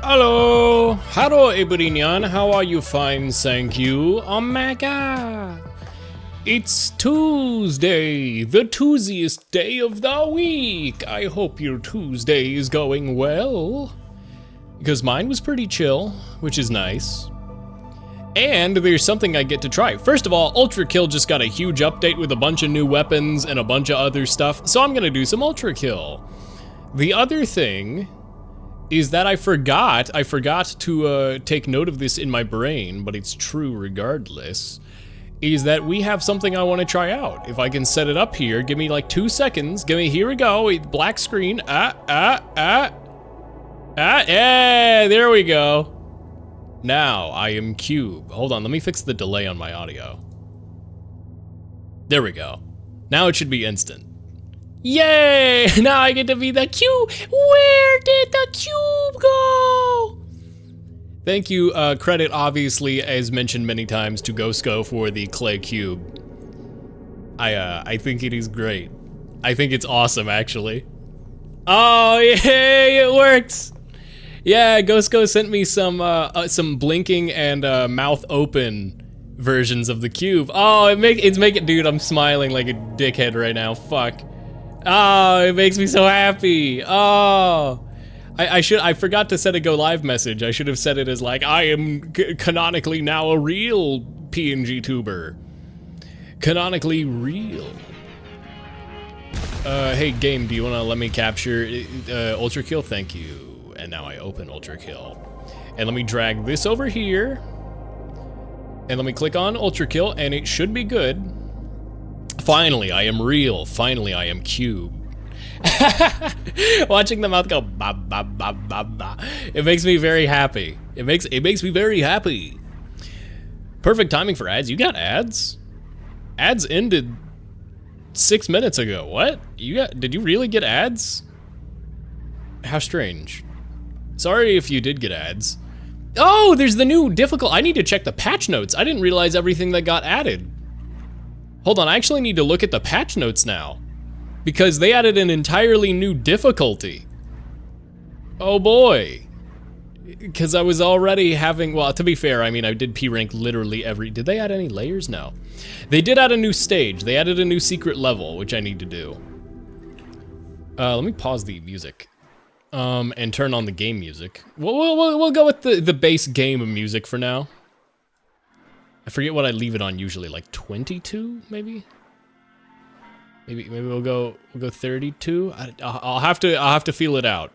Hello, Ebrinyan. How are you? Fine, thank you. Oh my god. It's Tuesday, the Tuesiest day of the week. I hope your Tuesday is going well. Because mine was pretty chill, which is nice. And there's something I get to try. First of all, Ultrakill just got a huge update with a bunch of new weapons and a bunch of other stuff, so I'm gonna do some Ultrakill. The other thing is that I forgot to take note of this in my brain, but it's true regardless, is that we have something I want to try out. If I can set it up here, give me like 2 seconds, here we go, black screen, yeah, there we go. Now I am Cube. Hold on, let me fix the delay on my audio. There we go. Now it should be instant. Yay! Now I get to be the cube. Where did the cube go? Thank you, credit obviously, as mentioned many times, to Ghostgo for the clay cube. I think it is great. I think it's awesome, actually. Oh, yay, it works! Yeah, Ghostgo sent me some blinking and mouth open versions of the cube. Oh, it's making, dude, I'm smiling like a dickhead right now, fuck. Oh, it makes me so happy. Oh, I forgot to set a go live message. I should have set it as like, I am canonically now a real PNG tuber. Canonically real. Hey game, do you wanna let me capture Ultrakill? Thank you. And now I open Ultrakill. And let me drag this over here. And let me click on Ultrakill and it should be good. Finally, I am real. Finally, I am Cube. Watching the mouth go ba ba ba ba ba. It makes me very happy. It makes me very happy. Perfect timing for ads. You got ads? Ads ended 6 minutes ago. What? Did you really get ads? How strange. Sorry if you did get ads. Oh, there's the new difficult. I need to check the patch notes. I didn't realize everything that got added. Hold on, I actually need to look at the patch notes now, because they added an entirely new difficulty. Oh boy. Because I was already having, well, to be fair, I mean, I did P-rank literally did they add any layers? No. They did add a new stage. They added a new secret level, which I need to do. Let me pause the music, and turn on the game music. We'll go with the base game music for now. I forget what I leave it on usually, like 22 maybe? Maybe we'll go 32. I'll have to feel it out.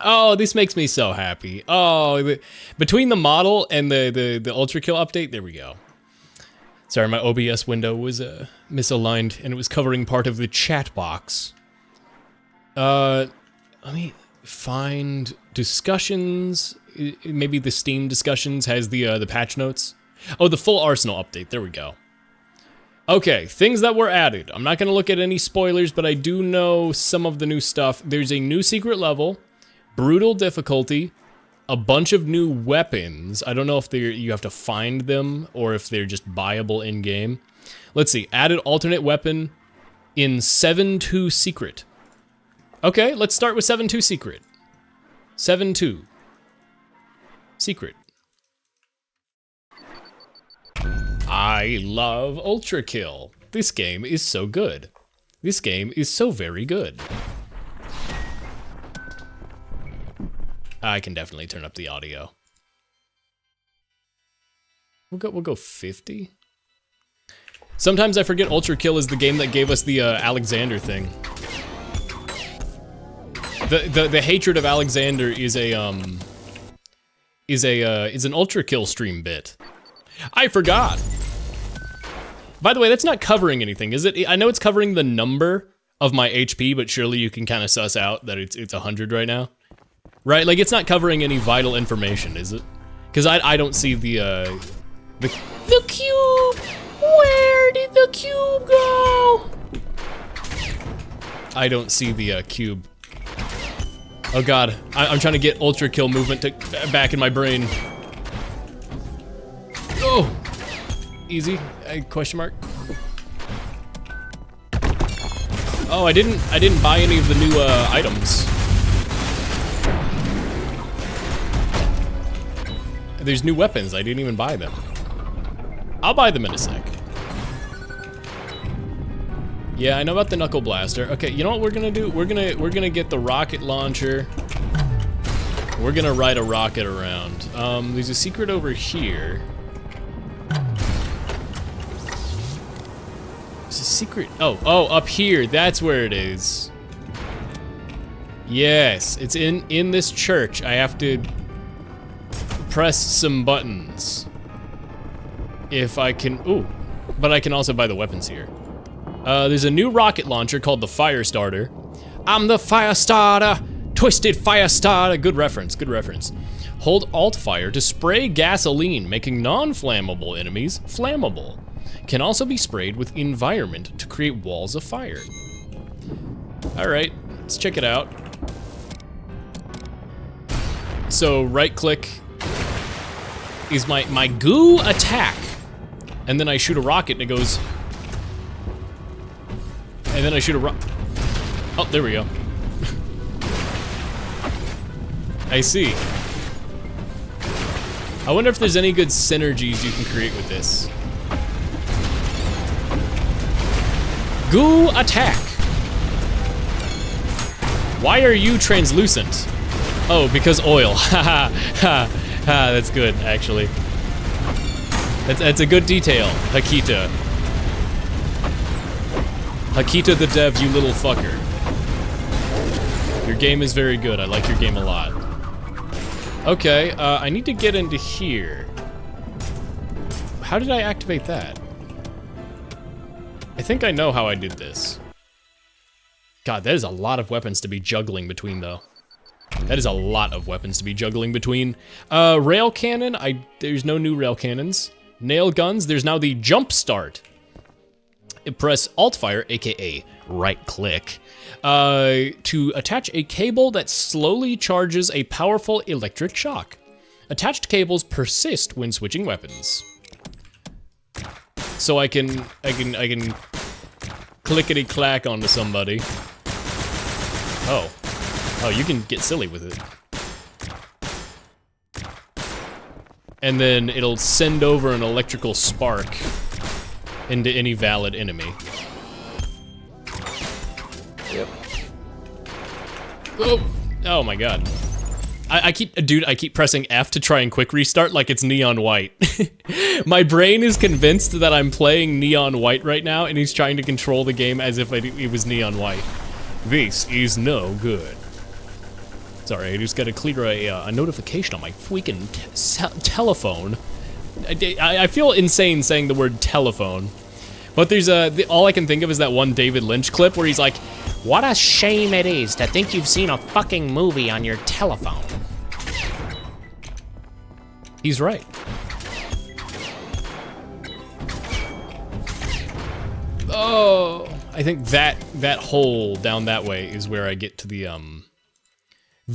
Oh, this makes me so happy. Oh, between the model and the Ultrakill update, there we go. Sorry, my OBS window was misaligned and it was covering part of the chat box. Let me find discussions. Maybe the Steam discussions has the patch notes. Oh, the full Arsenal update, there we go. Okay, things that were added. I'm not gonna look at any spoilers, but I do know some of the new stuff. There's a new secret level, brutal difficulty, a bunch of new weapons. I don't know if you have to find them or if they're just buyable in-game. Let's see, added alternate weapon in 7.2 secret. Okay, let's start with 7.2 secret. 7.2 secret. I love Ultrakill. This game is so good. This game is so very good. I can definitely turn up the audio. We'll go 50. Sometimes I forget Ultrakill is the game that gave us the Alexander thing. The hatred of Alexander is an Ultrakill stream bit. I forgot. By the way, that's not covering anything, is it? I know it's covering the number of my HP, but surely you can kind of suss out that it's 100 right now. Right? Like, it's not covering any vital information, is it? Because I don't see the cube! Where did the cube go? I don't see the cube. Oh god, I'm trying to get Ultrakill movement back in my brain. Oh! Easy, question mark. Oh, I didn't buy any of the new items. There's new weapons. I didn't even buy them. I'll buy them in a sec. Yeah, I know about the knuckle blaster. Okay, you know what we're gonna do? We're gonna get the rocket launcher. We're gonna ride a rocket around. There's a secret over here. There's a secret. Oh, up here. That's where it is. Yes, it's in this church. I have to press some buttons. If I can, ooh, but I can also buy the weapons here. There's a new rocket launcher called the Fire Starter. I'm the Fire Starter, Twisted Fire Starter. Good reference, good reference. Hold Alt Fire to spray gasoline, making non-flammable enemies flammable. Can also be sprayed with environment to create walls of fire. All right, let's check it out. So right click is my goo attack. And then I shoot a rocket and it goes. And then I shoot a rocket. Oh, there we go. I see. I wonder if there's any good synergies you can create with this. Goo attack. Why are you translucent? Oh, because oil. Ha ha ha. That's good, actually. That's a good detail, Hakita. Hakita the dev, you little fucker. Your game is very good. I like your game a lot. Okay, I need to get into here. How did I activate that? I think I know how I did this. God, that is a lot of weapons to be juggling between, though. That is a lot of weapons to be juggling between. Rail cannon, there's no new rail cannons. Nail guns, there's now the jump start. Press Alt Fire, aka right click, to attach a cable that slowly charges a powerful electric shock. Attached cables persist when switching weapons. So I can clickety clack onto somebody. Oh, you can get silly with it. And then it'll send over an electrical spark into any valid enemy. Yep. Oh my god. I keep pressing F to try and quick restart like it's neon white. My brain is convinced that I'm playing neon white right now, and he's trying to control the game as if it was neon white. This is no good. Sorry, I just gotta clear a notification on my freaking telephone. I feel insane saying the word telephone. But there's all I can think of is that one David Lynch clip where he's like, "What a shame it is to think you've seen a fucking movie on your telephone." He's right. Oh, I think that hole down that way is where I get to the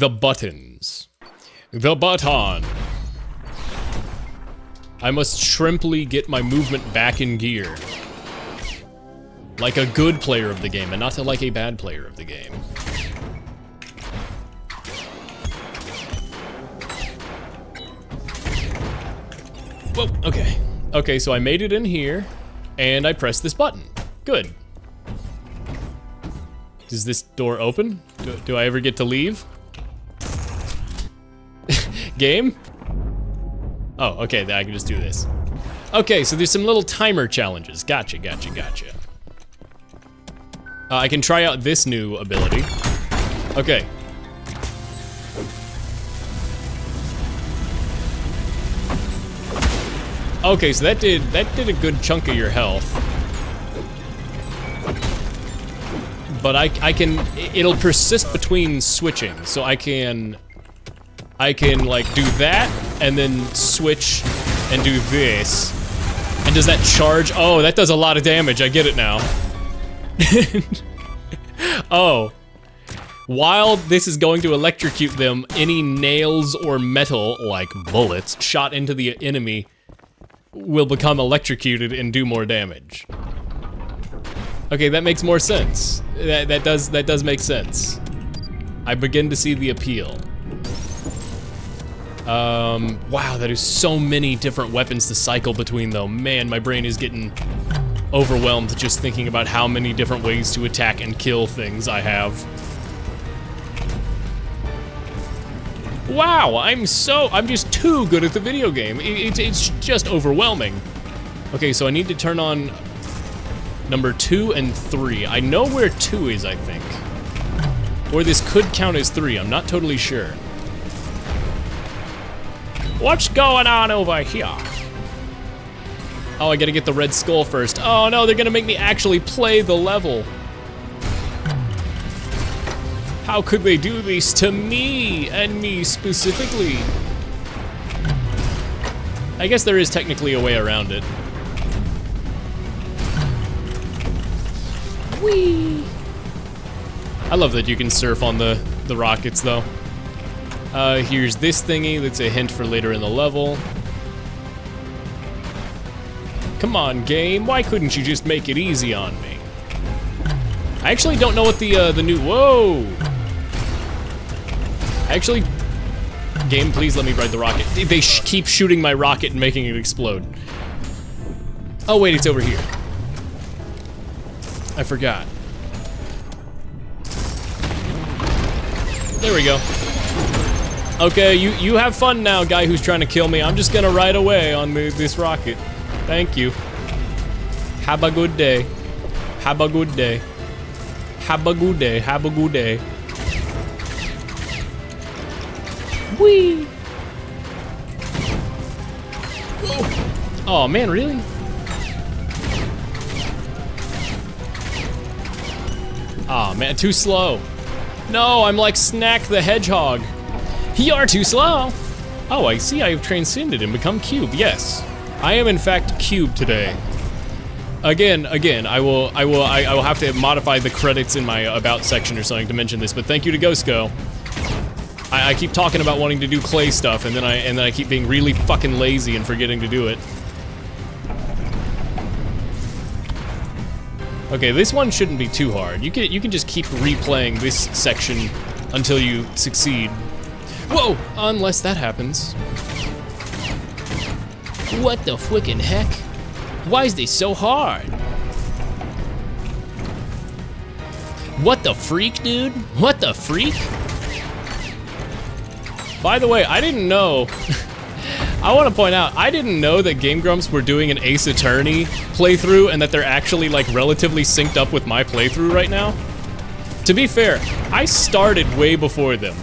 buttons. The button. I must shrimply get my movement back in gear. Like a good player of the game, and not like a bad player of the game. Whoa, okay. Okay, so I made it in here, and I pressed this button. Good. Does this door open? Do I ever get to leave? Game? Oh, okay, then I can just do this. Okay, so there's some little timer challenges. Gotcha. I can try out this new ability. Okay. Okay, so that did a good chunk of your health. But it'll persist between switching, so I can like do that and then switch and do this. And does that charge? Oh, that does a lot of damage. I get it now. Oh. While this is going to electrocute them, any nails or metal, like bullets, shot into the enemy will become electrocuted and do more damage. Okay, that makes more sense. That does make sense. I begin to see the appeal. Wow, that is so many different weapons to cycle between, though. Man, my brain is getting overwhelmed just thinking about how many different ways to attack and kill things I have. Wow, I'm just too good at the video game. It's just overwhelming. Okay, so I need to turn on number 2 and 3. I know where 2 is, I think. Or this could count as 3, I'm not totally sure. What's going on over here? Oh, I gotta get the red skull first. Oh no, they're gonna make me actually play the level. How could they do this to me, and me specifically? I guess there is technically a way around it. Whee! I love that you can surf on the rockets, though. Here's this thingy that's a hint for later in the level. Come on, game, why couldn't you just make it easy on me? I actually don't know what the new, whoa! Actually, game, please let me ride the rocket. They keep shooting my rocket and making it explode. Oh wait, it's over here. I forgot. There we go. Okay, you have fun now, guy who's trying to kill me. I'm just gonna ride away on this rocket. Thank you. Have a good day. Have a good day. Have a good day. Have a good day. Whee! Oh man, really? Oh man, too slow. No, I'm like Snack the Hedgehog. You're too slow. Oh, I see. I have transcended and become Cube. Yes, I am in fact Cube today. Again, I will have to modify the credits in my about section or something to mention this. But thank you to Ghostco. I keep talking about wanting to do clay stuff, and then I keep being really fucking lazy and forgetting to do it. Okay, this one shouldn't be too hard. You can just keep replaying this section until you succeed. Whoa! Unless that happens. What the flickin' heck? Why is this so hard? What the freak, dude? What the freak? By the way, I didn't know. I want to point out, I didn't know that Game Grumps were doing an Ace Attorney playthrough and that they're actually like relatively synced up with my playthrough right now. To be fair, I started way before them.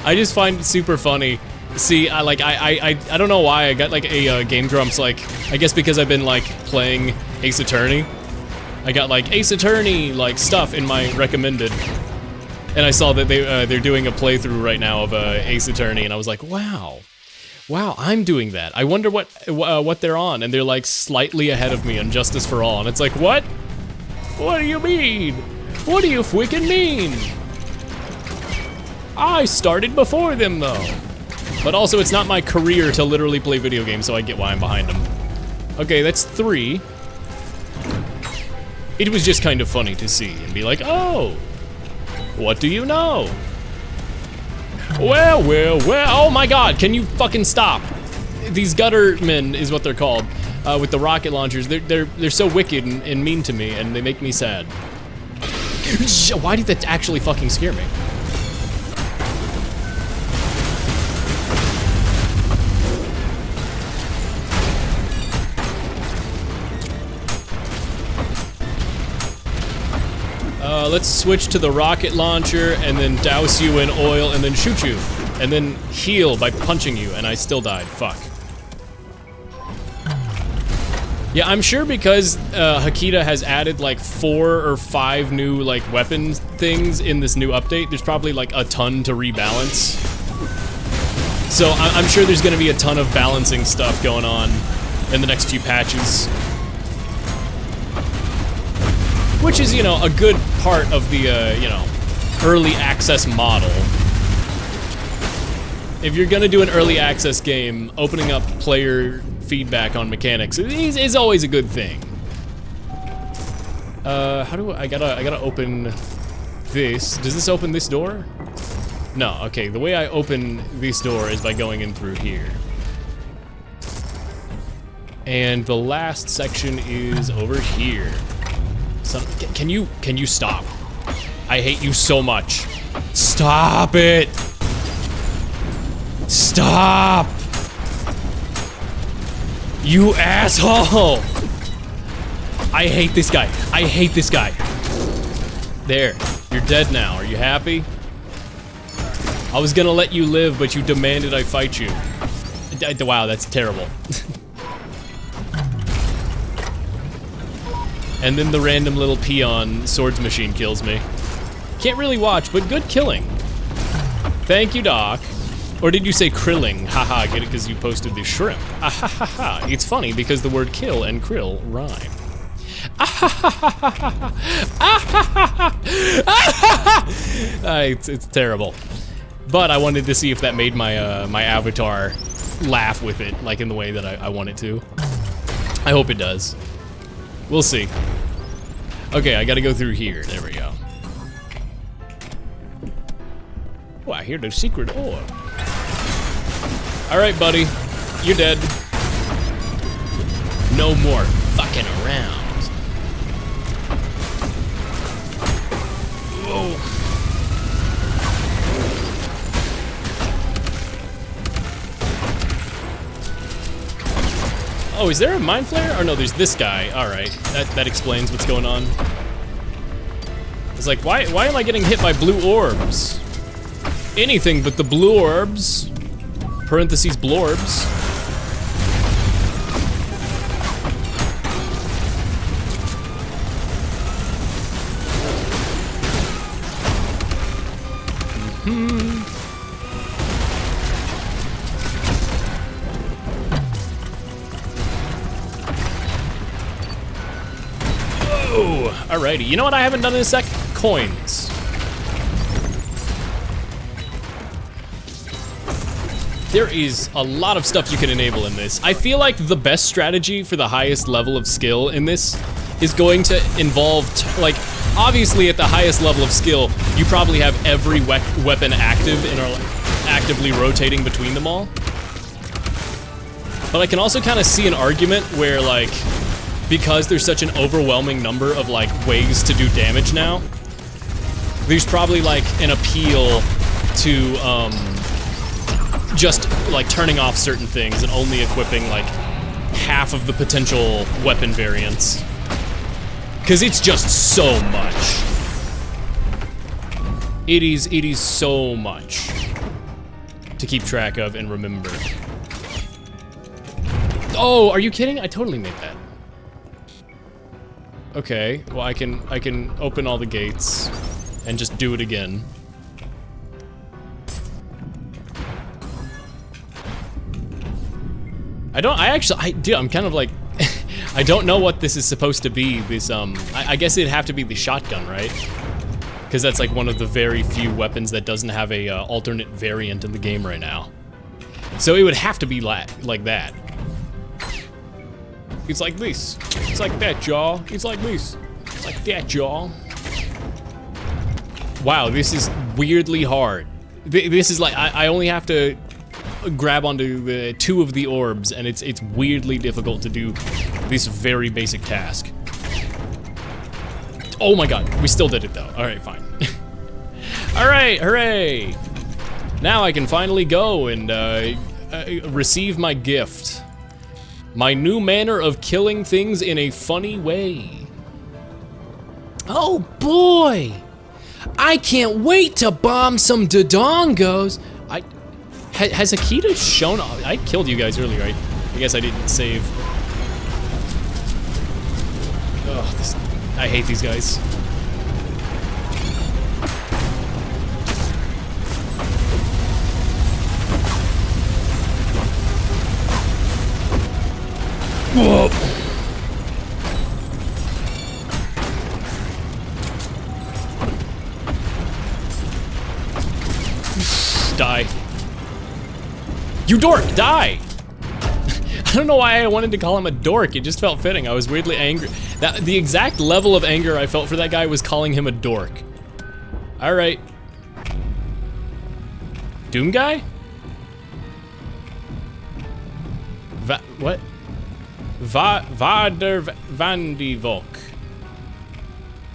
I just find it super funny. See, I don't know why I got like a Game Grumps, like, I guess because I've been like playing Ace Attorney. I got like Ace Attorney like stuff in my recommended. And I saw that they're doing a playthrough right now of Ace Attorney, and I was like, wow, I'm doing that. I wonder what they're on, and they're like slightly ahead of me on Justice for All, and it's like, what? What do you mean? What do you freaking mean? I started before them though. But also, it's not my career to literally play video games, so I get why I'm behind them. Okay, that's 3. It was just kind of funny to see and be like, oh. What do you know? Well, oh my god, can you fucking stop? These guttermen is what they're called, with the rocket launchers. They're so wicked and mean to me, and they make me sad. Why did that actually fucking scare me? Let's switch to the rocket launcher and then douse you in oil and then shoot you. And then heal by punching you, and I still died. Fuck. Yeah, I'm sure because Hakita has added like 4 or 5 new like weapons things in this new update, there's probably like a ton to rebalance. So I'm sure there's gonna be a ton of balancing stuff going on in the next few patches. Which is, you know, a good part of the, you know, early access model. If you're gonna do an early access game, opening up player feedback on mechanics is always a good thing. How do I gotta open this? Does this open this door? No, okay, the way I open this door is by going in through here. And the last section is over here. So, can you stop? I hate you so much. Stop it! Stop! You asshole! I hate this guy. I hate this guy. There, you're dead now. Are you happy? I was gonna let you live, but you demanded I fight you. Wow, that's terrible. And then the random little peon swords machine kills me. Can't really watch, but good killing. Thank you, Doc. Or did you say krilling? Haha, get it because you posted the shrimp. Ahahaha. It's funny because the word kill and krill rhyme. It's terrible. But I wanted to see if that made my my avatar laugh with it, like in the way that I want it to. I hope it does. We'll see. Okay, I gotta go through here. There we go. Oh, I hear the secret orb. Alright, buddy. You're dead. No more fucking around. Whoa. Oh, is there a mind flare? Or no, there's this guy. Alright, that explains what's going on. It's like, why am I getting hit by blue orbs? Anything but the blue orbs. Parentheses blorbs. Oh, alrighty. You know what I haven't done in a sec? Coins. There is a lot of stuff you can enable in this. I feel like the best strategy for the highest level of skill in this is going to involve, like, obviously at the highest level of skill, you probably have every weapon active and are actively rotating between them all. But I can also kind of see an argument where, like, because there's such an overwhelming number of, like, ways to do damage now, there's probably, like, an appeal to, just, like, turning off certain things and only equipping, like, half of the potential weapon variants. Because it's just so much. It is so much to keep track of and remember. Oh, are you kidding? I totally made that. Okay, well I can open all the gates and just do it again. Dude, I'm kind of like, I don't know what this is supposed to be, this, I guess it'd have to be the shotgun, right? Because that's like one of the very few weapons that doesn't have a alternate variant in the game right now. So it would have to be like that. It's like this. It's like that, y'all. It's like this. It's like that, y'all. Wow, this is weirdly hard. This is like, I only have to grab onto the 2 of the orbs, and it's weirdly difficult to do this very basic task. Oh my god, we still did it though. Alright, fine. Alright, hooray! Now I can finally go and receive my gift. My new manner of killing things in a funny way. Oh boy! I can't wait to bomb some dodongos! Has Akita shown up? I killed you guys earlier, right? I guess I didn't save. Oh, I hate these guys. Whoa! Die. You dork, die! I don't know why I wanted to call him a dork, it just felt fitting. I was weirdly angry. The exact level of anger I felt for that guy was calling him a dork. Alright. Doom guy? What? Vader Vandivok.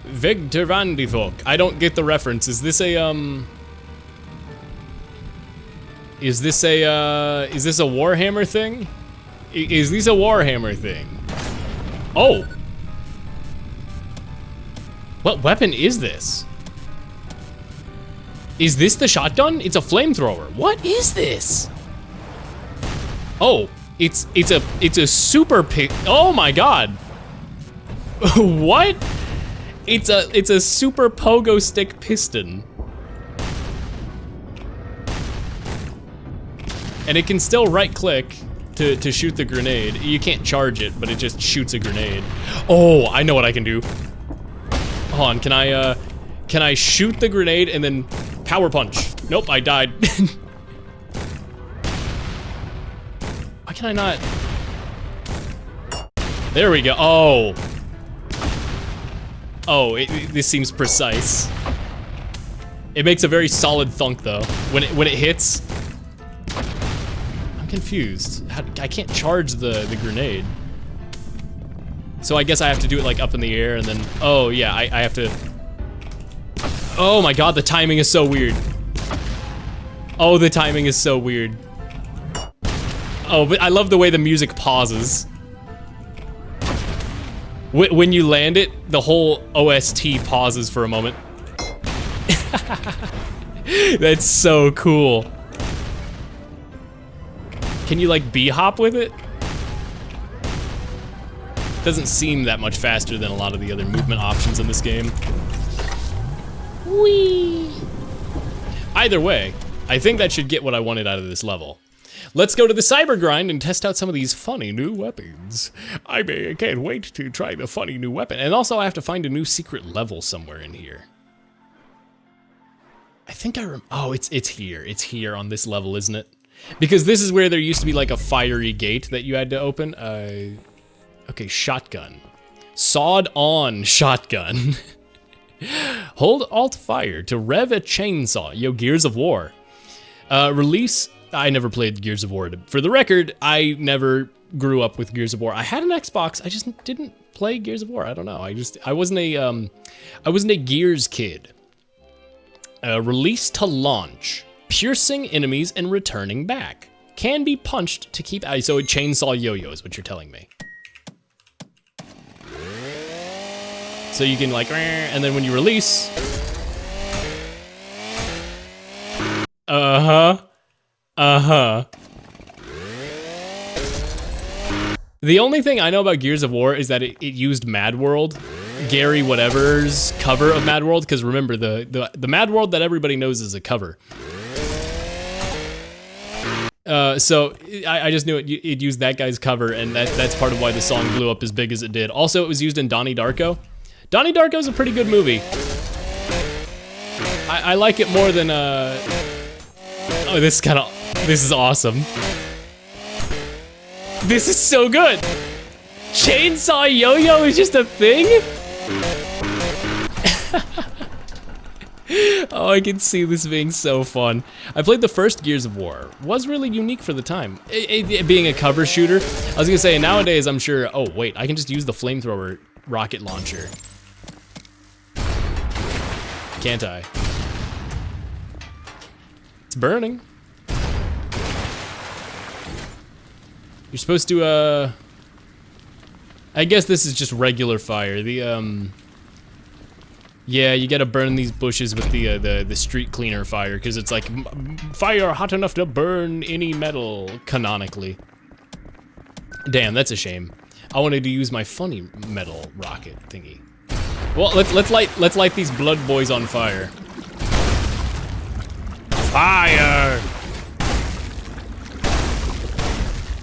Victor Vandivok. I don't get the reference. Is this a Is this a Warhammer thing? Is this a Warhammer thing? Oh! What weapon is this? Is this the shotgun? It's a flamethrower. What is this? Oh, it's a super pick. Oh my god. What? It's a super pogo stick piston. And it can still right click to shoot the grenade. You can't charge it, but it just shoots a grenade. Oh, I know what I can do. Hold on, can I shoot the grenade and then power punch? Nope, I died. Why can I not? There we go. Oh. Oh, this seems precise. It makes a very solid thunk though. When it hits. I'm confused. I can't charge the grenade. So I guess I have to do it like up in the air and then, oh yeah, I have to. Oh my god, the timing is so weird. Oh, the timing is so weird. Oh, but I love the way the music pauses. When you land it, the whole OST pauses for a moment. That's so cool. Can you like B-hop with it? Doesn't seem that much faster than a lot of the other movement options in this game. Whee! Either way, I think that should get what I wanted out of this level. Let's go to the cyber grind and test out some of these funny new weapons. I can't wait to try the funny new weapon. And also I have to find a new secret level somewhere in here. I think oh, it's here. It's here on this level, isn't it? Because this is where there used to be like a fiery gate that you had to open. Okay, shotgun. Sawed on shotgun. Hold Alt Fire to rev a chainsaw. Yo, Gears of War. Release. I never played Gears of War. For the record, I never grew up with Gears of War. I had an Xbox. I just didn't play Gears of War. I don't know. I wasn't a Gears kid. Release to launch. Piercing enemies and returning back. Can be punched to keep out. So a chainsaw yo-yo is what you're telling me. So you can like, and then when you release. The only thing I know about Gears of War is that it used Mad World, Gary whatever's cover of Mad World, because remember the Mad World that everybody knows is a cover. So I just knew it used that guy's cover, and that's part of why the song blew up as big as it did. Also, it was used in Donnie Darko. Donnie Darko's a pretty good movie. I like it more than oh, this is awesome. This is so good. Chainsaw yo-yo is just a thing? Oh, I can see this being so fun. I played the first Gears of War. Was really unique for the time. It being a cover shooter. I was gonna say, nowadays I'm sure, oh wait, I can just use the flamethrower rocket launcher. Can't I? It's burning. You're supposed to, I guess this is just regular fire. Yeah, you gotta burn these bushes with the street cleaner fire, because it's like fire hot enough to burn any metal, canonically. Damn, that's a shame. I wanted to use my funny metal rocket thingy. Well, let's light these blood boys on fire. Fire!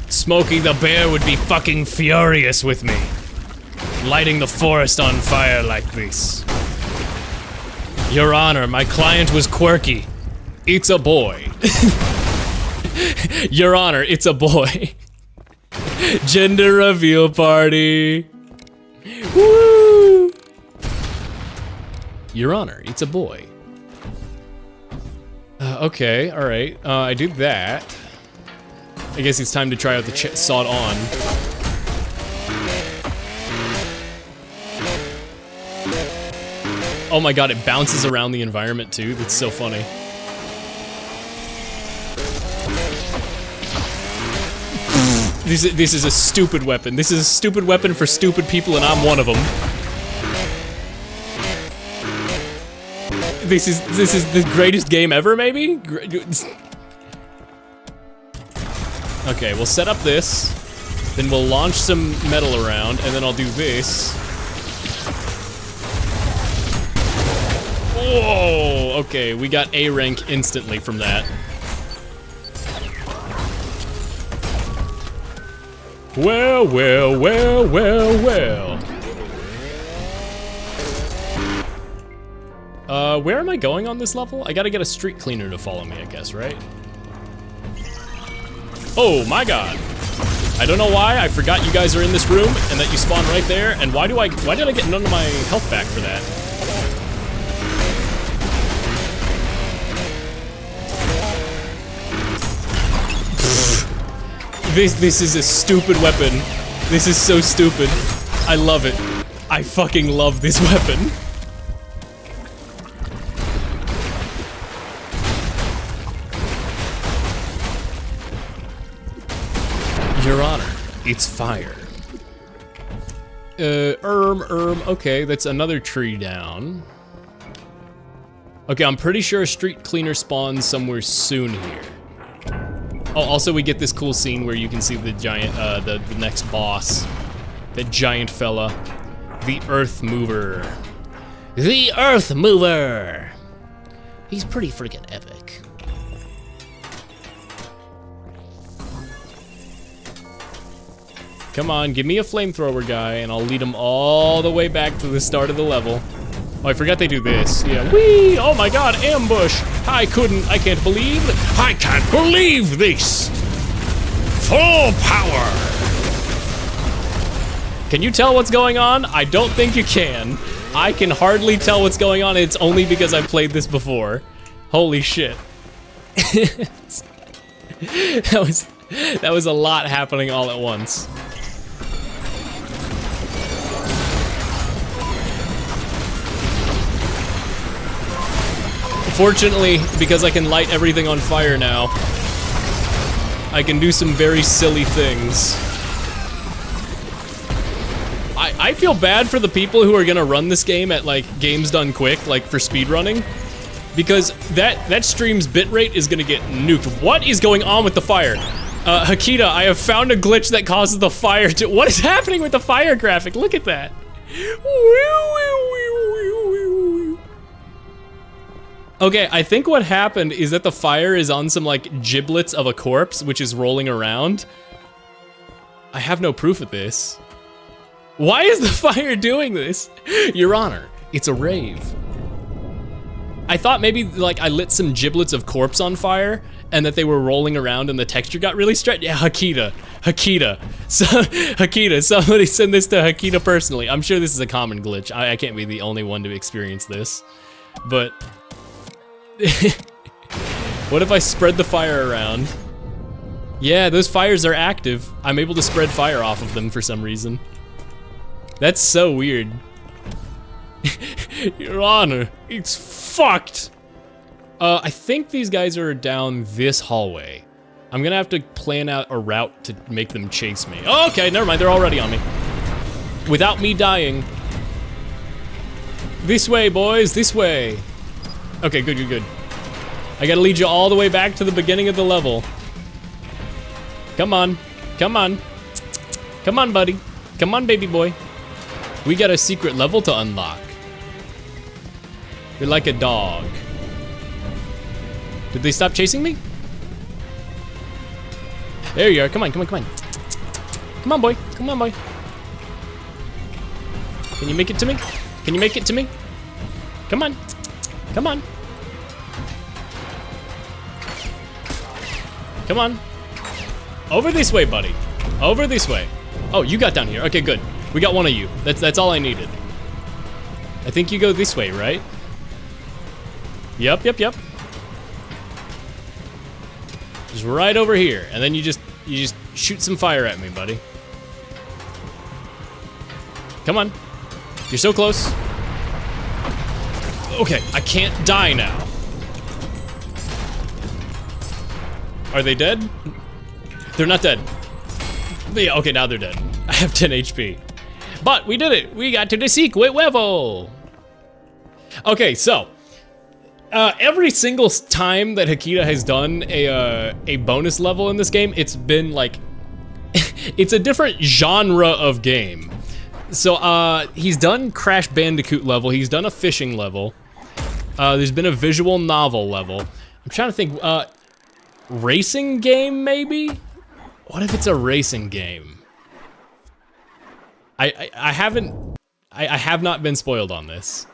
Smokey the Bear would be fucking furious with me. Lighting the forest on fire like this. Your Honor, my client was quirky. It's a boy. Your Honor, it's a boy. Gender reveal party. Woo! Your Honor, it's a boy. Okay, alright. I did that. I guess it's time to try out the sawed on. Oh my god, it bounces around the environment too. That's so funny. This is a stupid weapon. This is a stupid weapon for stupid people, and I'm one of them. This is the greatest game ever, maybe? Okay, we'll set up this, then we'll launch some metal around, and then I'll do this. Whoa! Okay, we got A rank instantly from that. Well, well, well, well, well. Where am I going on this level? I gotta get a street cleaner to follow me, I guess, right? Oh my god. I don't know why, I forgot you guys are in this room and that you spawn right there, and why did I get none of my health back for that? This is a stupid weapon. This is so stupid. I love it. I fucking love this weapon. Your Honor, it's fire. Okay, that's another tree down. Okay, I'm pretty sure a street cleaner spawns somewhere soon here. Oh, also we get this cool scene where you can see the giant, the next boss. That giant fella. The Earth Mover. The Earth Mover! He's pretty freaking epic. Come on, give me a flamethrower guy, and I'll lead him all the way back to the start of the level. Oh, I forgot they do this. Yeah, whee! Oh my god, ambush! I can't believe this! Full power! Can you tell what's going on? I don't think you can. I can hardly tell what's going on, and it's only because I've played this before. Holy shit. That was a lot happening all at once. Fortunately, because I can light everything on fire now, I can do some very silly things. I feel bad for the people who are gonna run this game at like games done quick, like for speedrunning, because that stream's bitrate is gonna get nuked. What is going on with the fire? Hakita, I have found a glitch that causes the fire to— what is happening with the fire graphic? Look at that. Okay, I think what happened is that the fire is on some like giblets of a corpse, which is rolling around. I have no proof of this. Why is the fire doing this? Your Honor, it's a rave. I thought maybe like I lit some giblets of corpse on fire and that they were rolling around and the texture got really stretched. Yeah, Hakita. So, Hakita, somebody send this to Hakita personally. I'm sure this is a common glitch. I can't be the only one to experience this, but what if I spread the fire around? Yeah, those fires are active. I'm able to spread fire off of them for some reason. That's so weird. Your Honor, it's fucked. I think these guys are down this hallway. I'm gonna have to plan out a route to make them chase me. Oh, okay, never mind, they're already on me. Without me dying. This way, boys, this way. Okay, good. I gotta lead you all the way back to the beginning of the level. Come on, come on. Come on, buddy. Come on, baby boy. We got a secret level to unlock. You're like a dog. Did they stop chasing me? There you are, come on. Come on, boy, come on, boy. Can you make it to me? Can you make it to me? Come on. Come on. Come on. Over this way, buddy. Over this way. Oh, you got down here. Okay, good. We got one of you. That's all I needed. I think you go this way, right? Yep. Just right over here, and then you just shoot some fire at me, buddy. Come on. You're so close. Okay, I can't die now. Are they dead? They're not dead. Yeah, okay, now they're dead. I have 10 HP. But we did it. We got to the secret level. Okay, so every single time that Hakita has done a bonus level in this game, it's been like it's a different genre of game. So he's done Crash Bandicoot level. He's done a fishing level. There's been a visual novel level. I'm trying to think. Racing game maybe? What if it's a racing game? I have not been spoiled on this.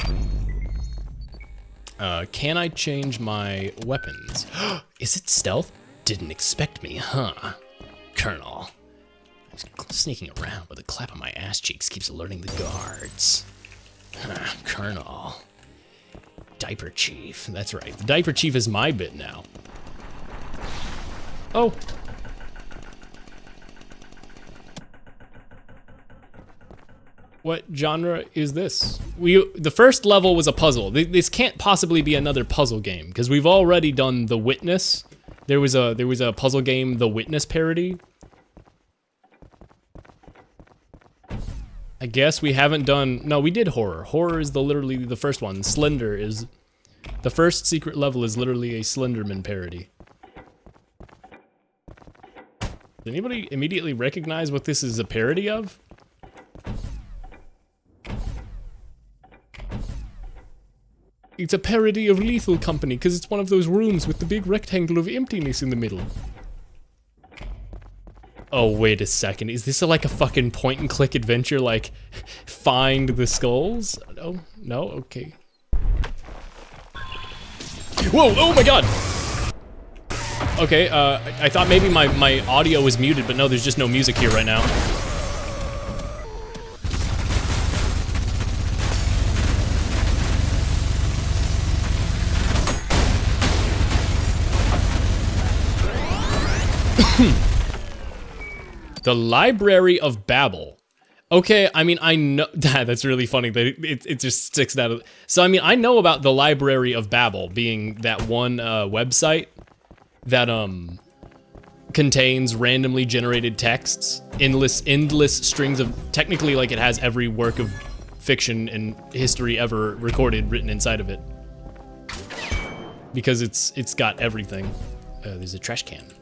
Can I change my weapons? Is it stealth? Didn't expect me, huh? Colonel. Sneaking around with a clap on my ass cheeks keeps alerting the guards. Colonel. Diaper Chief, that's right. The Diaper Chief is my bit now. Oh. What genre is this? The first level was a puzzle. This can't possibly be another puzzle game because we've already done The Witness. There was a puzzle game, The Witness parody. I guess we haven't done. No, we did horror. Horror is literally the first one. Slender is the first secret level. Is literally a Slenderman parody. Does anybody immediately recognize what this is a parody of? It's a parody of Lethal Company because it's one of those rooms with the big rectangle of emptiness in the middle. Oh, wait a second. Is this like a fucking point and click adventure like find the skulls? Oh, no? Okay. Whoa, oh my god! Okay, I thought maybe my audio was muted, but no, there's just no music here right now. The Library of Babel. Okay, I mean, I know, that's really funny that it just sticks out. So, I mean, I know about the Library of Babel being that one website that contains randomly generated texts, endless strings of, technically like it has every work of fiction and history ever recorded written inside of it. Because it's got everything. There's a trash can.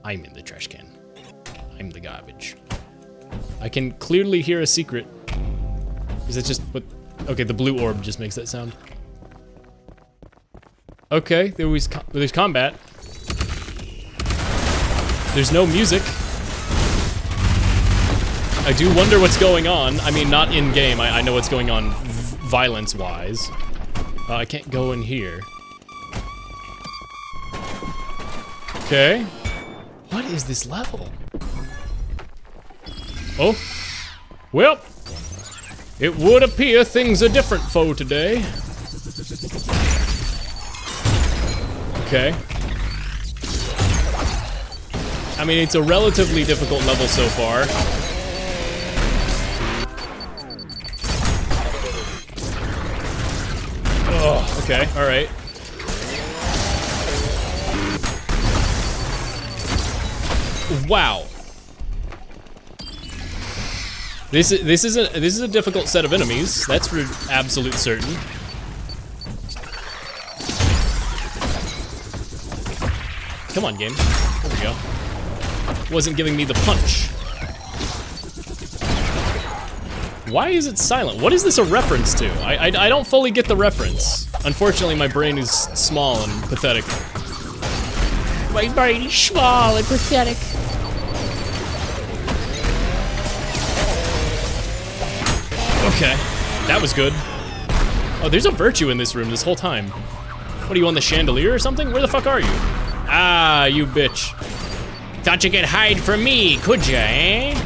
I'm in the trash can. I'm the garbage. I can clearly hear a secret. Is it just what? Okay, the blue orb just makes that sound. Okay, there's combat. There's no music. I do wonder what's going on. I mean, not in game. I know what's going on violence-wise. I can't go in here. Okay. What is this level? Oh. Well, it would appear things are different for today. Okay. I mean, it's a relatively difficult level so far. Oh, okay, alright. Wow. This is a difficult set of enemies. That's for absolute certain. Come on, game. There we go. Wasn't giving me the punch. Why is it silent? What is this a reference to? I don't fully get the reference. Unfortunately, my brain is small and pathetic. My brain is small and pathetic. Okay, that was good. Oh, there's a virtue in this room this whole time. What are you, on the chandelier or something? Where the fuck are you? Ah, you bitch. Thought you could hide from me, could ya, eh?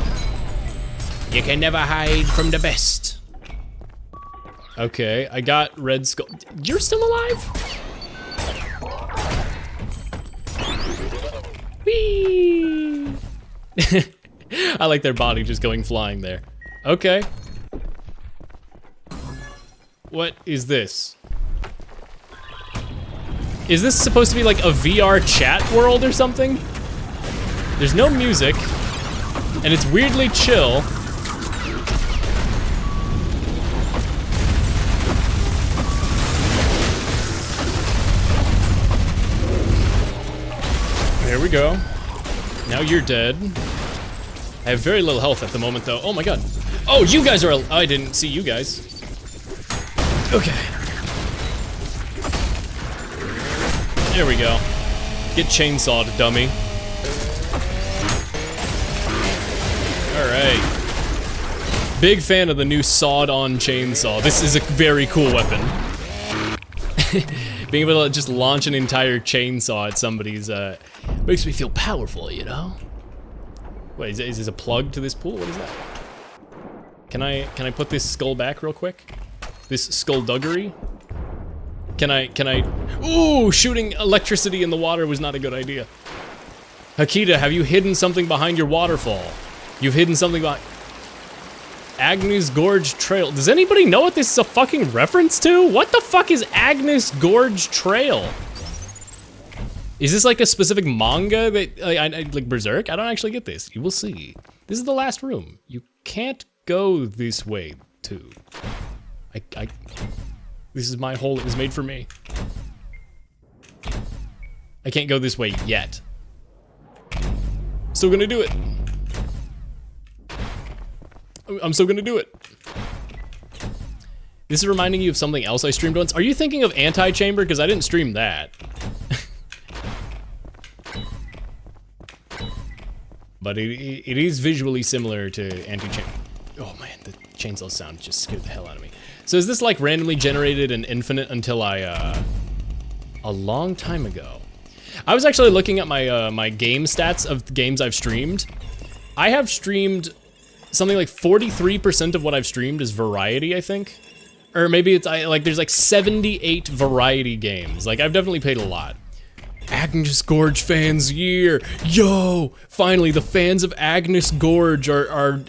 You can never hide from the best. Okay, I got Red Skull. You're still alive? Whee! I like their body just going flying there. Okay. What is this? Is this supposed to be like a VR chat world or something? There's no music, and it's weirdly chill. There we go. Now you're dead. I have very little health at the moment, though. Oh my god. Oh, you guys are... I didn't see you guys. Okay. There we go. Get chainsawed, dummy. Alright. Big fan of the new sawed-on chainsaw. This is a very cool weapon. Being able to just launch an entire chainsaw at somebody's, makes me feel powerful, you know? Wait, is this a plug to this pool? What is that? Can I put this skull back real quick? This skullduggery? Can I? Ooh, shooting electricity in the water was not a good idea. Hakita, have you hidden something behind your waterfall? You've hidden something behind... Agnes Gorge Trail. Does anybody know what this is a fucking reference to? What the fuck is Agnes Gorge Trail? Is this like a specific manga that, like Berserk? I don't actually get this. You will see. This is the last room. You can't go this way, too. This is my hole. It was made for me. I can't go this way yet. Still gonna do it. I'm still gonna do it. This is reminding you of something else I streamed once. Are you thinking of Anti-Chamber? Because I didn't stream that. But it is visually similar to Anti-Chamber. Oh man, the chainsaw sound just scared the hell out of me. So is this like randomly generated and infinite until a long time ago? I was actually looking at my my game stats of the games I've streamed. I have streamed something like 43% of what I've streamed is variety, I think. Or maybe it's like there's like 78 variety games. Like I've definitely played a lot. Agnes Gorge fans year. Yo, finally the fans of Agnes Gorge are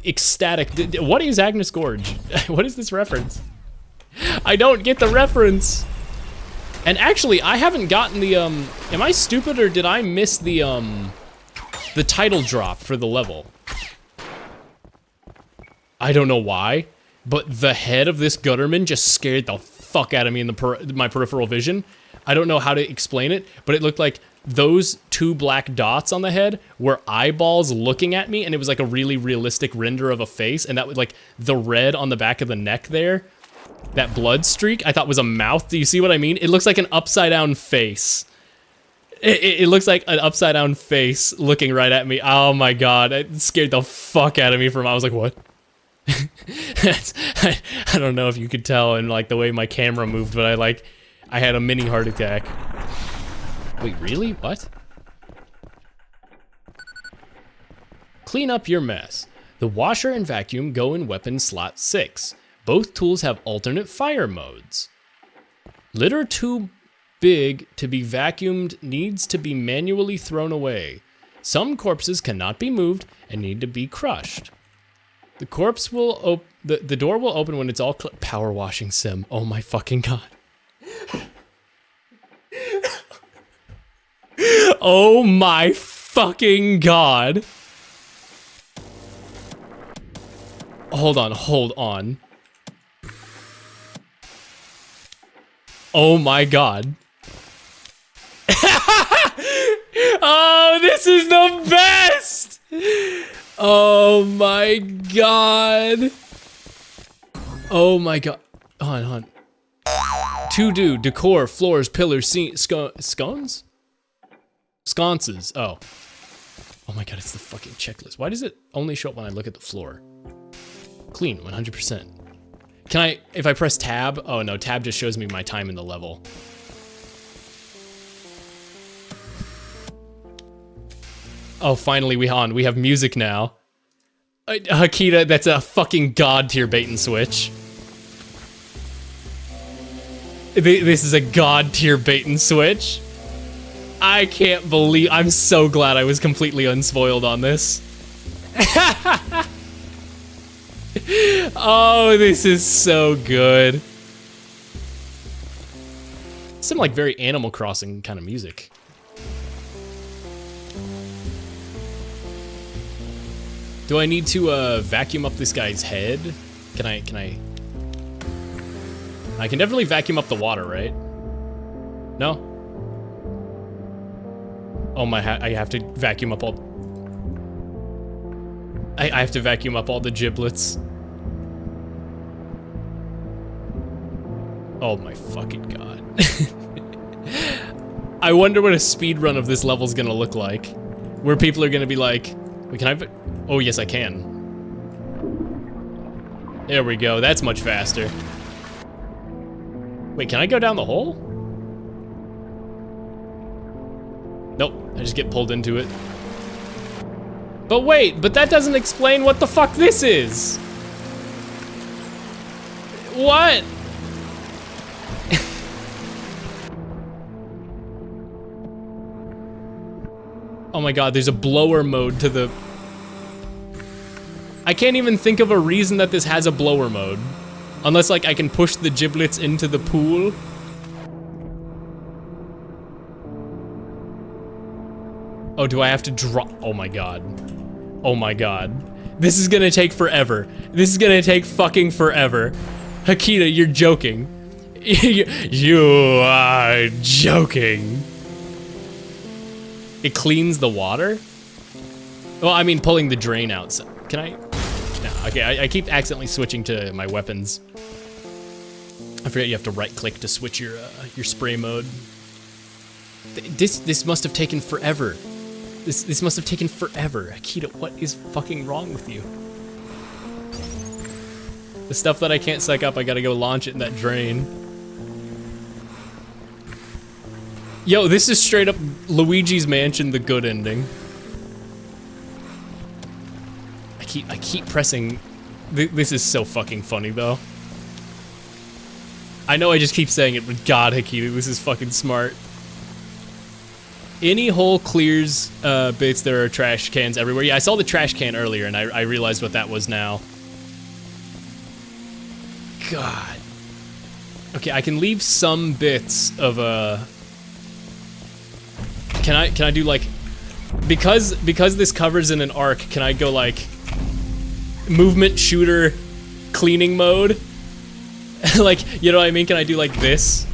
ecstatic. What is Agnes Gorge? What is this reference? I don't get the reference. And actually, I haven't gotten the, am I stupid or did I miss the title drop for the level? I don't know why, but the head of this gutterman just scared the fuck out of me in my peripheral vision. I don't know how to explain it, but it looked like those two black dots on the head were eyeballs looking at me, and it was like a really realistic render of a face, and that was like the red on the back of the neck there. That blood streak, I thought was a mouth. Do you see what I mean? It looks like an upside down face. It looks like an upside down face looking right at me. Oh my god, it scared the fuck out of me I was like, what? I don't know if you could tell in like the way my camera moved, but I had a mini heart attack. Wait, really? What? Clean up your mess. The washer and vacuum go in weapon slot 6. Both tools have alternate fire modes. Litter too big to be vacuumed needs to be manually thrown away. Some corpses cannot be moved and need to be crushed. The corpse will the door will open when it's all power washing sim. Oh my fucking god. Oh my fucking god. Hold on. Oh my god. Oh, this is the best! Oh my god. Oh my god. Hold on. To do, decor, floors, pillars, scones? Sconces, oh. Oh my god, it's the fucking checklist. Why does it only show up when I look at the floor? Clean, 100%. Can I, if I press tab? Oh no, tab just shows me my time in the level. Oh, finally we have music now. Hakita, that's a fucking god tier bait and switch. This is a god tier bait and switch. I can't believe, I'm so glad I was completely unspoiled on this. Oh, this is so good. Some like very Animal Crossing kind of music. Do I need to vacuum up this guy's head? Can I can definitely vacuum up the water, right? No? Oh my, I have to vacuum up all... I have to vacuum up all the giblets. Oh my fucking god. I wonder what a speed run of this level's gonna look like. Where people are gonna be like, wait, can I... Oh yes, I can. There we go, that's much faster. Wait, can I go down the hole? Nope, I just get pulled into it. But wait, but that doesn't explain what the fuck this is. What? Oh my god, there's a blower mode to the... I can't even think of a reason that this has a blower mode. Unless, like, I can push the giblets into the pool. Oh, do I have to drop? Oh my god. Oh my god. This is gonna take forever. This is gonna take fucking forever. Hakita, you're joking. You are joking. It cleans the water? Well, I mean, pulling the drain out. So can I? No, okay, I keep accidentally switching to my weapons. I forget you have to right click to switch your spray mode. This must have taken forever. This must have taken forever. Akita, what is fucking wrong with you? The stuff that I can't suck up, I gotta go launch it in that drain. Yo, this is straight up Luigi's Mansion, the good ending. I keep pressing. This is so fucking funny though. I know I just keep saying it, but god, Hakita, this is fucking smart. Any hole clears bits, there are trash cans everywhere. Yeah, I saw the trash can earlier and I realized what that was now. God. Okay, I can leave some bits of Can I do like, because this covers in an arc, can I go like movement shooter cleaning mode? Like, you know what I mean? Can I do like this?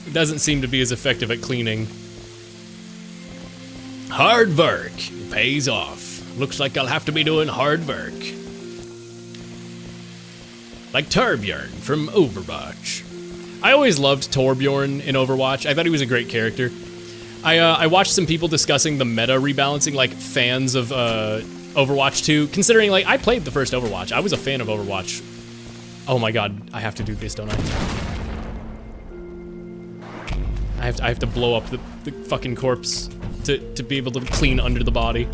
It doesn't seem to be as effective at cleaning. Hard work pays off. Looks like I'll have to be doing hard work. Like Torbjorn from Overwatch. I always loved Torbjorn in Overwatch. I thought he was a great character. I watched some people discussing the meta rebalancing, like fans of Overwatch 2, considering like I played the first Overwatch. I was a fan of Overwatch. Oh my god, I have to do this, don't I? I have to blow up the fucking corpse to be able to clean under the body.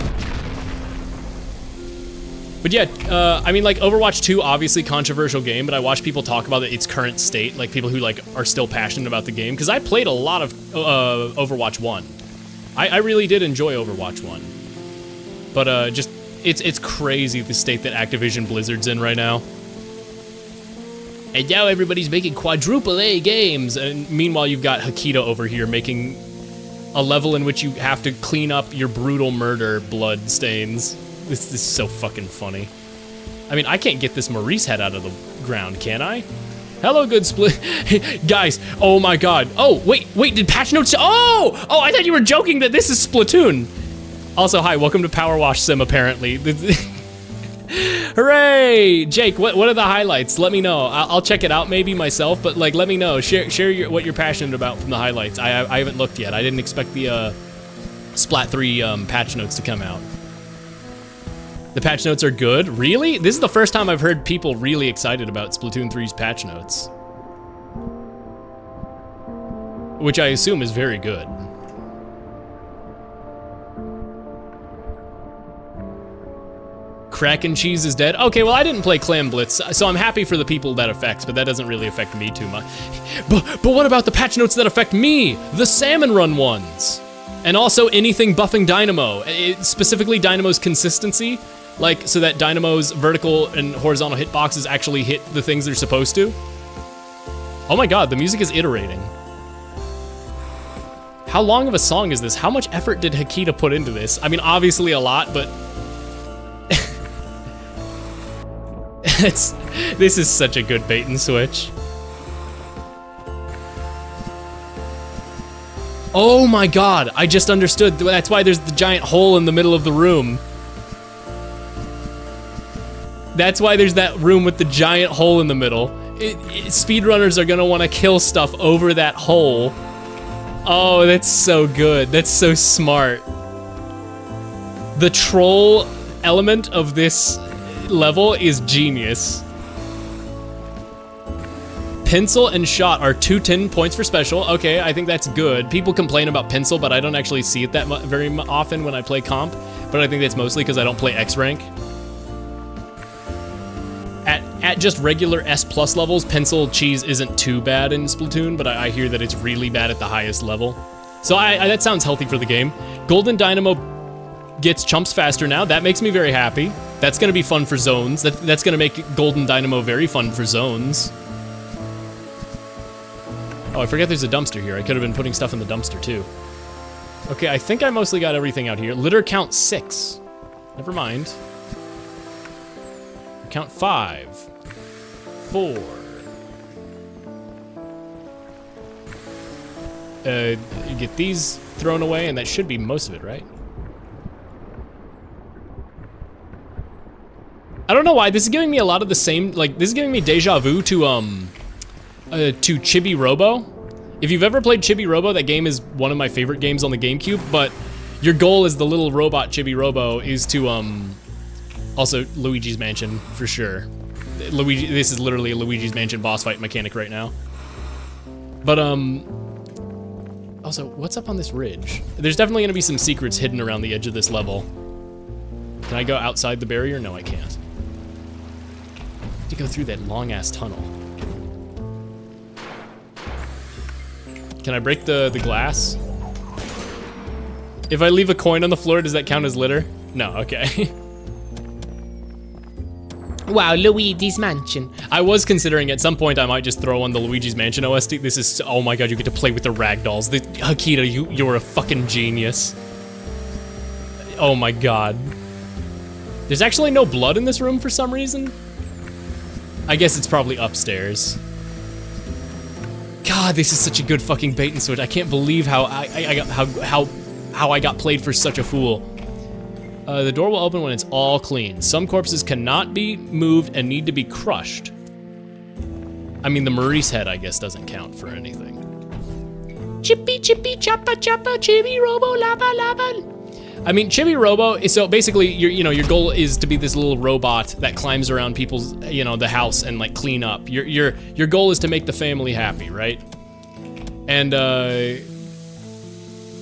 But yeah, I mean, like, Overwatch 2, obviously controversial game, but I watch people talk about its current state, like people who, like, are still passionate about the game, because I played a lot of Overwatch 1. I really did enjoy Overwatch 1. But, just, it's crazy the state that Activision Blizzard's in right now. And now everybody's making quadruple A games, and meanwhile you've got Hakita over here making a level in which you have to clean up your brutal murder blood stains. This is so fucking funny. I mean, I can't get this Maurice head out of the ground, can I? Hello, good split. Guys, oh my god. Oh, wait, did patch notes? Oh, I thought you were joking that this is Splatoon. Also, hi, welcome to Power Wash Sim, apparently. Hooray! Jake, what are the highlights? Let me know. I'll check it out maybe myself, but like, let me know. Share what you're passionate about from the highlights. I haven't looked yet. I didn't expect the Splat 3 patch notes to come out. The patch notes are good? Really? This is the first time I've heard people really excited about Splatoon 3's patch notes. Which I assume is very good. Kraken cheese is dead. Okay, well, I didn't play Clam Blitz, so I'm happy for the people that affects, but that doesn't really affect me too much. But what about the patch notes that affect me? The Salmon Run ones. And also anything buffing Dynamo, specifically Dynamo's consistency, like so that Dynamo's vertical and horizontal hitboxes actually hit the things they're supposed to. Oh my god, the music is iterating. How long of a song is this? How much effort did Hakita put into this? I mean, obviously a lot, but... this is such a good bait and switch. Oh my god, I just understood. That's why there's the giant hole in the middle of the room. That's why there's that room with the giant hole in the middle. Speedrunners are gonna want to kill stuff over that hole. Oh, that's so good. That's so smart. The troll element of this level is genius. Pencil and shot are 210 points for special. Okay, I think that's good. People complain about pencil, but I don't actually see it that very often when I play comp. But I think that's mostly because I don't play X rank. At just regular S+ levels, pencil cheese isn't too bad in Splatoon, but I hear that it's really bad at the highest level. So that sounds healthy for the game. Golden Dynamo gets chumps faster now. That makes me very happy. That's gonna be fun for zones. That's gonna make Golden Dynamo very fun for zones. Oh, I forget there's a dumpster here. I could have been putting stuff in the dumpster too. Okay, I think I mostly got everything out here. Litter count 6. Never mind. Count 5. 4. You get these thrown away, and that should be most of it, right? I don't know why, this is giving me a lot of the same, like, this is giving me deja vu to Chibi Robo. If you've ever played Chibi Robo, that game is one of my favorite games on the GameCube, but your goal as the little robot Chibi Robo is to, also Luigi's Mansion, for sure. This is literally a Luigi's Mansion boss fight mechanic right now. But, also, what's up on this ridge? There's definitely gonna be some secrets hidden around the edge of this level. Can I go outside the barrier? No, I can't. I have to go through that long-ass tunnel. Can I break the glass? If I leave a coin on the floor, does that count as litter? No, okay. Wow, Luigi's Mansion. I was considering at some point I might just throw on the Luigi's Mansion OST. This is, oh my god, you get to play with the ragdolls. Hakita, you're a fucking genius. Oh my god. There's actually no blood in this room for some reason. I guess it's probably upstairs. God, this is such a good fucking bait and switch. I can't believe how I got played for such a fool. The door will open when it's all clean. Some corpses cannot be moved and need to be crushed. I mean, the Maurice head, I guess, doesn't count for anything. Chippy, chippy, choppa, choppa, chibi, robo, laba, laba. I mean, Chibi Robo is, so basically, your goal is to be this little robot that climbs around people's, the house and like clean up. Your goal is to make the family happy, right? And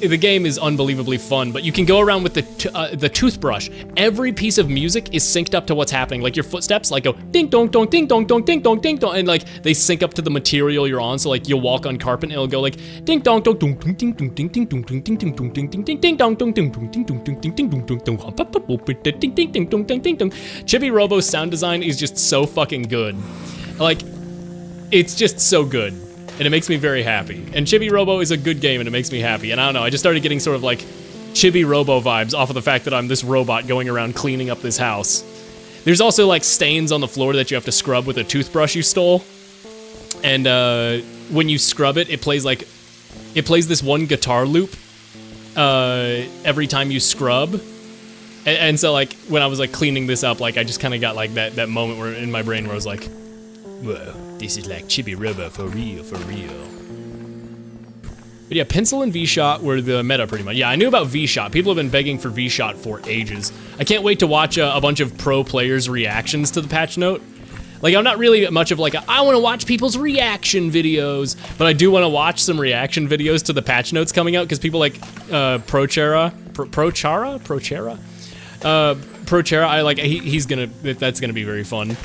the game is unbelievably fun, but you can go around with the toothbrush. Every piece of music is synced up to what's happening. Like your footsteps, like go ding dong dong ding dong dong ding dong ding dong, and like they sync up to the material you're on. So like you'll walk on carpet and it'll go like ding dong dong ding ding ding ding ding ding ding ding ding ding ding ding ding ding dong dong ding ding ding ding ding ding ding ding ding ding ding ding dong ding ding dong. Chibi Robo's sound design is just so fucking good. Like, it's just so good. And it makes me very happy. And Chibi Robo is a good game and it makes me happy. And I don't know, I just started getting sort of like Chibi Robo vibes off of the fact that I'm this robot going around cleaning up this house. There's also like stains on the floor that you have to scrub with a toothbrush you stole. And when you scrub it, it plays this one guitar loop every time you scrub. And so like when I was like cleaning this up, like I just kind of got like that moment where in my brain where I was like, whoa. This is like Chibi Robo for real, for real. But yeah, pencil and V-Shot were the meta pretty much. Yeah, I knew about V-Shot. People have been begging for V-Shot for ages. I can't wait to watch a bunch of pro players' reactions to the patch note. Like, I'm not really much of like I want to watch people's reaction videos, but I do want to watch some reaction videos to the patch notes coming out because people like Prochera, Prochera, I like, that's gonna be very fun.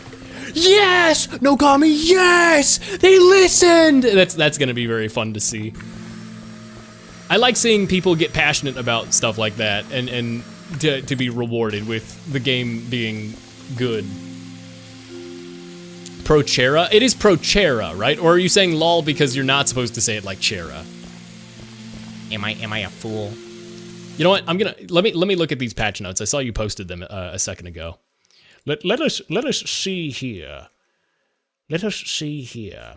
Yes! Nogami, yes! They listened! That's gonna be very fun to see. I like seeing people get passionate about stuff like that and to be rewarded with the game being good. Prochera? It is Prochera, right? Or are you saying lol because you're not supposed to say it like Chera? Am I a fool? You know what? I'm gonna let me look at these patch notes. I saw you posted them a second ago. Let us see here. Let us see here.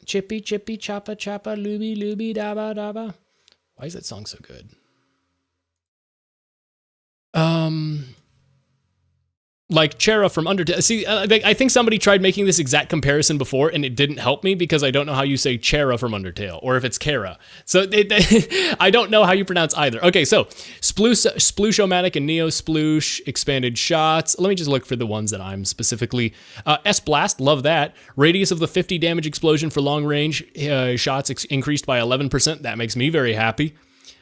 Chippy chippy choppa choppa looby looby daba daba. Why is that song so good? Like Chera from Undertale. See, I think somebody tried making this exact comparison before, and it didn't help me because I don't know how you say Chera from Undertale, or if it's Kara. So I don't know how you pronounce either. Okay, so Sploosh-O-Matic and Neo Sploosh expanded shots. Let me just look for the ones that I'm specifically. S-Blast, love that. Radius of the 50 damage explosion for long range shots increased by 11%. That makes me very happy.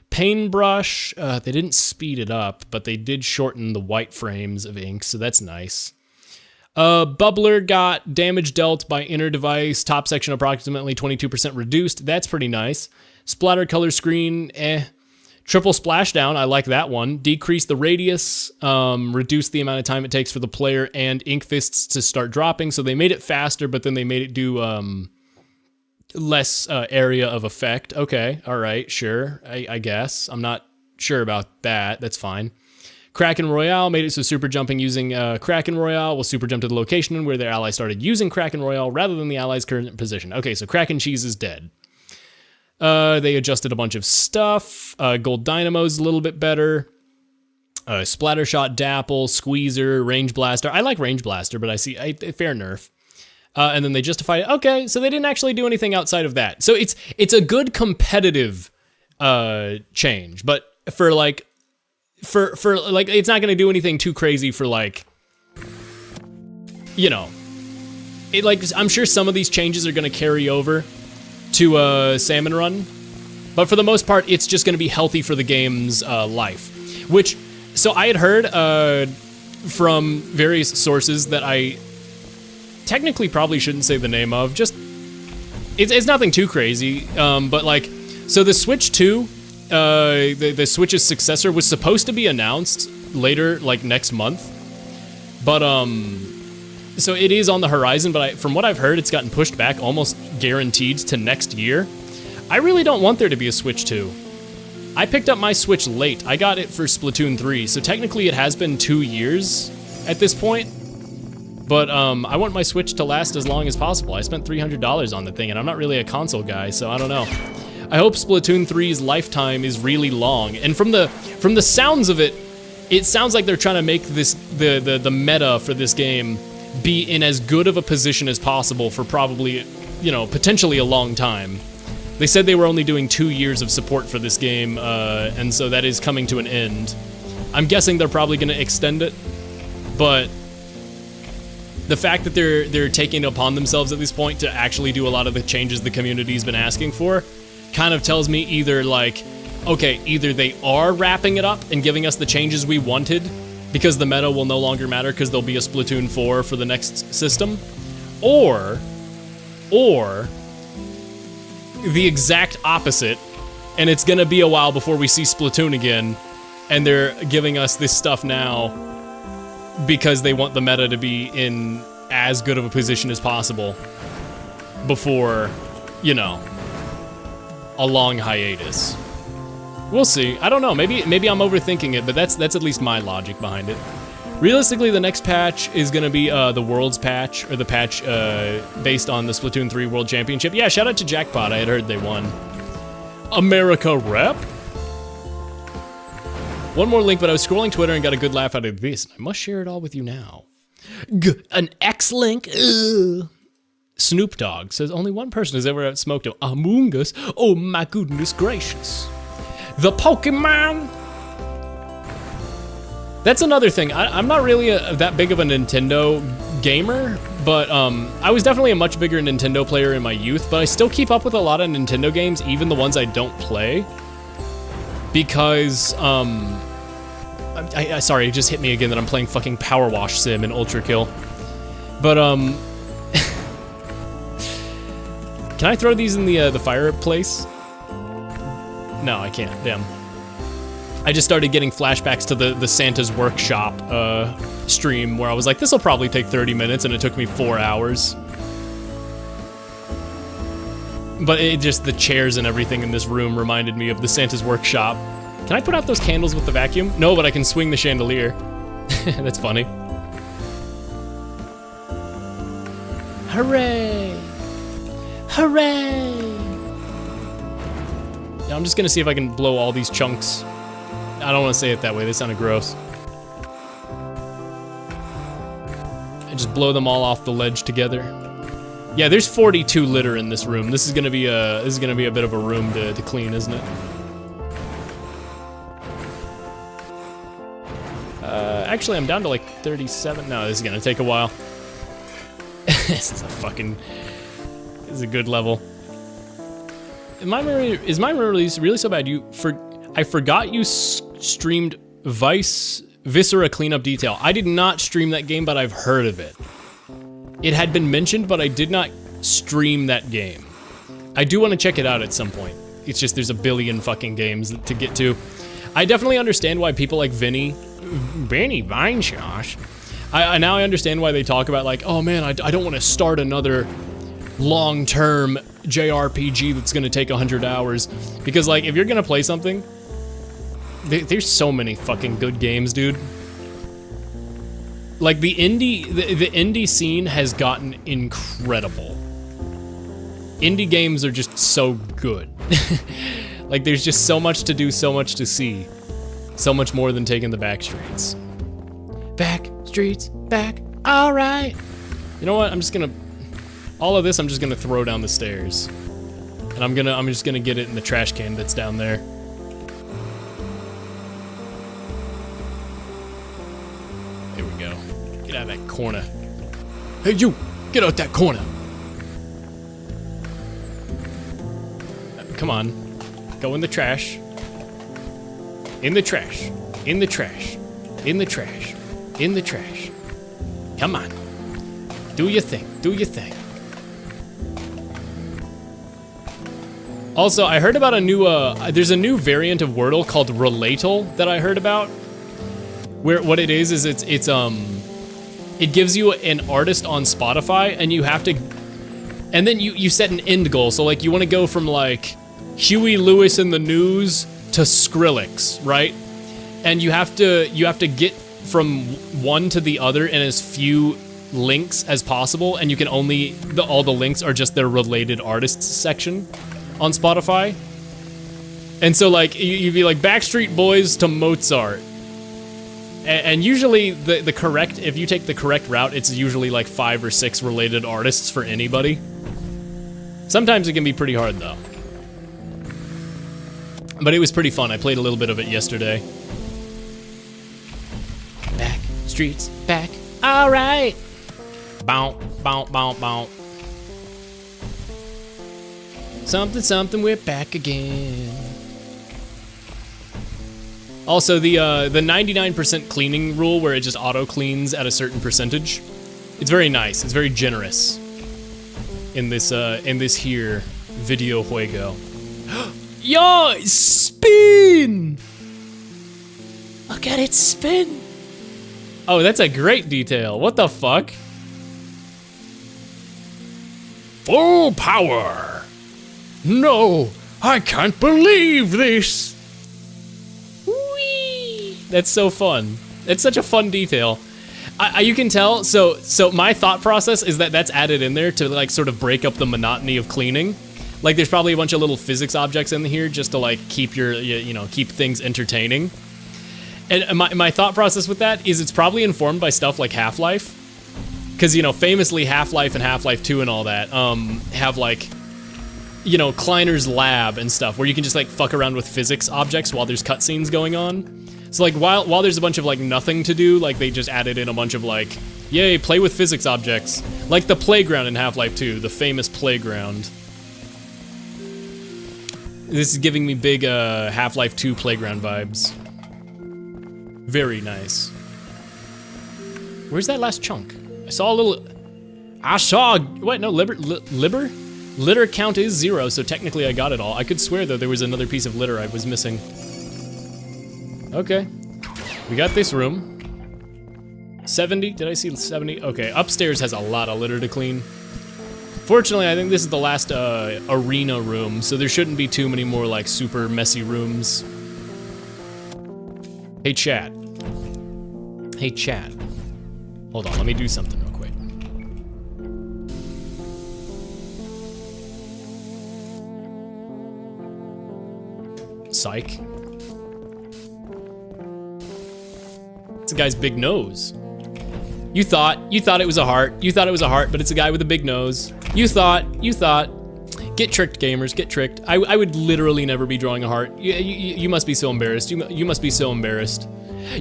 Paintbrush, they didn't speed it up, but they did shorten the white frames of ink, so that's nice. Bubbler got damage dealt by inner device, top section approximately 22% reduced. That's pretty nice. Splatter color screen, Triple splashdown, I like that one. Decrease the radius, reduce the amount of time it takes for the player and ink fists to start dropping. So they made it faster, but then they made it do less area of effect. Okay, all right, sure, I guess. I'm not sure about that. That's fine. Kraken Royale made it so super jumping using Kraken Royale will super jump to the location where their ally started using Kraken Royale rather than the ally's current position. Okay, so Kraken Cheese is dead. They adjusted a bunch of stuff. Gold Dynamo's a little bit better. Splattershot, Dapple, Squeezer, Range Blaster. I like Range Blaster, but I see a fair nerf. And then they justified it. Okay, so they didn't actually do anything outside of that. So it's a good competitive change, but for like it's not going to do anything too crazy for like, you know, it like I'm sure some of these changes are going to carry over to Salmon Run, but for the most part, it's just going to be healthy for the game's life. Which, so I had heard from various sources that I technically probably shouldn't say the name of. Just it's nothing too crazy, but like, so the Switch 2, the Switch's successor was supposed to be announced later, like next month, but so it is on the horizon, but from what I've heard, it's gotten pushed back almost guaranteed to next year. I really don't want there to be a Switch 2. I picked up my Switch late. I got it for Splatoon 3, so technically it has been 2 years at this point. But I want my Switch to last as long as possible. I spent $300 on the thing, and I'm not really a console guy, so I don't know. I hope Splatoon 3's lifetime is really long. And from the sounds of it, it sounds like they're trying to make this the meta for this game be in as good of a position as possible for probably, you know, potentially a long time. They said they were only doing 2 years of support for this game, and so that is coming to an end. I'm guessing they're probably going to extend it, but the fact that they're taking it upon themselves at this point to actually do a lot of the changes the community's been asking for kind of tells me either like, okay, either they are wrapping it up and giving us the changes we wanted because the meta will no longer matter because there'll be a Splatoon 4 for the next system, or the exact opposite, and it's gonna be a while before we see Splatoon again, and they're giving us this stuff now because they want the meta to be in as good of a position as possible before, you know, a long hiatus. We'll see. I don't know. Maybe I'm overthinking it, but that's at least my logic behind it. Realistically, the next patch is going to be the Worlds patch, or the patch based on the Splatoon 3 World Championship. Yeah, shout out to Jackpot. I had heard they won. America rep? One more link, but I was scrolling Twitter and got a good laugh out of this. I must share it all with you now. An X-Link? Snoop Dogg says only one person has ever outsmoked Among Us. Oh my goodness gracious. The Pokemon? That's another thing. I'm not really that big of a Nintendo gamer, but I was definitely a much bigger Nintendo player in my youth, but I still keep up with a lot of Nintendo games, even the ones I don't play, because Sorry, it just hit me again that I'm playing fucking Power Wash Sim in Ultrakill. But, can I throw these in the fireplace? No, I can't, damn. I just started getting flashbacks to the Santa's Workshop stream where I was like, this'll probably take 30 minutes, and it took me 4 hours. But it just, the chairs and everything in this room reminded me of the Santa's Workshop. Can I put out those candles with the vacuum? No, but I can swing the chandelier. That's funny. Hooray! Hooray! Yeah, I'm just gonna see if I can blow all these chunks. I don't want to say it that way, they sounded gross. I just blow them all off the ledge together. Yeah, there's 42 litter in this room. This is gonna be a bit of a room to clean, isn't it? Actually, I'm down to like 37. No, this is gonna take a while. This is a good level. Is my memory really so bad? I forgot you streamed Viscera Cleanup Detail. I did not stream that game, but I've heard of it. It had been mentioned, but I did not stream that game. I do want to check it out at some point. It's just there's a billion fucking games to get to. I definitely understand why people like Vinny Vineshosh. Now I understand why they talk about like, oh man, I don't want to start another long-term JRPG that's gonna take 100 hours. Because like, if you're gonna play something, there's so many fucking good games, dude. Like the indie scene has gotten incredible. Indie games are just so good. Like there's just so much to do, so much to see. So much more than taking the back streets. Back streets, back, all right. You know what, all of this I'm just gonna throw down the stairs. And I'm just gonna get it in the trash can that's down there. There we go. Get out of that corner. Hey you, get out that corner. Come on, go in the trash. In the trash, in the trash, in the trash, in the trash. Come on, do your thing, do your thing. Also, I heard about a new, there's a new variant of Wordle called Relatal that I heard about. Where what it is it gives you an artist on Spotify and you have to, and then you set an end goal. So like you want to go from like Huey Lewis in the News to Skrillex, right? And you have to get from one to the other in as few links as possible, and you can only, all the links are just their related artists section on Spotify. And so like you'd be like Backstreet Boys to Mozart, and usually the correct, if you take the correct route, it's usually like 5 or 6 related artists for anybody. Sometimes it can be pretty hard though, but it was pretty fun. I played a little bit of it yesterday. Back streets back, all right. Bow, bow, bow, bow. Something, something, we're back again. Also, the 99% cleaning rule, where it just auto cleans at a certain percentage, it's very nice. It's very generous in this here video juego. Yo, spin! Look at it spin. Oh, that's a great detail. What the fuck? Full power. No, I can't believe this. Whee! That's so fun. It's such a fun detail. You can tell, so my thought process is that that's added in there to like sort of break up the monotony of cleaning. Like there's probably a bunch of little physics objects in here just to like keep keep things entertaining. And my thought process with that is it's probably informed by stuff like Half-Life. Because, famously Half-Life and Half-Life 2 and all that have like, Kleiner's lab and stuff where you can just like fuck around with physics objects while there's cutscenes going on. So like while there's a bunch of like nothing to do, like they just added in a bunch of like, yay, play with physics objects. Like the playground in Half-Life 2, the famous playground. This is giving me big Half-Life 2 playground vibes. Very nice. Where's that last chunk? I saw a little... What? No, litter count is 0, so technically I got it all. I could swear, though, there was another piece of litter I was missing. Okay. We got this room. 70? Did I see 70? Okay, upstairs has a lot of litter to clean. Fortunately, I think this is the last arena room, so there shouldn't be too many more, like, super messy rooms. Hey, chat. Hey, chat. Hold on, let me do something real quick. Psych. It's a guy's big nose. You thought it was a heart. You thought it was a heart, but it's a guy with a big nose. You thought. Get tricked, gamers, get tricked. I would literally never be drawing a heart. You must be so embarrassed. You must be so embarrassed.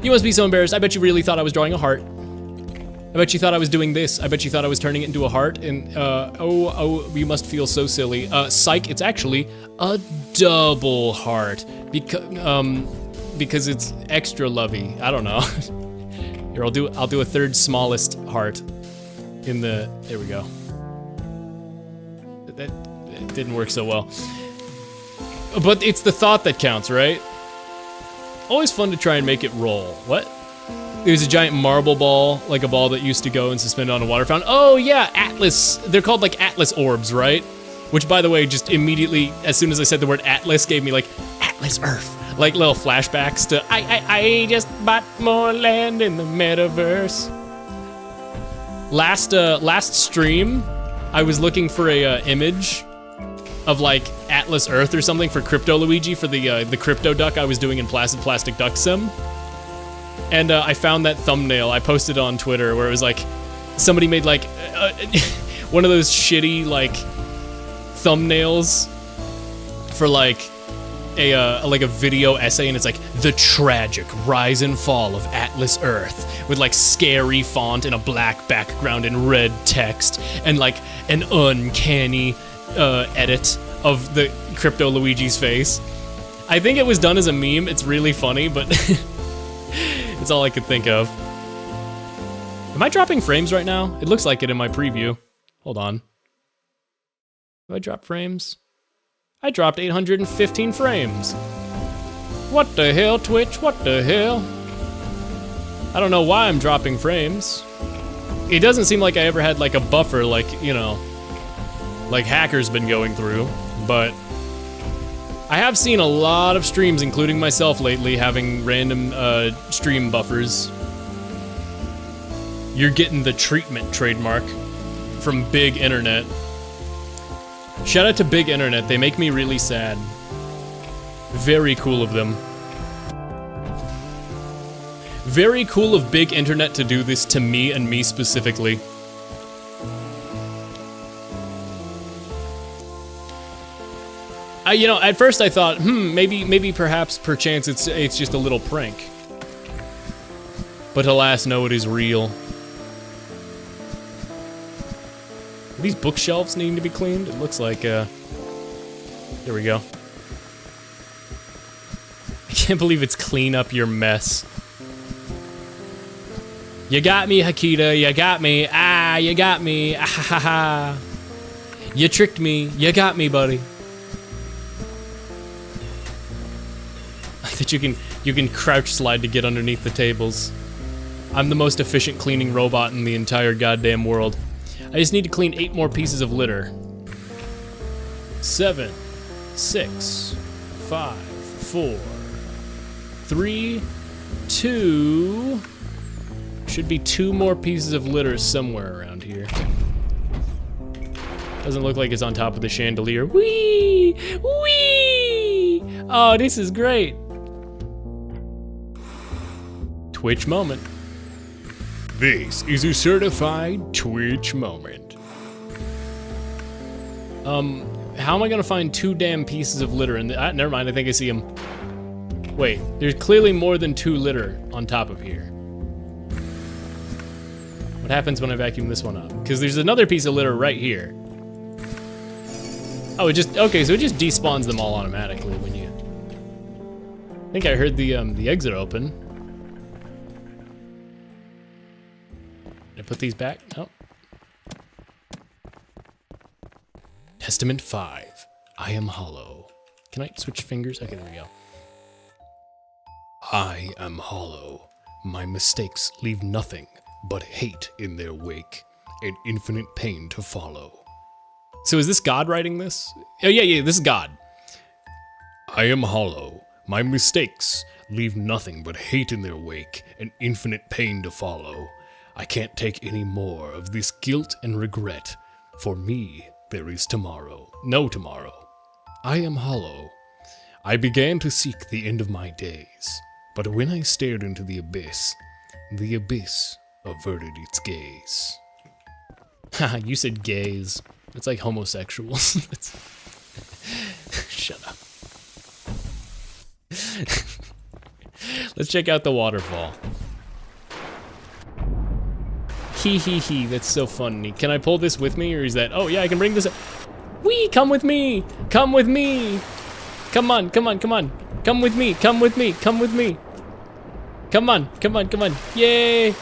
You must be so embarrassed. I bet you really thought I was drawing a heart. I bet you thought I was doing this. I bet you thought I was turning it into a heart, and oh, you must feel so silly. Psych, it's actually a double heart because it's extra lovey. I don't know. Here, I'll do a third smallest heart in the, there we go. That didn't work so well. But it's the thought that counts, right? Always fun to try and make it roll. What? There's a giant marble ball, like a ball that used to go and suspend on a water fountain. Oh yeah, Atlas. They're called like Atlas orbs, right? Which, by the way, just immediately, as soon as I said the word Atlas, gave me like Atlas Earth. Like little flashbacks to, I just bought more land in the metaverse. Last stream, I was looking for a image of like Atlas Earth or something for Crypto Luigi for the crypto duck I was doing in Placid Plastic Duck Sim. And I found that thumbnail. I posted it on Twitter where it was like, somebody made like one of those shitty like thumbnails for like a video essay, and it's like the tragic rise and fall of Atlas Earth with like scary font and a black background and red text and like an uncanny edit of the Crypto Luigi's face. I think it was done as a meme. It's really funny, but it's all I could think of. Am I dropping frames right now? It looks like it in my preview. Hold on. Do I drop frames? I dropped 815 frames. What the hell, Twitch? What the hell? I don't know why I'm dropping frames. It doesn't seem like I ever had like a buffer like, you know, like hackers been going through, but I have seen a lot of streams, including myself lately, having random stream buffers. You're getting the treatment trademark from Big Internet. Shout out to Big Internet, they make me really sad. Very cool of them. Very cool of Big Internet to do this to me and me specifically. You know, at first I thought, maybe perhaps perchance it's just a little prank. But alas, no, it is real. These bookshelves needing to be cleaned? It looks like, there we go. I can't believe it's clean up your mess. You got me, Hakita, you got me. Ah, you got me. Ah, ha, ha, ha. You tricked me, you got me, buddy. That you can crouch slide to get underneath the tables. I'm the most efficient cleaning robot in the entire goddamn world. I just need to clean 8 more pieces of litter. 7, 6, 5, 4, 3, 2. Should be 2 more pieces of litter somewhere around here. Doesn't look like it's on top of the chandelier. Whee! Whee! Oh, this is great. Twitch moment. This is a certified Twitch moment. How am I gonna find 2 damn pieces of litter in the, never mind, I think I see them. Wait, there's clearly more than 2 litter on top of here. What happens when I vacuum this one up? Because there's another piece of litter right here. Oh, it just, okay, so it just despawns them all automatically when you... I think I heard the exit open. Did I put these back? No. Testament 5. I am hollow. Can I switch fingers? Okay, there we go. I am hollow. My mistakes leave nothing but hate in their wake and infinite pain to follow. So is this God writing this? Oh, yeah, this is God. I am hollow. My mistakes leave nothing but hate in their wake and infinite pain to follow. I can't take any more of this guilt and regret. For me, there is tomorrow. No tomorrow. I am hollow. I began to seek the end of my days, but when I stared into the abyss averted its gaze. Haha, you said gays. It's like homosexuals. Shut up. Let's check out the waterfall. Hee, that's so funny. Can I pull this with me, or is that... Oh, yeah, I can bring this up. Wee, come with me! Come with me! Come on. Come with me. Come on. Yay!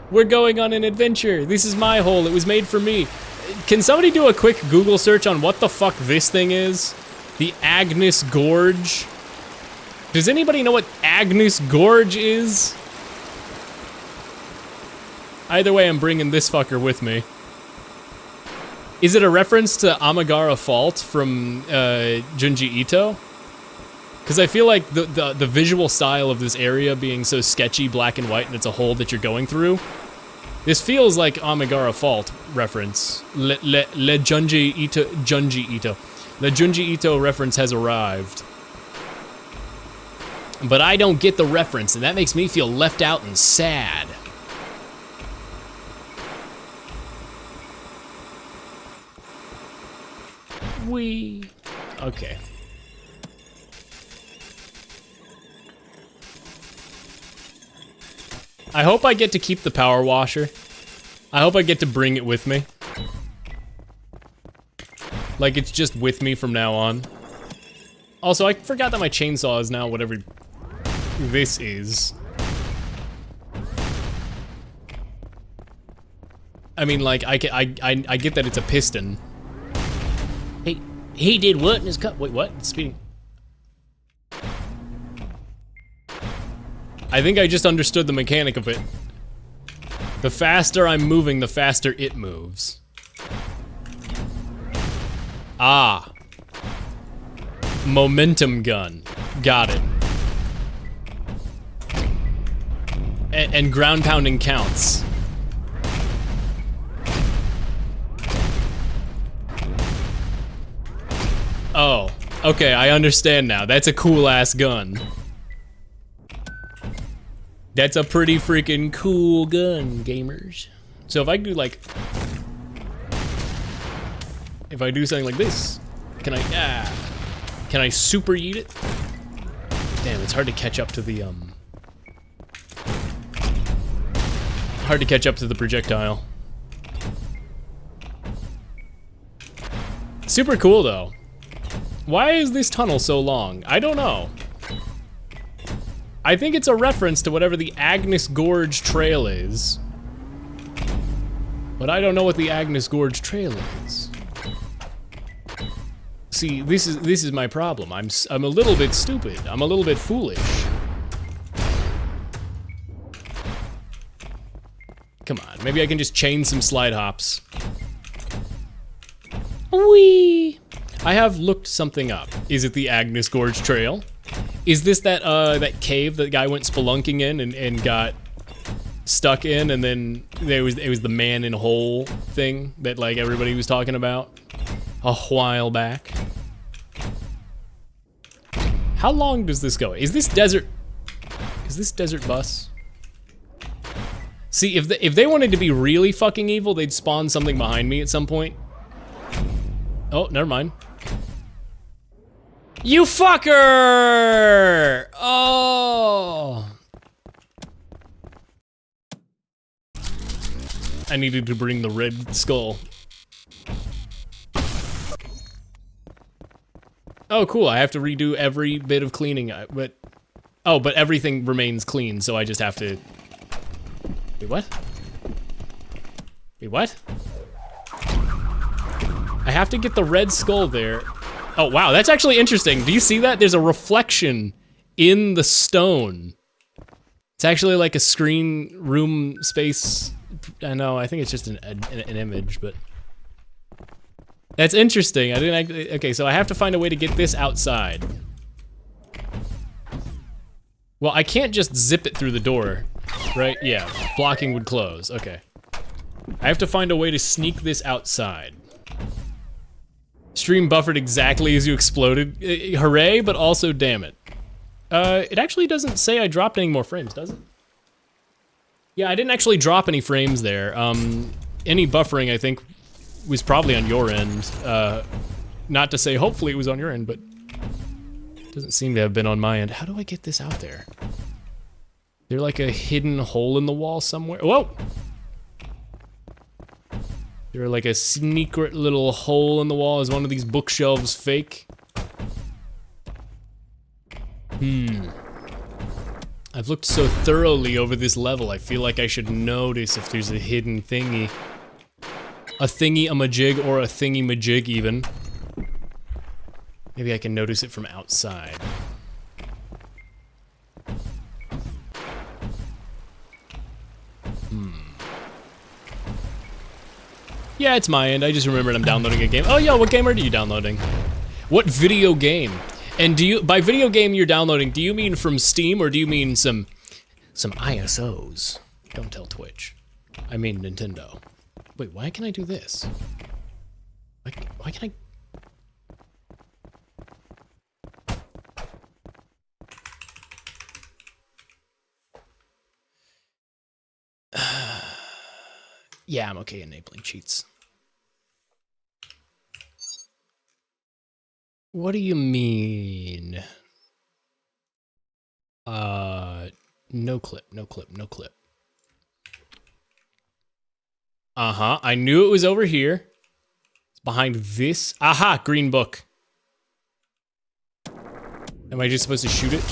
We're going on an adventure. This is my hole. It was made for me. Can somebody do a quick Google search on what the fuck this thing is? The Agnes Gorge? Does anybody know what Agnes Gorge is? Either way, I'm bringing this fucker with me. Is it a reference to Amagara Fault from Junji Ito? Because I feel like the visual style of this area being so sketchy, black and white, and it's a hole that you're going through. This feels like Amagara Fault reference. Le Junji Ito. The Junji Ito reference has arrived. But I don't get the reference, and that makes me feel left out and sad. Okay. I hope I get to keep the power washer. I hope I get to bring it with me. Like it's just with me from now on. Also, I forgot that my chainsaw is now whatever this is. I mean, like, I get that it's a piston. He did what in his cup? Wait, what? Speeding. I think I just understood the mechanic of it. The faster I'm moving, the faster it moves. Ah. Momentum gun. Got it. And ground pounding counts. Oh, okay, I understand now. That's a cool ass gun. That's a pretty freaking cool gun, gamers. So if I do like... If I do something like this, can I super yeet it? Damn, it's hard to catch up to the, hard to catch up to the projectile. Super cool though. Why is this tunnel so long? I don't know. I think it's a reference to whatever the Agnes Gorge Trail is. But I don't know what the Agnes Gorge Trail is. See, this is my problem. I'm a little bit stupid. I'm a little bit foolish. Come on, maybe I can just chain some slide hops. Whee! I have looked something up. Is it the Agnes Gorge Trail? Is this that that cave that the guy went spelunking in and got stuck in, and then it was the man in hole thing that like everybody was talking about a while back? How long does this go? Is this desert bus? See, if they wanted to be really fucking evil, they'd spawn something behind me at some point. Oh, never mind. You fucker! Oh. I needed to bring the red skull. Oh, cool, I have to redo every bit of cleaning, but everything remains clean, so I just have to... Wait, what? Wait, what? I have to get the red skull there. Oh, wow, that's actually interesting. Do you see that? There's a reflection in the stone. It's actually like a screen room space. I know, I think it's just an image, but that's interesting. I didn't. Okay, so I have to find a way to get this outside. Well, I can't just zip it through the door, right? Yeah, blocking would close. Okay. I have to find a way to sneak this outside. Stream buffered exactly as you exploded. Hooray, but also damn it. It actually doesn't say I dropped any more frames, does it? Yeah, I didn't actually drop any frames there. Any buffering, I think, was probably on your end. Not to say hopefully it was on your end, but it doesn't seem to have been on my end. How do I get this out there? Is there like a hidden hole in the wall somewhere? Whoa! Is there like a secret little hole in the wall? Is one of these bookshelves fake? I've looked so thoroughly over this level, I feel like I should notice if there's a hidden thingy. A thingy-a-majig, or a thingy-majig even. Maybe I can notice it from outside. Yeah, it's my end. I just remembered I'm downloading a game. Oh, yeah, what game are you downloading? What video game? And do you, by video game you're downloading, do you mean from Steam or do you mean some ISOs? Don't tell Twitch. I mean Nintendo. Wait, why can I do this? Why can I? Yeah, I'm okay enabling cheats. What do you mean? No clip, no clip, no clip. Uh-huh, I knew it was over here. It's behind this. Aha, green book. Am I just supposed to shoot it?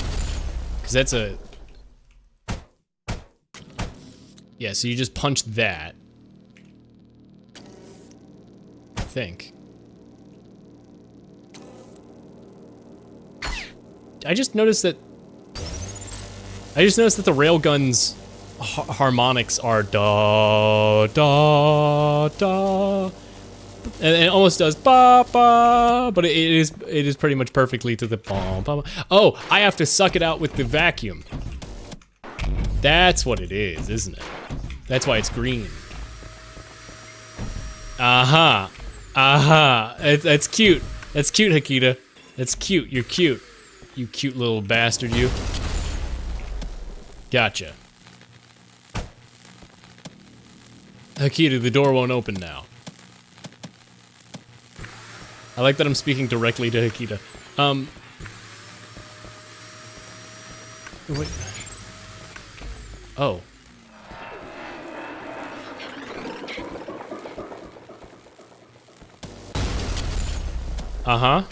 Because that's a... Yeah, so you just punch that. I think. I just noticed that the railgun's harmonics are da da da, and it almost does ba ba, but it is pretty much perfectly to the ba ba. Oh, I have to suck it out with the vacuum. That's what it is, isn't it? That's why it's green. Aha, aha. That's cute. That's cute, Hakita. That's cute. You're cute. You cute little bastard, you. Gotcha. Hakita, the door won't open now. I like that I'm speaking directly to Hakita. Wait. Oh. Uh-huh.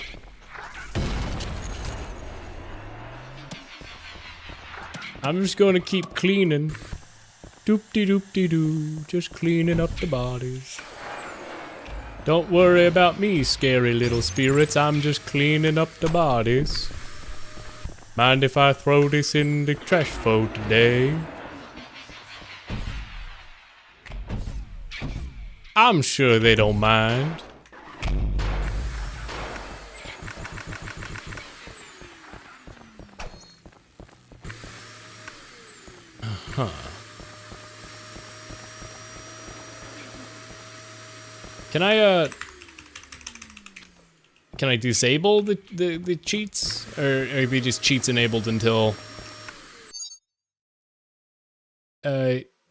I'm just gonna keep cleaning. Doop-de-doop-de-doo. Just cleaning up the bodies. Don't worry about me, scary little spirits. I'm just cleaning up the bodies. Mind if I throw this in the trash for today? I'm sure they don't mind. Huh. Can I disable the cheats? Or maybe just cheats enabled until...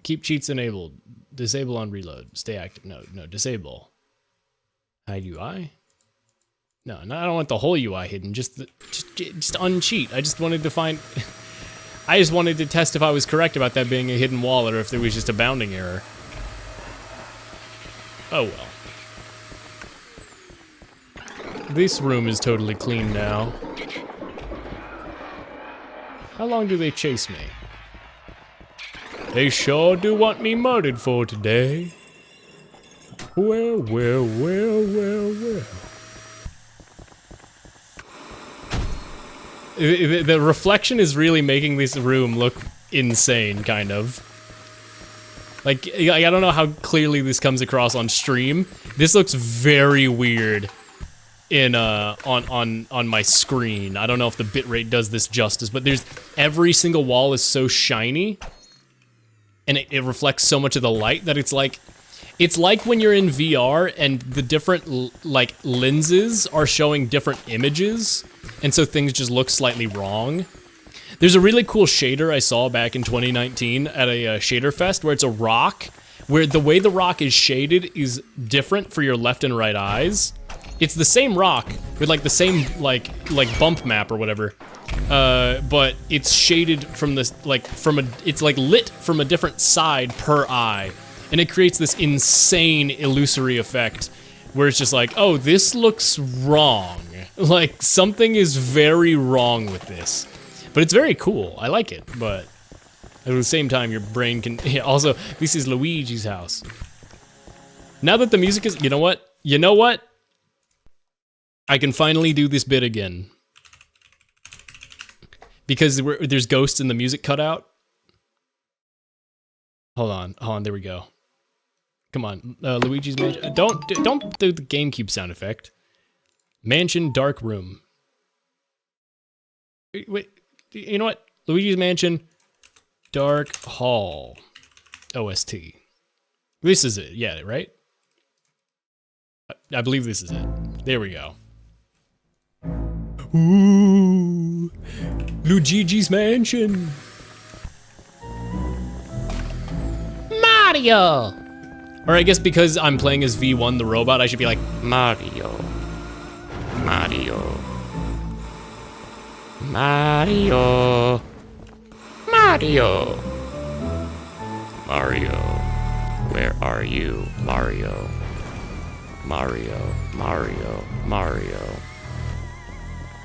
keep cheats enabled. Disable on reload. Stay active. No, disable. Hide UI? No, I don't want the whole UI hidden. Just uncheat. I just wanted to find... I just wanted to test if I was correct about that being a hidden wall or if there was just a bounding error. Oh well. This room is totally clean now. How long do they chase me? They sure do want me murdered for today. Well, well, well, well, well. The reflection is really making this room look insane, kind of. Like, I don't know how clearly this comes across on stream. This looks very weird in on my screen. I don't know if the bitrate does this justice, but there's every single wall is so shiny, and it reflects so much of the light that it's like when you're in VR and the different like lenses are showing different images, and so things just look slightly wrong. There's a really cool shader I saw back in 2019 at a shader fest where it's a rock, where the way the rock is shaded is different for your left and right eyes. It's the same rock with like the same like bump map or whatever, but it's shaded from this it's like lit from a different side per eye, and it creates this insane illusory effect where it's just like, oh, this looks wrong. Like something is very wrong with this. But it's very cool. I like it, but at the same time, your brain can... Yeah, also, this is Luigi's house. Now that the music is... You know what? You know what? I can finally do this bit again. Because there's ghosts in the music cutout. Hold on, there we go. Come on, Luigi's Mansion. Don't do the GameCube sound effect. Mansion, dark room. Wait. You know what? Luigi's Mansion, Dark Hall, OST. This is it, yeah, right? I believe this is it. There we go. Ooh, Luigi's Mansion. Mario! Or I guess because I'm playing as V1, the robot, I should be like, Mario. Mario. Mario. Mario. Mario. Where are you, Mario? Mario. Mario. Mario.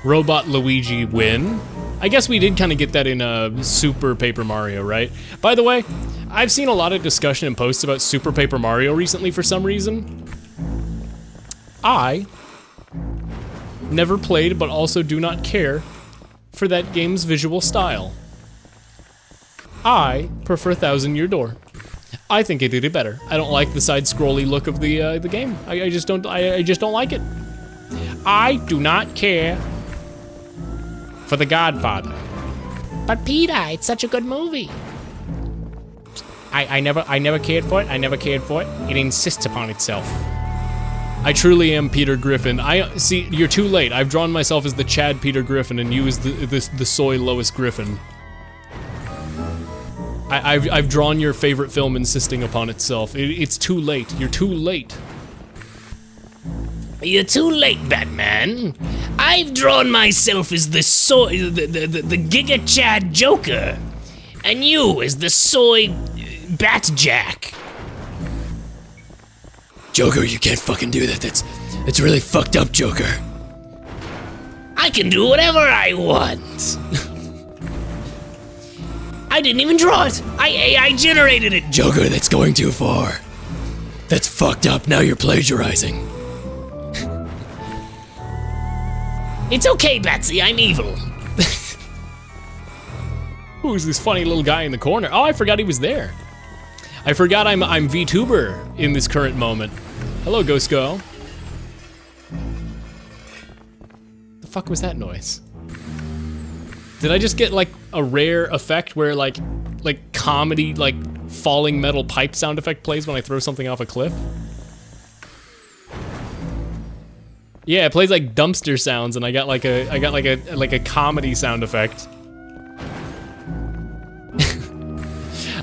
Robot Luigi win. I guess we did kind of get that in Super Paper Mario, right? By the way, I've seen a lot of discussion and posts about Super Paper Mario recently for some reason. I never played, but also do not care for that game's visual style. I prefer Thousand Year Door. I think it did it better. I don't like the side-scrolly look of the game. I just don't like it. I do not care for The Godfather. But Peter, it's such a good movie. I never cared for it. I never cared for it. It insists upon itself. I truly am Peter Griffin. See, you're too late. I've drawn myself as the Chad Peter Griffin and you as the soy Lois Griffin. I've drawn your favorite film insisting upon itself. It's too late. You're too late. You're too late, Batman. I've drawn myself as the Giga Chad Joker, and you as the soy Bat Jack. Joker, you can't fucking do that. That's really fucked up, Joker. I can do whatever I want. I didn't even draw it. I AI generated it. Joker, that's going too far. That's fucked up. Now you're plagiarizing. It's okay, Batsy. I'm evil. Who's this funny little guy in the corner? Oh, I forgot he was there. I forgot I'm VTuber in this current moment. Hello, Ghost Go. The fuck was that noise? Did I just get like a rare effect where like comedy, like falling metal pipe sound effect plays when I throw something off a cliff? Yeah, it plays like dumpster sounds, and I got like a comedy sound effect.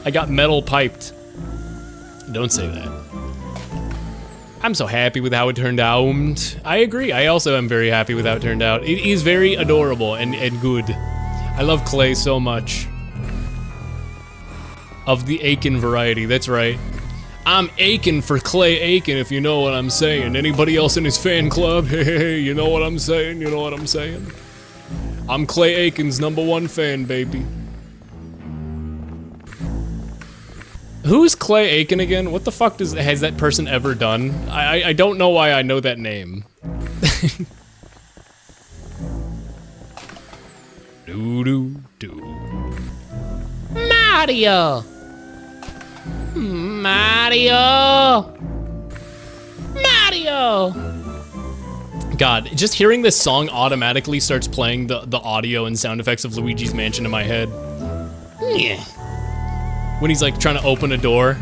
I got metal piped. Don't say that. I'm so happy with how it turned out. I agree. I also am very happy with how it turned out. It is very adorable and good. I love Clay so much. Of the Aiken variety, that's right. I'm aching for Clay Aiken, if you know what I'm saying. Anybody else in his fan club? Hey, you know what I'm saying? You know what I'm saying? I'm Clay Aiken's #1 fan, baby. Who's Clay Aiken again? What the fuck has that person ever done? I don't know why I know that name. Mario! Mario! Mario! God, just hearing this song automatically starts playing the audio and sound effects of Luigi's Mansion in my head. Yeah. When he's like trying to open a door,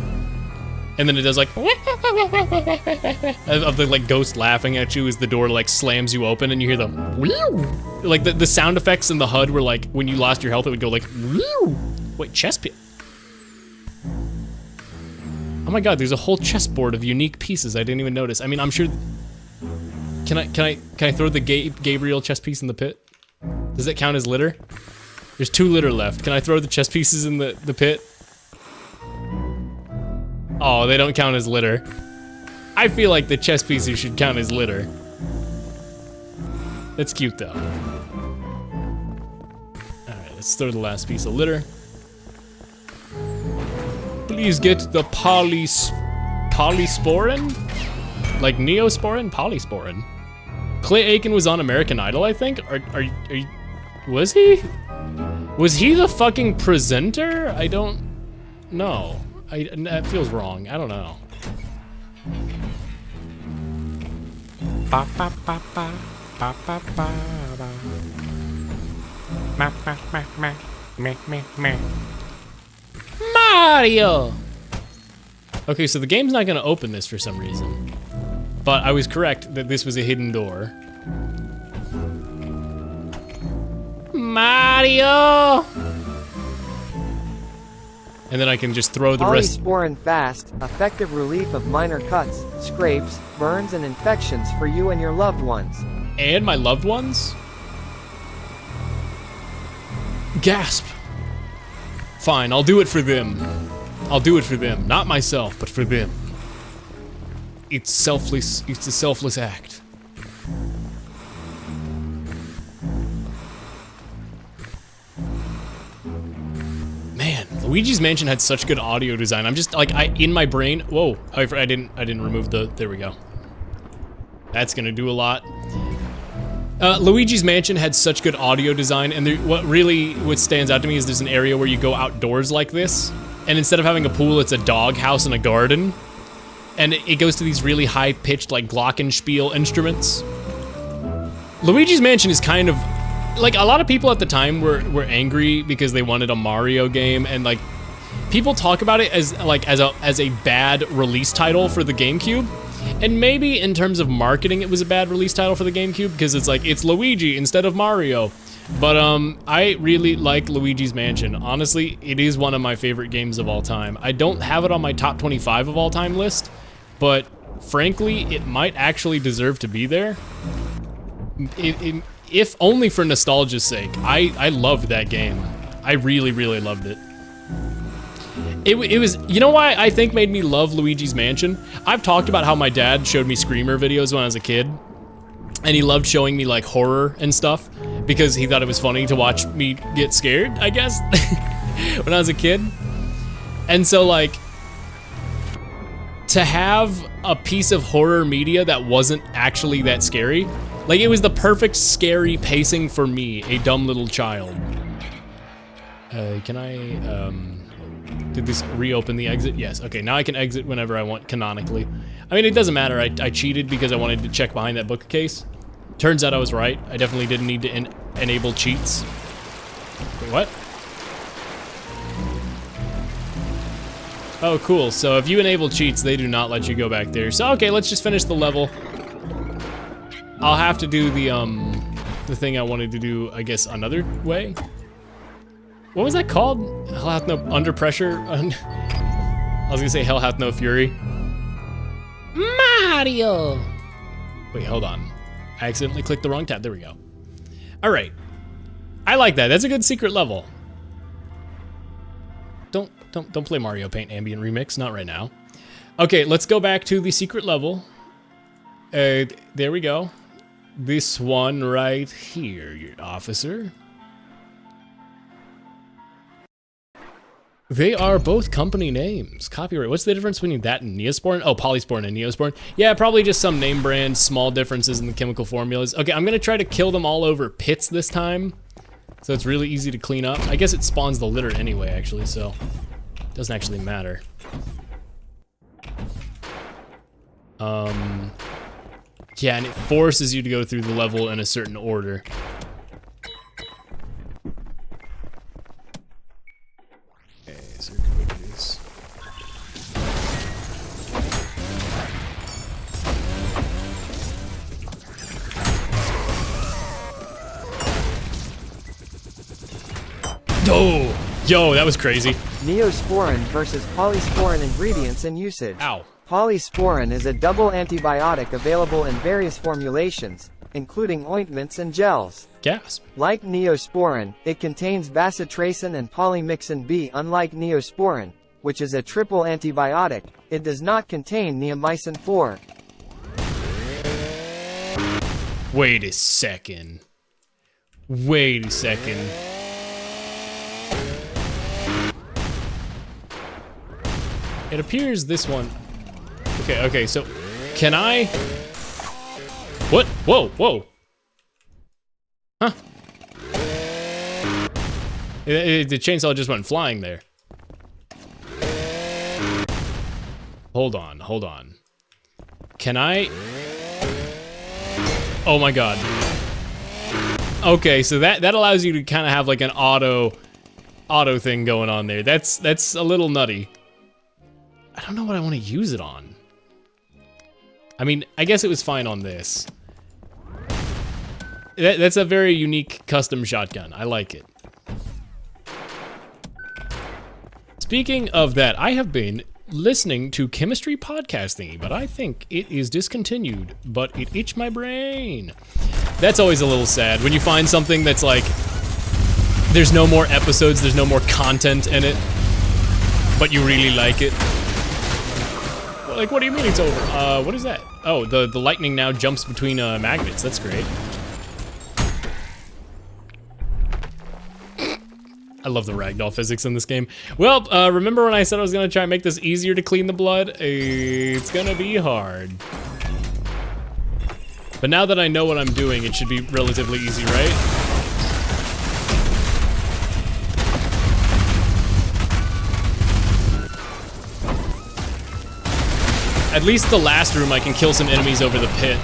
and then it does like of the like ghost laughing at you as the door like slams you open, and you hear the like the sound effects in the HUD were like when you lost your health, it would go like wait, chess piece. Oh my god, there's a whole chessboard of unique pieces I didn't even notice. I mean, I'm sure. Can I throw the Gabriel chess piece in the pit? Does that count as litter? There's 2 litter left. Can I throw the chess pieces in the pit? Oh, they don't count as litter. I feel like the chess pieces should count as litter. That's cute though. Alright, let's throw the last piece of litter. Please get the polysporin? Like Neosporin? Polysporin. Clay Aiken was on American Idol, I think? Are you, was he? Was he the fucking presenter? I don't know. That feels wrong. I don't know. Mario! Okay, so the game's not gonna open this for some reason. But I was correct that this was a hidden door. Mario! And then I can just throw the rest. Polysporin fast, effective relief of minor cuts, scrapes, burns, and infections for you and your loved ones. And my loved ones? Gasp. Fine, I'll do it for them. I'll do it for them. Not myself, but for them. It's selfless. It's a selfless act. Man, Luigi's Mansion had such good audio design. I'm just like in my brain. Whoa! I didn't remove the. There we go. That's gonna do a lot. Luigi's Mansion had such good audio design, and what stands out to me is there's an area where you go outdoors like this, and instead of having a pool, it's a dog house and a garden. And it goes to these really high-pitched, like, glockenspiel instruments. Luigi's Mansion is kind of... Like, a lot of people at the time were angry because they wanted a Mario game, and, like, people talk about it as a bad release title for the GameCube. And maybe in terms of marketing, it was a bad release title for the GameCube, because it's like, it's Luigi instead of Mario. But, I really like Luigi's Mansion. Honestly, it is one of my favorite games of all time. I don't have it on my top 25 of all time list, but frankly, it might actually deserve to be there. If only for nostalgia's sake. I loved that game. I really, really loved it. It was, you know why I think made me love Luigi's Mansion? I've talked about how my dad showed me Screamer videos when I was a kid. And he loved showing me like horror and stuff because he thought it was funny to watch me get scared, I guess, when I was a kid. And so like, to have a piece of horror media that wasn't actually that scary, like it was the perfect scary pacing for me, a dumb little child. Can I, did this reopen the exit? Yes, okay, now I can exit whenever I want canonically. I mean, it doesn't matter, I cheated because I wanted to check behind that bookcase. Turns out I was right. I definitely didn't need to enable cheats. Wait, what? Oh, cool. So if you enable cheats, they do not let you go back there. So, okay, let's just finish the level. I'll have to do the thing I wanted to do, I guess, another way. What was that called? Hell hath no... Under pressure? I was gonna say hell hath no fury. Mario! Wait, hold on. I accidentally clicked the wrong tab. There we go. All right. I like that. That's a good secret level. Don't play Mario Paint Ambient Remix. Not right now. Okay, let's go back to the secret level. There we go. This one right here, your officer. They are both company names. Copyright. What's the difference between that and Neosporin? Oh, Polysporin and Neosporin. Yeah, probably just some name brand, small differences in the chemical formulas. Okay, I'm gonna try to kill them all over pits this time. So it's really easy to clean up. I guess it spawns the litter anyway, actually, so it doesn't actually matter. Yeah, and it forces you to go through the level in a certain order. Okay, so we can do this. Oh, yo, that was crazy. Neosporin versus polysporin ingredients and usage. Ow. Polysporin is a double antibiotic available in various formulations, including ointments and gels. Gasp. Like Neosporin, it contains bacitracin and polymyxin B. Unlike Neosporin, which is a triple antibiotic, it does not contain neomycin 4. Wait a second. Wait a second. It appears this one... Okay, so... Can I... What? Whoa, whoa. Huh. The chainsaw just went flying there. Hold on. Can I... Oh my god. Okay, so that allows you to kind of have like an auto thing going on there. That's a little nutty. I don't know what I want to use it on. I mean, I guess it was fine on this. That's a very unique custom shotgun. I like it. Speaking of that, I have been listening to chemistry podcasting, but I think it is discontinued, but it itched my brain. That's always a little sad when you find something that's like, there's no more episodes, there's no more content in it, but you really like it. Like, what do you mean it's over? What is that? Oh, the lightning now jumps between magnets. That's great. I love the ragdoll physics in this game. Well, remember when I said I was gonna try and make this easier to clean the blood? It's gonna be hard. But now that I know what I'm doing, it should be relatively easy, right? At least the last room I can kill some enemies over the pit.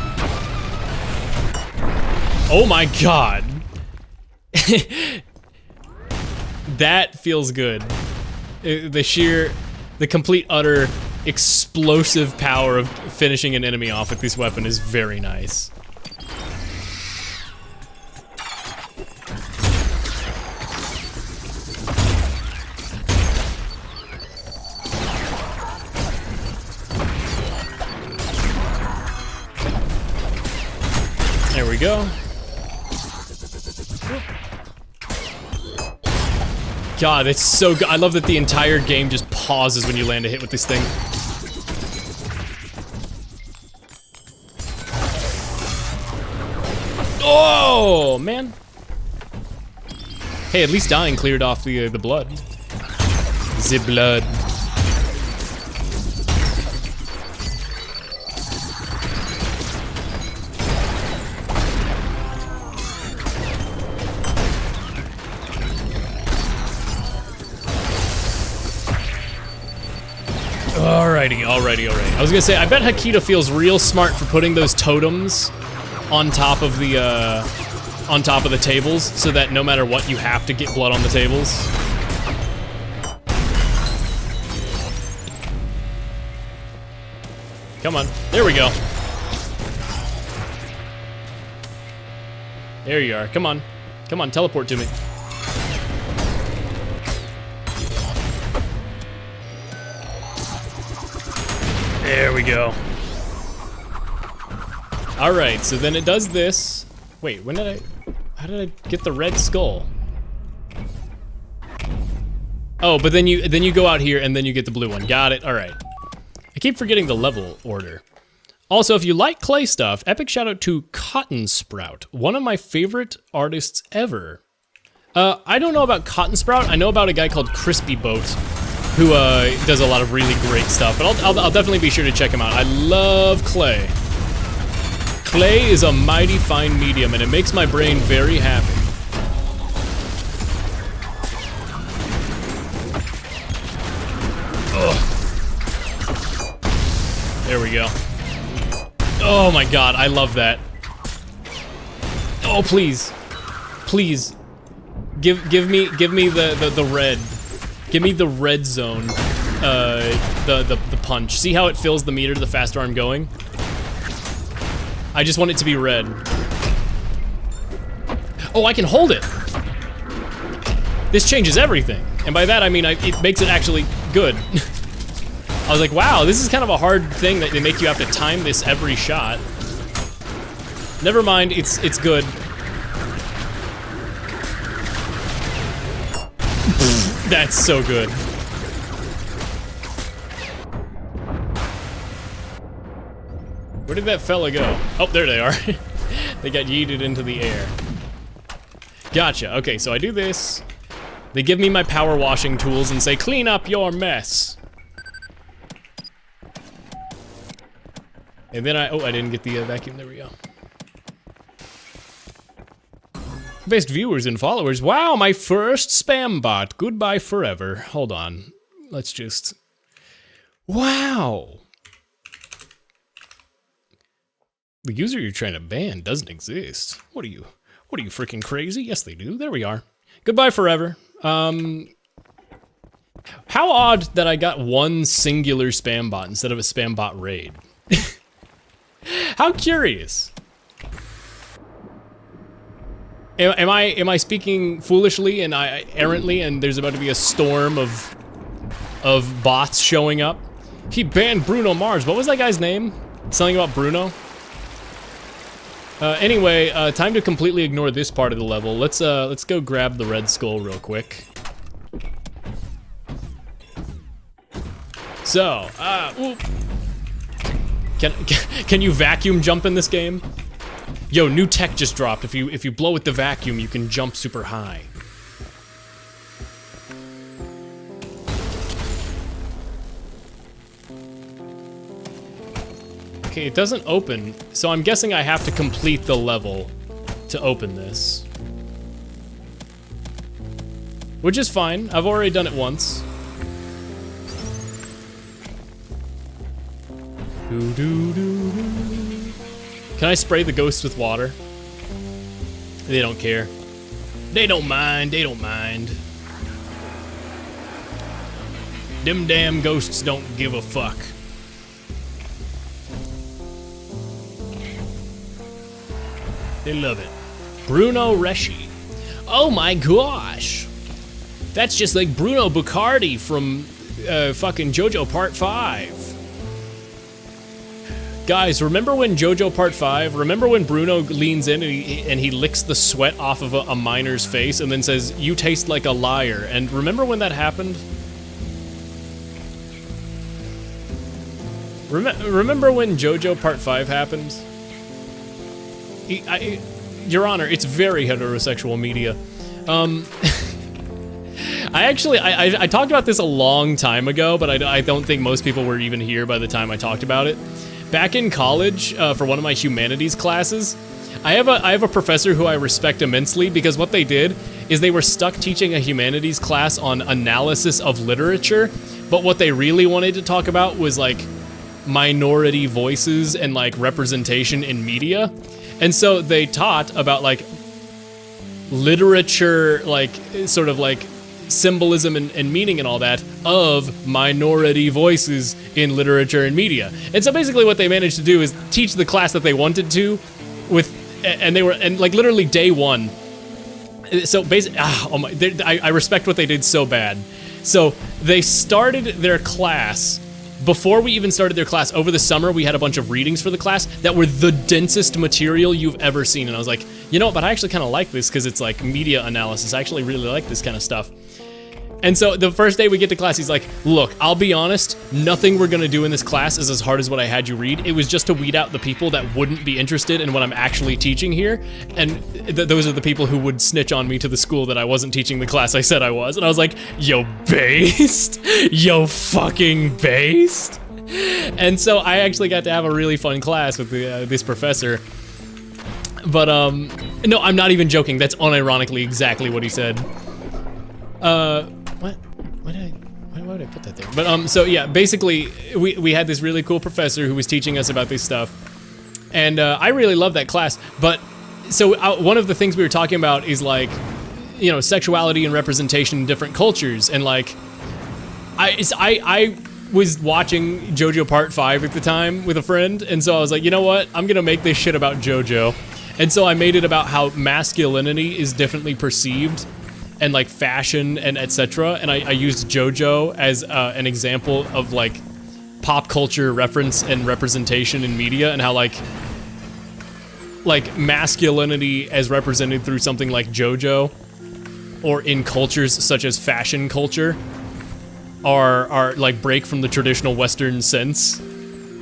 Oh my god. That feels good. The complete utter explosive power of finishing an enemy off with this weapon is very nice. There we go. God, it's so good. I love that the entire game just pauses when you land a hit with this thing. Oh, man. Hey, at least dying cleared off the blood. The blood. Alrighty. I was gonna say, I bet Hakita feels real smart for putting those totems on top of the tables, so that no matter what, you have to get blood on the tables. Come on, there we go. There you are, come on, teleport to me. There we go. All right, so then it does this. Wait, how did I get the red skull? Oh, but then you go out here and then you get the blue one. Got it, all right. I keep forgetting the level order. Also, if you like clay stuff, epic shout out to Cotton Sprout, one of my favorite artists ever. I don't know about Cotton Sprout. I know about a guy called Crispy Boat, who does a lot of really great stuff. But I'll definitely be sure to check him out. I love clay. Clay is a mighty fine medium, and it makes my brain very happy. Ugh. There we go. Oh my god, I love that. Oh please, please, give me the red. Give me the red zone. The punch. See how it fills the meter the faster I'm going? I just want it to be red. Oh, I can hold it. This changes everything, and by that I mean it makes it actually good. I was like, wow, this is kind of a hard thing that they make you have to time this every shot. Never mind, it's good. That's so good. Where did that fella go? Oh, there they are. They got yeeted into the air. Gotcha. Okay, so I do this. They give me my power washing tools and say, clean up your mess. And then oh, I didn't get the vacuum. There we go. Best viewers and followers. Wow, my first spam bot. Goodbye forever. Hold on. Let's just... Wow. The user you're trying to ban doesn't exist. What are you freaking crazy? Yes, they do. There we are. Goodbye forever. How odd that I got one singular spam bot instead of a spam bot raid. How curious. Am I speaking foolishly and errantly, and there's about to be a storm of bots showing up? He banned Bruno Mars. What was that guy's name? Something about Bruno? Anyway, time to completely ignore this part of the level. Let's go grab the red skull real quick. So, ooh. Can you vacuum jump in this game? Yo, new tech just dropped. If you blow with the vacuum, you can jump super high. Okay, it doesn't open, so I'm guessing I have to complete the level to open this. Which is fine. I've already done it once. Can I spray the ghosts with water? They don't care. They don't mind, they don't mind. Them damn ghosts don't give a fuck. They love it. Bruno Reschi. Oh my gosh! That's just like Bruno Bucardi from fucking JoJo Part 5. Guys, remember when JoJo Part 5? Remember when Bruno leans in and he licks the sweat off of a miner's face and then says, "You taste like a liar." And remember when that happened? Remember when JoJo Part 5 happened? Your Honor, it's very heterosexual media. I talked about this a long time ago, but I don't think most people were even here by the time I talked about it. Back in college, for one of my humanities classes, I have a professor who I respect immensely because what they did is they were stuck teaching a humanities class on analysis of literature, but what they really wanted to talk about was like minority voices and like representation in media. And so they taught about like literature, like sort of like symbolism and meaning and all that of minority voices in literature and media. And so basically what they managed to do is teach the class that they wanted to and like literally day one. So basically, I respect what they did so bad. So they started their class. Before we even started their class, over the summer, we had a bunch of readings for the class that were the densest material you've ever seen. And I was like, you know what, but I actually kind of like this because it's like media analysis. I actually really like this kind of stuff. And so the first day we get to class, he's like, look, I'll be honest, nothing we're gonna do in this class is as hard as what I had you read. It was just to weed out the people that wouldn't be interested in what I'm actually teaching here. And those are the people who would snitch on me to the school that I wasn't teaching the class I said I was. And I was like, yo, based? Yo, fucking based? And so I actually got to have a really fun class with this professor. But, no, I'm not even joking. That's unironically exactly what he said. What? Why would I put that there? But, so yeah, basically, we had this really cool professor who was teaching us about this stuff. And, I really loved that class. But, so one of the things we were talking about is like, you know, sexuality and representation in different cultures. And like, I was watching JoJo Part 5 at the time with a friend. And so I was like, you know what? I'm gonna make this shit about JoJo. And so I made it about how masculinity is differently perceived and like fashion and etc. And I used JoJo as an example of like pop culture reference and representation in media, and how like masculinity as represented through something like JoJo or in cultures such as fashion culture are like break from the traditional Western sense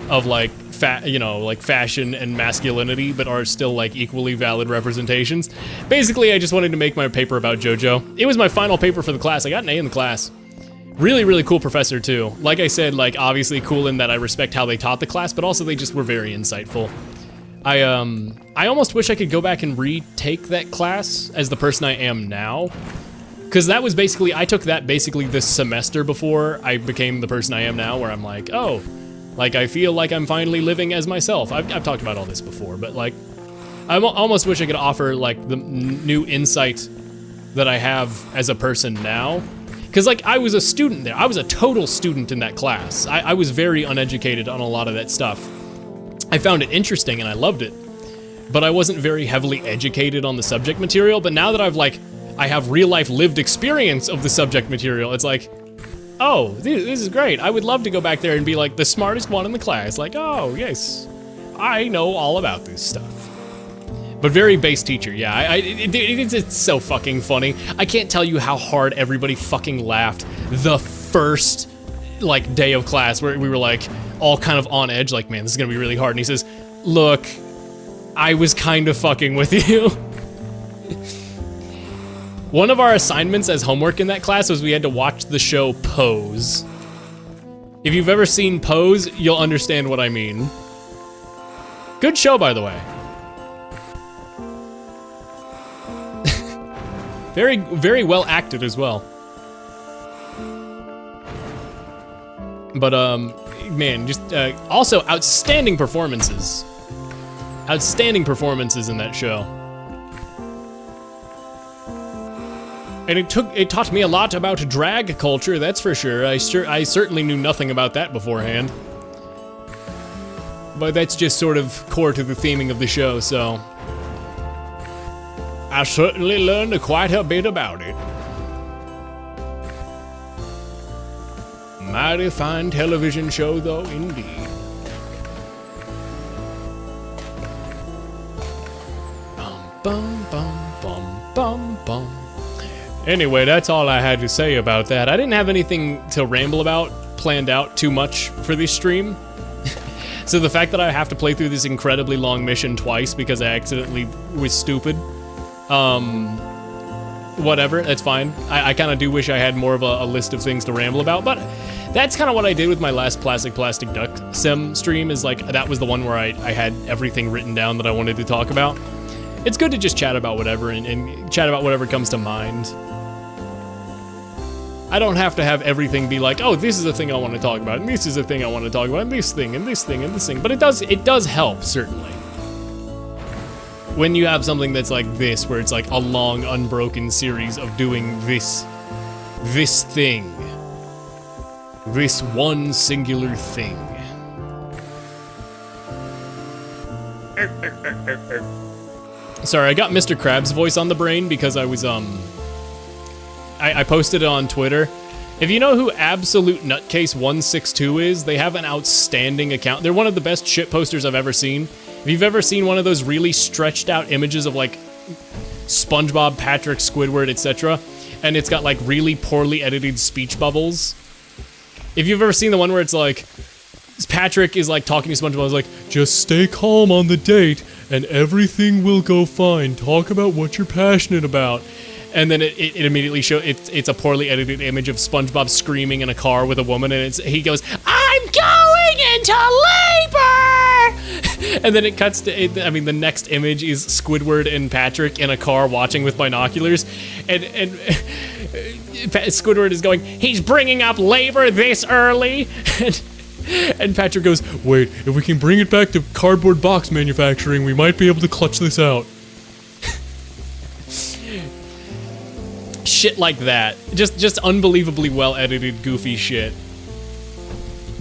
of like fashion and masculinity, but are still like equally valid representations. Basically, I just wanted to make my paper about JoJo. It was my final paper for the class. I got an A in the class. Really, really cool professor too. Like I said, like obviously cool in that I respect how they taught the class, but also they just were very insightful. I almost wish I could go back and retake that class as the person I am now. Because that was basically, I took that basically this semester before I became the person I am now, where I'm like, oh, like I feel like I'm finally living as myself. I've talked about all this before, but like, I almost wish I could offer like the new insight that I have as a person now. Because like I was a student there. I was a total student in that class. I was very uneducated on a lot of that stuff. I found it interesting and I loved it, but I wasn't very heavily educated on the subject material. But now that I have real life lived experience of the subject material, it's like, oh, this is great. I would love to go back there and be like the smartest one in the class. Like, oh yes, I know all about this stuff. But very base teacher, yeah, it's so fucking funny. I can't tell you how hard everybody fucking laughed the first, like, day of class where we were, like, all kind of on edge, like, man, this is gonna be really hard. And he says, look, I was kind of fucking with you. One of our assignments as homework in that class was we had to watch the show Pose. If you've ever seen Pose, you'll understand what I mean. Good show, by the way. Very, very well acted as well. But, man, just, also outstanding performances. Outstanding performances in that show. And it taught me a lot about drag culture, that's for sure. I certainly knew nothing about that beforehand. But that's just sort of core to the theming of the show, so I certainly learned quite a bit about it. Mighty fine television show, though, indeed. Bum, bum, bum, bum, bum, bum. Anyway, that's all I had to say about that. I didn't have anything to ramble about planned out too much for this stream. So the fact that I have to play through this incredibly long mission twice because I accidentally was stupid, whatever, that's fine. I kind of do wish I had more of a list of things to ramble about, but that's kind of what I did with my last Plastic Duck Sim stream, is like, that was the one where I had everything written down that I wanted to talk about. It's good to just chat about whatever and chat about whatever comes to mind. I don't have to have everything be like, oh, this is a thing I want to talk about, and this is a thing I want to talk about, and this thing, and this thing, and this thing. But it does help, certainly. When you have something that's like this, where it's like a long, unbroken series of doing this thing. This one singular thing. Sorry, I got Mr. Krabs' voice on the brain because I was, I posted it on Twitter. If you know who Absolute Nutcase 162 is, they have an outstanding account. They're one of the best shit posters I've ever seen. If you've ever seen one of those really stretched out images of like SpongeBob, Patrick, Squidward, etc., and it's got like really poorly edited speech bubbles. If you've ever seen the one where it's like, Patrick is like talking to SpongeBob, is like, just stay calm on the date and everything will go fine. Talk about what you're passionate about. And then it immediately shows, it's a poorly edited image of SpongeBob screaming in a car with a woman, and he goes, I'm going into labor! And then it cuts to, the next image is Squidward and Patrick in a car watching with binoculars, and Squidward is going, he's bringing up labor this early? And Patrick goes, wait, if we can bring it back to cardboard box manufacturing, we might be able to clutch this out. Shit like that. Just unbelievably well edited, goofy shit.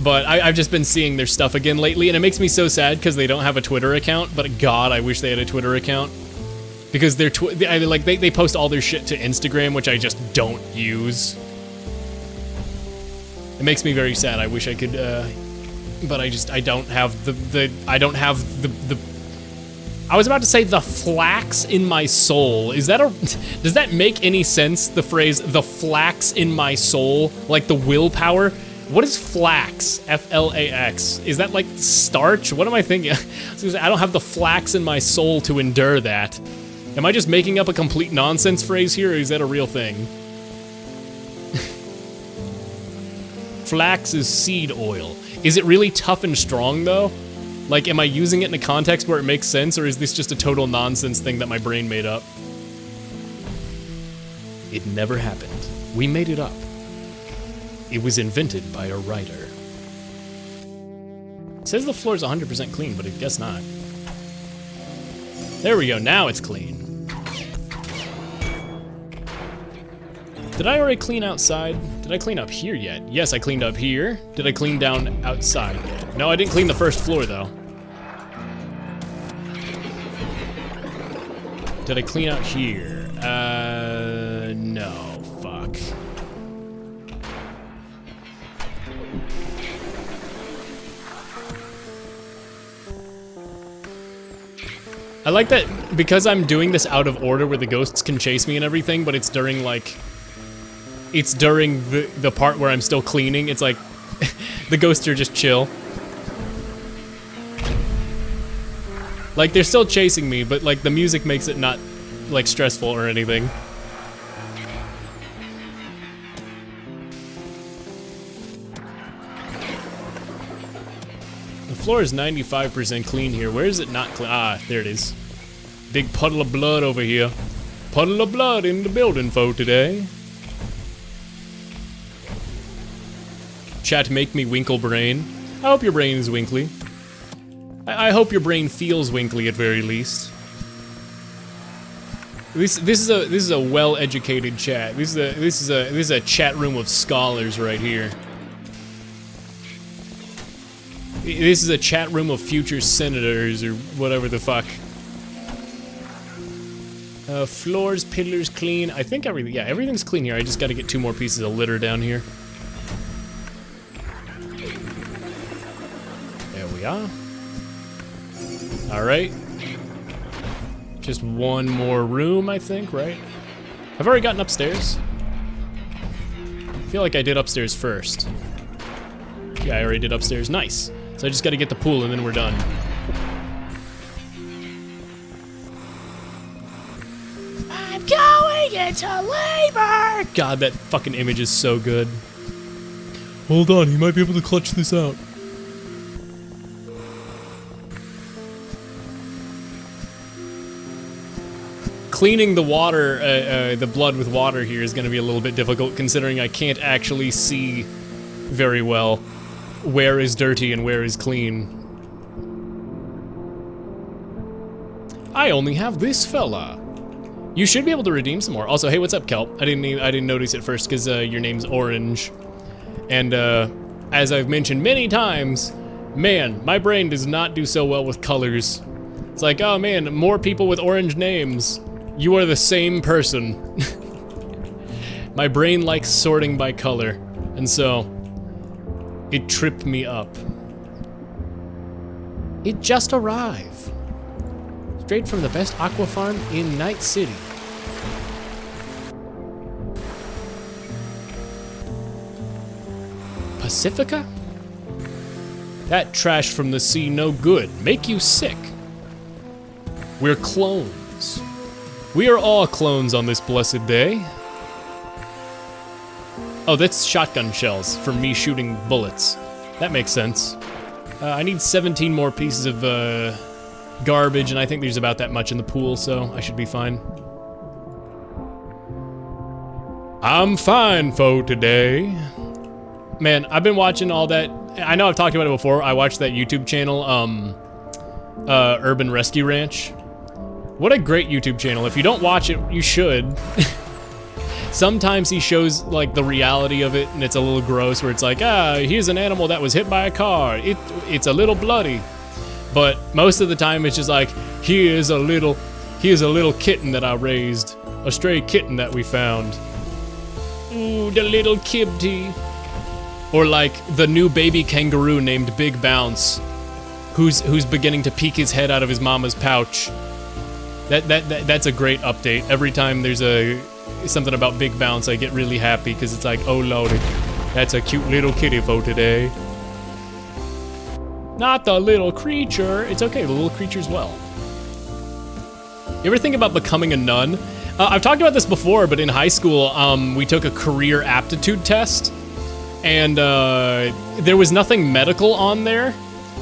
But I've just been seeing their stuff again lately, and it makes me so sad because they don't have a Twitter account, but God, I wish they had a Twitter account. Because they post all their shit to Instagram, which I just don't use. It makes me very sad. I wish I could, but I don't have the I was about to say the flax in my soul. Does that make any sense, the phrase, the flax in my soul? Like the willpower? What is flax? F-L-A-X. Is that like starch? What am I thinking? I don't have the flax in my soul to endure that. Am I just making up a complete nonsense phrase here, or is that a real thing? Flax is seed oil. Is it really tough and strong, though? Like, am I using it in a context where it makes sense, or is this just a total nonsense thing that my brain made up? It never happened. We made it up. It was invented by a writer. It says the floor is 100% clean, but I guess not. There we go, now it's clean. Did I already clean outside? Did I clean up here yet? Yes, I cleaned up here. Did I clean down outside yet? No, I didn't clean the first floor, though. Did I clean out here? No, fuck. I like that because I'm doing this out of order where the ghosts can chase me and everything, but it's during, like, it's during the part where I'm still cleaning. It's like, the ghosts are just chill. Like, they're still chasing me, but, like, the music makes it not, like, stressful or anything. The floor is 95% clean here. Where is it not clean? Ah, there it is. Big puddle of blood over here. Puddle of blood in the building for today. Chat, make me winkle brain. I hope your brain is winkly. I hope your brain feels winkly at very least. This is a well-educated chat. This is a chat room of scholars right here. This is a chat room of future senators or whatever the fuck. Floors, pillars clean. I think everything's clean here. I just got to get 2 more pieces of litter down here. There we are. All right. Just 1 more room, I think, right? I've already gotten upstairs. I feel like I did upstairs first. Yeah, I already did upstairs. Nice. So I just got to get the pool and then we're done. I'm going into labor! God, that fucking image is so good. Hold on, he might be able to clutch this out. Cleaning the water, the blood with water here is going to be a little bit difficult considering I can't actually see very well where is dirty and where is clean. I only have this fella. You should be able to redeem some more. Also, hey, what's up, Kelp? I didn't notice it first because your name's Orange. And as I've mentioned many times, man, my brain does not do so well with colors. It's like, oh man, more people with orange names. You are the same person. My brain likes sorting by color, and so it tripped me up. It just arrived. Straight from the best aqua farm in Night City. Pacifica? That trash from the sea no good. Make you sick. We're clones. We are all clones on this blessed day. Oh, that's shotgun shells from me shooting bullets. That makes sense. I need 17 more pieces of garbage, and I think there's about that much in the pool, so I should be fine. I'm fine for today. Man, I've been watching all that. I know I've talked about it before. I watched that YouTube channel, Urban Rescue Ranch. What a great YouTube channel. If you don't watch it, you should. Sometimes he shows like the reality of it, and it's a little gross, where it's like, here's an animal that was hit by a car. It's a little bloody. But most of the time it's just like, here's a little kitten that I raised. A stray kitten that we found. Ooh, the little kibty. Or like the new baby kangaroo named Big Bounce, who's beginning to peek his head out of his mama's pouch. That's a great update. Every time there's something about Big Bounce, I get really happy because it's like, oh lordy, that's a cute little kitty for today. Not the little creature. It's okay, the little creature's well. You ever think about becoming a nun? I've talked about this before, but in high school, we took a career aptitude test, and there was nothing medical on there,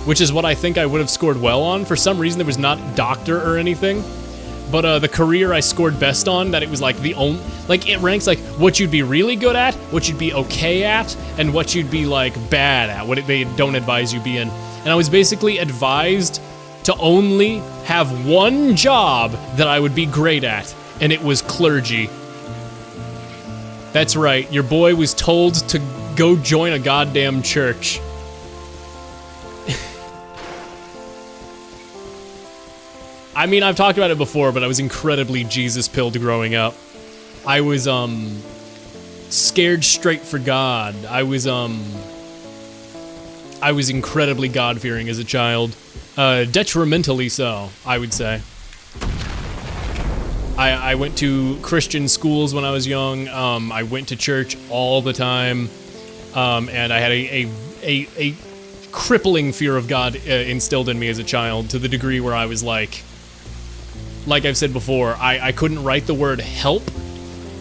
which is what I think I would have scored well on. For some reason, there was not doctor or anything. But the career I scored best on, that it was like the only, like it ranks like what you'd be really good at, what you'd be okay at, and what you'd be like bad at, what they don't advise you be in. And I was basically advised to only have one job that I would be great at, and it was clergy. That's right, your boy was told to go join a goddamn church. I mean, I've talked about it before, but I was incredibly Jesus-pilled growing up. I was, scared straight for God. I was incredibly God-fearing as a child. Detrimentally so, I would say. I went to Christian schools when I was young. I went to church all the time. And I had a crippling fear of God instilled in me as a child, to the degree where I was like I've said before, I couldn't write the word help.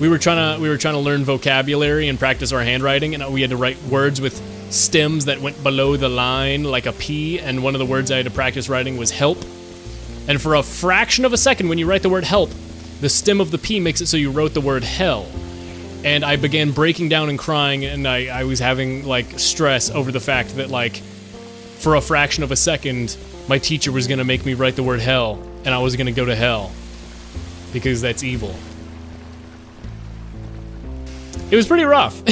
We were trying to learn vocabulary and practice our handwriting, and we had to write words with stems that went below the line like a P, and one of the words I had to practice writing was help. And for a fraction of a second, when you write the word help, the stem of the P makes it so you wrote the word hell. And I began breaking down and crying, and I was having like stress over the fact that like for a fraction of a second my teacher was gonna make me write the word hell, and I was gonna go to hell because that's evil. It was pretty rough.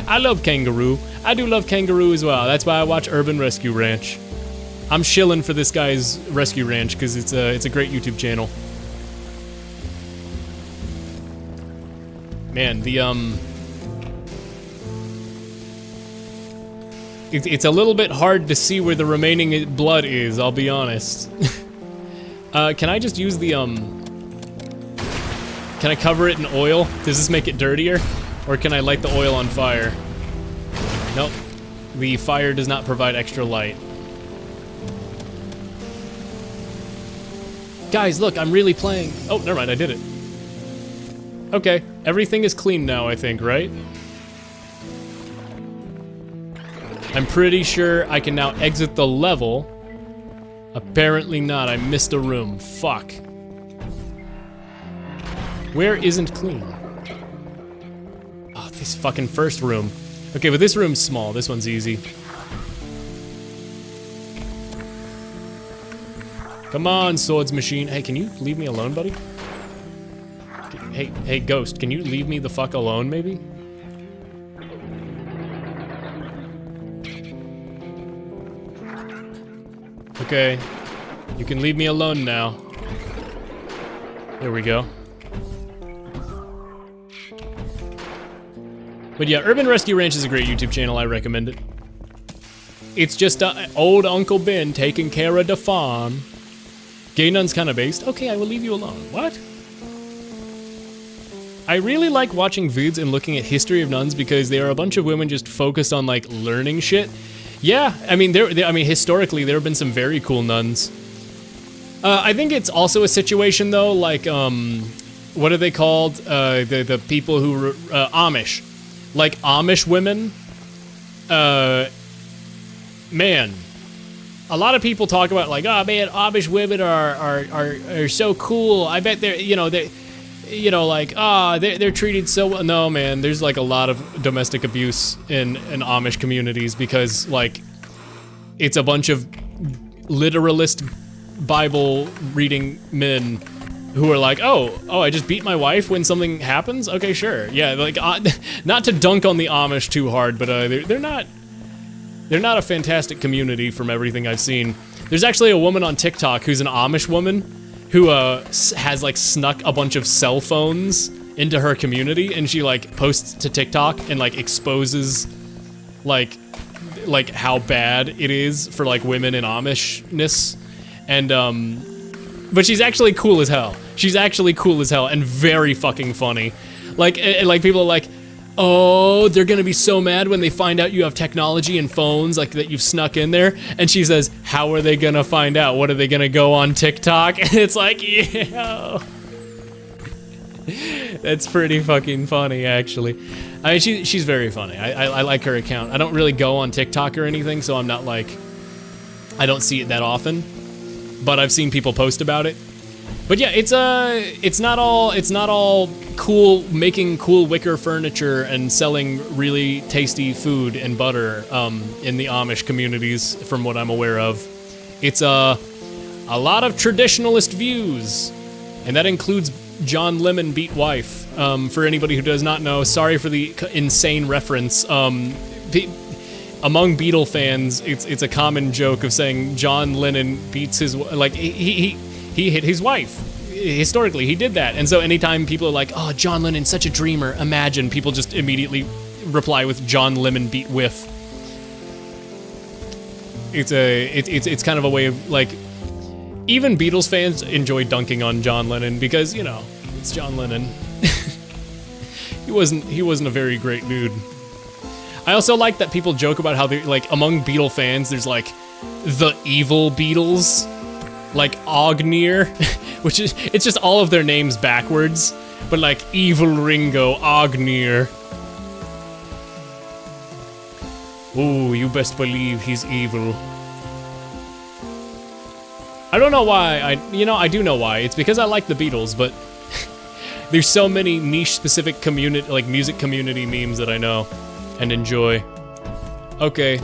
I love kangaroo. I do love kangaroo as well. That's why I watch Urban Rescue Ranch. I'm shilling for this guy's rescue ranch because it's a great YouTube channel. Man, it's a little bit hard to see where the remaining blood is, I'll be honest. Can I just use the, can I cover it in oil? Does this make it dirtier? Or can I light the oil on fire? Nope. The fire does not provide extra light. Guys, look, I'm really playing. Oh, never mind, I did it. Okay, everything is clean now, I think, right? I'm pretty sure I can now exit the level. Apparently not, I missed a room. Fuck. Where isn't clean? Oh, this fucking first room. Okay, but this room's small, this one's easy. Come on, swords machine. Hey, can you leave me alone, buddy? Hey, ghost, can you leave me the fuck alone, maybe? Okay, you can leave me alone now. There we go. But yeah, Urban Rescue Ranch is a great YouTube channel, I recommend it. It's just old Uncle Ben taking care of the farm. Gay Nun's kind of based. Okay, I will leave you alone. What? I really like watching vids and looking at history of nuns because they are a bunch of women just focused on like learning shit. Yeah, I mean, historically there have been some very cool nuns. I think it's also a situation though, like what are they called? The people who Amish, like Amish women. Man, a lot of people talk about like, oh man, Amish women are so cool. I bet they're they're treated so well. No, man, there's like a lot of domestic abuse in Amish communities because like it's a bunch of literalist Bible reading men who are like, oh, I just beat my wife when something happens? Okay, sure. Yeah, like not to dunk on the Amish too hard, but they're not a fantastic community from everything I've seen. There's actually a woman on TikTok who's an Amish woman who has like snuck a bunch of cell phones into her community, and she like posts to TikTok and like exposes like how bad it is for like women in Amishness, and but she's actually cool as hell. She's actually cool as hell and very fucking funny. Like people are like, oh, they're gonna be so mad when they find out you have technology and phones like that you've snuck in there. And she says, how are they gonna find out? What are they gonna go on TikTok? And it's like, yeah. That's pretty fucking funny, actually. I mean, she's very funny. I like her account. I don't really go on TikTok or anything, so I'm not like, I don't see it that often. But I've seen people post about it. But yeah, it's not all cool, making cool wicker furniture and selling really tasty food and butter in the Amish communities, from what I'm aware of. It's a lot of traditionalist views, and that includes John Lemon beat wife. For anybody who does not know, sorry for the insane reference. Among Beatle fans, it's a common joke of saying John Lennon beats his, like he hit his wife. Historically, he did that, and so anytime people are like, "Oh, John Lennon's such a dreamer," imagine people just immediately reply with John Lemon beat whiff. It's kind of a way of like, even Beatles fans enjoy dunking on John Lennon because, you know, it's John Lennon. He wasn't a very great dude. I also like that people joke about how they like among Beatle fans there's like the evil Beatles, like Ognir, which is it's just all of their names backwards, but like evil Ringo, Ognir. Oh, you best believe he's evil. I don't know why. I do know why. It's because I like the Beatles, but there's so many niche specific community, like music community memes that I know and enjoy. Okay,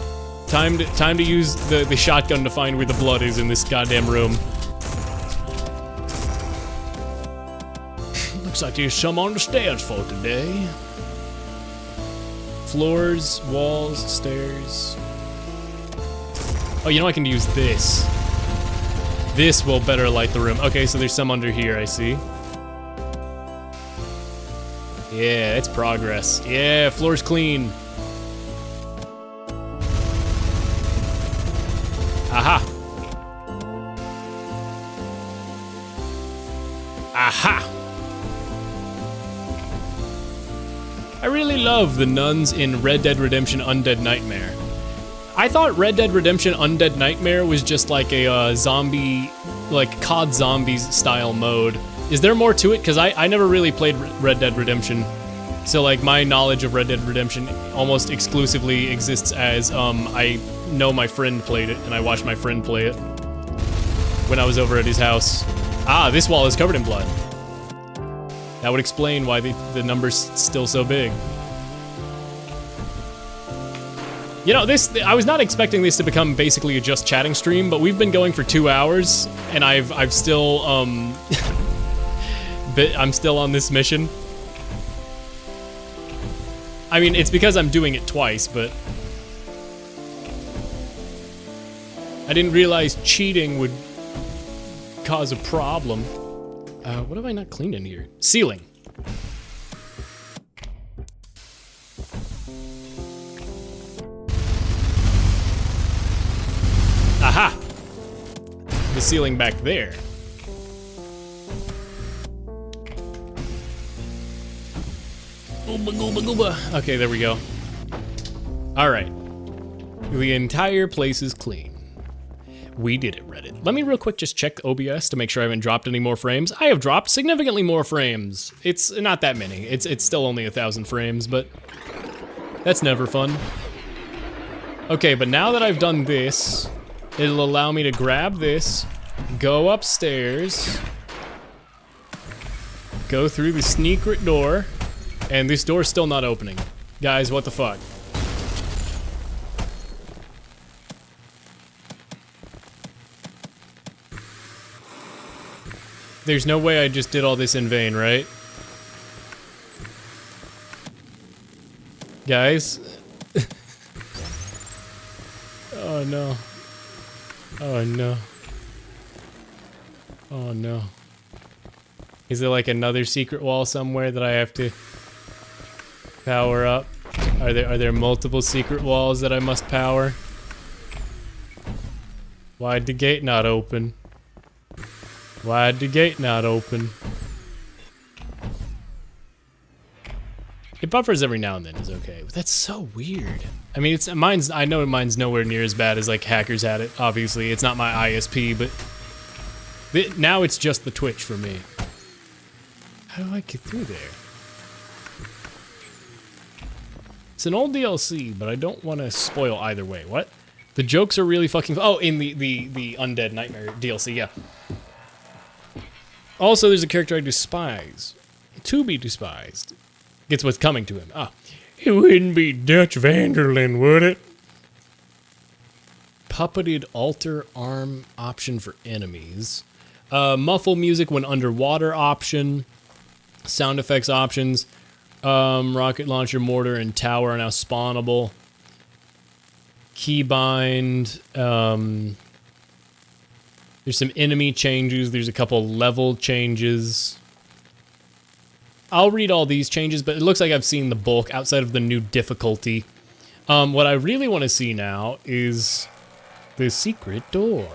time to use the shotgun to find where the blood is in this goddamn room. Looks like there's some on the stairs for today. Floors, walls, stairs. Oh, you know I can use this. This will better light the room. Okay, so there's some under here, I see. Yeah, it's progress. Yeah, floor's clean. Aha. Aha. I really love the nuns in Red Dead Redemption Undead Nightmare. I thought Red Dead Redemption Undead Nightmare was just like a zombie, like COD Zombies style mode. Is there more to it? Because I never really played Red Dead Redemption. So like my knowledge of Red Dead Redemption almost exclusively exists as I know my friend played it and I watched my friend play it when I was over at his house. Ah, this wall is covered in blood. That would explain why the number's still so big. You know, I was not expecting this to become basically a just chatting stream, but we've been going for 2 hours, and I've still, I'm still on this mission. I mean, it's because I'm doing it twice, but I didn't realize cheating would cause a problem. What have I not cleaned in here? Ceiling. Aha! The ceiling back there. Gooba, gooba, gooba. Okay, there we go. All right. The entire place is clean. We did it, Reddit. Let me real quick just check OBS to make sure I haven't dropped any more frames. I have dropped significantly more frames. It's not that many. It's still only 1,000 frames, but that's never fun. Okay, but now that I've done this, it'll allow me to grab this, go upstairs, go through the secret door, and this door's still not opening. Guys, what the fuck? There's no way I just did all this in vain, right? Guys? Oh no. Oh no. Oh no. Is there like another secret wall somewhere that I have to power up? Are there multiple secret walls that I must power? Why'd the gate not open? Why'd the gate not open? It buffers every now and then is okay, but that's so weird. I mean, I know mine's nowhere near as bad as like hackers had it. Obviously, it's not my ISP, but now it's just the Twitch for me. How do I get through there? It's an old DLC, but I don't want to spoil either way. What? The jokes are really fucking. Oh, in the Undead Nightmare DLC, yeah. Also, there's a character I despise. To be despised. Gets what's coming to him. Ah. It wouldn't be Dutch Vanderlyn, would it? Puppeted altar arm option for enemies. Muffle music when underwater option. Sound effects options. Rocket launcher, mortar, and tower are now spawnable. Keybind. There's some enemy changes. There's a couple level changes. I'll read all these changes, but it looks like I've seen the bulk outside of the new difficulty. What I really want to see now is the secret door.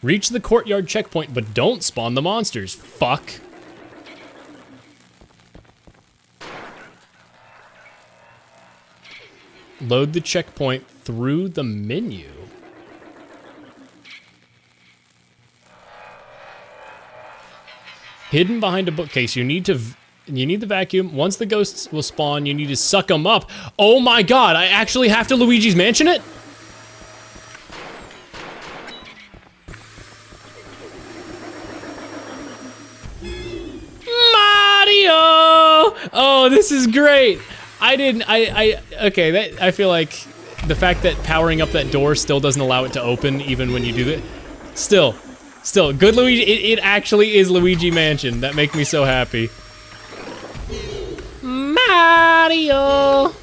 Reach the courtyard checkpoint, but don't spawn the monsters. Fuck. Load the checkpoint through the menu. Hidden behind a bookcase, you need the vacuum. Once the ghosts will spawn, you need to suck them up. Oh my god, I actually have to Luigi's Mansion it? Mario! Oh, this is great. Okay, I feel like the fact that powering up that door still doesn't allow it to open even when you do that. Still, good Luigi, it actually is Luigi Mansion. That makes me so happy. Mario!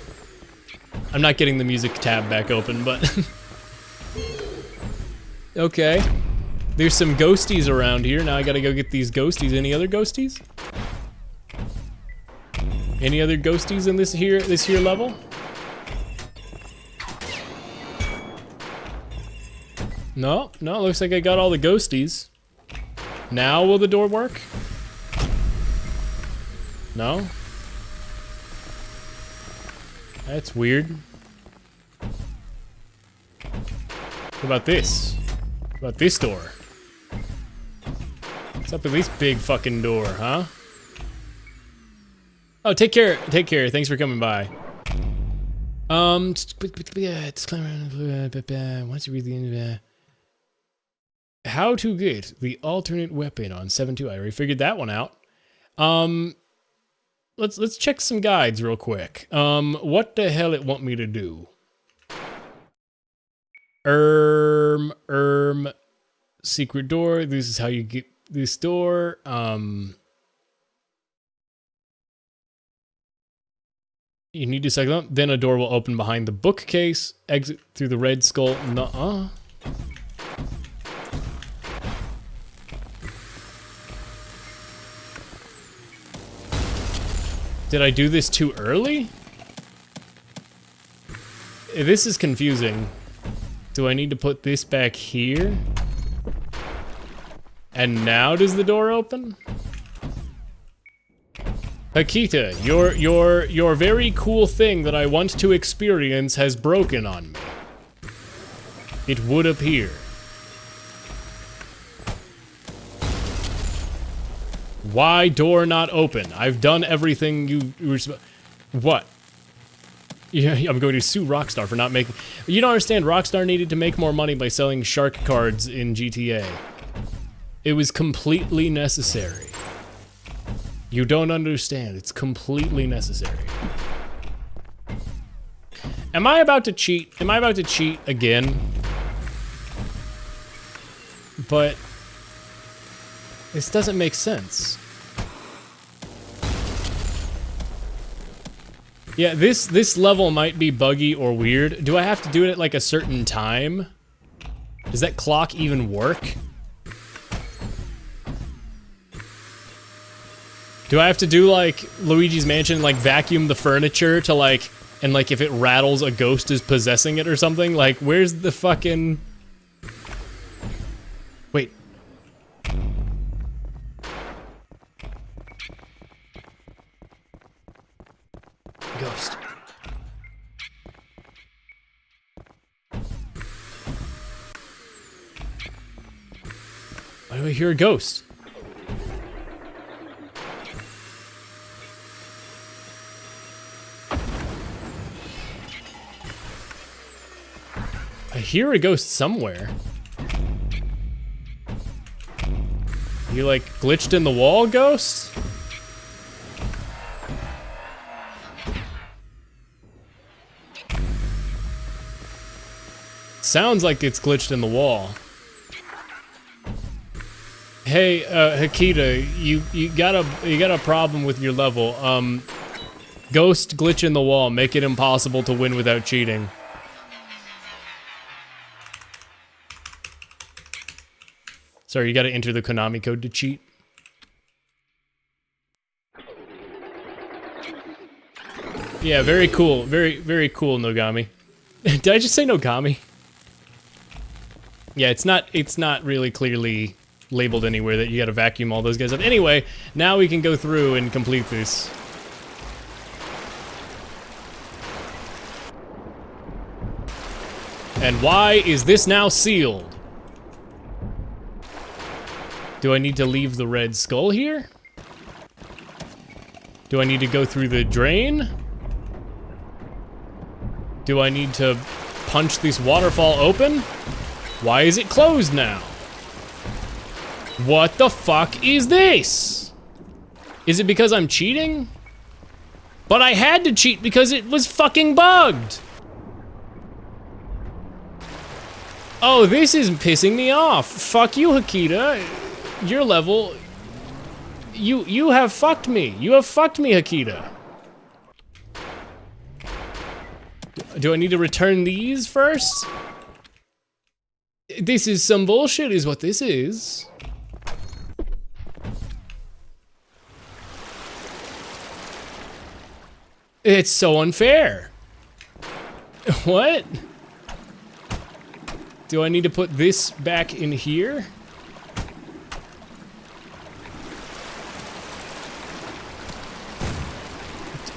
I'm not getting the music tab back open, but... Okay. There's some ghosties around here. Now I gotta go get these ghosties. Any other ghosties? Any other ghosties in this here level? No, looks like I got all the ghosties. Now will the door work? No? That's weird. What about this? What about this door? What's up with this big fucking door, huh? Oh, take care, thanks for coming by. Disclaimer, once you read the end of that. How to get the alternate weapon on 7.2. I already figured that one out. Let's check some guides real quick. What the hell it want me to do? Secret door. This is how you get this door. You need to select them. Then a door will open behind the bookcase. Exit through the red skull. Nuh-uh. Did I do this too early? This is confusing. Do I need to put this back here? And now does the door open? Akita, your very cool thing that I want to experience has broken on me. It would appear. Why door not open? I've done everything you were supposed. What? Yeah, I'm going to sue Rockstar for not making. You don't understand. Rockstar needed to make more money by selling shark cards in GTA. It was completely necessary. You don't understand. It's completely necessary. Am I about to cheat? Am I about to cheat again? But this doesn't make sense. Yeah, this level might be buggy or weird. Do I have to do it at like a certain time? Does that clock even work? Do I have to do like Luigi's Mansion, like vacuum the furniture to like, and like if it rattles a ghost is possessing it or something? Like where's the fucking... Wait. Ghost. Why do I hear a ghost? I hear a ghost somewhere. You like glitched in the wall, ghost? Sounds like it's glitched in the wall. Hey, Hakita, you got a problem with your level. Ghost glitch in the wall, make it impossible to win without cheating. Sorry, you gotta enter the Konami code to cheat. Yeah, very cool. Very cool, Nogami. Did I just say Nogami? Yeah, it's not really clearly labeled anywhere that you gotta vacuum all those guys up. Anyway, now we can go through and complete this. And why is this now sealed? Do I need to leave the red skull here? Do I need to go through the drain? Do I need to punch this waterfall open? Why is it closed now? What the fuck is this? Is it because I'm cheating? But I had to cheat because it was fucking bugged. Oh, this is pissing me off. Fuck you, Hakita. Your level, you have fucked me. You have fucked me, Hakita. Do I need to return these first? This is some bullshit is what this is. It's so unfair. What? Do I need to put this back in here?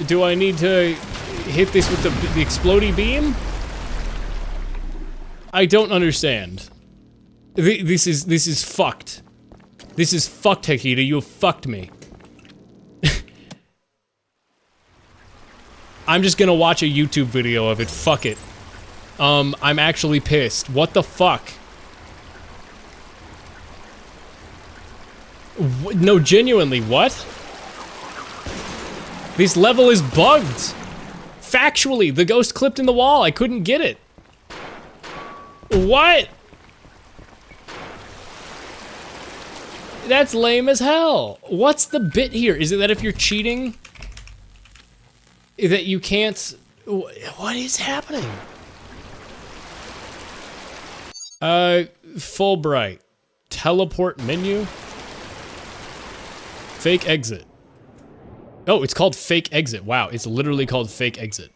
Do I need to hit this with the explodey beam? I don't understand. This is fucked. This is fucked, Hakita. You have fucked me. I'm just gonna watch a YouTube video of it. Fuck it. I'm actually pissed. What the fuck? No, genuinely, what? This level is bugged. Factually, the ghost clipped in the wall. I couldn't get it. What? That's lame as hell. What's the bit here? Is it that if you're cheating, that you can't... What is happening? Fulbright. Teleport menu. Fake exit. Oh, it's called fake exit. Wow, it's literally called fake exit.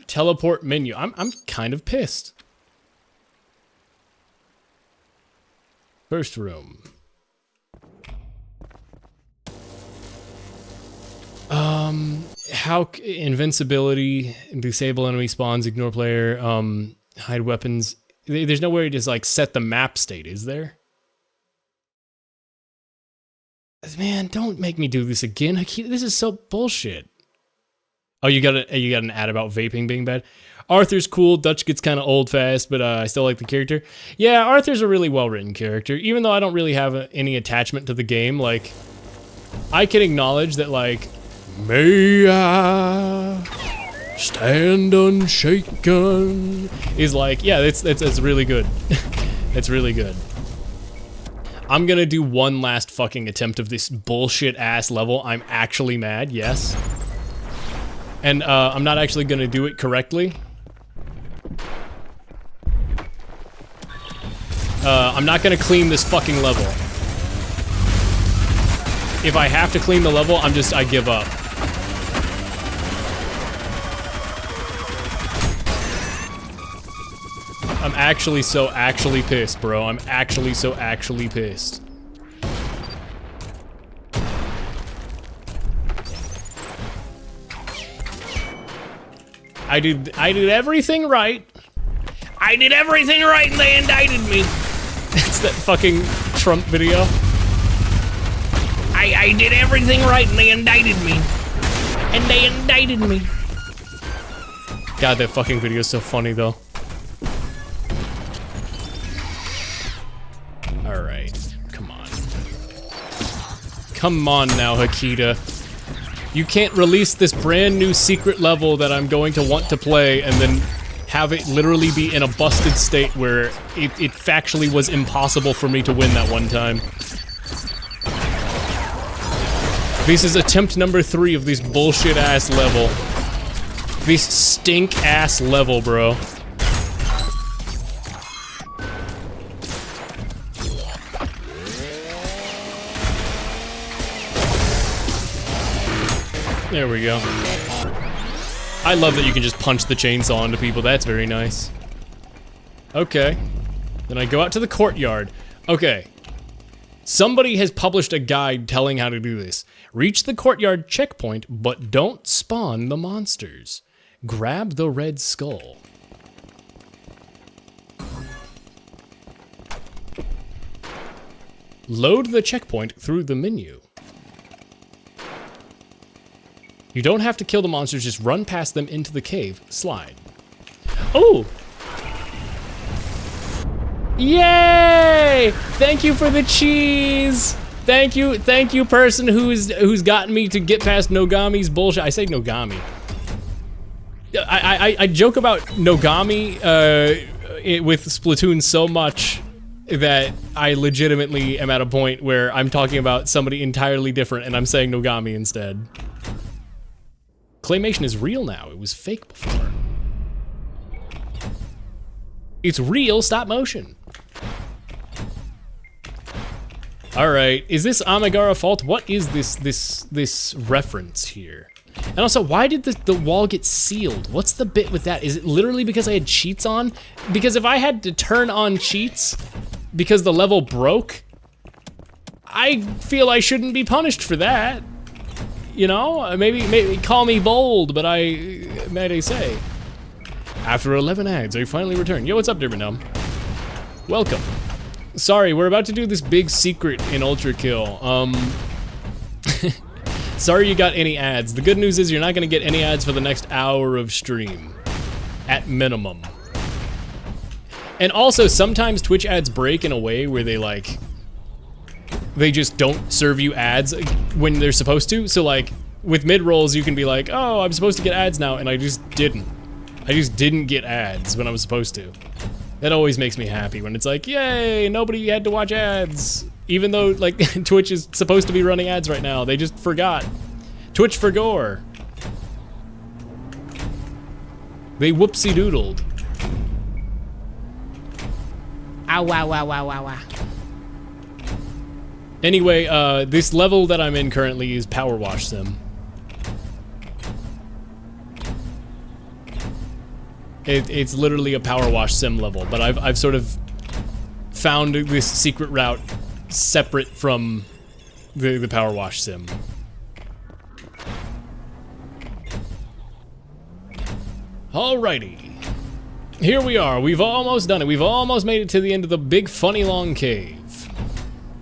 Teleport menu. I'm kind of pissed. First room. Invincibility, disable enemy spawns, ignore player, hide weapons. There's no way to just like set the map state, is there? Man, don't make me do this again. This is so bullshit. Oh, you got an ad about vaping being bad. Arthur's cool. Dutch gets kind of old fast, but I still like the character. Yeah, Arthur's a really well-written character, even though I don't really have any attachment to the game. Like, I can acknowledge that, like, may I stand unshaken is like, yeah, it's really good. It's really good. I'm gonna do one last fucking attempt of this bullshit ass level. I'm actually mad, yes. And I'm not actually gonna do it correctly. I'm not gonna clean this fucking level. If I have to clean the level, I give up. I'm actually pissed, bro. I'm actually pissed. I did everything right. I did everything right and they indicted me. It's that fucking Trump video. I did everything right and they indicted me. And they indicted me. God, that fucking video is so funny though. Alright, come on. Come on now, Hakita. You can't release this brand new secret level that I'm going to want to play and then have it literally be in a busted state where it factually was impossible for me to win that one time. This is attempt number 3 of this bullshit ass level. This stink ass level, bro. There we go. I love that you can just punch the chainsaw into people. That's very nice. Okay. Then I go out to the courtyard. Okay. Somebody has published a guide telling how to do this. Reach the courtyard checkpoint, but don't spawn the monsters. Grab the red skull. Load the checkpoint through the menu. You don't have to kill the monsters, just run past them into the cave. Slide. Oh! Yay! Thank you for the cheese! Thank you, person who's gotten me to get past Nogami's bullshit. I say Nogami. I joke about Nogami with Splatoon so much that I legitimately am at a point where I'm talking about somebody entirely different and I'm saying Nogami instead. Claymation is real now. It was fake before. It's real stop motion. All right, is this Amigara fault? What is this reference here? And also, why did the wall get sealed? What's the bit with that? Is it literally because I had cheats on? Because if I had to turn on cheats because the level broke, I feel I shouldn't be punished for that. You know, maybe call me bold, but might I say. After 11 ads, I finally returned. Yo, what's up, Durbinum? Welcome. Sorry, we're about to do this big secret in Ultrakill. Sorry you got any ads. The good news is you're not gonna get any ads for the next hour of stream. At minimum. And also, sometimes Twitch ads break in a way where they just don't serve you ads when they're supposed to. So like, with mid-rolls you can be like, oh, I'm supposed to get ads now, and I just didn't. I just didn't get ads when I was supposed to. That always makes me happy when it's like, yay, nobody had to watch ads. Even though, like, Twitch is supposed to be running ads right now. They just forgot. Twitch forgore. They whoopsie-doodled. Ow, wow, wow, wow, wow, wow. Anyway, this level that I'm in currently is Power Wash Sim. It's literally a Power Wash Sim level, but I've sort of found this secret route separate from the Power Wash Sim. Alrighty. Here we are. We've almost done it. We've almost made it to the end of the big funny long cave.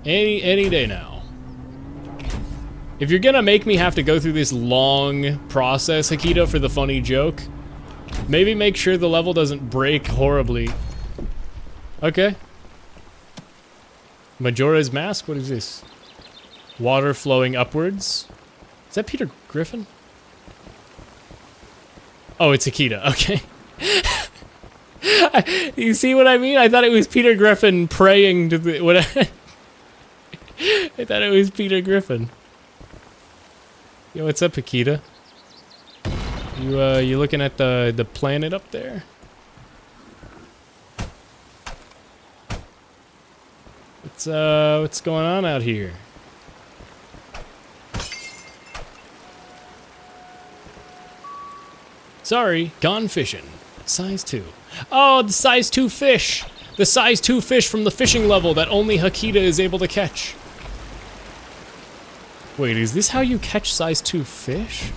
Any day now. If you're gonna make me have to go through this long process, Hakita, for the funny joke, maybe make sure the level doesn't break horribly. Okay. Majora's Mask? What is this? Water flowing upwards? Is that Peter Griffin? Oh, it's Akita. Okay. You see what I mean? I thought it was Peter Griffin praying to the... What I thought it was Peter Griffin. Yo, what's up, Akita? You looking at the planet up there? What's going on out here? Sorry, gone fishing. Size 2. Oh, the size 2 fish! The size 2 fish from the fishing level that only Hakita is able to catch. Wait, is this how you catch size 2 fish?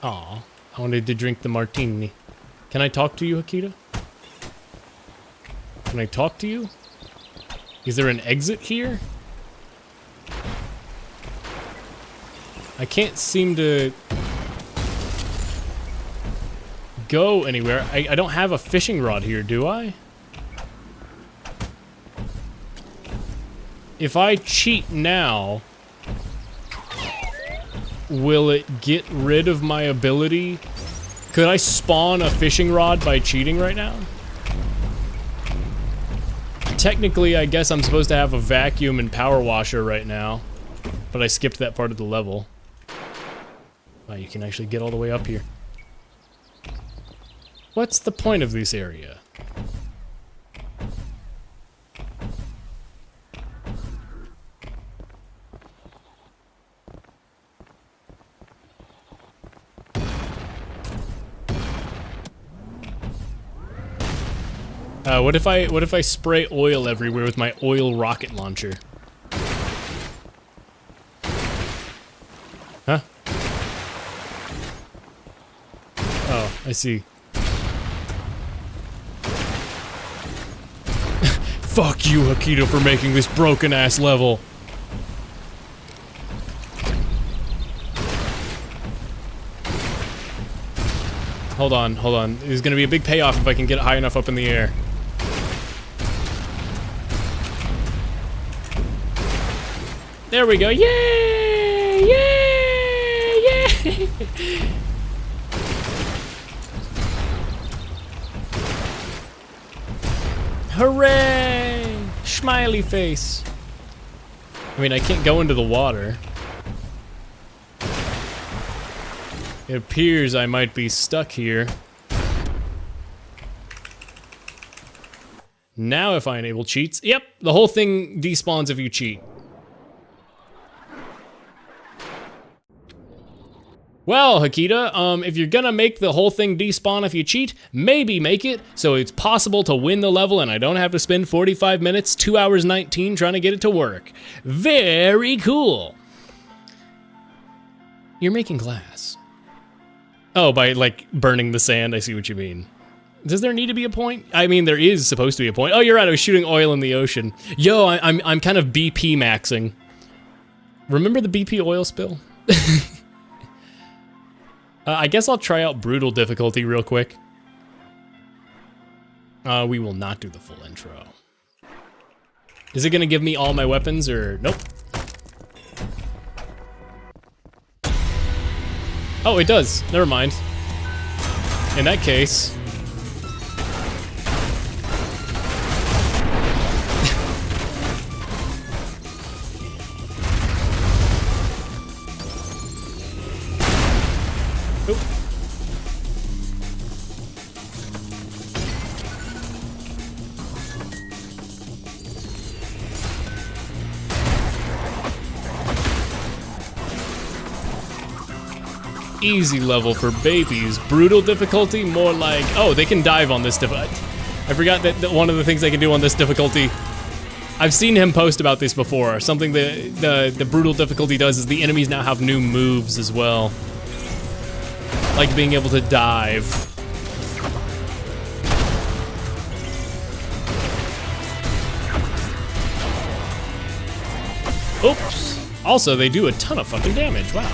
Aw, I wanted to drink the martini. Can I talk to you, Hakita? Can I talk to you? Is there an exit here? I can't seem to go anywhere. I don't have a fishing rod here, do I? If I cheat now, will it get rid of my ability? Could I spawn a fishing rod by cheating right now? Technically, I guess I'm supposed to have a vacuum and power washer right now, but I skipped that part of the level. Wow, you can actually get all the way up here. What's the point of this area? What if I spray oil everywhere with my oil rocket launcher? Huh? Oh, I see. Fuck you, Hakita, for making this broken-ass level. Hold on. There's gonna be a big payoff if I can get it high enough up in the air. There we go. Yay! Yay! Yay! Hooray! Smiley face. I mean, I can't go into the water. It appears I might be stuck here. Now if I enable cheats, yep, the whole thing despawns if you cheat. Well, Hakita, if you're gonna make the whole thing despawn if you cheat, maybe make it so it's possible to win the level and I don't have to spend 45 minutes, 2 hours 19 trying to get it to work. Very cool. You're making glass. Oh, by, like, burning the sand, I see what you mean. Does there need to be a point? I mean, there is supposed to be a point. Oh, you're right, I was shooting oil in the ocean. Yo, I'm kind of BP maxing. Remember the BP oil spill? I guess I'll try out brutal difficulty real quick. We will not do the full intro. Is it gonna give me all my weapons or nope? Oh, it does. Never mind. In that case... Oop. Easy level for babies. Brutal difficulty, more like... Oh, they can dive on this difficulty. I forgot that one of the things they can do on this difficulty... I've seen him post about this before. Something that the brutal difficulty does is the enemies now have new moves as well. like being able to dive. Oops. Also, they do a ton of fucking damage. Wow.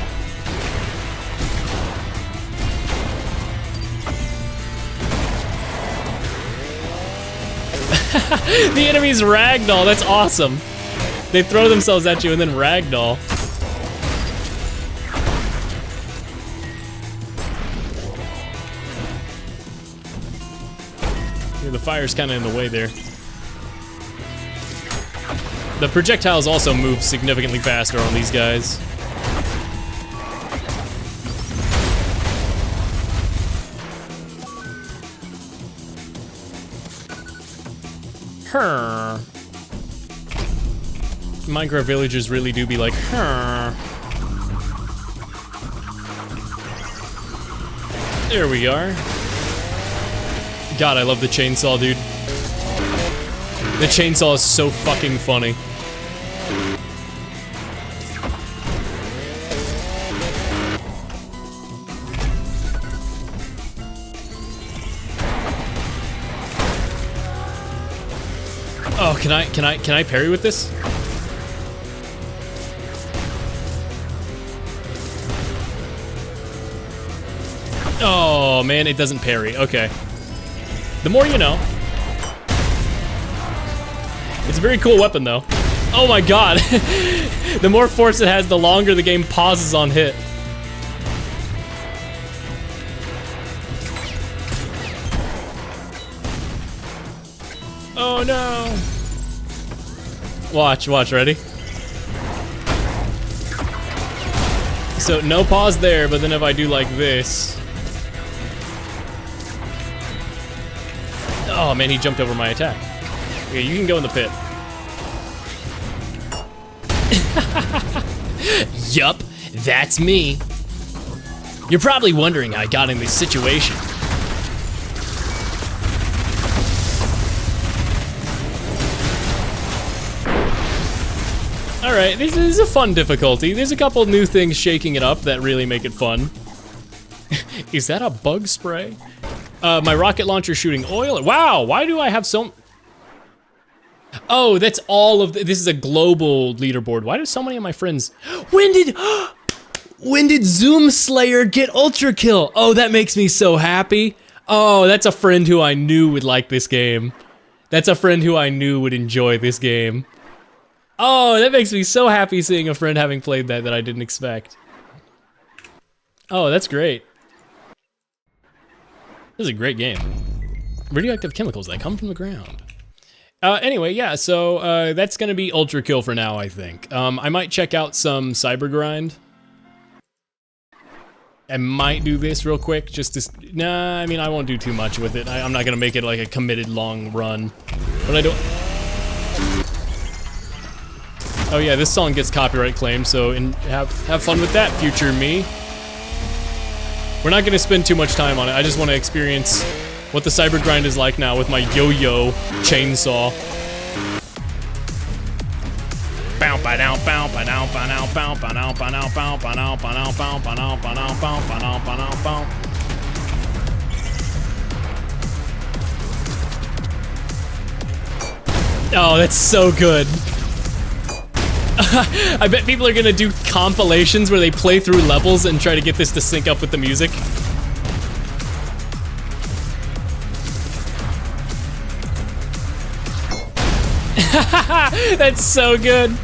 The enemy's ragdoll. That's awesome. They throw themselves at you and then ragdoll. Yeah, the fire's kind of in the way there. The projectiles also move significantly faster on these guys. Her. Minecraft villagers really do be like, her. There we are. God, I love the chainsaw, dude. The chainsaw is so fucking funny. Oh, can I parry with this? Oh man, it doesn't parry. Okay. The more you know. It's a very cool weapon though. Oh my god. The more force it has, the longer the game pauses on hit. Oh no. Watch, ready? So no pause there, but then if I do like this. Oh man, he jumped over my attack. Okay, you can go in the pit. Yup, that's me. You're probably wondering how I got in this situation. Alright, this is a fun difficulty. There's a couple new things shaking it up that really make it fun. Is that a bug spray? My rocket launcher shooting oil. Wow, why do I have so... Oh, that's all of this is a global leaderboard. Why do so many of my friends... When did Zoom Slayer get Ultrakill? Oh, that makes me so happy. Oh, that's a friend who I knew would like this game. That's a friend who I knew would enjoy this game. Oh, that makes me so happy seeing a friend having played that I didn't expect. Oh, that's great. This is a great game. Radioactive chemicals that come from the ground. Anyway, yeah, so that's gonna be Ultrakill for now, I think. I might check out some Cyber Grind. I might do this real quick, just to... Nah, I mean, I won't do too much with it. I'm not gonna make it like a committed long run. But I don't... Oh yeah, this song gets copyright claimed, so have fun with that, future me. We're not gonna spend too much time on it. I just want to experience what the Cyber Grind is like now with my yo-yo chainsaw. Oh, that's so good. I bet people are gonna do compilations where they play through levels and try to get this to sync up with the music. That's so good.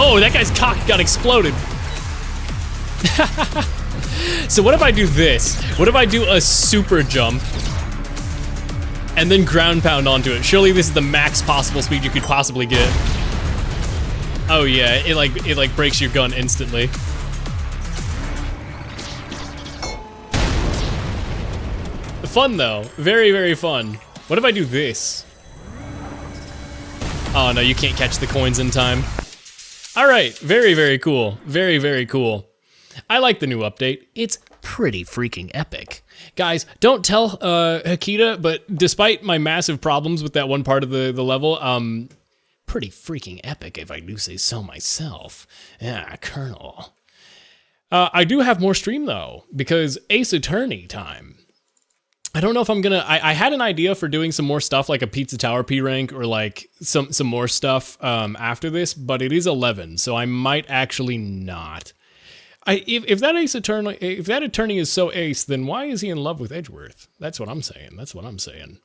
Oh, that guy's cock got exploded. So what if I do this? What if I do a super jump and then ground pound onto it? Surely this is the max possible speed you could possibly get. Oh yeah, it like breaks your gun instantly. Fun though, very, very fun. What if I do this? Oh no, you can't catch the coins in time. All right, very, very cool. Very, very cool. I like the new update. It's pretty freaking epic. Guys, don't tell Hakita, but despite my massive problems with that one part of the level, pretty freaking epic if I do say so myself. Yeah, Colonel. I do have more stream though, because Ace Attorney time. I don't know if I'm gonna, I had an idea for doing some more stuff like a Pizza Tower P rank or like some more stuff after this, but it is 11, so I might actually not. If that if that attorney is so ace, then why is he in love with Edgeworth? That's what I'm saying. That's what I'm saying.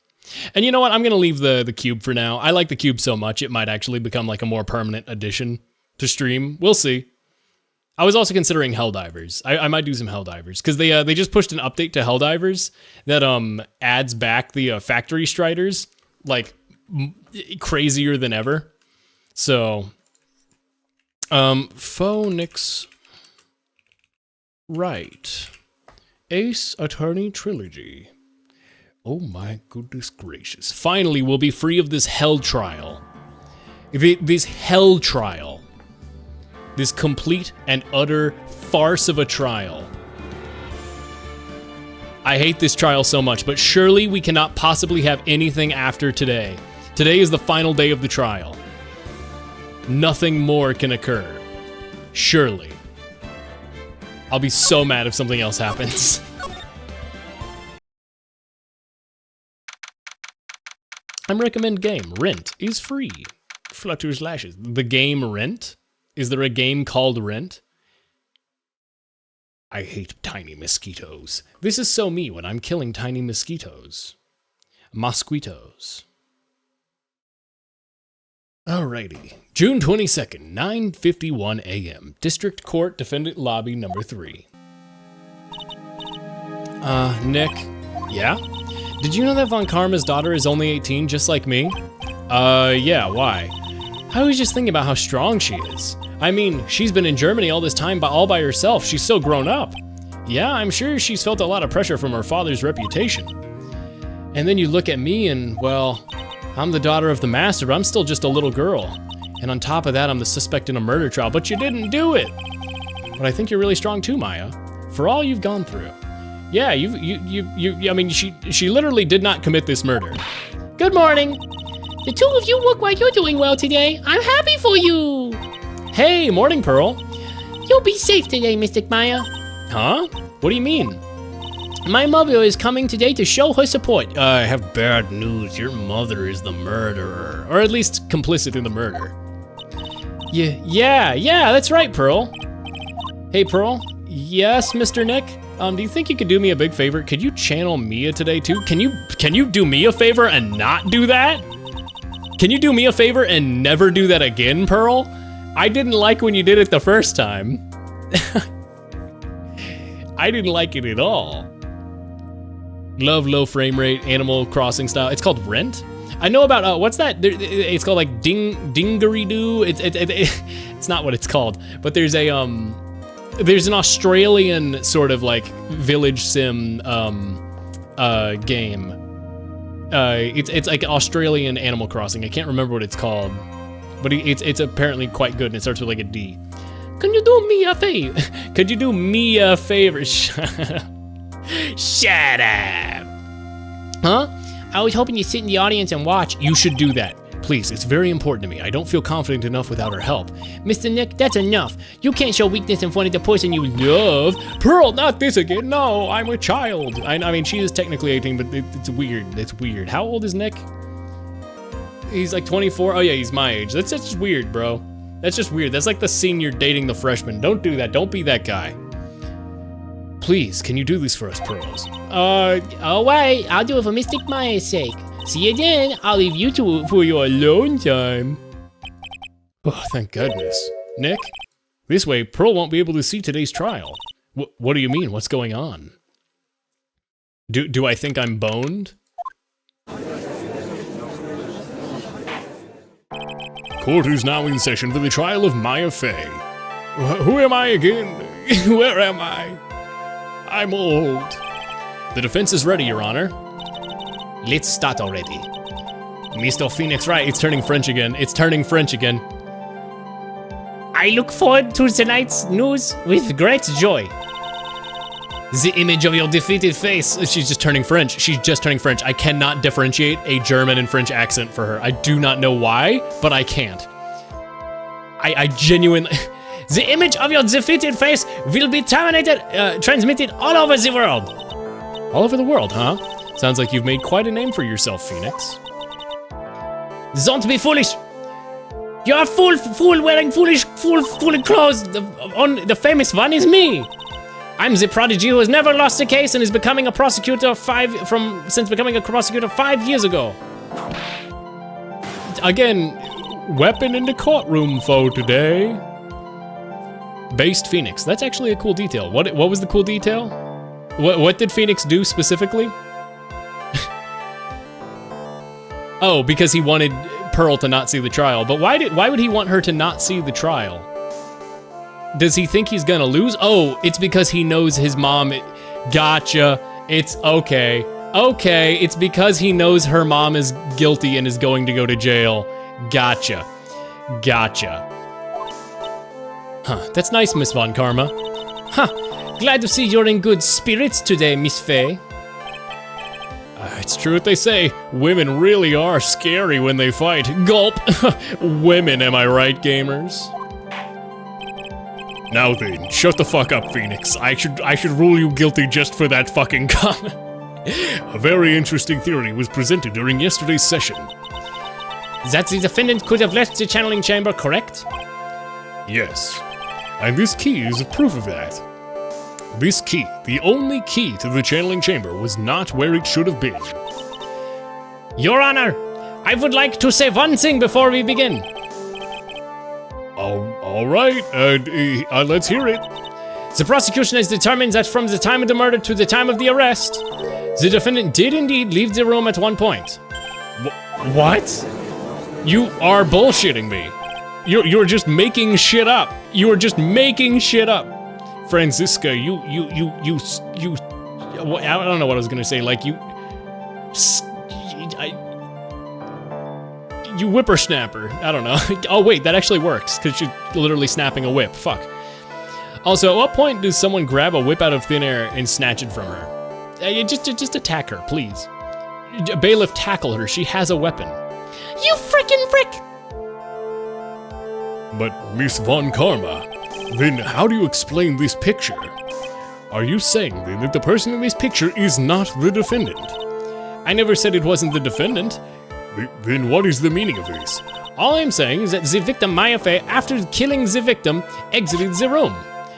And you know what? I'm gonna leave the cube for now. I like the cube so much it might actually become like a more permanent addition to stream. We'll see. I was also considering Helldivers. I might do some Helldivers because they just pushed an update to Helldivers that adds back the factory striders like crazier than ever. So Phoenix right. Ace Attorney Trilogy. Oh my goodness gracious. Finally we'll be free of this hell trial. This hell trial. This complete and utter farce of a trial. I hate this trial so much, but surely we cannot possibly have anything after today. Today is the final day of the trial. Nothing more can occur. Surely. I'll be so mad if something else happens. I'm recommend game. Rent is free. Flutters lashes. The game Rent? Is there a game called Rent? I hate tiny mosquitoes. This is so me when I'm killing tiny mosquitoes. Mosquitoes. Alrighty. June 22nd, 9:51 a.m. District Court Defendant Lobby number 3. Nick. Yeah? Did you know that Von Karma's daughter is only 18, just like me? Yeah, why? I was just thinking about how strong she is. I mean, she's been in Germany all this time all by herself. She's so grown up. Yeah, I'm sure she's felt a lot of pressure from her father's reputation. And then you look at me and, well, I'm the daughter of the master, but I'm still just a little girl. And on top of that, I'm the suspect in a murder trial, but you didn't do it. But I think you're really strong too, Maya, for all you've gone through. Yeah, I mean, she literally did not commit this murder. Good morning. The two of you look like you're doing well today. I'm happy for you. Hey, morning, Pearl. You'll be safe today, Mystic Maya. Huh? What do you mean? My mother is coming today to show her support. I have bad news. Your mother is the murderer. Or at least complicit in the murder. Yeah, that's right, Pearl. Hey, Pearl. Yes, Mr. Nick? Do you think you could do me a big favor? Could you channel Mia today, too? Can you do me a favor and not do that? Can you do me a favor and never do that again, Pearl? I didn't like when you did it the first time. I didn't like it at all. Love low frame rate, Animal Crossing style. It's called Rent? I know about, what's that? It's called like Dingeridoo. It's not what it's called, but there's an Australian sort of like village sim game. It's like Australian Animal Crossing. I can't remember what it's called, but it's apparently quite good and it starts with like a D. Can you do me a favor? Could you do me a favor? Shut up. Huh? I was hoping you'd sit in the audience and watch. You should do that. Please, it's very important to me. I don't feel confident enough without her help. Mr. Nick, that's enough. You can't show weakness in front of the person you love. Pearl, not this again. No, I'm a child. I mean, she is technically 18, but it's weird. It's weird. How old is Nick? He's like 24. Oh yeah, he's my age. That's just weird, bro. That's just weird. That's like the senior dating the freshman. Don't do that. Don't be that guy. Please, can you do this for us, Pearls? All right. I'll do it for Mystic Maya's sake. See you then. I'll leave you two for your alone time. Oh, thank goodness. Nick, this way Pearl won't be able to see today's trial. What do you mean? What's going on? Do I think I'm boned? Court is now in session for the trial of Maya Fey. Who am I again? Where am I? I'm old. The defense is ready, Your Honor. Let's start already. Mr. Phoenix, right, it's turning French again. It's turning French again. I look forward to tonight's news with great joy. The image of your defeated face. She's just turning French. She's just turning French. I cannot differentiate a German and French accent for her. I do not know why, but I can't. I genuinely... The image of your defeated face will be transmitted all over the world. All over the world, huh? Sounds like you've made quite a name for yourself, Phoenix. Don't be foolish. You're a fool wearing foolish clothes. The famous one is me. I'm the prodigy who has never lost a case and is becoming a prosecutor since becoming a prosecutor 5 years ago. Again, weapon in the courtroom for today. Based Phoenix. That's actually a cool detail. What was the cool detail? What did Phoenix do specifically? Oh, because he wanted Pearl to not see the trial. But why would he want her to not see the trial? Does he think he's gonna lose? Oh, it's because he knows his mom. Gotcha. It's okay. Okay, it's because he knows her mom is guilty and is going to go to jail. Gotcha. Gotcha. Huh, that's nice, Miss Von Karma. Huh, glad to see you're in good spirits today, Miss Faye. It's true what they say. Women really are scary when they fight. Gulp. Women, am I right, gamers? Now then, shut the fuck up, Phoenix. I should rule you guilty just for that fucking comment. A very interesting theory was presented during yesterday's session. That the defendant could have left the channeling chamber, correct? Yes. And this key is a proof of that. This key, the only key to the channeling chamber, was not where it should have been. Your Honor, I would like to say one thing before we begin. All right, let's hear it. The prosecution has determined that from the time of the murder to the time of the arrest, the defendant did indeed leave the room at one point. What? You are bullshitting me. You're just making shit up. You are just making shit up. Franziska, I don't know what I was gonna say, like you whippersnapper, I don't know. Oh wait, that actually works, because she's literally snapping a whip, fuck. Also, at what point does someone grab a whip out of thin air and snatch it from her? Just attack her, please. Bailiff, tackle her, she has a weapon. You frickin' frick! But Miss Von Karma, then how do you explain this picture? Are you saying then that the person in this picture is not the defendant? I never said it wasn't the defendant. Then what is the meaning of this? All I'm saying is that the victim Maya Fey, after killing the victim, exited the room.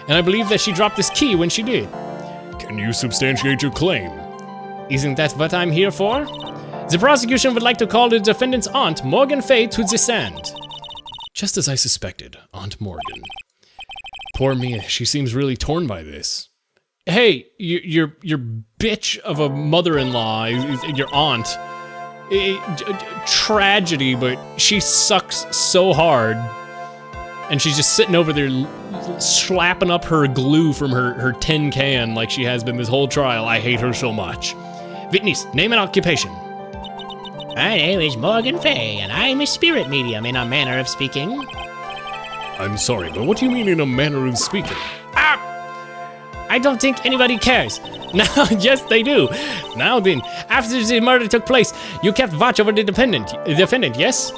And I believe that she dropped this key when she did. Can you substantiate your claim? Isn't that what I'm here for? The prosecution would like to call the defendant's aunt, Morgan Fey, to the stand. Just as I suspected, Aunt Morgan. Poor Mia, she seems really torn by this. Hey, your bitch of a mother-in-law, your aunt, tragedy, but she sucks so hard. And she's just sitting over there slapping up her glue from her tin can like she has been this whole trial. I hate her so much. Witness, name and occupation. My name is Morgan Fey, and I'm a spirit medium in a manner of speaking. I'm sorry, but what do you mean in a manner of speaking? Ah! I don't think anybody cares. Now, yes, they do. Now then, after the murder took place, you kept watch over the defendant, yes?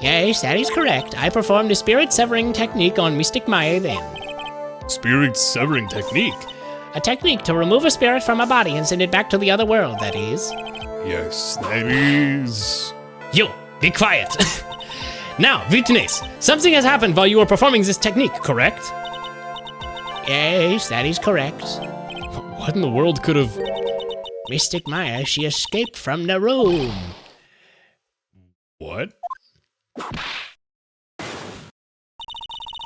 Yes, that is correct. I performed a spirit-severing technique on Mystic Maya then. Spirit-severing technique? A technique to remove a spirit from a body and send it back to the other world, that is. Yes, that is... You, be quiet. Now, witness, something has happened while you were performing this technique, correct? Yes, that is correct. What in the world could have... Mystic Maya, she escaped from the room. What?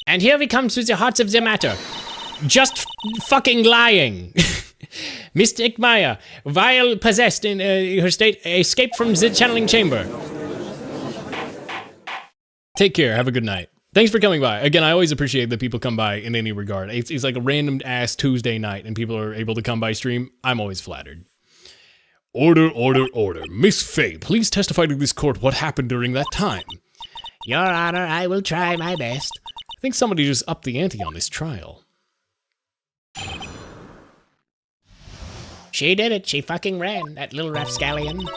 And here we come to the heart of the matter. Just fucking lying. Mystic Maya, while possessed in her state, escaped from the channeling chamber. Take care, have a good night. Thanks for coming by. Again, I always appreciate that people come by in any regard. It's like a random ass Tuesday night and people are able to come by stream. I'm always flattered. Order, order, order. Miss Fey, please testify to this court what happened during that time. Your Honor, I will try my best. I think somebody just upped the ante on this trial. She did it. She fucking ran, that little rapscallion.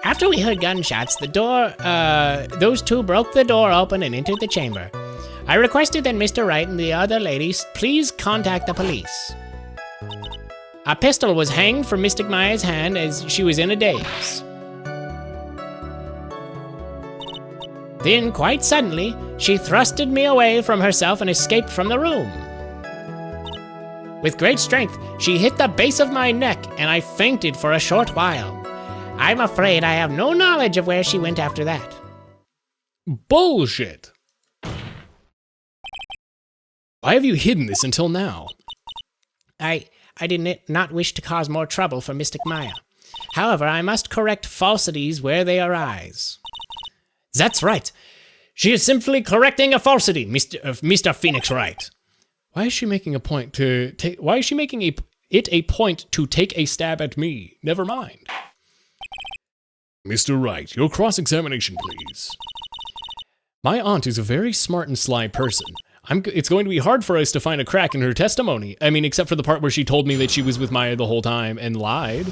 After we heard gunshots, those two broke the door open and entered the chamber. I requested that Mr. Wright and the other ladies please contact the police. A pistol was hanged from Mystic Maya's hand as she was in a daze. Then, quite suddenly, she thrusted me away from herself and escaped from the room. With great strength, she hit the base of my neck, and I fainted for a short while. I'm afraid I have no knowledge of where she went after that. Bullshit. Why have you hidden this until now? I did not wish to cause more trouble for Mystic Maya. However, I must correct falsities where they arise. That's right. She is simply correcting a falsity, Mr. Phoenix Wright. Why is she making a point to take? Why is she making it a point to take a stab at me? Never mind. Mr. Wright, your cross-examination, please. My aunt is a very smart and sly person. It's going to be hard for us to find a crack in her testimony. I mean, except for the part where she told me that she was with Maya the whole time and lied.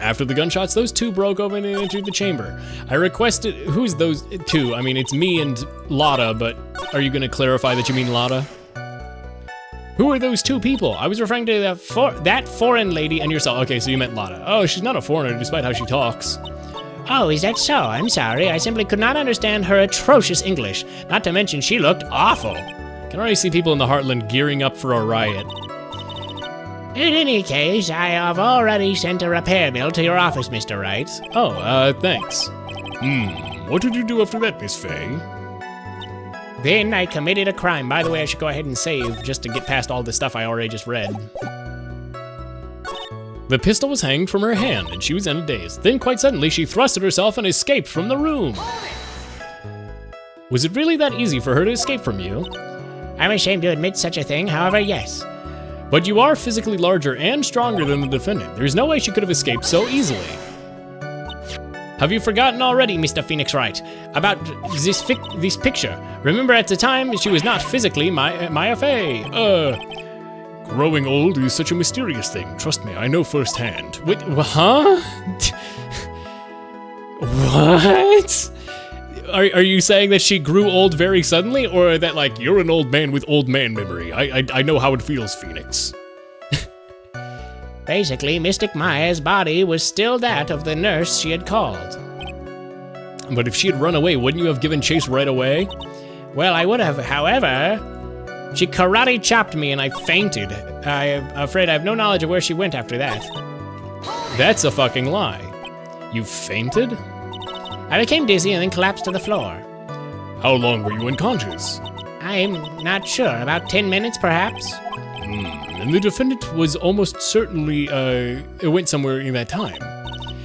After the gunshots, those two broke open and entered the chamber. I requested... Who's those two? I mean, it's me and Lotta, but are you going to clarify that you mean Lotta? Who are those two people? I was referring to that foreign lady and yourself. Okay, so you meant Lotta. Oh, she's not a foreigner, despite how she talks. Oh, is that so? I'm sorry. I simply could not understand her atrocious English. Not to mention, she looked awful. Can already see people in the Heartland gearing up for a riot. In any case, I have already sent a repair bill to your office, Mr. Wright. Oh, thanks. What did you do after that, Miss Faye? Then I committed a crime. By the way, I should go ahead and save just to get past all the stuff I already just read. The pistol was hanged from her hand, and she was in a daze. Then, quite suddenly, she thrusted herself and escaped from the room. Was it really that easy for her to escape from you? I'm ashamed to admit such a thing, however, yes. But you are physically larger and stronger than the defendant. There's no way she could have escaped so easily. Have you forgotten already, Mr. Phoenix Wright, about this picture? Remember at the time, she was not physically Maya Fey. Growing old is such a mysterious thing. Trust me, I know firsthand. Wait, huh? What? Are you saying that she grew old very suddenly, or that, like, you're an old man with old man memory? I know how it feels, Phoenix. Basically, Mystic Maya's body was still that of the nurse she had called. But if she had run away, wouldn't you have given chase right away? Well, I would have, however... She karate chopped me and I fainted. I'm afraid I have no knowledge of where she went after that. That's a fucking lie. You fainted? I became dizzy and then collapsed to the floor. How long were you unconscious? I'm not sure. About 10 minutes, perhaps? And the defendant was almost certainly, it went somewhere in that time.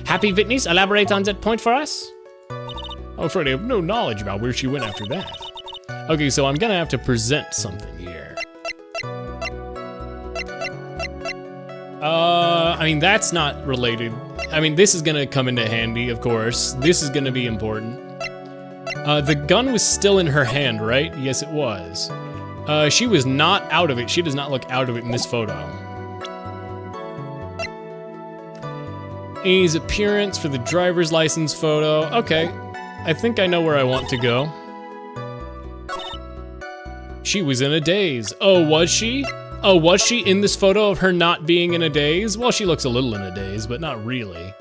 Happy Witness, elaborate on that point for us? I'm afraid I have no knowledge about where she went after that. Okay, so I'm gonna have to present something here. I mean, that's not related. I mean, this is gonna come into handy, of course. This is gonna be important. The gun was still in her hand, right? Yes, it was. She was not out of it. She does not look out of it in this photo. A's appearance for the driver's license photo. Okay, I think I know where I want to go. She was in a daze. Oh, was she? Oh, was she in this photo of her not being in a daze? Well, she looks a little in a daze, but not really.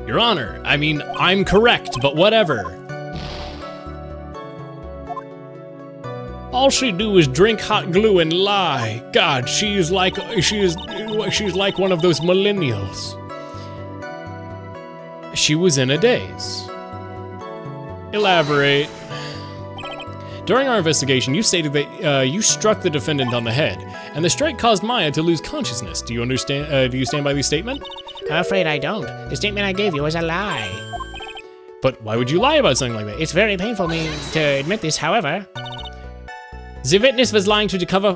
Your Honor, I mean, I'm correct, but whatever. All she do is drink hot glue and lie. God, she's like one of those millennials. She was in a daze. Elaborate. During our investigation, you stated that you struck the defendant on the head, and the strike caused Maya to lose consciousness. Do you understand? Do you stand by the statement? I'm afraid I don't. The statement I gave you was a lie. But why would you lie about something like that? It's very painful me to admit this, however. The witness was lying to cover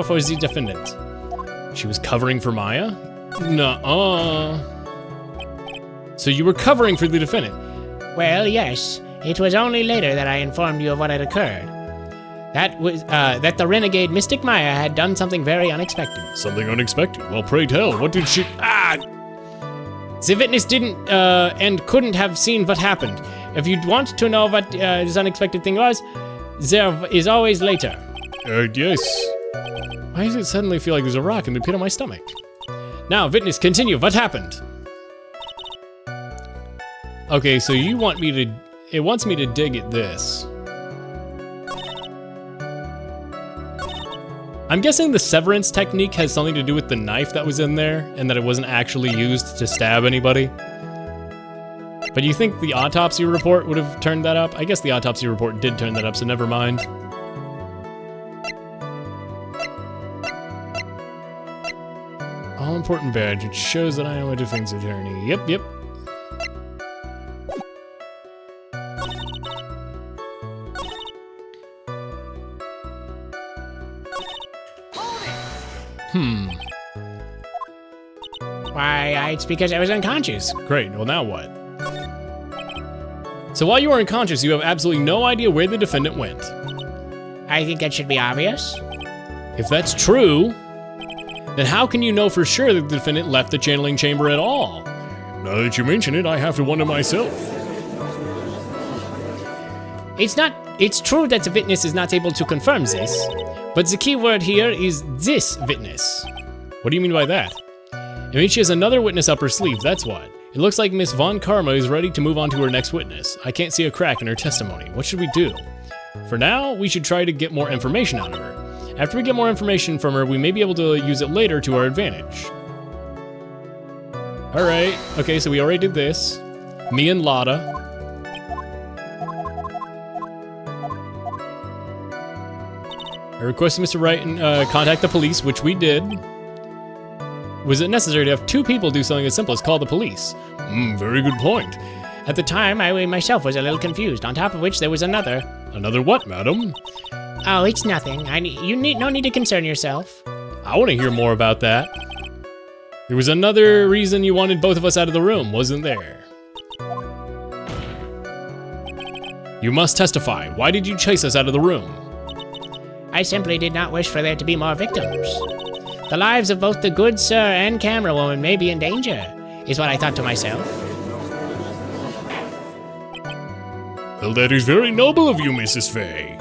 for the defendant. She was covering for Maya? Nuh-uh. So you were covering for the defendant? Well, yes. It was only later that I informed you of what had occurred. That was, that the renegade Mystic Maya had done something very unexpected. Something unexpected? Well, pray tell, what did she... The witness didn't and couldn't have seen what happened. If you want to know what this unexpected thing was, there is always later. Yes. Why does it suddenly feel like there's a rock in the pit of my stomach? Now, witness, continue. What happened? Okay, so you want me to... It wants me to dig at this. I'm guessing the severance technique has something to do with the knife that was in there, and that it wasn't actually used to stab anybody. But you think the autopsy report would have turned that up? I guess the autopsy report did turn that up, so never mind. All-important badge. It shows that I am a defense attorney. Yep. Why, it's because I was unconscious. Great, well now what? So while you were unconscious, you have absolutely no idea where the defendant went. I think that should be obvious. If that's true, then how can you know for sure that the defendant left the channeling chamber at all? Now that you mention it, I have to wonder myself. It's true that the witness is not able to confirm this, but the key word here is this witness. What do you mean by that? It means she has another witness up her sleeve, that's what. It looks like Miss Von Karma is ready to move on to her next witness. I can't see a crack in her testimony. What should we do? For now, we should try to get more information out of her. After we get more information from her, we may be able to use it later to our advantage. Alright, okay, so we already did this. Me and Lotta. I requested Mr. Wright contact the police, which we did. Was it necessary to have two people do something as simple as call the police? Very good point. At the time, I myself was a little confused, on top of which there was another. Another what, madam? Oh, it's nothing. No need to concern yourself. I want to hear more about that. There was another reason you wanted both of us out of the room, wasn't there? You must testify. Why did you chase us out of the room? I simply did not wish for there to be more victims. The lives of both the good sir and camera woman may be in danger, is what I thought to myself. Well, that is very noble of you, Mrs. Fay.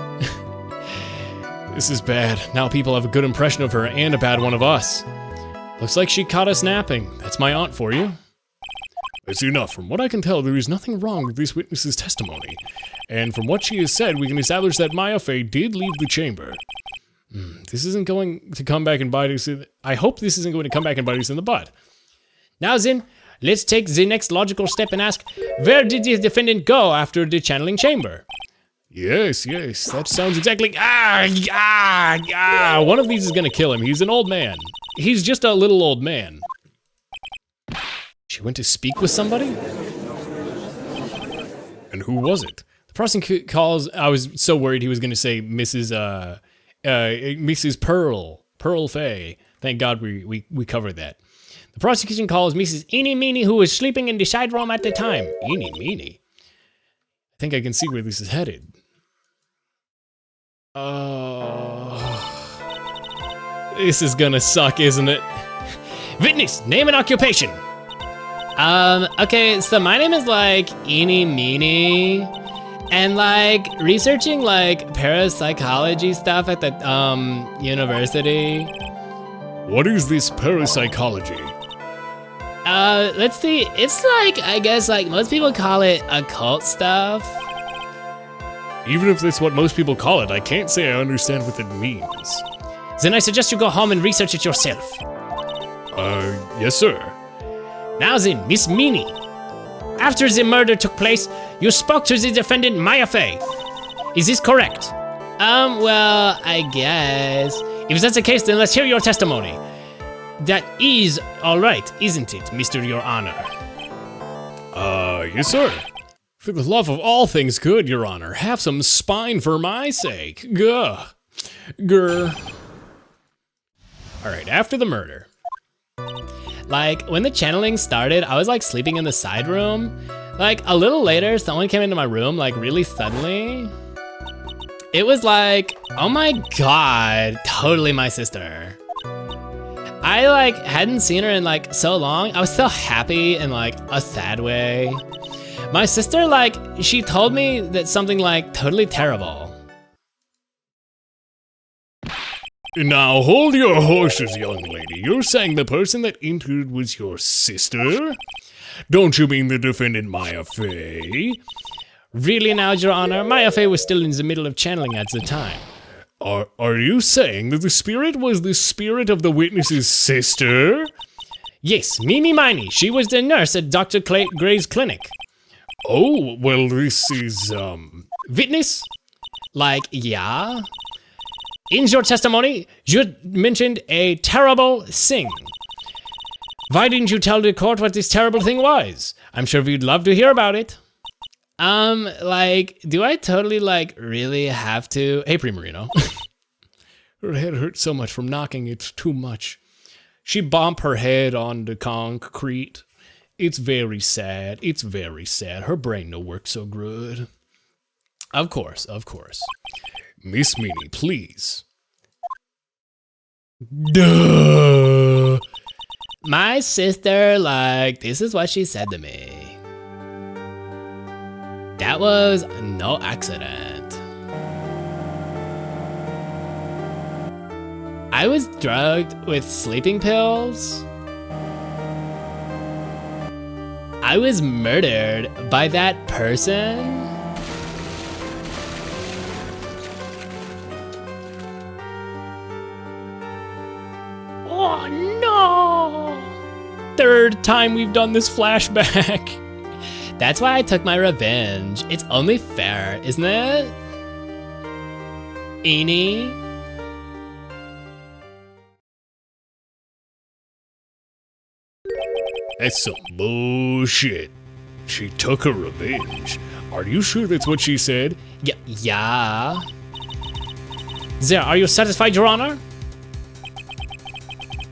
This is bad. Now people have a good impression of her and a bad one of us. Looks like she caught us napping. That's my aunt for you. It's enough. From what I can tell, there is nothing wrong with this witness's testimony. And from what she has said, we can establish that Maya Fay did leave the chamber. This isn't going to come back and bite us. I hope this isn't going to come back and bite us in the butt. Now then, let's take the next logical step and ask, where did the defendant go after the channeling chamber? Yes, that sounds exactly... One of these is gonna kill him. He's an old man. He's just a little old man. She went to speak with somebody? And who was it? The prosecutor calls... I was so worried he was gonna say Mrs. Pearl Fay. Thank God we covered that. The prosecution calls Mrs. Eeny Meeny, who was sleeping in the side room at the time. Eeny Meeny? I think I can see where this is headed. This is gonna suck, isn't it? Witness, name and occupation. Okay, so my name is like Eeny Meeny, and like researching like parapsychology stuff at the university. What is this parapsychology? Let's see, it's like, I guess like most people call it occult stuff. Even if that's what most people call it, I can't say I understand what it means. Then I suggest you go home and research it yourself. Yes sir. Now then, Miss Meany. After the murder took place, you spoke to the defendant Maya Fay. Is this correct? Well, I guess. If that's the case, then let's hear your testimony. That is all right, isn't it, Mr. Your Honor? Yes sir. For the love of all things good, Your Honor, have some spine for my sake. Gah. Grr. Alright, after the murder. Like, when the channeling started, I was like sleeping in the side room. Like, a little later, someone came into my room, like really suddenly. It was like, oh my god, totally my sister. I like hadn't seen her in like so long. I was so happy in like a sad way. My sister, like, she told me that something like totally terrible. Now hold your horses, young lady. You're saying the person that entered was your sister? Don't you mean the defendant Maya Fey? Really now, Your Honor, Maya Fey was still in the middle of channeling at the time. Are you saying that the spirit was the spirit of the witness's sister? Yes, Mimi Miney. She was the nurse at Dr. Gray's clinic. Oh, well, this is, Witness? Like, yeah? In your testimony, you mentioned a terrible thing. Why didn't you tell the court what this terrible thing was? I'm sure we'd love to hear about it. Like, do I totally, like, really have to? Hey, Primarino. Her head hurts so much from knocking, it's too much. She bumped her head on the concrete. It's very sad. It's very sad. Her brain no work so good. Of course, of course. Miss Minnie, please. Duh. My sister, like, this is what she said to me. That was no accident. I was drugged with sleeping pills. I was murdered by that person. Oh no! Third time we've done this flashback. That's why I took my revenge. It's only fair, isn't it? Eenie? That's some bullshit. She took her revenge. Are you sure that's what she said? Yeah. There, are you satisfied, Your Honor?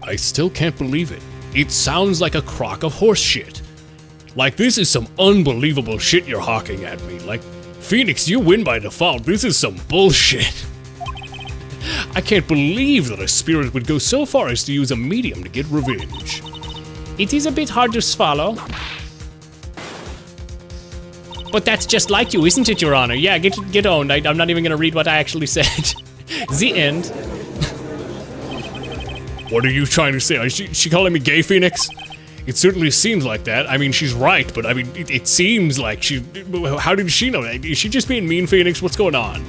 I still can't believe it. It sounds like a crock of horse shit. Like, this is some unbelievable shit you're hawking at me. Like, Phoenix, you win by default. This is some bullshit. I can't believe that a spirit would go so far as to use a medium to get revenge. It is a bit hard to swallow. But that's just like you, isn't it, Your Honor? Yeah, get owned. I'm not even gonna read what I actually said. The end. What are you trying to say? Is she calling me gay, Phoenix? It certainly seems like that. I mean, she's right, but I mean, it seems like she... How did she know that? Is she just being mean, Phoenix? What's going on?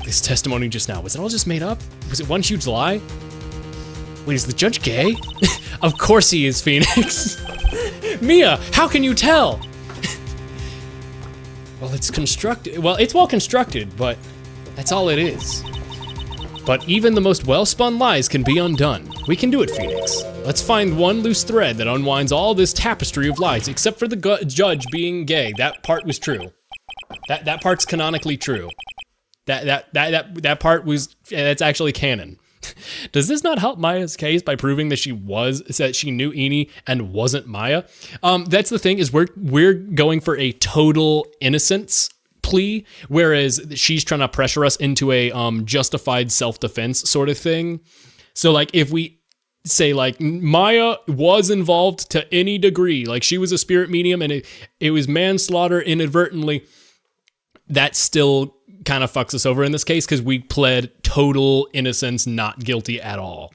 This testimony just now, was it all just made up? Was it one huge lie? Wait, is the judge gay? Of course he is, Phoenix. Mia, how can you tell? Well, it's constructed. Well, it's well constructed, but that's all it is. But even the most well-spun lies can be undone. We can do it, Phoenix. Let's find one loose thread that unwinds all this tapestry of lies, except for the judge being gay. That part was true. That part's canonically true. That part was, that's actually canon. Does this not help Maya's case by proving that she knew Eenie and wasn't Maya? That's the thing, is we're going for a total innocence plea, whereas she's trying to pressure us into a justified self-defense sort of thing. So like, if we say like Maya was involved to any degree, like she was a spirit medium and it was manslaughter inadvertently, that still kind of fucks us over in this case because we pled total innocence, not guilty at all.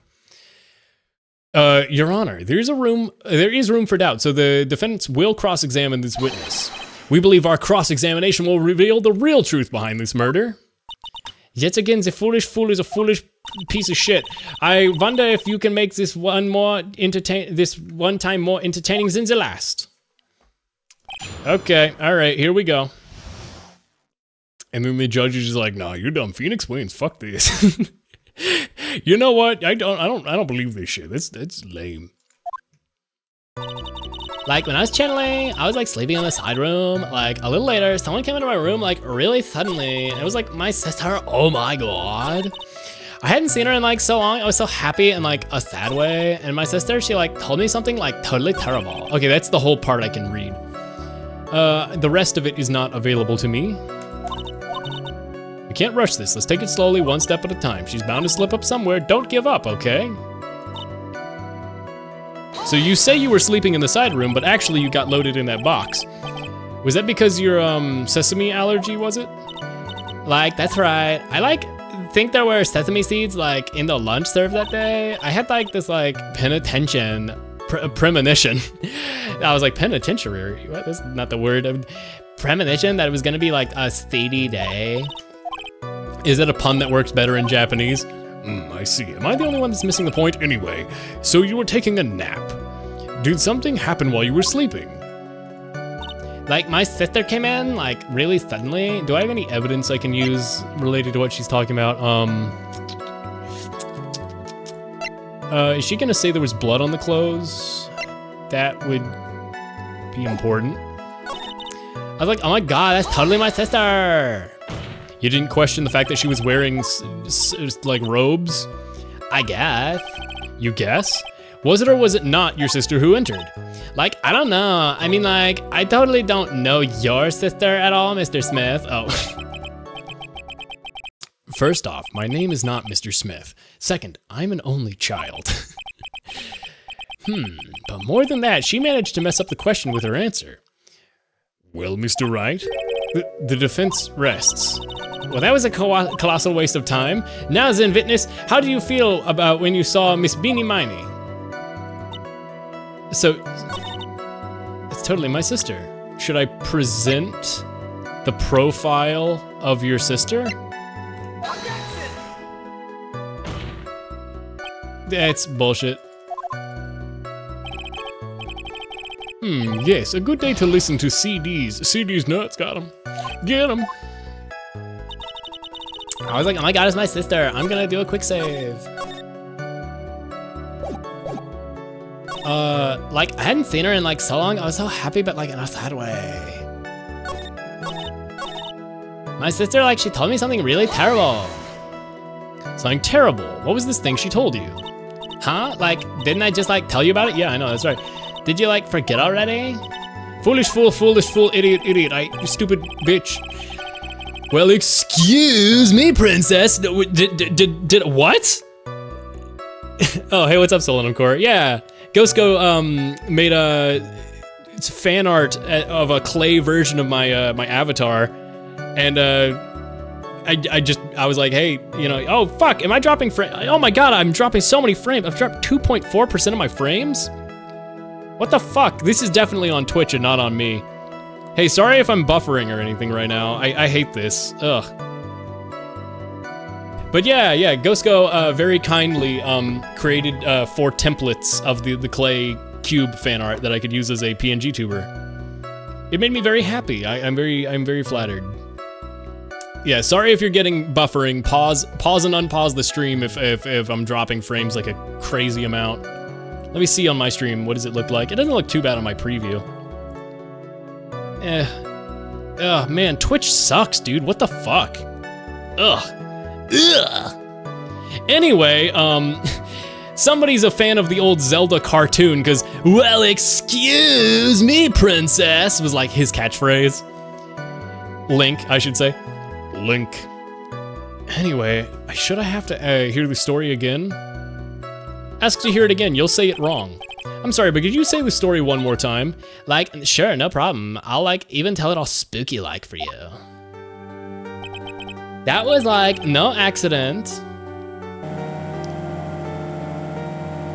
Your Honor, there is room for doubt, so the defendants will cross-examine this witness. We believe our cross-examination will reveal the real truth behind this murder. Yet again, the foolish fool is a foolish piece of shit. I wonder if you can make this one time more entertaining than the last. Okay, all right, here we go. And then the judge is just like, "Nah, you're dumb. Phoenix wins. Fuck this." You know what? I don't believe this shit. That's lame. Like, when I was channeling, I was like sleeping in the side room. Like, a little later, someone came into my room, like, really suddenly. It was like my sister. Oh my god. I hadn't seen her in like so long. I was so happy in like a sad way. And my sister, she like told me something like totally terrible. Okay, that's the whole part I can read. The rest of it is not available to me. We can't rush this. Let's take it slowly, one step at a time. She's bound to slip up somewhere. Don't give up, okay? So you say you were sleeping in the side room, but actually you got loaded in that box. Was that because your sesame allergy, was it? Like, that's right. I like think there were sesame seeds like in the lunch served that day. I had like this like premonition. I was like penitentiary. What? That's not the word. Premonition that it was gonna be like a steady day. Is that a pun that works better in Japanese? I see. Am I the only one that's missing the point? Anyway, so you were taking a nap. Did something happen while you were sleeping? Like, my sister came in, like, really suddenly. Do I have any evidence I can use related to what she's talking about? Is she gonna say there was blood on the clothes? That would be important. I was like, oh my god, that's totally my sister. You didn't question the fact that she was wearing, like, robes? I guess. You guess? Was it or was it not your sister who entered? Like, I don't know. I mean, like, I totally don't know your sister at all, Mr. Smith. Oh. First off, my name is not Mr. Smith. Second, I'm an only child. But more than that, she managed to mess up the question with her answer. Well, Mr. Wright, the defense rests. Well, that was a colossal waste of time. Now, Zen Witness, how do you feel about when you saw Miss Beanie Miney? So, it's totally my sister. Should I present the profile of your sister? That's bullshit. Yes, a good day to listen to CDs. CDs nuts, got 'em. Get 'em. I was like, oh my god, it's my sister. I'm gonna do a quick save. Like, I hadn't seen her in like so long. I was so happy, but like in a sad way. My sister, like, she told me something really terrible. Something terrible? What was this thing she told you? Huh? Like, didn't I just like tell you about it? Yeah, I know, that's right. Did you like forget already? Foolish fool, idiot, you stupid bitch. Well, excuse me, princess. Did what? Oh, hey, what's up, Solanum Core? Yeah, Ghostgo made a fan art of a clay version of my my avatar, and I was like, hey, you know, oh fuck, am I dropping frame? Oh my god, I'm dropping so many frames. I've dropped 2.4% of my frames. What the fuck? This is definitely on Twitch and not on me. Hey, sorry if I'm buffering or anything right now. I hate this. Ugh. But yeah, Ghostgo very kindly created 4 templates of the clay cube fan art that I could use as a PNG tuber. It made me very happy. I'm very flattered. Yeah, sorry if you're getting buffering. Pause and unpause the stream if I'm dropping frames like a crazy amount. Let me see on my stream, what does it look like? It doesn't look too bad on my preview. Ugh, man, Twitch sucks, dude. What the fuck? Ugh. Anyway, somebody's a fan of the old Zelda cartoon, because, well, excuse me, princess, was like his catchphrase. Link, I should say. Link. Anyway, should I have to hear the story again? Ask to hear it again, you'll say it wrong. I'm sorry, but could you say the story one more time? Like, sure, no problem. I'll like even tell it all spooky like for you. That was like no accident.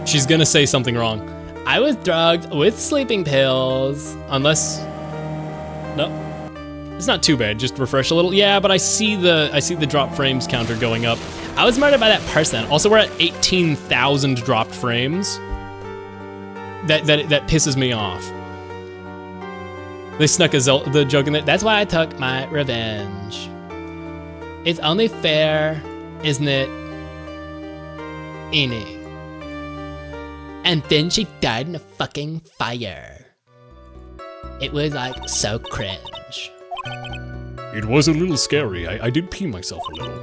She's gonna say something wrong. I was drugged with sleeping pills. Unless, no, it's not too bad. Just refresh a little. Yeah, but I see the drop frames counter going up. I was murdered by that person. Also, we're at 18,000 dropped frames. That pisses me off. They snuck the joke in there. That's why I took my revenge. It's only fair, isn't it? Eni. And then she died in a fucking fire. It was like so cringe. It was a little scary. I did pee myself a little.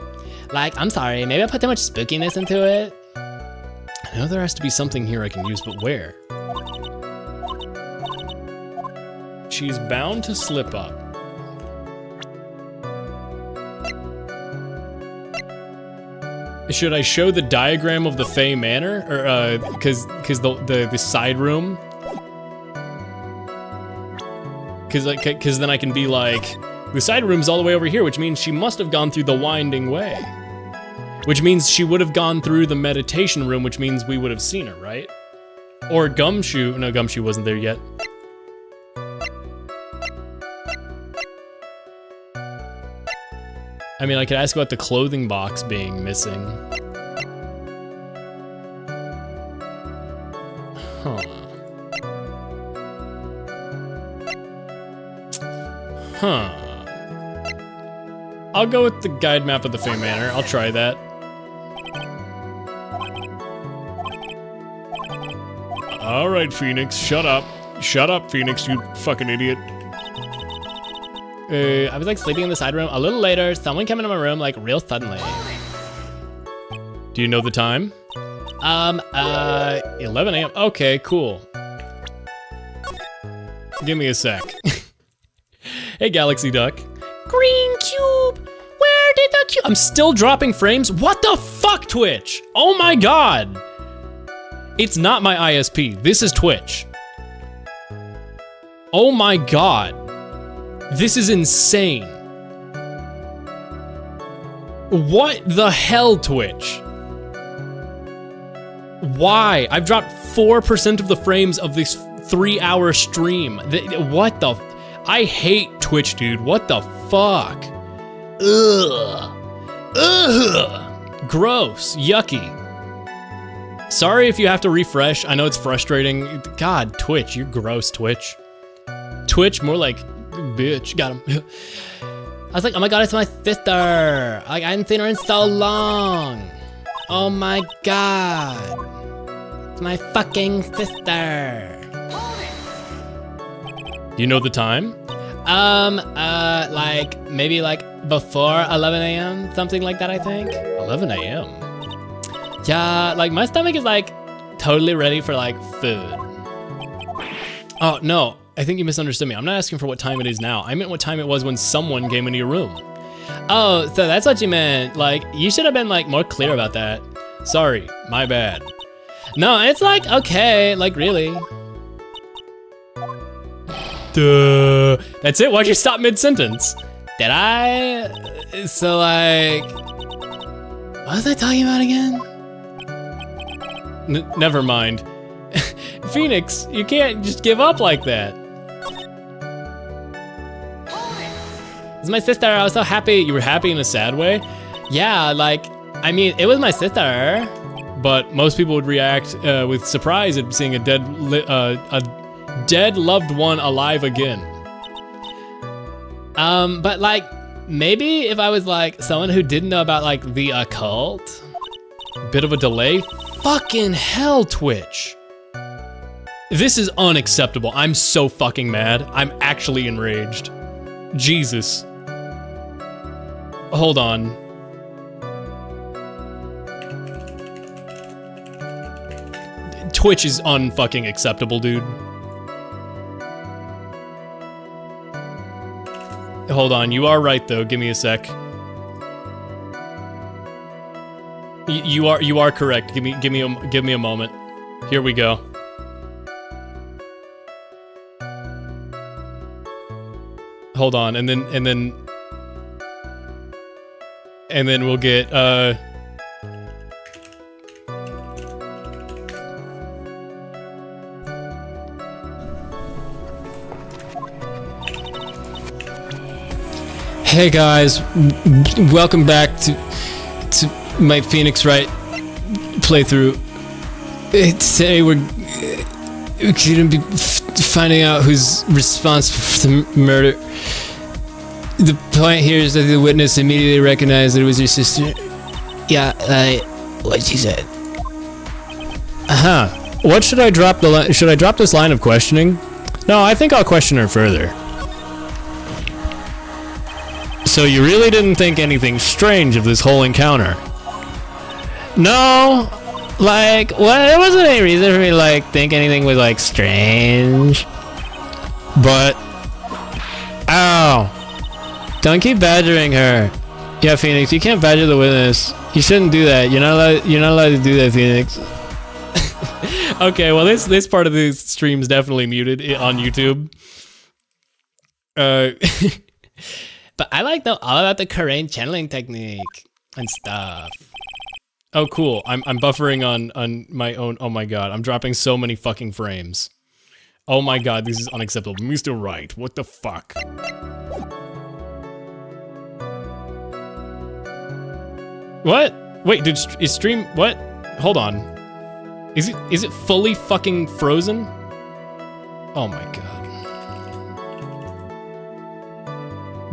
Like, I'm sorry, maybe I put too much spookiness into it. I know there has to be something here I can use, but where? She's bound to slip up. Should I show the diagram of the Fey Manor? Or, cause the side room? Cause then I can be like, the side room's all the way over here, which means she must have gone through the winding way. Which means she would have gone through the meditation room, which means we would have seen her, right? Or Gumshoe, no, Gumshoe wasn't there yet. I mean, I could ask about the clothing box being missing. Huh. Huh. I'll go with the guide map of the Fey Manor. I'll try that. All right, Phoenix, shut up. Shut up, Phoenix, you fucking idiot. I was like sleeping in the side room. A little later, someone came into my room like real suddenly. Do you know the time? 11 a.m. Okay, cool. Give me a sec. Hey, Galaxy Duck. Green cube. Where did the cube? I'm still dropping frames. What the fuck, Twitch? Oh my god. It's not my ISP. This is Twitch. Oh my god. This is insane. What the hell, Twitch? Why? I've dropped 4% of the frames of this 3-hour stream. What the? I hate Twitch, dude. What the fuck? Ugh. Ugh. Gross. Yucky. Sorry if you have to refresh. I know it's frustrating. God, Twitch, you're gross, Twitch. Twitch, more like, bitch. Got him. I was like, oh my god, it's my sister. Like, I hadn't seen her in so long. Oh my god. It's my fucking sister. Do you know the time? Like, maybe like before 11 a.m., something like that, I think. 11 a.m.? Yeah, like my stomach is like totally ready for like food. Oh, no, I think you misunderstood me. I'm not asking for what time it is now. I meant what time it was when someone came into your room. Oh, so that's what you meant. Like, you should have been like more clear about that. Sorry, my bad. No, it's like, okay, like really. Duh. That's it? Why'd you stop mid-sentence? Did I? So like, what was I talking about again? Never mind. Phoenix, you can't just give up like that. It's my sister. I was so happy. You were happy in a sad way? Yeah, like, I mean, it was my sister. But most people would react with surprise at seeing a dead loved one alive again. But like, maybe if I was like someone who didn't know about like the occult. Bit of a delay? Fucking hell, Twitch. This is unacceptable. I'm so fucking mad. I'm actually enraged. Jesus. Hold on. Twitch is unfucking acceptable, dude. Hold on, you are right though. Give me a sec. You are correct. Give me a moment. Here we go. Hold on, and then we'll get Hey guys, welcome back to my Phoenix Wright playthrough. Today we're gonna be finding out who's responsible for the murder. The point here is that the witness immediately recognized that it was your sister. Yeah, what she said. What should I drop should I drop this line of questioning? No, I think I'll question her further. So you really didn't think anything strange of this whole encounter? No, like, well, there wasn't any reason for me to like think anything was like strange. But, ow. Don't keep badgering her. Yeah, Phoenix, you can't badger the witness. You shouldn't do that. You're not allowed to do that, Phoenix. Okay, well this part of the stream's definitely muted on YouTube. But I like all about the Korean channeling technique and stuff. Oh, cool. I'm buffering on my own. Oh my god, I'm dropping so many fucking frames. Oh my god, this is unacceptable. Mr. Right, what the fuck? What? Wait, is stream what? Hold on. Is it fully fucking frozen? Oh my god.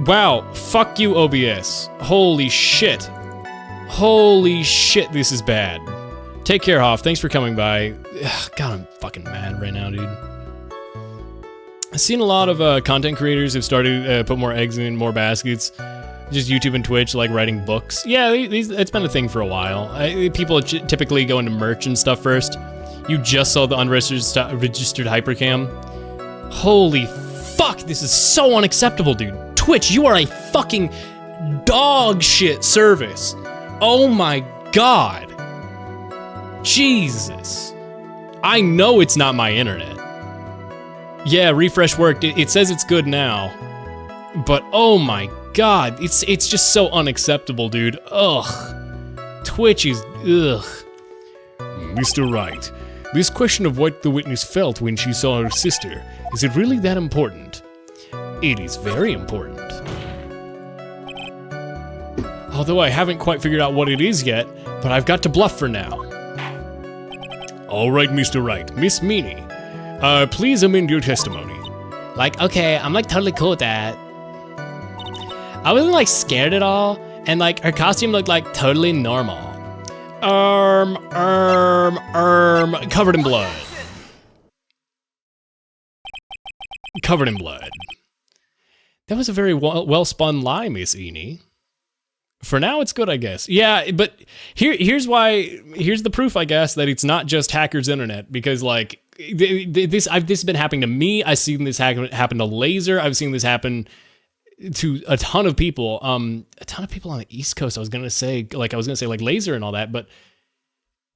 Wow, fuck you, OBS. Holy shit. Holy shit, this is bad. Take care, Hoff. Thanks for coming by. Ugh, god, I'm fucking mad right now, dude. I've seen a lot of content creators who've started to put more eggs in more baskets. Just YouTube and Twitch, like writing books. Yeah, it's been a thing for a while. People typically go into merch and stuff first. You just saw the unregistered hypercam. Holy fuck, this is so unacceptable, dude. Twitch, you are a fucking dog shit service. Oh my god. Jesus. I know it's not my internet. Yeah, refresh worked. It says it's good now. But oh my god, it's just so unacceptable, dude. Ugh. Twitch is ugh. Mr. Wright, this question of what the witness felt when she saw her sister, is it really that important? It is very important. Although I haven't quite figured out what it is yet, but I've got to bluff for now. Alright, Mr. Wright. Miss Meanie, please amend your testimony. Like, okay, I'm like totally cool with that. I wasn't like scared at all, and like her costume looked like totally normal. Covered in blood. Covered in blood. That was a very well-spun lie, Miss Eni. For now, it's good, I guess. Yeah, but here's the proof, I guess, that it's not just hackers' internet, because like this has been happening to me. I've seen this happen to Laser. I've seen this happen to a ton of people. A ton of people on the East Coast. I was gonna say like Laser and all that, but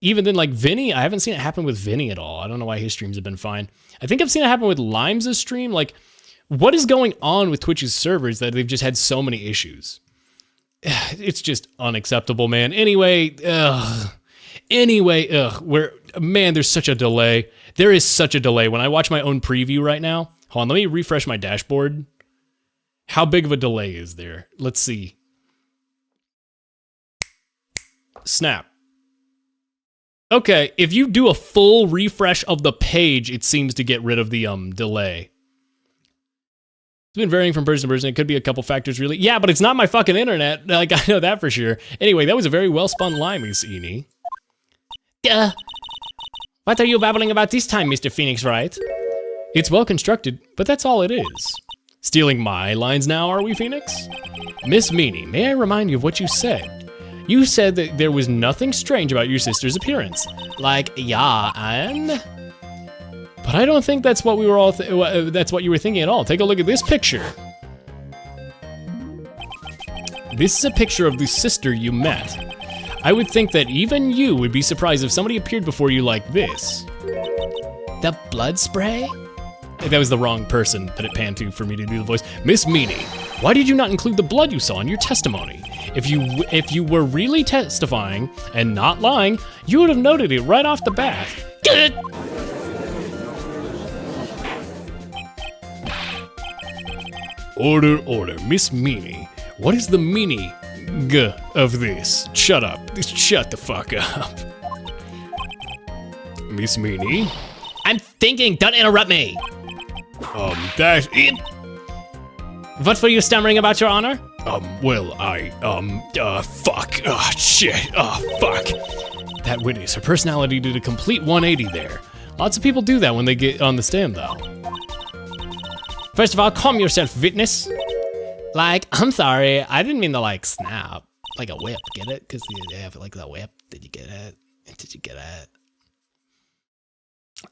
even then, like Vinny, I haven't seen it happen with Vinny at all. I don't know why his streams have been fine. I think I've seen it happen with Limes' stream. Like, what is going on with Twitch's servers that they've just had so many issues? It's just unacceptable, man. Anyway, man, there's such a delay. There is such a delay. When I watch my own preview right now, hold on, let me refresh my dashboard. How big of a delay is there? Let's see. Snap. Okay, if you do a full refresh of the page, it seems to get rid of the delay. It's been varying from person to person. It could be a couple factors, really. Yeah, but it's not my fucking internet. Like, I know that for sure. Anyway, that was a very well-spun lie, Miss Eni. What are you babbling about this time, Mr. Phoenix Wright? It's well-constructed, but that's all it is. Stealing my lines now, are we, Phoenix? Miss Meanie, may I remind you of what you said? You said that there was nothing strange about your sister's appearance. Like, yeah, and... But I don't think that's what we were all. That's what you were thinking at all. Take a look at this picture. This is a picture of the sister you met. I would think that even you would be surprised if somebody appeared before you like this. The blood spray? That was the wrong person that it panned to for me to do the voice. Miss Meanie, why did you not include the blood you saw in your testimony? If you were really testifying and not lying, you would have noted it right off the bat. Order, order, Miss Meanie. What is the meaning of this? Shut up. Shut the fuck up. Miss Meanie? I'm thinking, don't interrupt me. That's it. What were you stammering about, Your Honor? Fuck. Oh, shit. Oh, fuck. That witness, her personality did a complete 180 there. Lots of people do that when they get on the stand, though. First of all, calm yourself, witness. Like, I'm sorry, I didn't mean to like snap. Like a whip, get it? Because they have like the whip. Did you get it? Did you get it?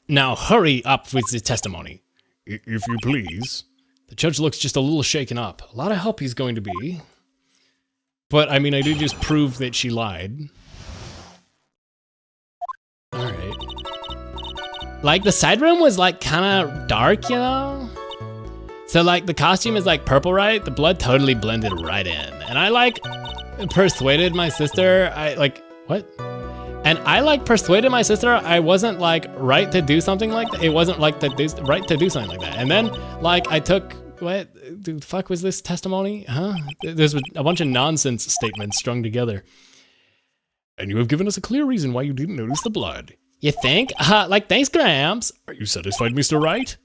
Now hurry up with the testimony. If you please. The judge looks just a little shaken up. A lot of help he's going to be. But, I mean, I did just prove that she lied. Alright. Like, the side room was, like, kind of dark, you know? So, like, the costume is, like, purple, right? The blood totally blended right in. And I, like, persuaded my sister, what? And I, like, persuaded my sister I wasn't, like, right to do something like that. It wasn't, like, right to do something like that. And then, like, I took, what the fuck was this testimony? Huh? There's a bunch of nonsense statements strung together. And you have given us a clear reason why you didn't notice the blood. You think? Like, thanks, Gramps. Are you satisfied, Mr. Wright?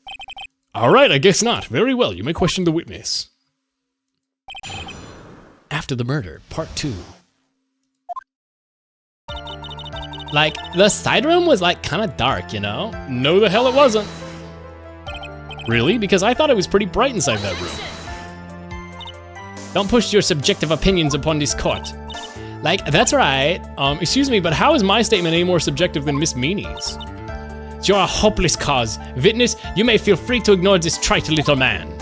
All right, I guess not. Very well, you may question the witness. After the murder, part 2. Like, the side room was, like, kind of dark, you know? No, the hell it wasn't. Really? Because I thought it was pretty bright inside that room. Don't push your subjective opinions upon this court. Like, that's right. Excuse me, but how is my statement any more subjective than Miss Meanie's? You're a hopeless cause. Witness, you may feel free to ignore this trite little man.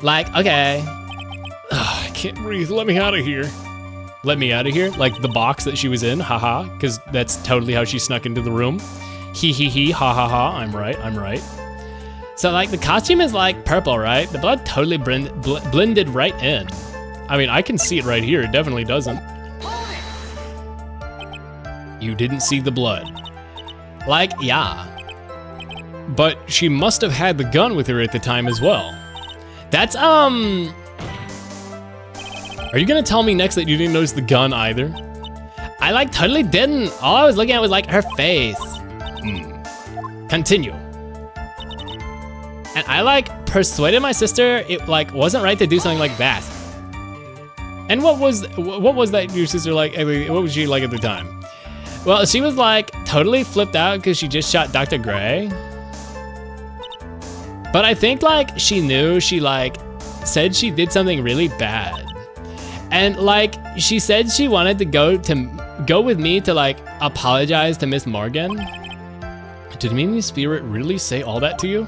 Like, okay. Ugh, I can't breathe. Let me out of here. Let me out of here? Like the box that she was in? Haha. Because that's totally how she snuck into the room. Hee hee hee. Ha ha ha. I'm right. I'm right. So, like, the costume is, like, purple, right? The blood totally blended right in. I mean, I can see it right here. It definitely doesn't. You didn't see the blood. Like, yeah. But she must have had the gun with her at the time as well. That's, Are you gonna tell me next that you didn't notice the gun either? I, like, totally didn't. All I was looking at was, like, her face. Continue. And I, like, persuaded my sister it, like, wasn't right to do something like that. And what was that your sister like? What was she like at the time? Well, she was, like, totally flipped out because she just shot Dr. Gray. But I think, like, she knew she, like, said she did something really bad. And, like, she said she wanted to go with me to, like, apologize to Miss Morgan. Did Mimi's spirit really say all that to you?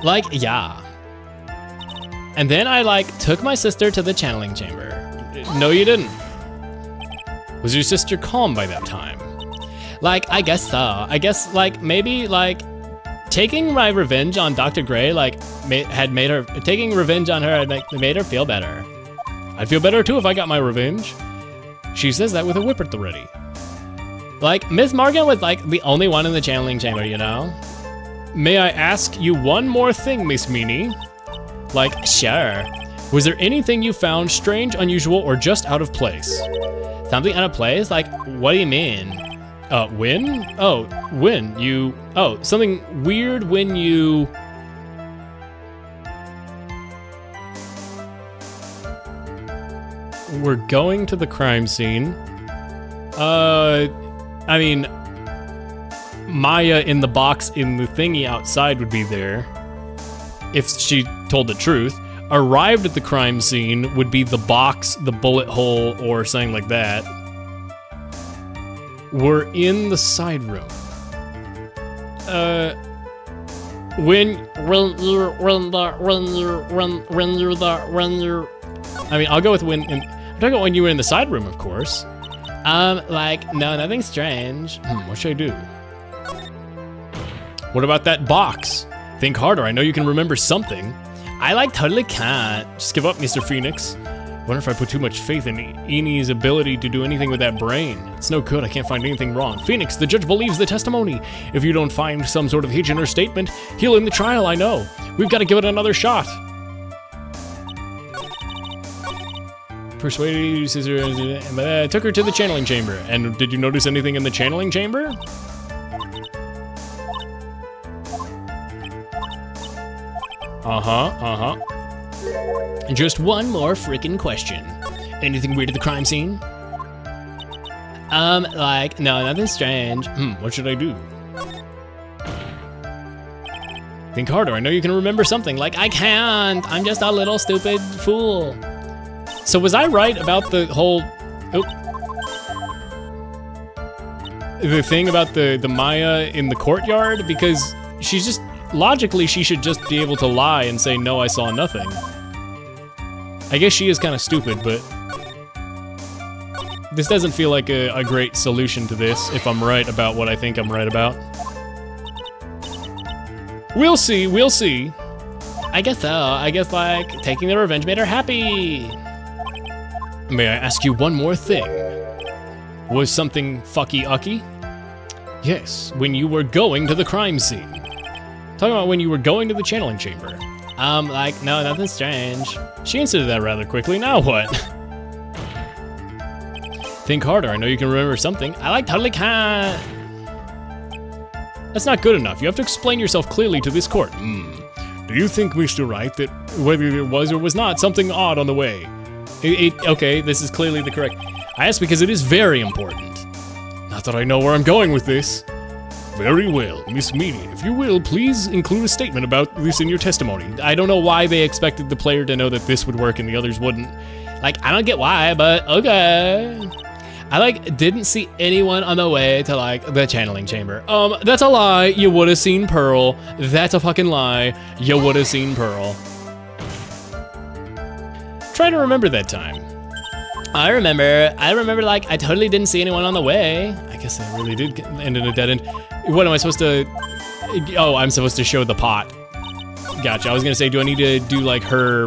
Like, yeah. And then I, like, took my sister to the channeling chamber. No, you didn't. Was your sister calm by that time? Like, I guess so. I guess, like, maybe, like, taking my revenge on Dr. Gray, like, taking revenge on her had made her feel better. I'd feel better too if I got my revenge. She says that with a whip at the ready. Like, Miss Morgan was, like, the only one in the channeling chamber, you know? May I ask you one more thing, Miss Meanie? Like, sure. Was there anything you found strange, unusual, or just out of place? Something out of place? Like, what do you mean? When? Oh, when you... Oh, something weird when you... We're going to the crime scene. I mean... Maya in the box in the thingy outside would be there. If she told the truth. Arrived at the crime scene would be the box, the bullet hole, or something like that. We're in the side room. When I mean, I'll go with when. I'm talking about when you were in the side room, of course. Like, no, nothing strange. What should I do? What about that box? Think harder. I know you can remember something. I, like, totally can't. Just give up, Mr. Phoenix. Wonder if I put too much faith in Enie's ability to do anything with that brain. It's no good. I can't find anything wrong. Phoenix, the judge believes the testimony. If you don't find some sort of hitch in her statement, he'll end the trial, I know. We've got to give it another shot. Persuaded, took her to the channeling chamber. And did you notice anything in the channeling chamber? Just one more freaking question. Anything weird at the crime scene? Like, no, nothing strange. What should I do? Think harder. I know you can remember something. Like, I can't. I'm just a little stupid fool. So was I right about the whole... the thing about the Maya in the courtyard? Because she's just... Logically, she should just be able to lie and say, no, I saw nothing. I guess she is kind of stupid, but... This doesn't feel like a great solution to this, if I'm right about what I think I'm right about. We'll see, we'll see. I guess so. I guess, like, taking the revenge made her happy. May I ask you one more thing? Was something fucky-ucky? Yes, when you were going to the crime scene. Talking about when you were going to the channeling chamber. Like, no, nothing strange. She answered that rather quickly, now what? Think harder, I know you can remember something. I, like, totally can't. That's not good enough, you have to explain yourself clearly to this court. Do you think, Mr. Wright, that whether there was or was not something odd on the way? Okay, this is clearly the correct. I ask because it is very important. Not that I know where I'm going with this. Very well, Miss Meany, if you will, please include a statement about this in your testimony. I don't know why they expected the player to know that this would work and the others wouldn't. Like, I don't get why, but okay. I, like, didn't see anyone on the way to, like, the channeling chamber. That's a lie. You would have seen Pearl. That's a fucking lie. You would have seen Pearl. Try to remember that time. I remember, like, I totally didn't see anyone on the way. I guess I really did end in a dead end. What am I supposed to... Oh, I'm supposed to show the pot. Gotcha. I was gonna say, do I need to do, like, her...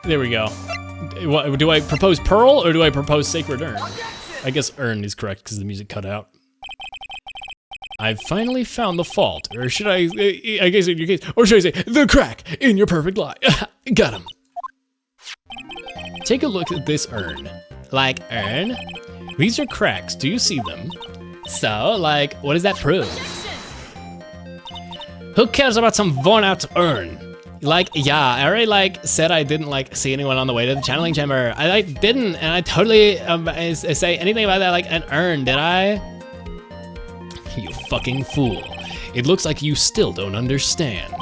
There we go. What, do I propose Pearl or do I propose Sacred Urn? I guess Urn is correct because the music cut out. I've finally found the fault, or should I guess in your case, or should I say, the crack in your perfect lie. Got him. Take a look at this urn. Like, urn? These are cracks, do you see them? So, like, what does that prove? Who cares about some worn out urn? Like, yeah, I already, like, said I didn't, like, see anyone on the way to the channeling chamber. I, like, didn't, and I totally say anything about that, like, an urn, did I? You fucking fool. It looks like you still don't understand.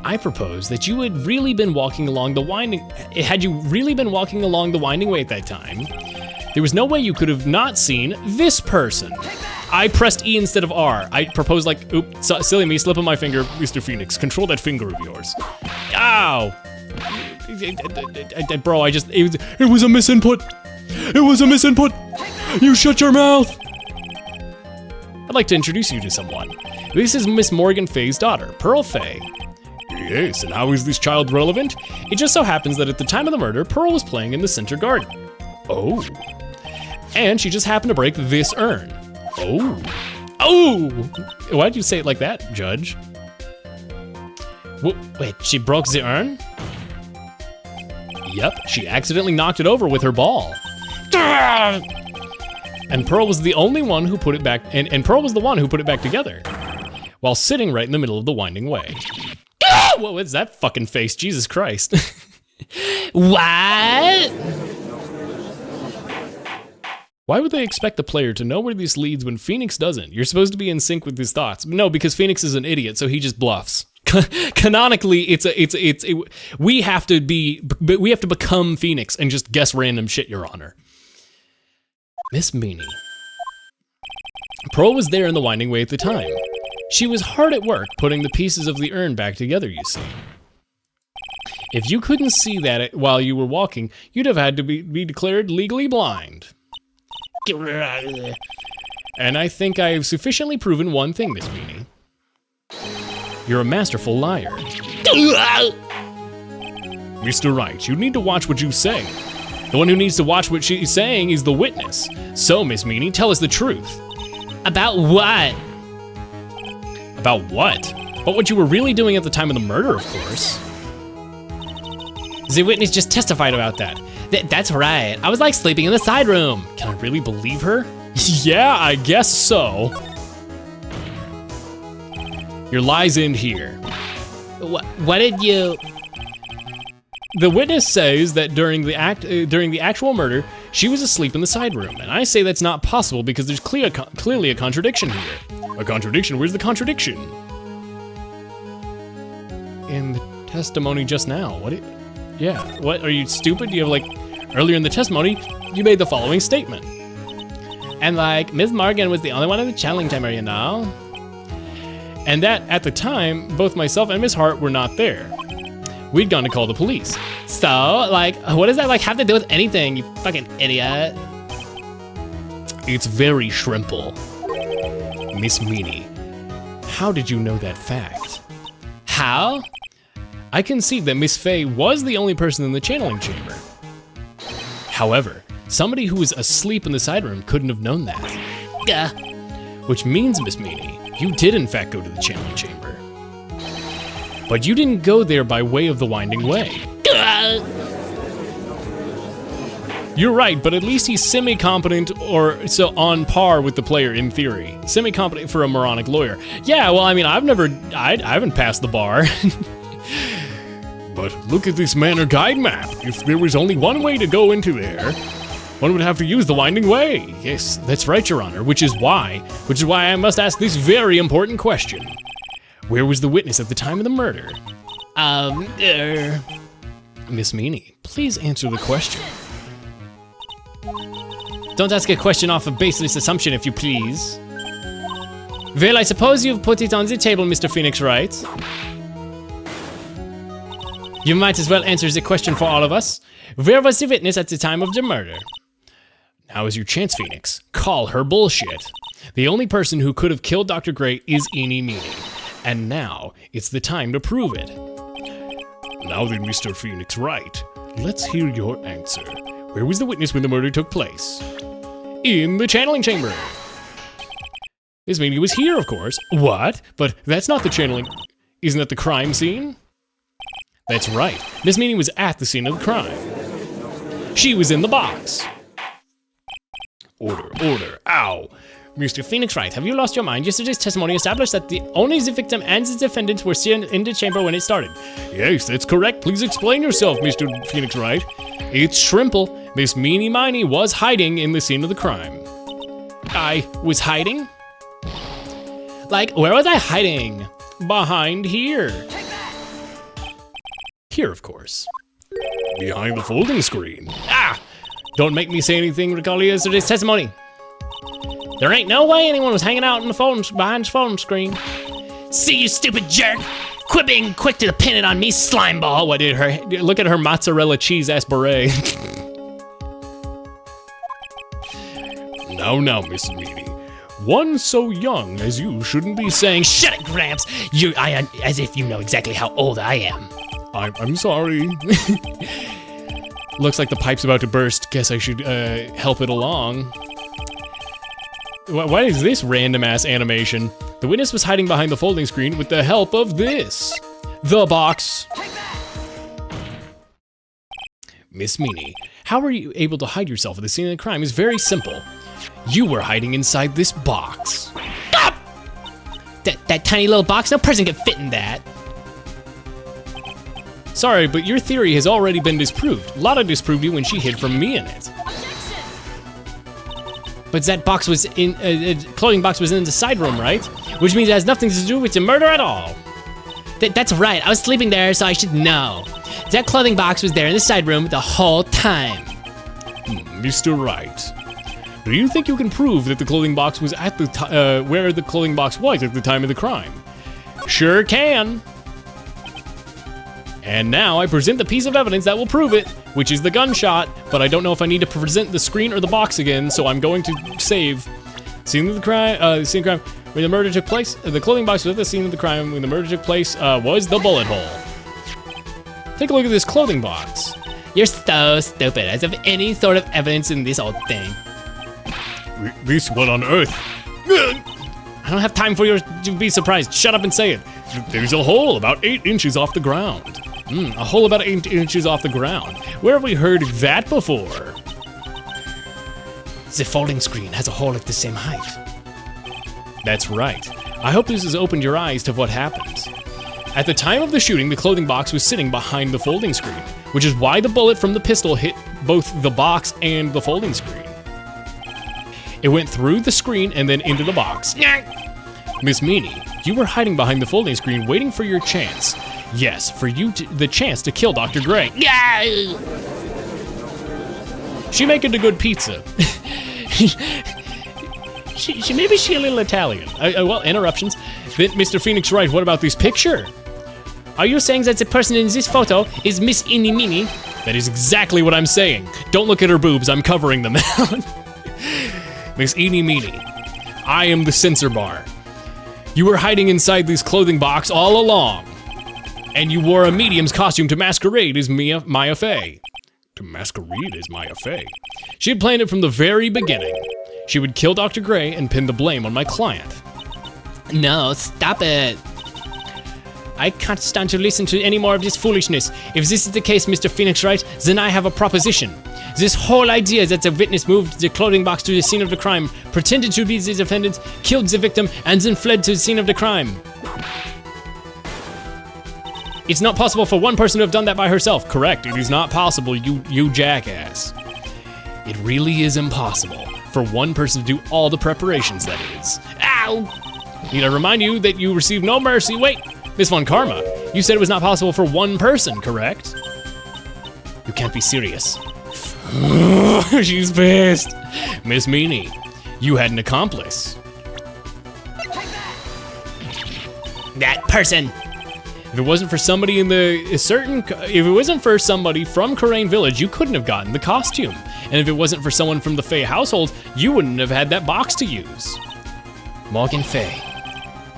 I propose that you had really been walking along the winding... Had you really been walking along the winding way at that time, there was no way you could have not seen this person. I pressed E instead of R. I proposed like, oops, silly me, slip on my finger, Mr. Phoenix. Control that finger of yours. Ow! Bro, it was a misinput. It was a misinput. You shut your mouth. I'd like to introduce you to someone. This is Miss Morgan Fay's daughter, Pearl Fay. Yes, and how is this child relevant? It just so happens that at the time of the murder, Pearl was playing in the center garden. Oh. And she just happened to break this urn. Oh. Oh! Why'd you say it like that, Judge? Wait, she broke the urn? Yep, she accidentally knocked it over with her ball. And Pearl was the only one who put it back, and Pearl was the one who put it back together, while sitting right in the middle of the winding way. What was that fucking face? Jesus Christ. What? Why would they expect the player to know where this leads when Phoenix doesn't? You're supposed to be in sync with his thoughts. No, because Phoenix is an idiot, so he just bluffs. Canonically, we have to become Phoenix and just guess random shit, Your Honor. Miss Meany. Pearl was there in the winding way at the time. She was hard at work putting the pieces of the urn back together, you see. If you couldn't see that while you were walking, you'd have had to be declared legally blind. And I think I have sufficiently proven one thing, Miss Meany. You're a masterful liar. Mr. Wright, you need to watch what you say. The one who needs to watch what she's saying is the witness. So, Miss Meany, tell us the truth. About what? About what? About what you were really doing at the time of the murder, of course. The witness just testified about that. That's right. I was like sleeping in the side room. Can I really believe her? Yeah, I guess so. Your lies end here. What did you... The witness says that during the actual murder, she was asleep in the side room, and I say that's not possible because there's clearly a contradiction here. A contradiction? Where's the contradiction? In the testimony just now. Yeah, what, are you stupid? You have like, earlier in the testimony, you made the following statement. And like, Ms. Morgan was the only one in the channeling chamber, you know? And that, at the time, both myself and Miss Hart were not there. we'd gone to call the police. So, like, what does that, like, have to do with anything, you fucking idiot? It's very shrimple. Miss Meanie, how did you know that fact? How? I concede that Miss Faye was the only person in the channeling chamber. However, somebody who was asleep in the side room couldn't have known that. Which means, Miss Meanie, you did in fact go to the channeling chamber. But you didn't go there by way of the winding way. You're right, but at least he's semi-competent or so on par with the player in theory. Semi-competent for a moronic lawyer. Yeah, well, I mean, I haven't passed the bar. But look at this manor guide map. If there was only one way to go into there, one would have to use the winding way. Yes, that's right, Your Honor, which is why I must ask this very important question. Where was the witness at the time of the murder? Miss Meanie, please answer the question. Don't ask a question off a baseless assumption, if you please. Well, I suppose you've put it on the table, Mr. Phoenix Wright. You might as well answer the question for all of us. Where was the witness at the time of the murder? Now is your chance, Phoenix. Call her bullshit. The only person who could have killed Dr. Gray is Eenie Meenie. And now, it's the time to prove it. Now then, Mr. Phoenix Wright, let's hear your answer. Where was the witness when the murder took place? In the channeling chamber. Miss Meanie was here, of course. What? But that's not the channeling... Isn't that the crime scene? That's right. Miss Meanie was at the scene of the crime. She was in the box. Order. Ow. Mr. Phoenix Wright, have you lost your mind? Yesterday's testimony established that only the victim and the defendant were seen in the chamber when it started. Yes, that's correct. Please explain yourself, Mr. Phoenix Wright. It's Shrimple. Miss Meanie Miney was hiding in the scene of the crime. I was hiding? Like, where was I hiding? Behind here. Here, of course. Behind the folding screen. Ah! Don't make me say anything recalling yesterday's testimony. There ain't no way anyone was hanging out in the behind the phone screen. See, you stupid jerk! Quit being quick to pin it on me, slimeball! What did her... Look at her mozzarella cheese ass beret. Now, Miss Meanie. One so young as you shouldn't be saying... Shut it, Gramps! As if you know exactly how old I am. I'm sorry. Looks like the pipe's about to burst. Guess I should help it along. What is this random-ass animation? The witness was hiding behind the folding screen with the help of this. The box. Miss Meanie, how were you able to hide yourself at the scene of the crime is very simple. You were hiding inside this box. Ah! That tiny little box? No person can fit in that. Sorry, but your theory has already been disproved. Lotta disproved you when she hid from me in it. But that box was in, clothing box was in the side room, right? Which means it has nothing to do with the murder at all. That's right, I was sleeping there, so I should know. That clothing box was there in the side room the whole time. Mr. Wright, do you think you can prove that the clothing box was at the where the clothing box was at the time of the crime? Sure can. And now I present the piece of evidence that will prove it, which is the gunshot, but I don't know if I need to present the screen or the box again, so I'm going to save. Scene of the crime, when the murder took place, the clothing box was at the scene of the crime when the murder took place, was the bullet hole. Take a look at this clothing box. You're so stupid, as if any sort of evidence in this old thing. This what on earth? I don't have time for you to be surprised. Shut up and say it. There's a hole about 8 inches off the ground. A hole about 8 inches off the ground. Where have we heard that before? The folding screen has a hole at the same height. That's right. I hope this has opened your eyes to what happens. At the time of the shooting, the clothing box was sitting behind the folding screen, which is why the bullet from the pistol hit both the box and the folding screen. It went through the screen and then into the box. Miss Meanie, you were hiding behind the folding screen waiting for your chance. Yes, for you the chance to kill Dr. Gray. She making a good pizza. Maybe she a little Italian. Well, interruptions. Then, Mr. Phoenix Wright, what about this picture? Are you saying that the person in this photo is Miss Inimini? That is exactly what I'm saying. Don't look at her boobs, I'm covering them out. Miss Eenie Meenie, I am the censor bar. You were hiding inside this clothing box all along. And you wore a medium's costume to masquerade as Maya Fey. To masquerade as Maya Fey? She had planned it from the very beginning. She would kill Dr. Gray and pin the blame on my client. No, stop it. I can't stand to listen to any more of this foolishness. If this is the case, Mr. Phoenix Wright, then I have a proposition. This whole idea that the witness moved the clothing box to the scene of the crime, pretended to be the defendant, killed the victim, and then fled to the scene of the crime. It's not possible for one person to have done that by herself. Correct, it is not possible, you jackass. It really is impossible for one person to do all the preparations, that is. Ow! Need I remind you that you receive no mercy. Wait, Miss Von Karma, you said it was not possible for one person, correct? You can't be serious. She's pissed. Miss Meanie, you had an accomplice. That person. If it wasn't for somebody if it wasn't for somebody from Karain Village, you couldn't have gotten the costume. And if it wasn't for someone from the Fey household, you wouldn't have had that box to use. Morgan Fey.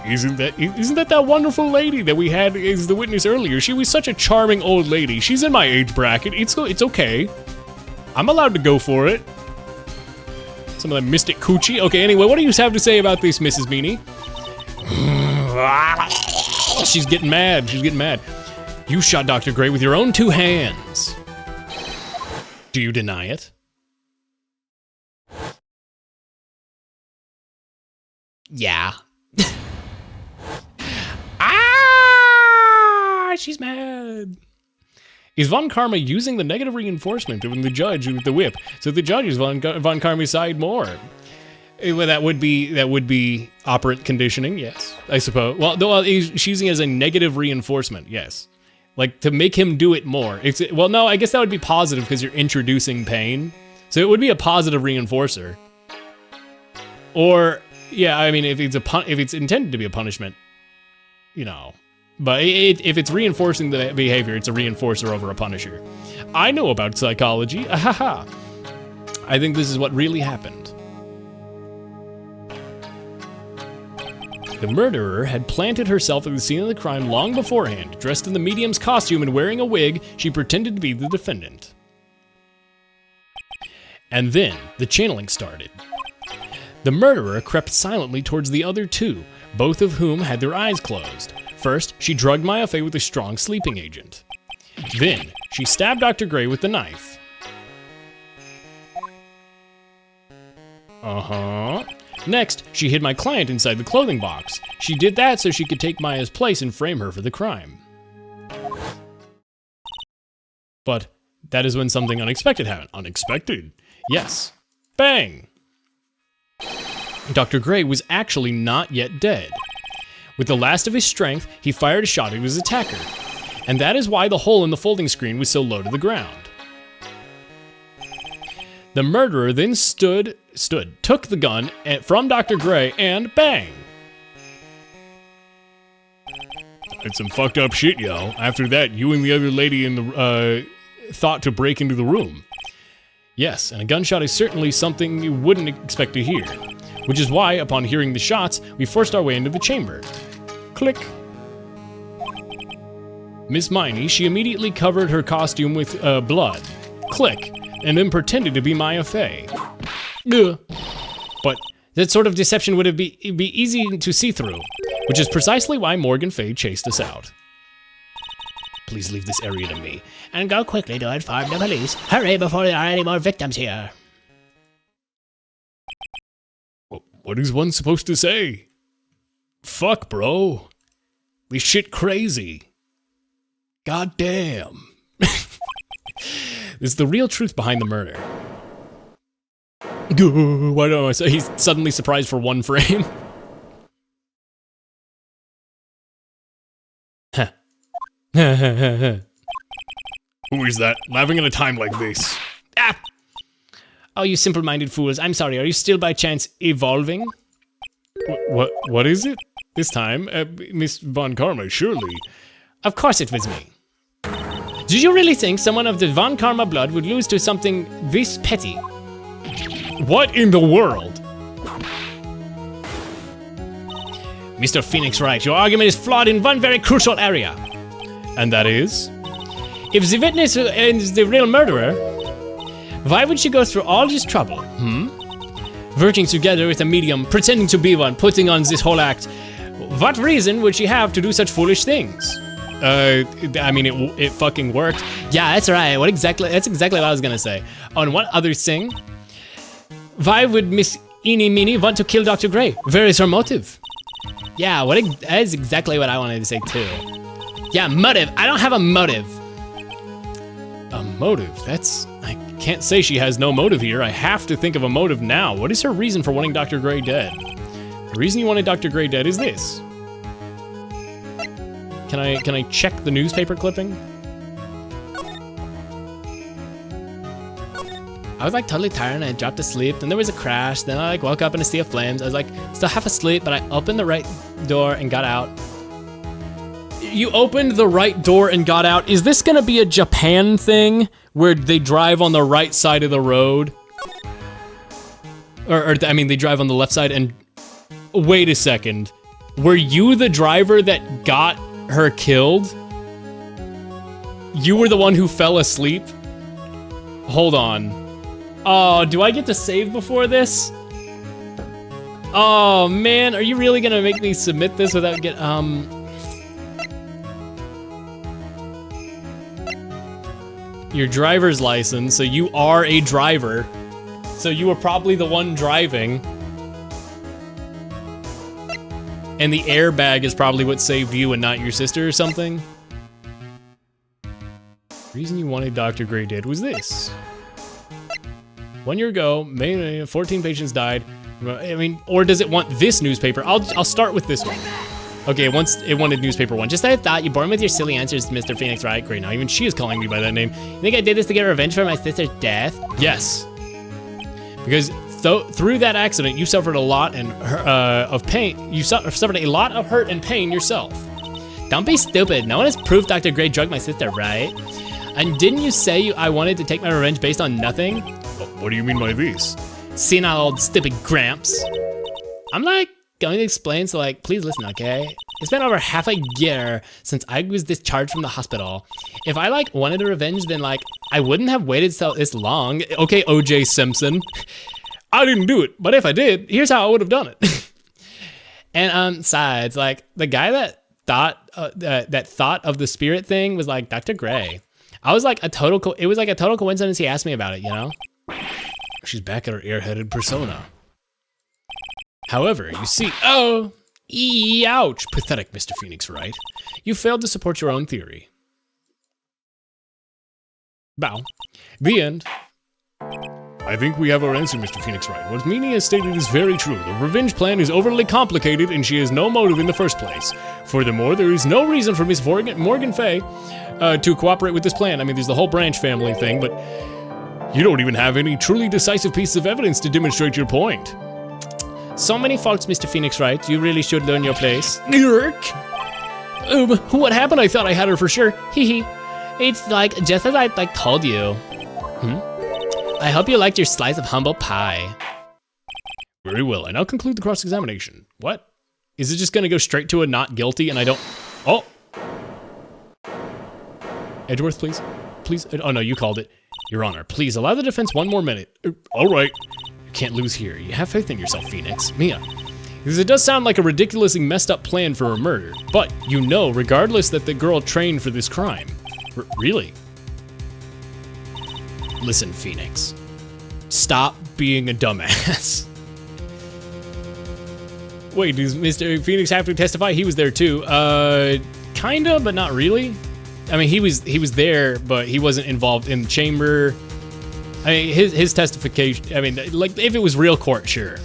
Isn't that wonderful lady that we had as the witness earlier? She was such a charming old lady. She's in my age bracket. It's okay. I'm allowed to go for it. Some of that mystic coochie. Okay, anyway, what do you have to say about this, Mrs. Meanie? She's getting mad. She's getting mad. You shot Dr. Gray with your own 2 hands. Do you deny it? Yeah. She's mad. Is Von Karma using the negative reinforcement of the judge with the whip? So the judge is Von Karma's side more. Well, that would be operant conditioning, yes, I suppose. Well, she's using it as a negative reinforcement, yes. Like, to make him do it more. Well, no, I guess that would be positive because you're introducing pain. So it would be a positive reinforcer. Or, yeah, I mean, if it's intended to be a punishment, you know. But if it's reinforcing the behavior, it's a reinforcer over a punisher. I know about psychology, ahaha. I think this is what really happened. The murderer had planted herself at the scene of the crime long beforehand. Dressed in the medium's costume and wearing a wig, she pretended to be the defendant. And then, the channeling started. The murderer crept silently towards the other 2, both of whom had their eyes closed. First, she drugged Maya Fey with a strong sleeping agent. Then, she stabbed Dr. Gray with the knife. Next, she hid my client inside the clothing box. She did that so she could take Maya's place and frame her for the crime. But that is when something unexpected happened. Unexpected? Yes. Bang! Dr. Gray was actually not yet dead. With the last of his strength, he fired a shot at his attacker. And that is why the hole in the folding screen was so low to the ground. The murderer then took the gun from Dr. Gray and bang! It's some fucked up shit, yo. After that, you and the other lady in the, thought to break into the room. Yes, and a gunshot is certainly something you wouldn't expect to hear. Which is why, upon hearing the shots, we forced our way into the chamber. Click. Miss Miney, she immediately covered her costume with blood. Click. And then pretended to be Maya Fey. Ugh. But that sort of deception would be easy to see through, which is precisely why Morgan Fey chased us out. Please leave this area to me. And go quickly to inform the police. Hurry before there are any more victims here. What is one supposed to say? Fuck, bro. This shit crazy. God damn. This is the real truth behind the murder. Why don't I say he's suddenly surprised for 1 frame? Who is that laughing at a time like this? Ah! Oh, you simple-minded fools. I'm sorry, are you still by chance evolving? What is it? This time, Miss Von Karma, surely. Of course it was me. Did you really think someone of the Von Karma blood would lose to something this petty? What in the world? Mr. Phoenix Wright, your argument is flawed in one very crucial area. And that is? If the witness is the real murderer, why would she go through all this trouble? Working together with a medium, pretending to be one, putting on this whole act. What reason would she have to do such foolish things? I mean, it fucking worked. Yeah, that's right. That's exactly what I was gonna say. Oh, and one other thing. Why would Miss Eeny Meeny want to kill Dr. Gray? Where is her motive? Yeah, that is exactly what I wanted to say too. Yeah, motive. I don't have a motive. A motive? I can't say she has no motive here. I have to think of a motive now. What is her reason for wanting Dr. Gray dead? The reason you wanted Dr. Gray dead is this. Can I check the newspaper clipping? I was like totally tired and I dropped asleep. Then there was a crash. Then I like woke up in a sea of flames. I was like still half asleep, but I opened the right door and got out. You opened the right door and got out. Is this gonna be a Japan thing where they drive on the right side of the road? I mean, they drive on the left side and... Wait a second. Were you the driver that got her killed? You were the one who fell asleep? Hold on. Oh, do I get to save before this? Oh man, are you really gonna make me submit this without your driver's license, so you are a driver. So you were probably the one driving. And the airbag is probably what saved you and not your sister or something. The reason you wanted Dr. Gray dead was this. 1 year ago, 14 patients died. I mean, or does it want this newspaper? I'll start with this one. Okay, it wanted newspaper 1. Just as I thought, you bore me with your silly answers, Mr. Phoenix Wright. Great, now even she is calling me by that name. You think I did this to get revenge for my sister's death? Yes. Because through that accident, you suffered a lot of pain. You suffered a lot of hurt and pain yourself. Don't be stupid. No one has proved Dr. Gray drugged my sister, right? And didn't you say I wanted to take my revenge based on nothing? What do you mean by this? Senile old stupid Gramps. I'm like going to explain, so like, please listen, okay? It's been over half a year since I was discharged from the hospital. If I like wanted a revenge, then like, I wouldn't have waited so this long. Okay, O.J. Simpson. I didn't do it, but if I did, here's how I would have done it. And besides, like the guy that thought of the spirit thing was like Dr. Gray. I was like it was like a total coincidence he asked me about it, you know? She's back at her airheaded persona. However, you see, ouch, pathetic Mr. Phoenix Wright. You failed to support your own theory. Bow. The end. I think we have our answer, Mr. Phoenix Wright. What Meanie has stated is very true. The revenge plan is overly complicated and she has no motive in the first place. Furthermore, there is no reason for Miss Morgan Fay to cooperate with this plan. I mean, there's the whole Branch family thing, but you don't even have any truly decisive pieces of evidence to demonstrate your point. So many faults, Mr. Phoenix Wright. You really should learn your place. What happened? I thought I had her for sure. Hee. It's like, just as I told you. I hope you liked your slice of humble pie. Very well, I now conclude the cross-examination. What? Is it just gonna go straight to a not guilty and I don't... Oh! Edgeworth, please. Please. Oh no, you called it. Your Honor, please allow the defense 1 more minute. All right. You can't lose here. You have faith in yourself, Phoenix. Mia. Because it does sound like a ridiculously messed up plan for a murder. But you know, regardless, that the girl trained for this crime. Really? Listen, Phoenix. Stop being a dumbass. Wait, does Mr. Phoenix have to testify? He was there too. Kinda, but not really. I mean, he was there, but he wasn't involved in the chamber. I mean, his testification, I mean, like, if it was real court, sure.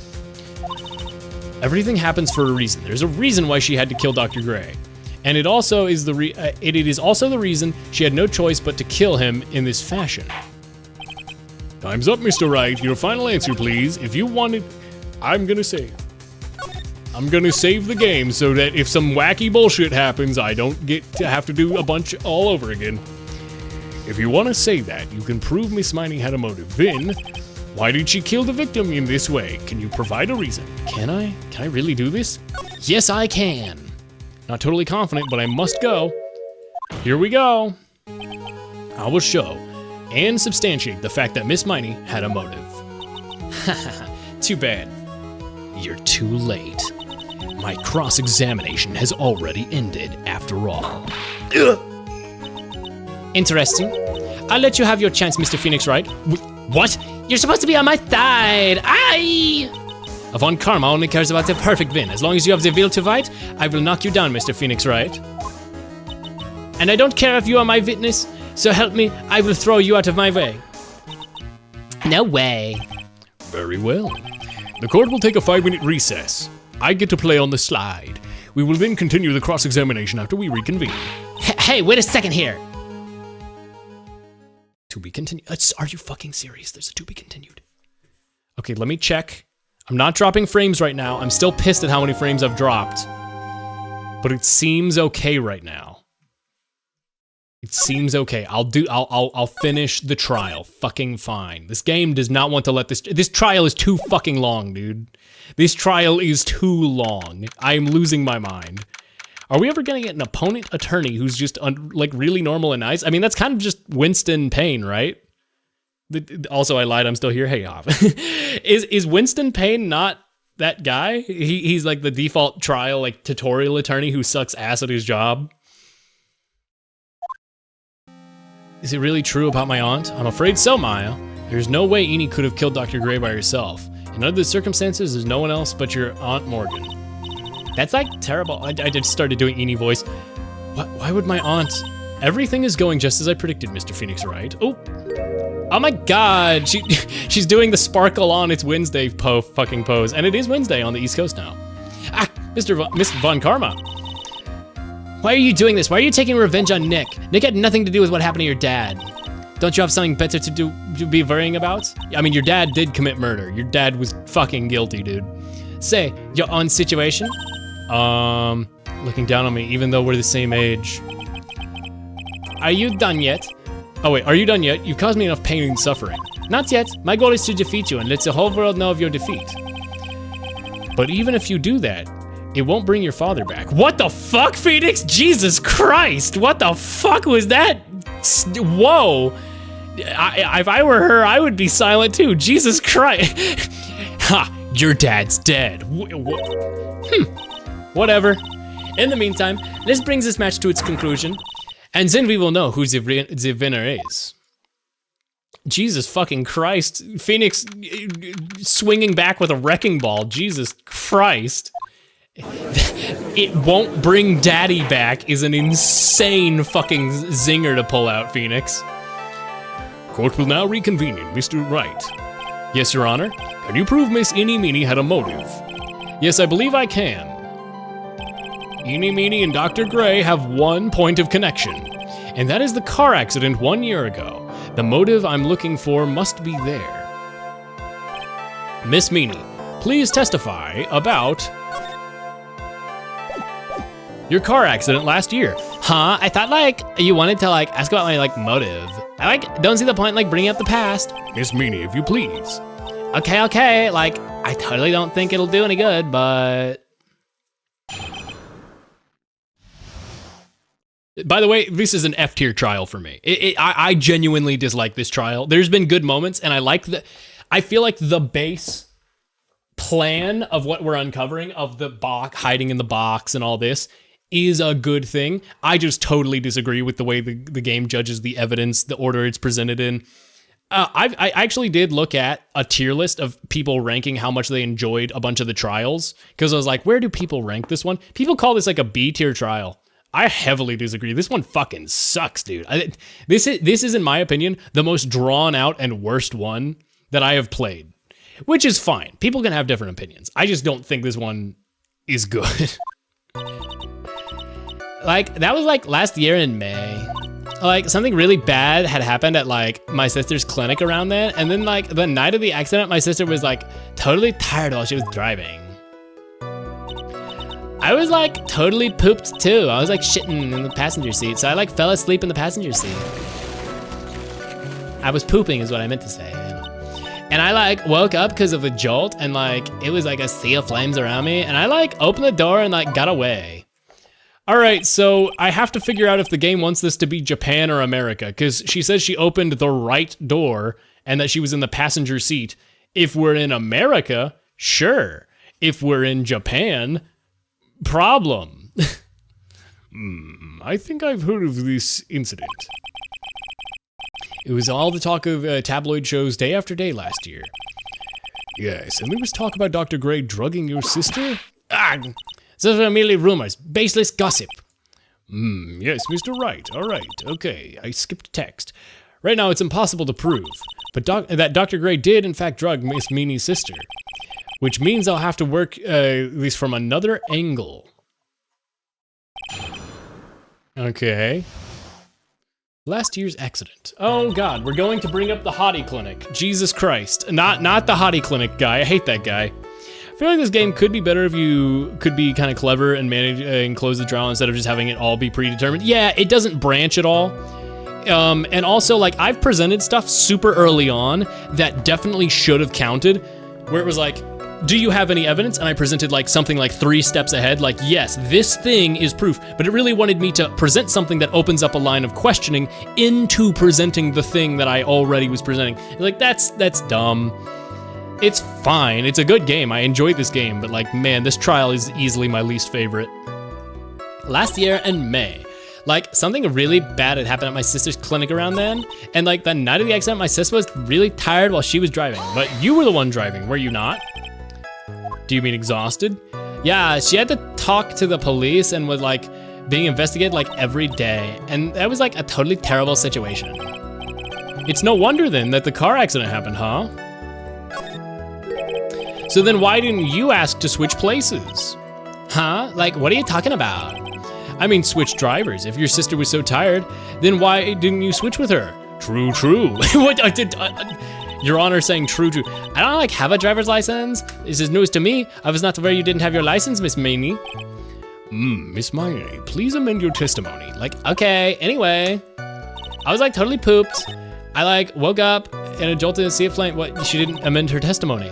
Everything happens for a reason. There's a reason why she had to kill Dr. Gray. And it also is it is also the reason she had no choice but to kill him in this fashion. Time's up, Mr. Wright. Your final answer, please. If you wanted... I'm gonna say... I'm gonna save the game so that if some wacky bullshit happens, I don't get to have to do a bunch all over again. If you want to say that, you can prove Miss Miney had a motive. Then, why did she kill the victim in this way? Can you provide a reason? Can I? Can I really do this? Yes, I can. Not totally confident, but I must go. Here we go. I will show and substantiate the fact that Miss Miney had a motive. Too bad. You're too late. My cross-examination has already ended, after all. Ugh. Interesting. I'll let you have your chance, Mr. Phoenix Wright. What? You're supposed to be on my side. Aye! Von Karma only cares about the perfect win. As long as you have the will to fight, I will knock you down, Mr. Phoenix Wright. And I don't care if you are my witness, so help me, I will throw you out of my way. No way. Very well. The court will take a 5-minute recess. I get to play on the slide. We will then continue the cross-examination after we reconvene. Hey, wait a second here. To be continued. Are you fucking serious? There's a to be continued. Okay, let me check. I'm not dropping frames right now. I'm still pissed at how many frames I've dropped. But it seems okay right now. It seems okay. I'll finish the trial. Fucking fine. This game does not want to let this trial is too fucking long, dude. This trial is too long. I'm losing my mind. Are we ever gonna get an opponent attorney who's just like really normal and nice? I mean, that's kind of just Winston Payne, right? Also, I lied. I'm still here. Hey, off. Is Winston Payne not that guy? He's like the default trial like tutorial attorney who sucks ass at his job. Is it really true about my aunt? I'm afraid so, Maya. There's no way Enid could have killed Dr. Gray by herself. In other circumstances, there's no one else but your Aunt Morgan. That's like terrible. I just started doing Enid voice. Why would my aunt? Everything is going just as I predicted, Mr. Phoenix Wright. Oh my god, she's doing the sparkle on It's Wednesday fucking pose. And it is Wednesday on the East Coast now. Ah, Miss Von Karma. Why are you doing this? Why are you taking revenge on Nick? Nick had nothing to do with what happened to your dad. Don't you have something better to be worrying about? I mean, your dad did commit murder. Your dad was fucking guilty, dude. Say, your own situation? Looking down on me, even though we're the same age. Are you done yet? Oh wait, are you done yet? You've caused me enough pain and suffering. Not yet. My goal is to defeat you and let the whole world know of your defeat. But even if you do that, it won't bring your father back. What the fuck, Phoenix? Jesus Christ! What the fuck was that? Whoa! If I were her, I would be silent too. Jesus Christ! Ha! Your dad's dead. Whatever. In the meantime, this brings this match to its conclusion, and then we will know who the winner is. Jesus fucking Christ! Phoenix swinging back with a wrecking ball. Jesus Christ! It won't bring daddy back is an insane fucking zinger to pull out, Phoenix. Court will now reconvene, Mr. Wright. Yes, Your Honor. Can you prove Miss Eeny Meeny had a motive? Yes, I believe I can. Eeny Meeny and Dr. Gray have one point of connection, and that is the car accident 1 year ago. The motive I'm looking for must be there. Miss Meeny, please testify about your car accident last year. Huh? I thought like you wanted to like ask about my like motive. I like don't see the point like bringing up the past. Miss Meany, if you please. Okay. Like I totally don't think it'll do any good, but. By the way, this is an F tier trial for me. I genuinely dislike this trial. There's been good moments, and I feel like the base plan of what we're uncovering of the box hiding in the box and all this is a good thing. I just totally disagree with the way the game judges the evidence, the order it's presented in. I actually did look at a tier list of people ranking how much they enjoyed a bunch of the trials, because I was like, where do people rank this one? People call this like a B tier trial. I heavily disagree. This one fucking sucks, dude. This is, in my opinion, the most drawn out and worst one that I have played, which is fine. People can have different opinions. I just don't think this one is good. Like, that was like last year in May. Like, something really bad had happened at like my sister's clinic around then. And then like the night of the accident, my sister was like totally tired while she was driving. I was like totally pooped too. I was like shitting in the passenger seat. So I like fell asleep in the passenger seat. I was pooping is what I meant to say. And I like woke up because of a jolt and like, it was like a sea of flames around me. And I like opened the door and like got away. All right, so I have to figure out if the game wants this to be Japan or America, because she says she opened the right door and that she was in the passenger seat. If we're in America, sure. If we're in Japan, problem. I think I've heard of this incident. It was all the talk of tabloid shows day after day last year. Yes, and there was talk about Dr. Gray drugging your sister? Those are merely rumors, baseless gossip. Yes, Mr. Wright. All right, okay. I skipped text. Right now, it's impossible to prove, but that Dr. Gray did, in fact, drug Miss Meanie's sister, which means I'll have to work at least from another angle. Okay. Last year's accident. Oh God, we're going to bring up the Hottie Clinic. Jesus Christ. Not the Hottie Clinic guy. I hate that guy. I feel like this game could be better if you could be kind of clever and manage and close the trial instead of just having it all be predetermined. Yeah, it doesn't branch at all. And also, like, I've presented stuff super early on that definitely should have counted, where it was like, do you have any evidence? And I presented like something like 3 steps ahead, like, yes, this thing is proof, but it really wanted me to present something that opens up a line of questioning into presenting the thing that I already was presenting. Like, that's dumb. It's fine, it's a good game, I enjoyed this game, but like, man, this trial is easily my least favorite. Last year in May, like, something really bad had happened at my sister's clinic around then, and like, the night of the accident, my sister was really tired while she was driving, but you were the one driving, were you not? Do you mean exhausted? Yeah, she had to talk to the police and was like being investigated like every day. And that was like a totally terrible situation. It's no wonder then that the car accident happened, huh? So then why didn't you ask to switch places? Huh? Like, what are you talking about? I mean, switch drivers. If your sister was so tired, then why didn't you switch with her? True. What? Your Honor saying true. I don't like have a driver's license. This is news to me. I was not aware you didn't have your license, Miss Meanie. Miss Meanie, please amend your testimony. Like, okay, anyway. I was like totally pooped. I like woke up and a jolted in a sea of flame. What, she didn't amend her testimony.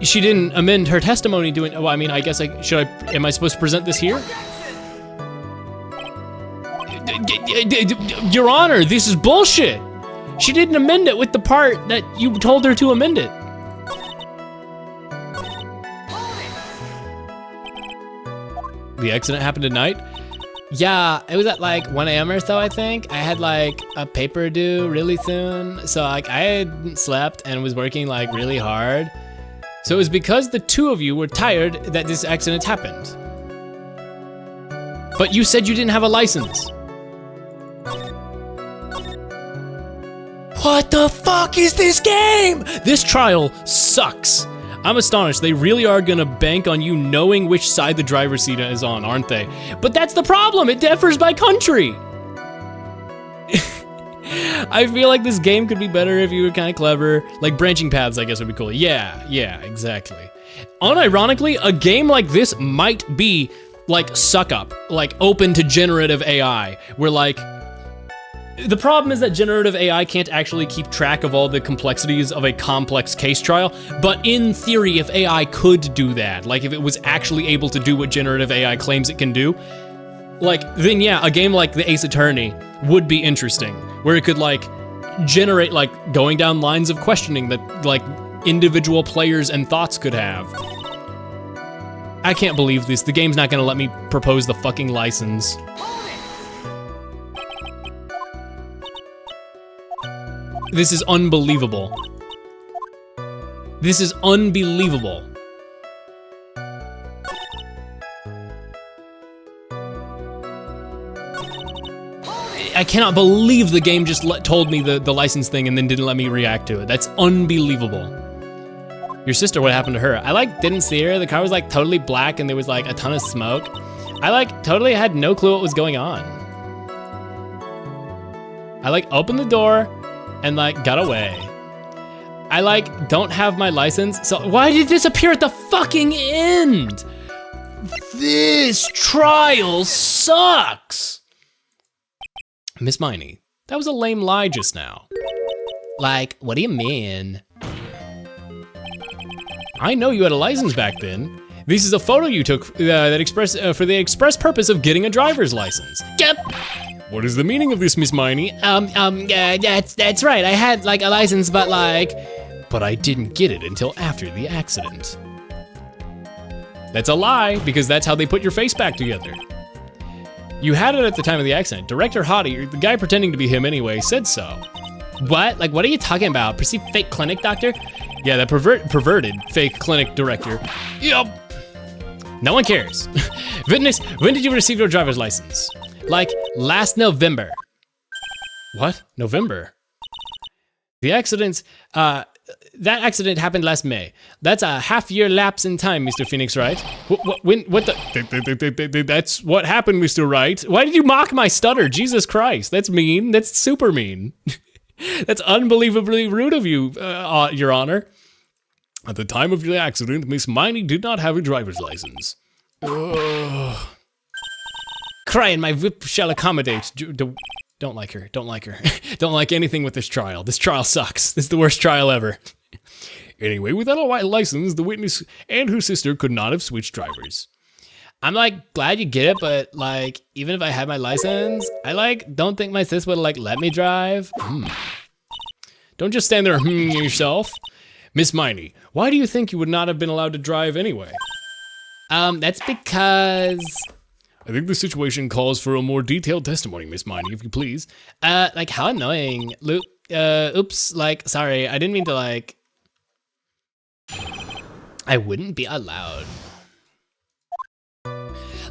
She didn't amend her testimony doing, well, I mean, I guess am I supposed to present this here? Your Honor, this is bullshit. She didn't amend it with the part that you told her to amend it. The accident happened at night? Yeah, it was at like 1 a.m. or so, I think. I had like a paper due really soon. So like I hadn't slept and was working like really hard. So it was because the two of you were tired that this accident happened. But you said you didn't have a license. What the fuck is this game? This trial sucks. I'm astonished. They really are gonna bank on you knowing which side the driver's seat is on, aren't they? But that's the problem. It differs by country. I feel like this game could be better if you were kind of clever. Like branching paths, I guess would be cool. Yeah, exactly. Unironically, a game like this might be like Suck Up, like open to generative AI, where like, the problem is that generative AI can't actually keep track of all the complexities of a complex case trial, but in theory, if AI could do that, like if it was actually able to do what generative AI claims it can do, like, then yeah, a game like the Ace Attorney would be interesting, where it could like generate like going down lines of questioning that like individual players and thoughts could have. I can't believe this. The game's not gonna let me propose the fucking license. This is unbelievable. This is unbelievable. I cannot believe the game just told me the license thing and then didn't let me react to it. That's unbelievable. Your sister, what happened to her? I like didn't see her. The car was like totally black and there was like a ton of smoke. I like totally had no clue what was going on. I like opened the door and like got away. I like don't have my license. So why did this appear at the fucking end? This trial sucks. Miss Miney, that was a lame lie just now. Like, what do you mean? I know you had a license back then. This is a photo you took for the express purpose of getting a driver's license. Yep. What is the meaning of this, Miss Miney? Yeah, that's right. I had like a license, but like. But I didn't get it until after the accident. That's a lie, because that's how they put your face back together. You had it at the time of the accident. Director Hottie, the guy pretending to be him anyway, said so. What? Like, what are you talking about? Perceived fake clinic doctor? Yeah, that perverted fake clinic director. Yup. No one cares. Witness, when did you receive your driver's license? Like, last November. What? November? The accidents, that accident happened last May. That's a half-year lapse in time, Mr. Phoenix Wright. What the? That's what happened, Mr. Wright. Why did you mock my stutter? Jesus Christ, that's mean. That's super mean. That's unbelievably rude of you, Your Honor. At the time of the accident, Miss Miney did not have a driver's license. Ugh. Crying, my whip shall accommodate. Don't like her. Don't like her. Don't like anything with this trial. This trial sucks. This is the worst trial ever. Anyway, without a license, the witness and her sister could not have switched drivers. I'm like glad you get it, but like even if I had my license, I like don't think my sis would like let me drive. Don't just stand there yourself. Miss Miney, why do you think you would not have been allowed to drive anyway? That's because I think the situation calls for a more detailed testimony, Miss Miney, if you please. Like how annoying. Oops, like sorry, I didn't mean to like. I wouldn't be allowed.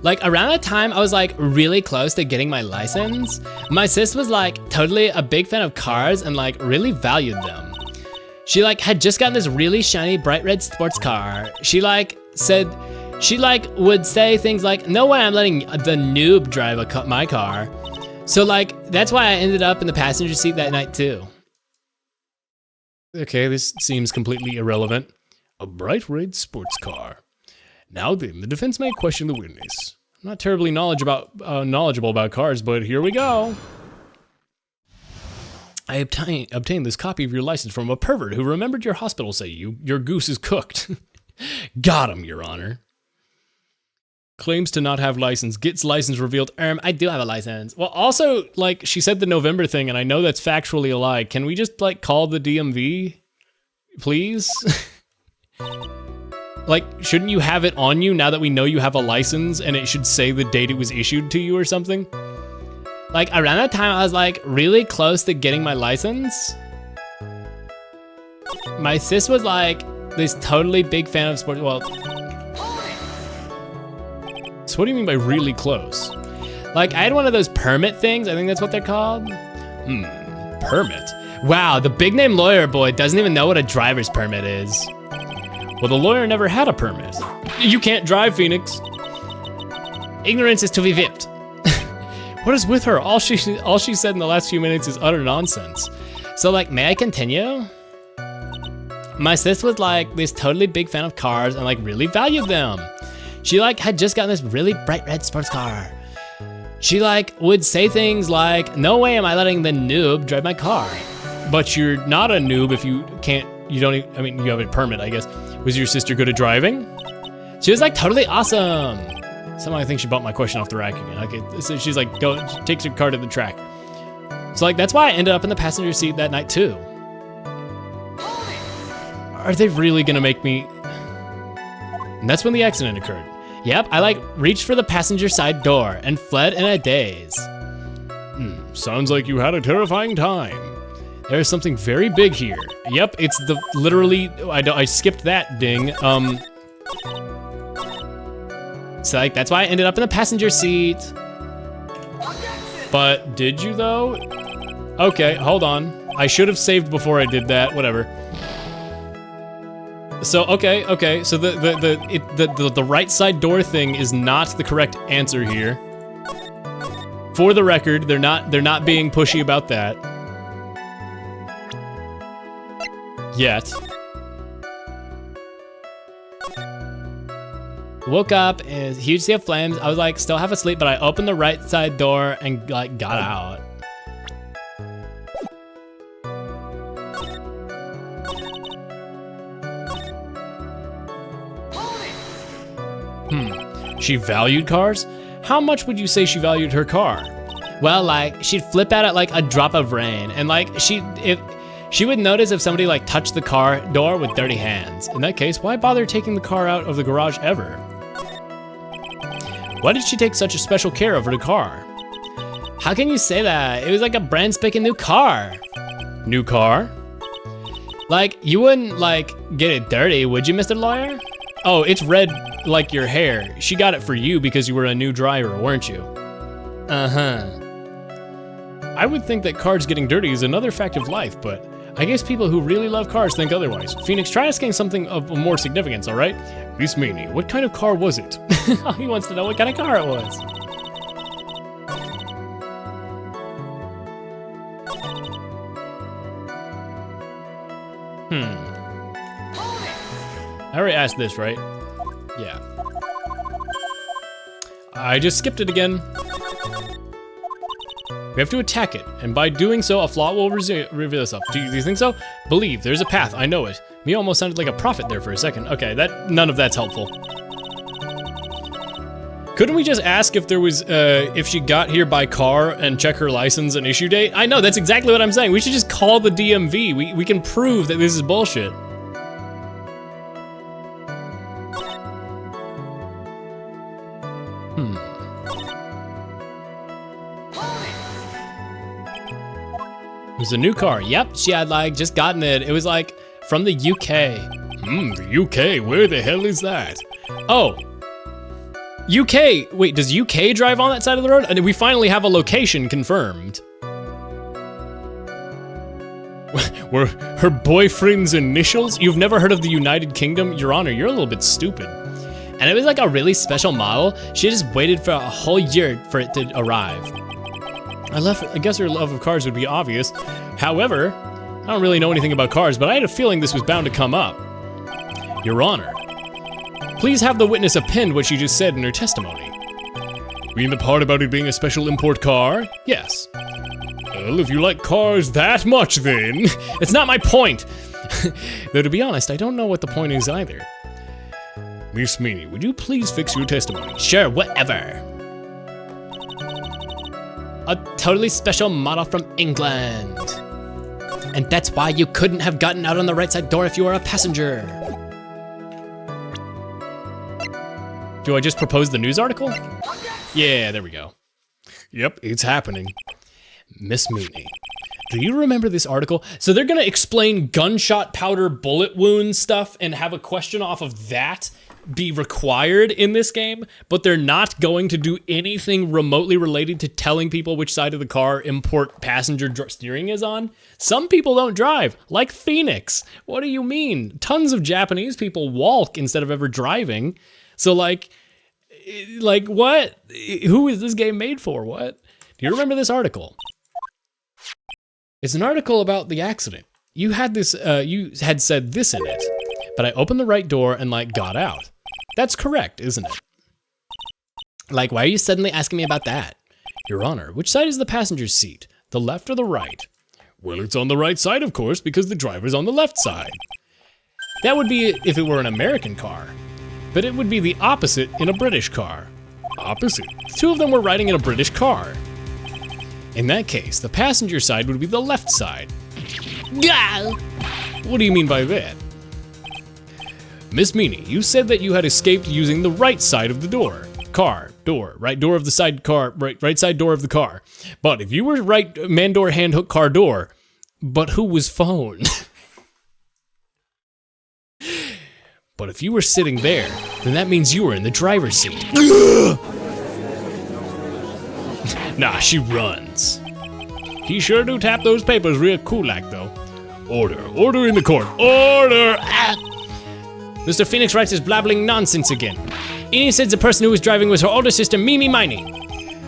Like around that time, I was like really close to getting my license. My sis was like totally a big fan of cars and like really valued them. She like had just gotten this really shiny bright red sports car. She like said, she like would say things like, no way I'm letting the noob drive my car. So like, that's why I ended up in the passenger seat that night too. Okay, this seems completely irrelevant. A bright red sports car. Now then, the defense may question the witness. I'm not terribly knowledgeable about cars, but here we go. I obtained this copy of your license from a pervert who remembered your hospital say your goose is cooked. Got him, Your Honor. Claims to not have license, gets license revealed. I do have a license. Well, also, like, she said the November thing, and I know that's factually a lie. Can we just, like, call the DMV, please? Like, shouldn't you have it on you now that we know you have a license and it should say the date it was issued to you or something? Like, around that time, I was, like, really close to getting my license. My sis was, like, this totally big fan of sports. Well, so what do you mean by really close? Like, I had one of those permit things. I think that's what they're called. Permit? Wow, the big name lawyer boy doesn't even know what a driver's permit is. Well, the lawyer never had a permit. You can't drive, Phoenix. Ignorance is to be whipped. What is with her? All she said in the last few minutes is utter nonsense. So like, may I continue? My sis was like this totally big fan of cars and like really valued them. She like had just gotten this really bright red sports car. She like would say things like, no way am I letting the noob drive my car. But you're not a noob if you can't, you don't even, I mean, you have a permit, I guess. Was your sister good at driving? She was like totally awesome. Somehow I think she bought my question off the rack again. Okay, so she's like, go, takes her car to the track. So like, that's why I ended up in the passenger seat that night too. Are they really gonna make me? And that's when the accident occurred. Yep, I like reached for the passenger side door and fled in a daze. Sounds like you had a terrifying time. There's something very big here. Yep, it's the literally, I skipped that ding. So like, that's why I ended up in the passenger seat. But did you though? Okay, hold on. I should have saved before I did that, whatever. So, okay, so the right side door thing is not the correct answer here. For the record, they're not being pushy about that. Yet. Woke up and huge sea of flames. I was like, still half asleep, but I opened the right side door and like got out. She valued cars? How much would you say she valued her car? Well, like, she'd flip out at like a drop of rain, and like, she would notice if somebody like touched the car door with dirty hands. In that case, why bother taking the car out of the garage ever? Why did she take such a special care of her car? How can you say that? It was like a brand spanking new car. New car? Like, you wouldn't like get it dirty, would you, Mr. Lawyer? Oh, it's red like your hair. She got it for you because you were a new driver, weren't you? Uh-huh. I would think that cars getting dirty is another fact of life, but I guess people who really love cars think otherwise. Phoenix, try asking something of more significance, all right? Miss Meanie, what kind of car was it? He wants to know what kind of car it was. I already asked this, right? Yeah. I just skipped it again. We have to attack it, and by doing so, a flaw will reveal itself. Do you think so? Believe, there's a path, I know it. Me almost sounded like a prophet there for a second. Okay, none of that's helpful. Couldn't we just ask if there was, if she got here by car and check her license and issue date? I know, that's exactly what I'm saying. We should just call the DMV. We can prove that this is bullshit. It was a new car. Yep, she had like just gotten it. It was like from the UK. The UK, where the hell is that? Oh, UK, wait, does UK drive on that side of the road? And we finally have a location confirmed. Were her boyfriend's initials? You've never heard of the United Kingdom? Your Honor, you're a little bit stupid. And it was like a really special model. She just waited for a whole year for it to arrive. I guess her love of cars would be obvious. However, I don't really know anything about cars, but I had a feeling this was bound to come up. Your Honor, please have the witness append what she just said in her testimony. You mean the part about it being a special import car? Yes. Well, if you like cars that much, then... It's not my point! Though to be honest, I don't know what the point is either. Miss Meanie, would you please fix your testimony? Sure, whatever. A totally special model from England. And that's why you couldn't have gotten out on the right side door if you were a passenger. Do I just propose the news article? Yeah, there we go. Yep, it's happening. Miss Meanie, do you remember this article? So they're gonna explain gunshot powder bullet wound stuff and have a question off of that be required in this game, but they're not going to do anything remotely related to telling people which side of the car import passenger steering is on. Some people don't drive, like Phoenix. What do you mean? Tons of Japanese people walk instead of ever driving. So like what? Who is this game made for? What? Do you remember this article? It's an article about the accident. You had this, you had said this in it, but I opened the right door and like got out. That's correct, isn't it? Like, why are you suddenly asking me about that? Your Honor, which side is the passenger's seat? The left or the right? Well, it's on the right side, of course, because the driver's on the left side. That would be if it were an American car, but it would be the opposite in a British car. Opposite? The two of them were riding in a British car. In that case, the passenger side would be the left side. Gah! What do you mean by that? Miss Meanie, you said that you had escaped using the right side of the door. Right door of the side car, right side door of the car. But if you were right man door, hand hook car door, but who was phone? But if you were sitting there, then that means you were in the driver's seat. Nah, she runs. He sure do tap those papers real cool like though. Order in the court, order! Ah! Mr. Phoenix writes his blabbling nonsense again. Eni said the person who was driving was her older sister, Mimi Miney.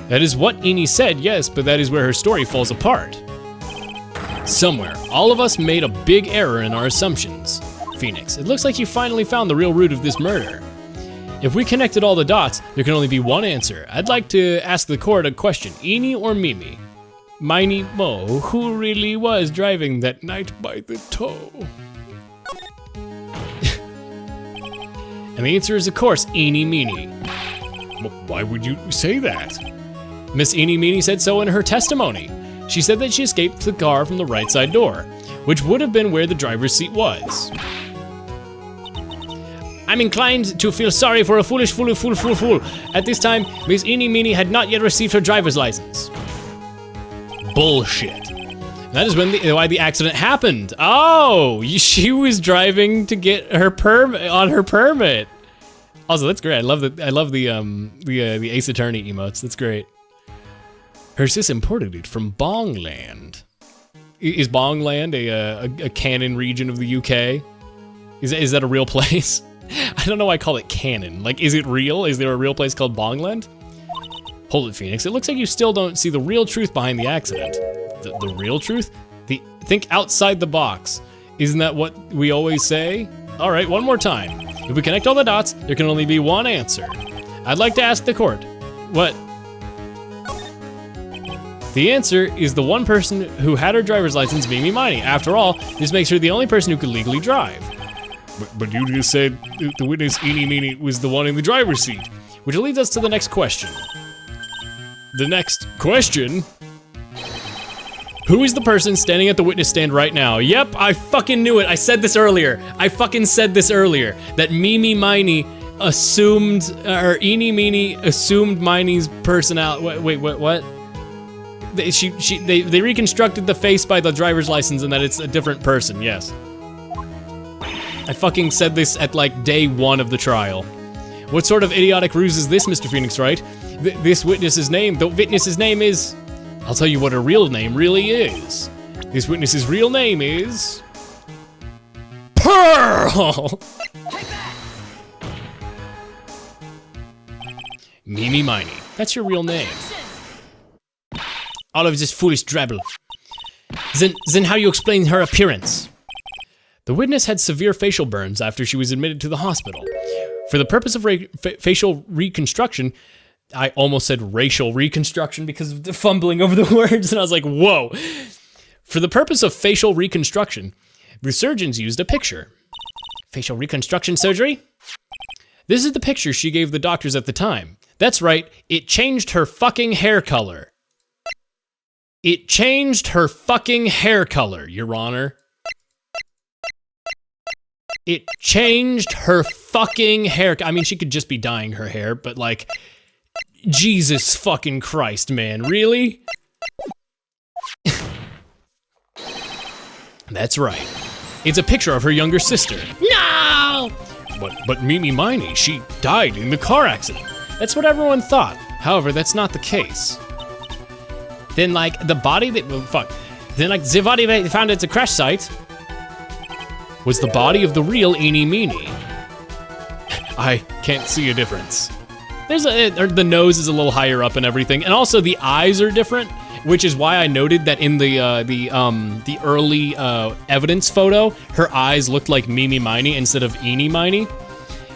That is what Eni said, yes, but that is where her story falls apart. Somewhere, all of us made a big error in our assumptions. Phoenix, it looks like you finally found the real root of this murder. If we connected all the dots, there can only be one answer. I'd like to ask the court a question. Eenie or Mimi? Miny Mo, who really was driving that night by the toe? And the answer is, of course, Eenie Meenie. Why would you say that? Miss Eenie Meenie said so in her testimony. She said that she escaped the car from the right side door, which would have been where the driver's seat was. I'm inclined to feel sorry for a fool. At this time, Miss Eenie Meenie had not yet received her driver's license. Bullshit. That is why the accident happened. Oh, she was driving to get her permit. Also, that's great. I love the Ace Attorney emotes. That's great. Her sis imported it from Bongland. Is Bongland a canon region of the UK? Is that a real place? I don't know why I call it canon. Like, is it real? Is there a real place called Bongland? Hold it, Phoenix. It looks like you still don't see the real truth behind the accident. The real truth? Think outside the box. Isn't that what we always say? All right, one more time. If we connect all the dots, there can only be one answer. I'd like to ask the court. What? The answer is the one person who had her driver's license, Mimi Miney. After all, this makes her the only person who could legally drive. But you just said the witness, Eenie Meenie, was the one in the driver's seat. Which leads us to the next question. The next question? Who is the person standing at the witness stand right now? Yep, I fucking knew it. I said this earlier. That Mimi Miney assumed, or Eenie Meenie assumed Miney's personality. Wait, what? They reconstructed the face by the driver's license and that it's a different person, yes. I fucking said this at like day 1 of the trial. What sort of idiotic ruse is this, Mr. Phoenix Wright? The witness's name is... I'll tell you what her real name really is. This witness's real name is... Pearl! Mimi Miney. That's your real name. All of this foolish drabble. Then how you explain her appearance? The witness had severe facial burns after she was admitted to the hospital. For the purpose of facial reconstruction, I almost said racial reconstruction because of the fumbling over the words, and I was like, whoa. For the purpose of facial reconstruction, the surgeons used a picture. Facial reconstruction surgery? This is the picture she gave the doctors at the time. That's right, it changed her fucking hair color. It changed her fucking hair color, Your Honor. It changed her fucking hair. I mean, she could just be dyeing her hair, but like, Jesus fucking Christ, man, really? That's right. It's a picture of her younger sister. No! But Mimi Miney, she died in the car accident. That's what everyone thought. However, that's not the case. Then like, the body that, Then like, the body they found at the crash site was the body of the real Eenie Meenie. I can't see a difference. The nose is a little higher up and everything, and also the eyes are different, which is why I noted that in the early evidence photo, her eyes looked like Mimi Miney instead of Eenie Miney,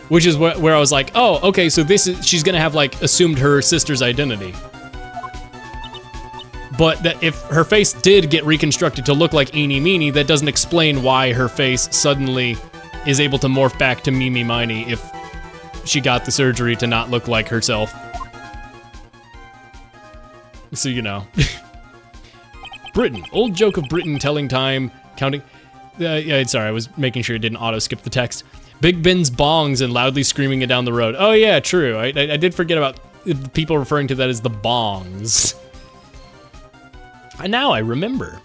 which is where I was like, oh, okay, so she's gonna have like assumed her sister's identity. But that if her face did get reconstructed to look like Eenie Meenie, that doesn't explain why her face suddenly is able to morph back to Mimi Miney if she got the surgery to not look like herself. So, you know. Britain. Old joke of Britain telling time, counting... yeah, sorry, I was making sure it didn't auto-skip the text. Big Ben's bongs and loudly screaming it down the road. Oh yeah, true. I did forget about people referring to that as the bongs. And now I remember.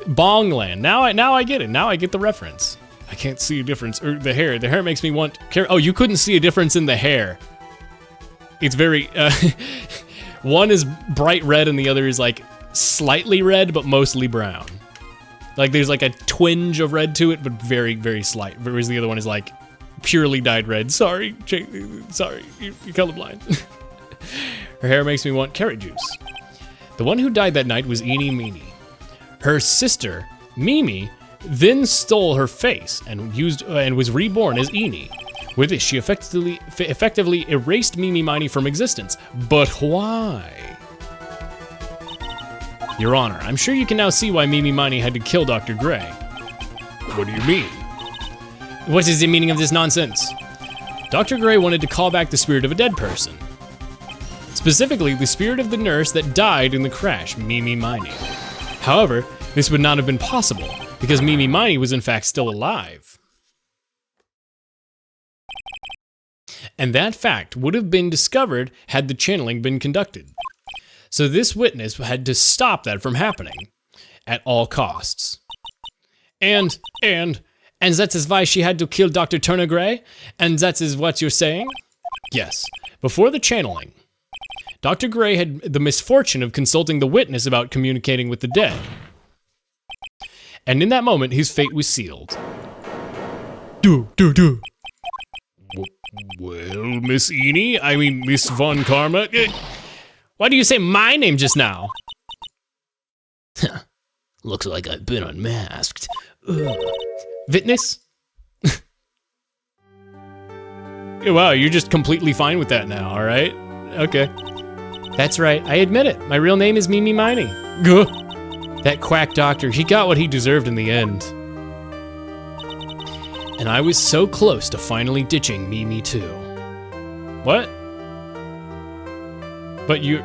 Bongland. Now I get it. Now I get the reference. I can't see a difference. Or the hair. The hair makes me want... Oh, you couldn't see a difference in the hair. It's very... one is bright red and the other is like slightly red, but mostly brown. Like there's like a twinge of red to it, but very, very slight. Whereas the other one is like purely dyed red. Sorry, sorry, you're colorblind. Her hair makes me want carrot juice. The one who died that night was Eenie Meenie. Her sister, Mimi, then stole her face and was reborn as Eni. With this, she effectively erased Mimi Miney from existence. But why? Your Honor, I'm sure you can now see why Mimi Miney had to kill Dr. Gray. What do you mean? What is the meaning of this nonsense? Dr. Gray wanted to call back the spirit of a dead person. Specifically, the spirit of the nurse that died in the crash, Mimi Miney. However, this would not have been possible, because Mimi Miney was in fact still alive. And that fact would have been discovered had the channeling been conducted. So this witness had to stop that from happening at all costs. And that is why she had to kill Dr. Turner Gray? And that is what you're saying? Yes. Before the channeling, Dr. Gray had the misfortune of consulting the witness about communicating with the dead. And in that moment, his fate was sealed. Well, Miss Eni, I mean, Miss Von Karma. Why do you say my name just now? Looks like I've been unmasked. Witness? Wow, you're just completely fine with that now, alright? Okay. That's right, I admit it. My real name is Mimi Miney. That quack doctor, he got what he deserved in the end. And I was so close to finally ditching Mimi too. What? But you're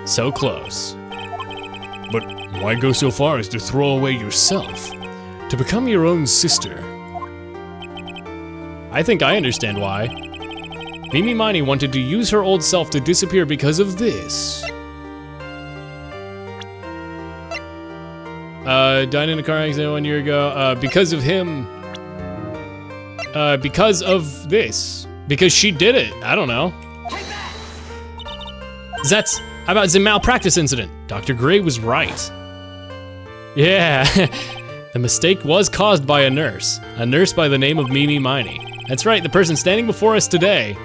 so close. But why go so far as to throw away yourself? To become your own sister? I think I understand why. Mimi Miney wanted to use her old self to disappear because of this. Died in a car accident 1 year ago. Because of him. Because of this. Because she did it. I don't know. That's about the malpractice incident. Dr. Gray was right. Yeah. The mistake was caused by a nurse by the name of Mimi Miney. That's right, the person standing before us today.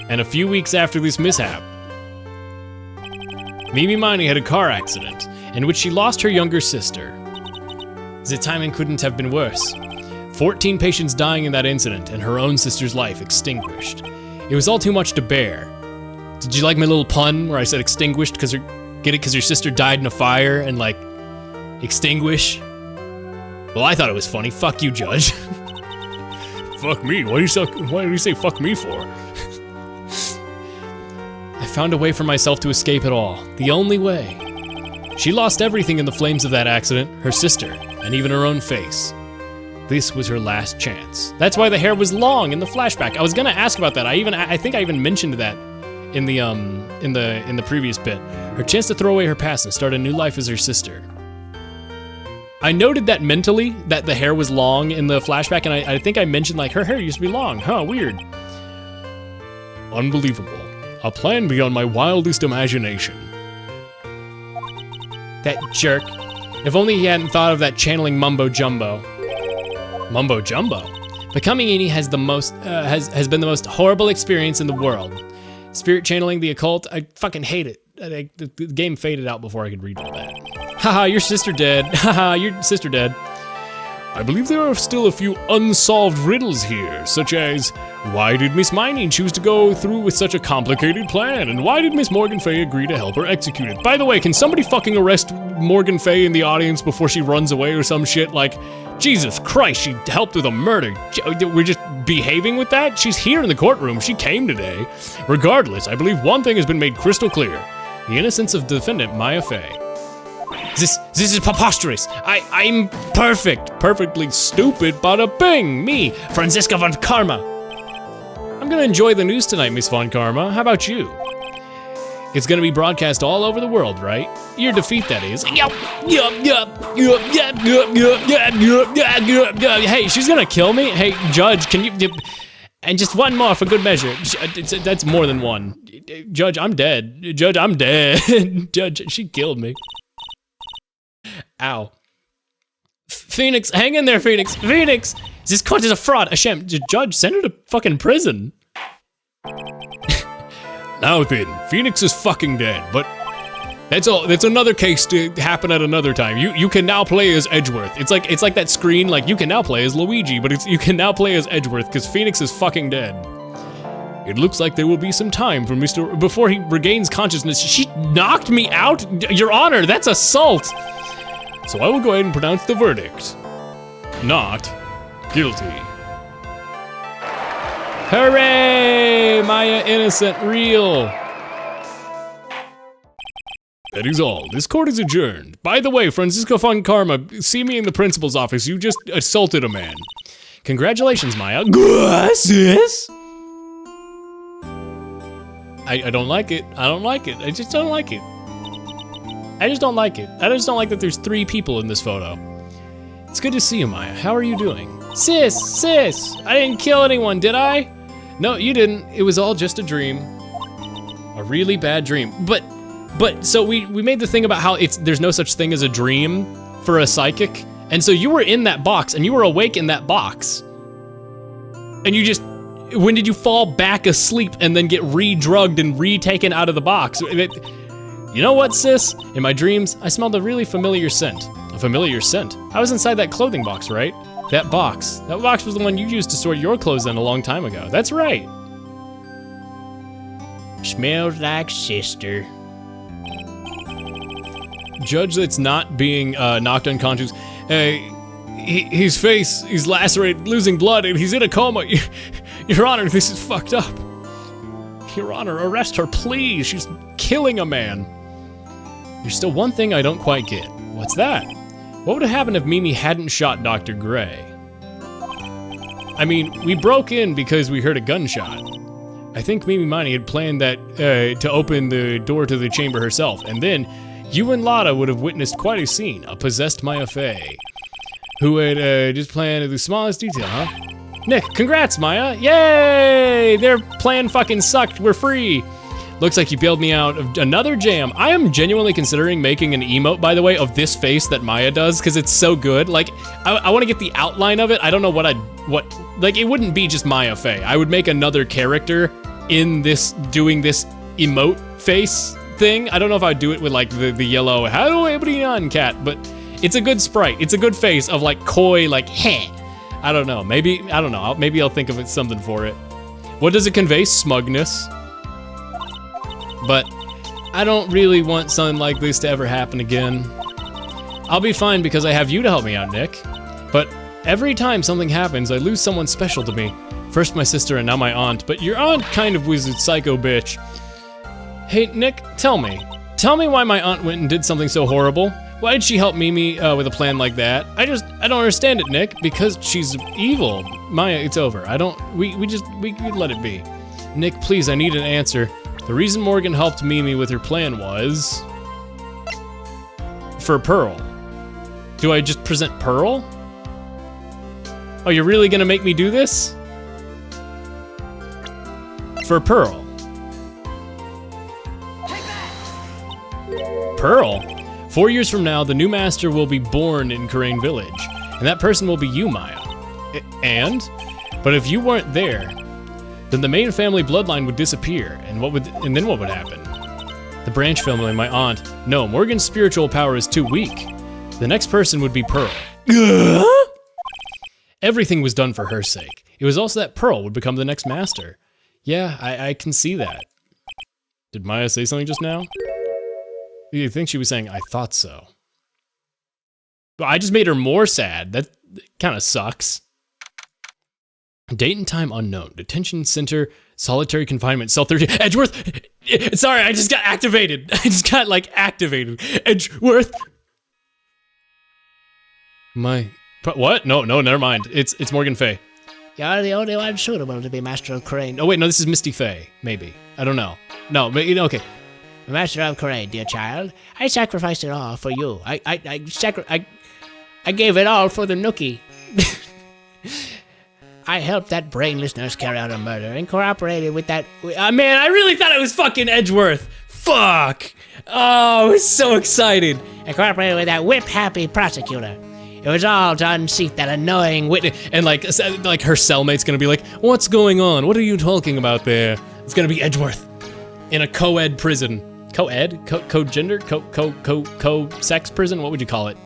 And a few weeks after this mishap, Mimi Miney had a car accident in which she lost her younger sister. The timing couldn't have been worse. 14 patients dying in that incident and her own sister's life extinguished. It was all too much to bear. Did you like my little pun where I said extinguished because your sister died in a fire and like extinguish? Well, I thought it was funny. Fuck you, Judge. Fuck me. Why do you say fuck me for? I found a way for myself to escape it all. The only way. She lost everything in the flames of that accident, her sister, and even her own face. This was her last chance. That's why the hair was long in the flashback. I was gonna ask about that. I think I even mentioned that in the previous bit. Her chance to throw away her past and start a new life as her sister. I noted that mentally, that the hair was long in the flashback, and I think I mentioned like her hair used to be long. Huh, weird. Unbelievable. A plan beyond my wildest imagination. That jerk. If only he hadn't thought of that channeling mumbo jumbo. Mumbo jumbo? Becoming Eni has been the most horrible experience in the world. Spirit channeling the occult, I fucking hate it. The game faded out before I could read all that. Haha, your sister dead. Haha, your sister dead. I believe there are still a few unsolved riddles here, such as, why did Miss Miney choose to go through with such a complicated plan, and why did Miss Morgan Fay agree to help her execute it? By the way, can somebody fucking arrest Morgan Fay in the audience before she runs away or some shit? Like, Jesus Christ, she helped with a murder. We're just behaving with that? She's here in the courtroom. She came today. Regardless, I believe one thing has been made crystal clear. The innocence of defendant Maya Fay. This is preposterous. I'm perfect. Perfectly stupid, bada bing. Me, Franziska von Karma. I'm gonna enjoy the news tonight, Miss Von Karma. How about you? It's gonna be broadcast all over the world, right? Your defeat, that is. Hey, she's gonna kill me? Hey, Judge, can you... And just one more for good measure. That's more than one. Judge, I'm dead. Judge, I'm dead. Judge, she killed me. Ow. Phoenix, hang in there, Phoenix. Phoenix! This court is a fraud, a sham. Judge, send her to fucking prison. Now then, Phoenix is fucking dead, but That's all. That's another case to happen at another time. You can now play as Edgeworth. It's like that screen. Like you can now play as Luigi, but you can now play as Edgeworth because Phoenix is fucking dead. It looks like there will be some time for before he regains consciousness. She knocked me out, Your Honor. That's assault. So I will go ahead and pronounce the verdict. Not guilty. Hooray! Maya innocent, real. That is all. This court is adjourned. By the way, Francisco Von Karma, see me in the principal's office. You just assaulted a man. Congratulations, Maya. Sis? I don't like it. I don't like it. I just don't like it. I just don't like it. I just don't like that there's 3 people in this photo. It's good to see you, Maya. How are you doing? Sis! I didn't kill anyone, did I? No, you didn't. It was all just a dream. A really bad dream. But so we made the thing about how there's no such thing as a dream for a psychic. And so you were in that box and you were awake in that box. And you just, when did you fall back asleep and then get re-drugged and re-taken out of the box? You know what, sis? In my dreams, I smelled a really familiar scent. A familiar scent? I was inside that clothing box, right? That box was the one you used to store your clothes in a long time ago. That's right. Smells like sister. Judge that's not being knocked unconscious. His face is lacerated, losing blood, and he's in a coma. Your Honor, this is fucked up. Your Honor, arrest her, please. She's killing a man. There's still one thing I don't quite get. What's that? What would have happened if Mimi hadn't shot Dr. Gray? I mean, we broke in because we heard a gunshot. I think Mimi Mani had planned that to open the door to the chamber herself, and then you and Lotta would have witnessed quite a scene, a possessed Maya Fey, who had just planned the smallest detail, huh? Nick, congrats, Maya! Yay! Their plan fucking sucked, we're free! Looks like you bailed me out of another jam. I am genuinely considering making an emote, by the way, of this face that Maya does, because it's so good. Like, I want to get the outline of it. I don't know like, it wouldn't be just Maya Fey. I would make another character in this, doing this emote face thing. I don't know if I'd do it with, like, the yellow, hello, everybody on cat, but it's a good sprite. It's a good face of, like, coy, like, heh. I don't know. Maybe, I don't know. Maybe I'll think of it, something for it. What does it convey? Smugness. But I don't really want something like this to ever happen again. I'll be fine because I have you to help me out, Nick. But every time something happens, I lose someone special to me. First my sister and now my aunt, but your aunt kind of was a psycho bitch. Hey, Nick, tell me why my aunt went and did something so horrible? Why did she help Mimi with a plan like that? I don't understand it, Nick, because she's evil. Maya, it's over. We let it be. Nick, please, I need an answer. The reason Morgan helped Mimi with her plan was for Pearl. Do I just present Pearl? Oh, you're really gonna make me do this? For Pearl. Pearl? 4 years from now, the new master will be born in Karain Village, and that person will be you, Maya. But if you weren't there, then the main family bloodline would disappear, and then what would happen? The branch family, my aunt. No, Morgan's spiritual power is too weak. The next person would be Pearl. Everything was done for her sake. It was also that Pearl would become the next master. Yeah, I can see that. Did Maya say something just now? You think she was saying, I thought so. But I just made her more sad. That kind of sucks. Date and time unknown. Detention center, solitary confinement, cell 13. Edgeworth! Sorry, I just got activated. I just got, like, activated. Edgeworth! What? No, never mind. It's Morgan Fey. You're the only one suitable to be Master of Karain. Oh, wait, no, this is Misty Fey. Maybe. I don't know. No, okay. Master of Karain, dear child. I sacrificed it all for you. I gave it all for the Nookie. I helped that brainless nurse carry out a murder and cooperated with that... man, I really thought it was fucking Edgeworth. Fuck. Oh, I was so excited. I cooperated with that whip-happy prosecutor. It was all to unseat that annoying witness. And like her cellmate's gonna be like, what's going on? What are you talking about there? It's gonna be Edgeworth in a co-ed prison. Co-ed? Co-gender? Co-sex prison? What would you call it?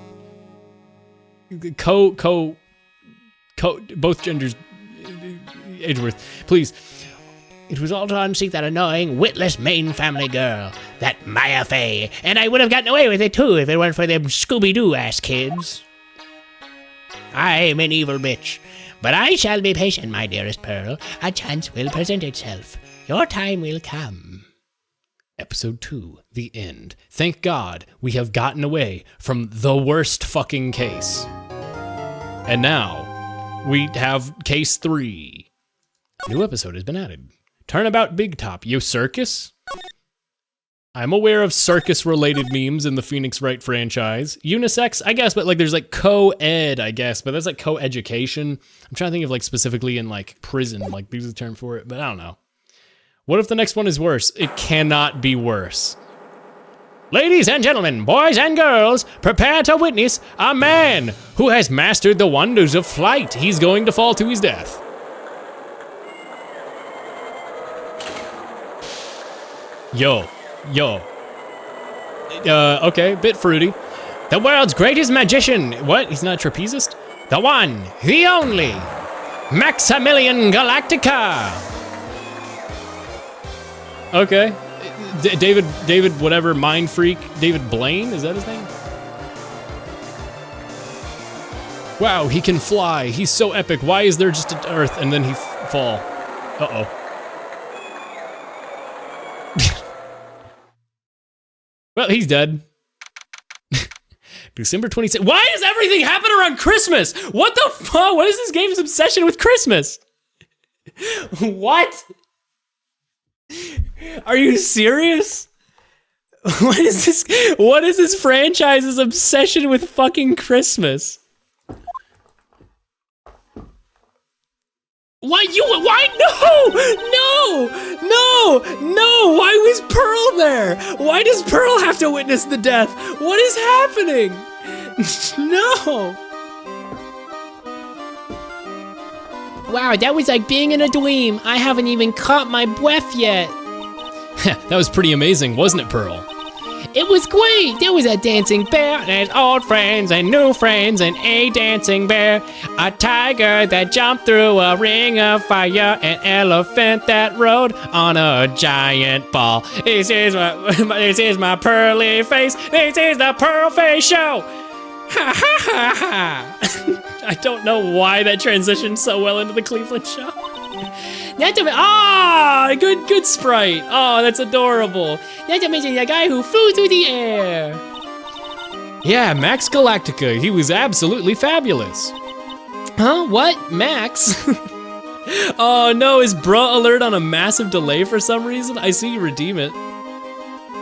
Both genders. Edgeworth, please. It was all to unseat that annoying, witless main family girl, that Maya Fey, and I would have gotten away with it too if it weren't for them Scooby-Doo ass kids. I'm an evil bitch, but I shall be patient, my dearest Pearl. A chance will present itself. Your time will come. Episode 2, the end. Thank God we have gotten away from the worst fucking case. And now, we have case 3. New episode has been added. Turnabout Big Top, yo circus? I'm aware of circus-related memes in the Phoenix Wright franchise. Unisex, I guess, but like there's like co-ed, I guess, but that's like co-education. I'm trying to think of like specifically in like prison, like there's a term for it, but I don't know. What if the next one is worse? It cannot be worse. Ladies and gentlemen, boys and girls, prepare to witness a man who has mastered the wonders of flight. He's going to fall to his death. Yo. Okay, bit fruity. The world's greatest magician. What? He's not a trapezist? The one, the only, Maximilian Galactica. Okay. David, whatever, mind freak. David Blaine, is that his name? Wow, he can fly. He's so epic. Why is there just an Earth and then he fall? Uh-oh. Well, he's dead. December 26th. Why does everything happen around Christmas? What the fuck? What is this game's obsession with Christmas? What? Are you serious? What is this franchise's obsession with fucking Christmas? Why? No! Why was Pearl there? Why does Pearl have to witness the death? What is happening? No! Wow, that was like being in a dream. I haven't even caught my breath yet. That was pretty amazing, wasn't it, Pearl? It was great. There was a dancing bear, and old friends and new friends, and a dancing bear, a tiger that jumped through a ring of fire, an elephant that rode on a giant ball. This is my pearly face. This is the Pearl Face Show. Ha ha ha ha. I don't know why that transitioned so well into the Cleveland Show. Good sprite. Oh, that's adorable. Not to mention the guy who flew through the air. Yeah, Max Galactica. He was absolutely fabulous. Huh? What? Max? Oh no, is bra alert on a massive delay for some reason? I see you redeem it.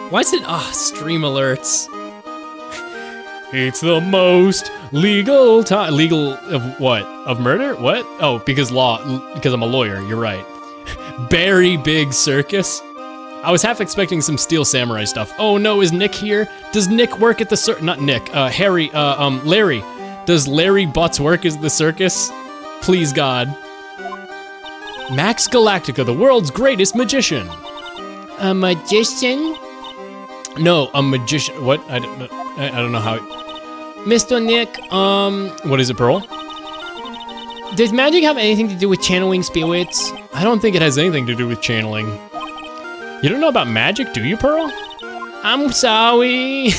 Why is it? Stream alerts. It's the most legal time. Legal of what? Of murder? What? Oh, because I'm a lawyer. You're right. Very big circus. I was half expecting some Steel Samurai stuff. Oh no, is Nick here? Does Nick work at the not Nick, Harry, Larry. Does Larry Butts work as the circus? Please God. Max Galactica, the world's greatest magician. A magician? No, a magician. What? I don't know how. Mr. Nick, what is it, Pearl? Does magic have anything to do with channeling spirits? I don't think it has anything to do with channeling. You don't know about magic, do you, Pearl? I'm sorry.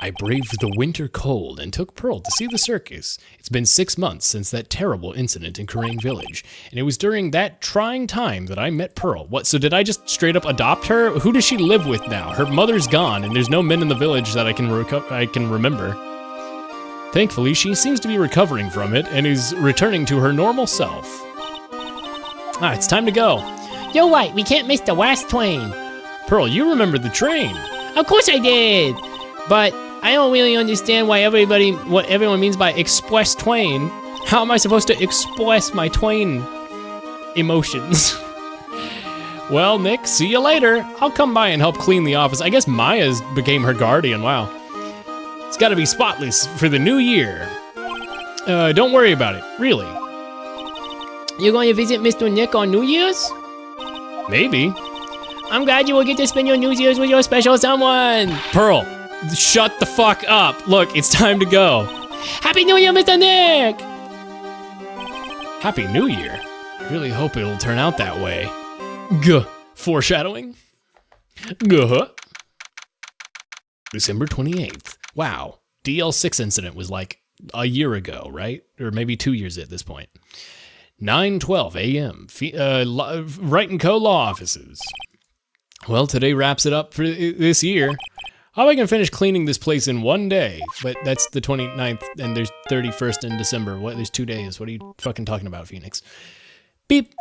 I braved the winter cold and took Pearl to see the circus. It's been 6 months since that terrible incident in Karain Village, and it was during that trying time that I met Pearl. What, so did I just straight up adopt her? Who does she live with now? Her mother's gone, and there's no men in the village that I can remember. Thankfully, she seems to be recovering from it and is returning to her normal self. It's time to go. You're right, we can't miss the last train. Pearl, you remember the train. Of course I did, but I don't really understand what everyone means by express twain. How am I supposed to express my twain emotions? Well, Nick, see you later. I'll come by and help clean the office. I guess Maya's became her guardian, wow. It's gotta be spotless for the new year. Don't worry about it, really. You're going to visit Mr. Nick on New Year's? Maybe. I'm glad you will get to spend your New Year's with your special someone. Pearl, shut the fuck up. Look, it's time to go. Happy New Year, Mr. Nick! Happy New Year. I really hope it'll turn out that way. Guh. Foreshadowing. Guh. December 28th. Wow. DL6 incident was like a year ago, right? Or maybe 2 years at this point. 9:12 a.m. Wright & Co. Law Offices. Well, today wraps it up for this year. How am I gonna finish cleaning this place in one day? But that's the 29th, and there's 31st in December. What? There's 2 days. What are you fucking talking about, Phoenix? Beep.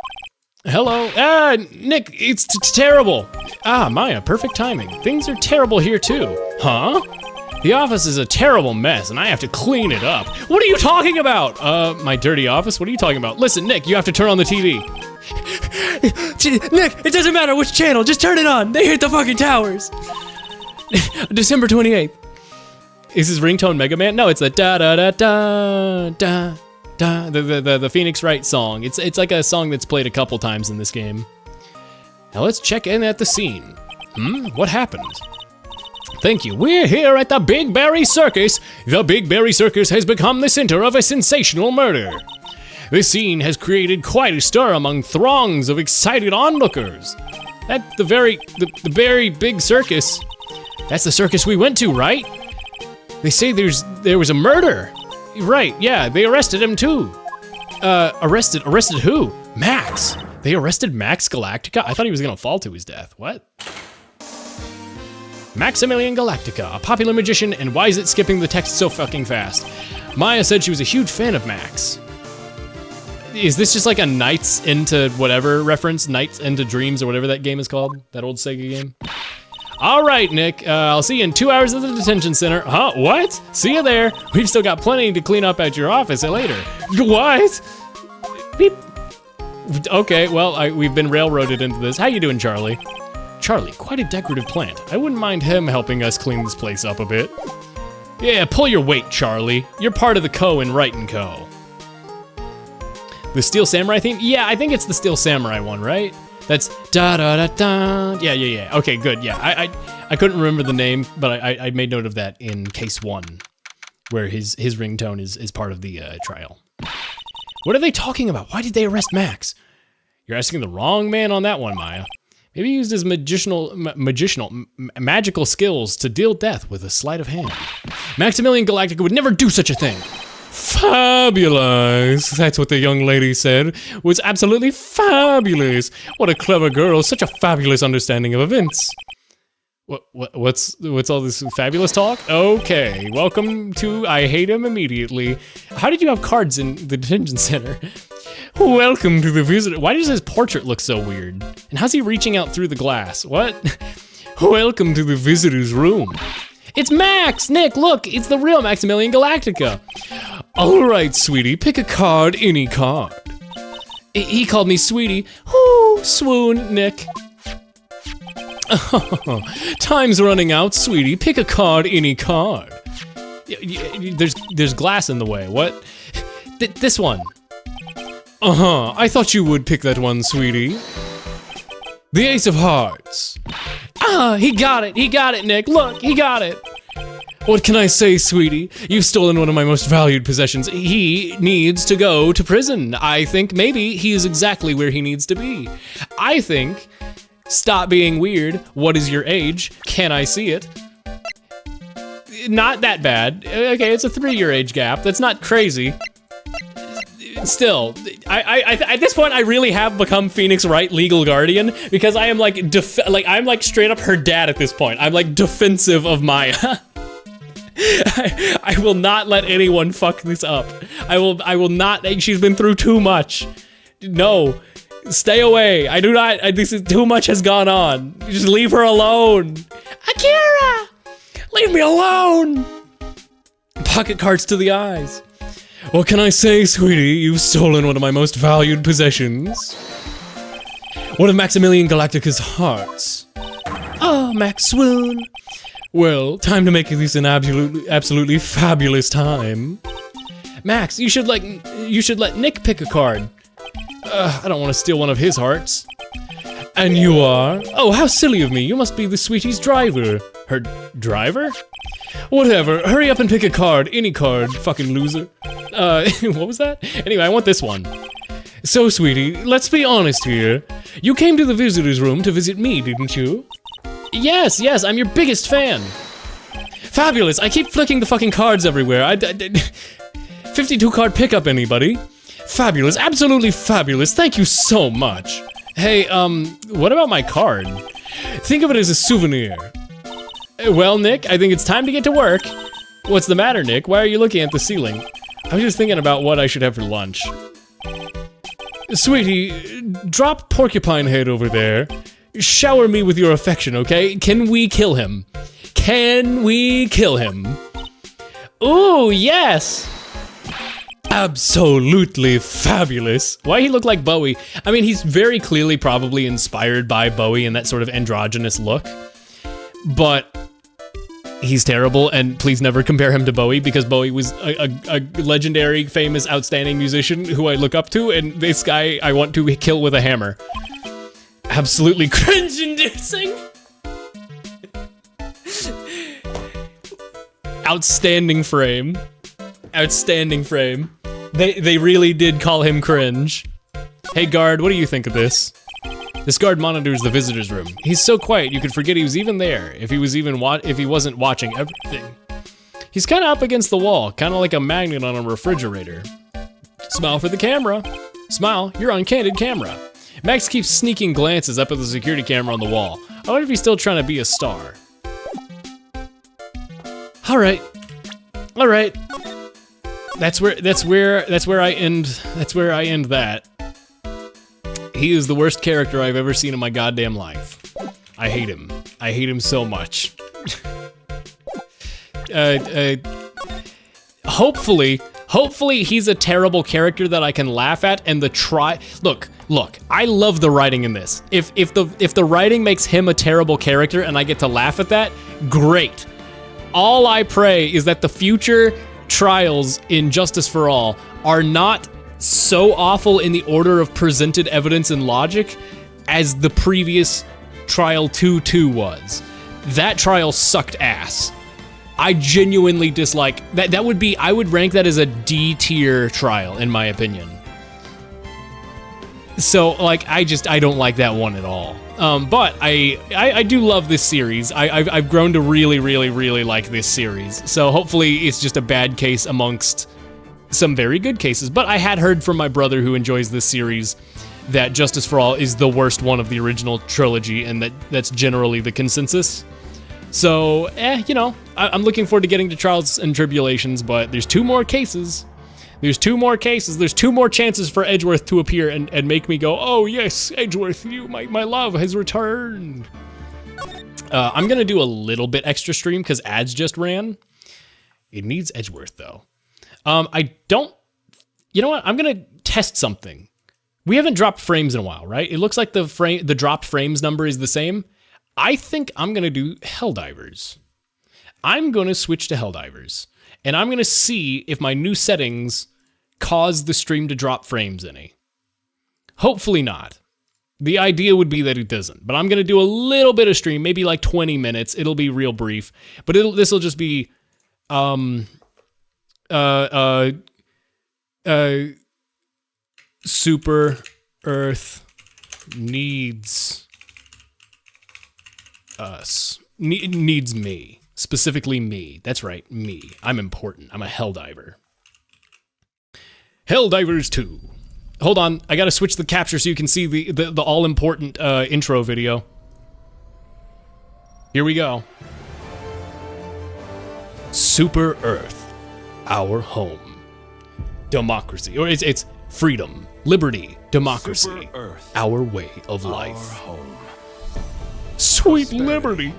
Hello? Ah, Nick, it's terrible. Ah, Maya, perfect timing. Things are terrible here too. Huh? The office is a terrible mess, and I have to clean it up. What are you talking about? My dirty office? What are you talking about? Listen, Nick, you have to turn on the TV. Nick, it doesn't matter which channel, just turn it on. They hit the fucking towers. December 28th. Is his ringtone Mega Man? No, it's the da-da-da-da-da. The Phoenix Wright song. It's like a song that's played a couple times in this game. Now let's check in at the scene. What happened? Thank you. We're here at the Big Berry Circus. The Big Berry Circus has become the center of a sensational murder. This scene has created quite a stir among throngs of excited onlookers. At the very big circus. That's the circus we went to, right? They say there was a murder. Right, yeah, they arrested him too. Arrested who? Max. They arrested Max Galactica? I thought he was gonna fall to his death. What? Maximilian Galactica, a popular magician, and why is it skipping the text so fucking fast? Maya said she was a huge fan of Max. Is this just like a Nights into whatever reference? Nights into Dreams or whatever that game is called? That old Sega game? All right, Nick, I'll see you in 2 hours at the detention center. Huh, what? See you there. We've still got plenty to clean up at your office later. What? Beep. Okay, well, we've been railroaded into this. How you doing, Charlie? Charlie, quite a decorative plant. I wouldn't mind him helping us clean this place up a bit. Yeah, pull your weight, Charlie. You're part of the Co. in Wright & Co. The Steel Samurai theme? Yeah, I think it's the Steel Samurai one, right? That's da-da-da-da. Yeah. Okay, good, yeah. I couldn't remember the name, but I made note of that in case 1, where his ringtone is part of the trial. What are they talking about? Why did they arrest Max? You're asking the wrong man on that one, Maya. Maybe he used his magical skills to deal death with a sleight of hand. Maximilian Galactica would never do such a thing. Fabulous. That's what the young lady said. Was absolutely fabulous. What a clever girl. Such a fabulous understanding of events. What's all this fabulous talk? Okay, welcome to I Hate Him Immediately. How did you have cards in the detention center? Welcome to the visitor. Why does his portrait look so weird? And how's he reaching out through the glass? What? Welcome to the visitor's room. It's Max! Nick, look, it's the real Maximilian Galactica. All right, sweetie, pick a card, any card. He called me sweetie. Whoo, swoon, Nick. Time's running out, sweetie. Pick a card, any card. There's glass in the way. What? This one. I thought you would pick that one, sweetie. The Ace of Hearts. He got it, Nick. Look, he got it. What can I say, sweetie? You've stolen one of my most valued possessions. He needs to go to prison. I think maybe he is exactly where he needs to be. I think, stop being weird. What is your age? Can I see it? Not that bad. Okay, it's a 3-year age gap. That's not crazy. Still, I at this point I really have become Phoenix Wright legal guardian because I am like I'm like straight up her dad at this point. I'm like defensive of Maya. I will not let anyone fuck this up. I will not. She's been through too much. No, stay away. I do not. This is too much has gone on. Just leave her alone. Akira, leave me alone. Pocket cards to the eyes. What can I say, sweetie? You've stolen one of my most valued possessions. One of Maximilian Galactica's hearts. Oh, Max swoon. Well, time to make this an absolutely fabulous time. Max, you should let Nick pick a card. I don't want to steal one of his hearts. And you are? Oh, how silly of me. You must be the sweetie's driver. Her driver? Whatever. Hurry up and pick a card. Any card, fucking loser. What was that? Anyway, I want this one. So, sweetie, let's be honest here. You came to the visitor's room to visit me, didn't you? Yes, I'm your biggest fan. Fabulous. I keep flicking the fucking cards everywhere. 52 card pickup, anybody? Fabulous. Absolutely fabulous. Thank you so much. Hey, what about my card? Think of it as a souvenir. Well, Nick, I think it's time to get to work. What's the matter, Nick? Why are you looking at the ceiling? I was just thinking about what I should have for lunch. Sweetie, drop Porcupine Head over there. Shower me with your affection, okay? Can we kill him? Can we kill him? Ooh, yes! Absolutely fabulous. Why he look like Bowie? I mean, he's very clearly probably inspired by Bowie and that sort of androgynous look. But he's terrible, and please never compare him to Bowie, because Bowie was a legendary, famous, outstanding musician who I look up to, and this guy I want to kill with a hammer. Absolutely cringe-inducing. Outstanding frame. Outstanding frame. They really did call him cringe. Hey guard, what do you think of this? This guard monitors the visitor's room. He's so quiet you could forget he was even there if he wasn't watching everything. He's kind of up against the wall, kind of like a magnet on a refrigerator. Smile for the camera. Smile, you're on candid camera. Max keeps sneaking glances up at the security camera on the wall. I wonder if he's still trying to be a star. All right. That's where I end that. He is the worst character I've ever seen in my goddamn life. I hate him. I hate him so much. Hopefully he's a terrible character that I can laugh at, and look, I love the writing in this. If the writing makes him a terrible character and I get to laugh at that, great. All I pray is that the future trials in Justice for All are not so awful in the order of presented evidence and logic as the previous Trial 2-2 was. That trial sucked ass. I genuinely dislike that. I would rank that as a D tier trial in my opinion. So like I don't like that one at all. But I do love this series. I've grown to really like this series. So hopefully it's just a bad case amongst some very good cases. But I had heard from my brother who enjoys this series that Justice for All is the worst one of the original trilogy, and that's generally the consensus. So, I'm looking forward to getting to Trials and Tribulations, but there's two more cases. There's two more chances for Edgeworth to appear and make me go, oh yes, Edgeworth, my love has returned. I'm gonna do a little bit extra stream because ads just ran. It needs Edgeworth though. You know what? I'm gonna test something. We haven't dropped frames in a while, right? It looks like the dropped frames number is the same. I think I'm gonna do Helldivers. I'm gonna switch to Helldivers, and I'm gonna see if my new settings cause the stream to drop frames any. Hopefully not. The idea would be that it doesn't, but I'm gonna do a little bit of stream, maybe like 20 minutes. It'll be real brief, but this will just be Super Earth needs us. Needs me. Specifically me. That's right, me. I'm important. I'm a Helldiver. Helldivers 2. Hold on, I gotta switch the capture so you can see the all-important intro video. Here we go. Super Earth, our home. Democracy, or it's freedom, liberty, democracy, Super Earth, our way of life. our home. Sweet liberty.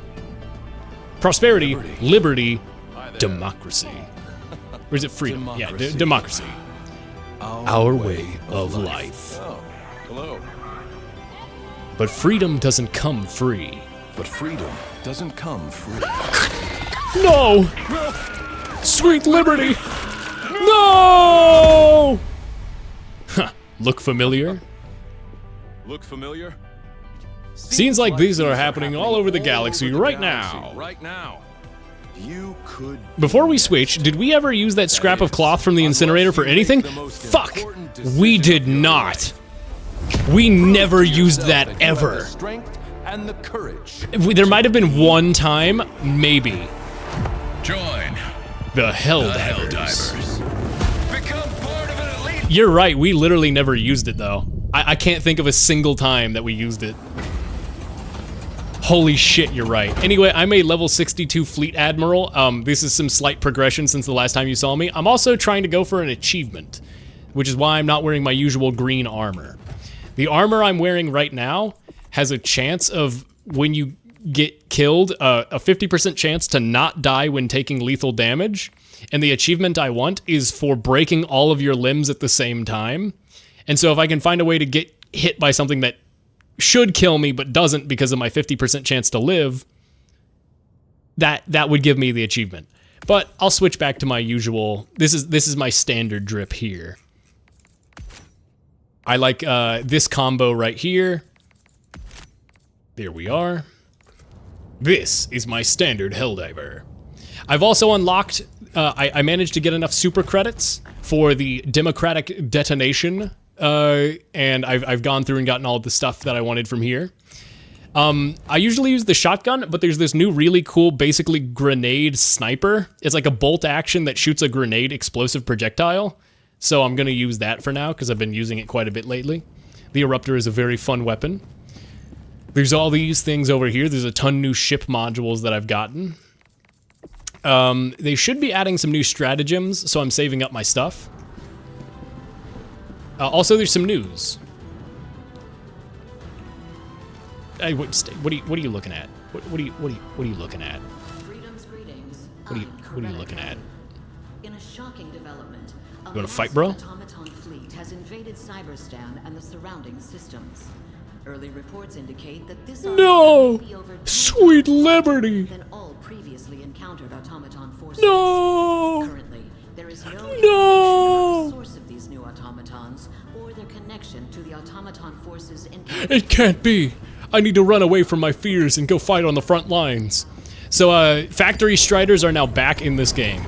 Prosperity, liberty, democracy. Or is it freedom? Democracy. Yeah, democracy. Our way of life. Oh, hello. But freedom doesn't come free. But freedom doesn't come free. No! Sweet liberty! No! Huh, look familiar? Look familiar? Scenes like these are happening all over the galaxy right now. Right now. You could. Before we switch, did we ever use that scrap of cloth from the incinerator for anything? Fuck! We did not. We never used that ever. Strength and the courage. There might have been one time, maybe. Join The the Helldivers. Helldivers. Become part of an elite. You're right, we literally never used it though. I can't think of a single time that we used it. Holy shit, you're right. Anyway, I'm a level 62 Fleet Admiral. This is some slight progression since the last time you saw me. I'm also trying to go for an achievement, which is why I'm not wearing my usual green armor. The armor I'm wearing right now has a chance of, when you get killed, a 50% chance to not die when taking lethal damage. And the achievement I want is for breaking all of your limbs at the same time. And so if I can find a way to get hit by something that should kill me but doesn't because of my 50% chance to live, that would give me the achievement. But I'll switch back to my usual. This is my standard drip here. I like this combo right here. There we are. This is my standard Helldiver. I've also unlocked, I managed to get enough super credits for the democratic detonation, and I've gone through and gotten all of the stuff that I wanted from here. I usually use the shotgun, but there's this new really cool, basically grenade sniper. It's like a bolt action that shoots a grenade explosive projectile. So I'm gonna use that for now, because I've been using it quite a bit lately. The Eruptor is a very fun weapon. There's all these things over here. There's a ton new ship modules that I've gotten. They should be adding some new stratagems, so I'm saving up my stuff. Also, there's some news. Hey, what are you looking at? What are you looking at? Freedom's greetings. What are you looking at? In a shocking development, You wanna fight, bro? automaton fleet has invaded Cyberstan and the surrounding systems. Early reports indicate that this No! may be over 10 Sweet times liberty! than all previously encountered automaton forces. No! Currently, there is no No! information about the source of these new automatons or their connection to the automaton forces encountered. It can't be! I need to run away from my fears and go fight on the front lines. So, Factory Striders are now back in this game.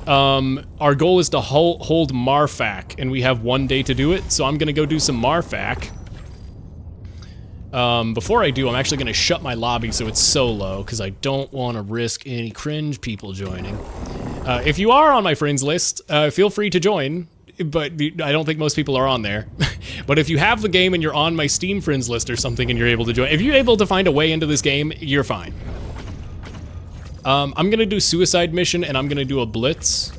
Our goal is to hold Marfac, and we have 1 day to do it, so I'm gonna go do some Marfac. Before I do, I'm actually gonna shut my lobby so it's solo, because I don't want to risk any cringe people joining. If you are on my friends list, feel free to join, but I don't think most people are on there. But if you have the game and you're on my Steam friends list or something and you're able to join, if you're able to find a way into this game, you're fine. I'm gonna do Suicide Mission and I'm gonna do a Blitz,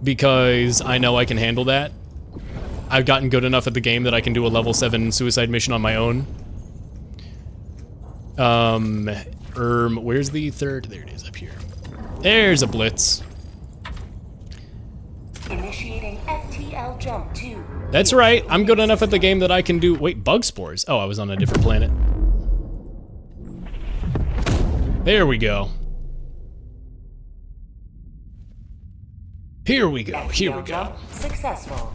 because I know I can handle that. I've gotten good enough at the game that I can do a level 7 Suicide Mission on my own. Where's the third? There it is, up here. There's a Blitz. Initiating FTL jump 2. That's right, I'm good enough at the game that I can do... Wait, bug spores? Oh, I was on a different planet. There we go. Here we go, here we FTL go. jump successful.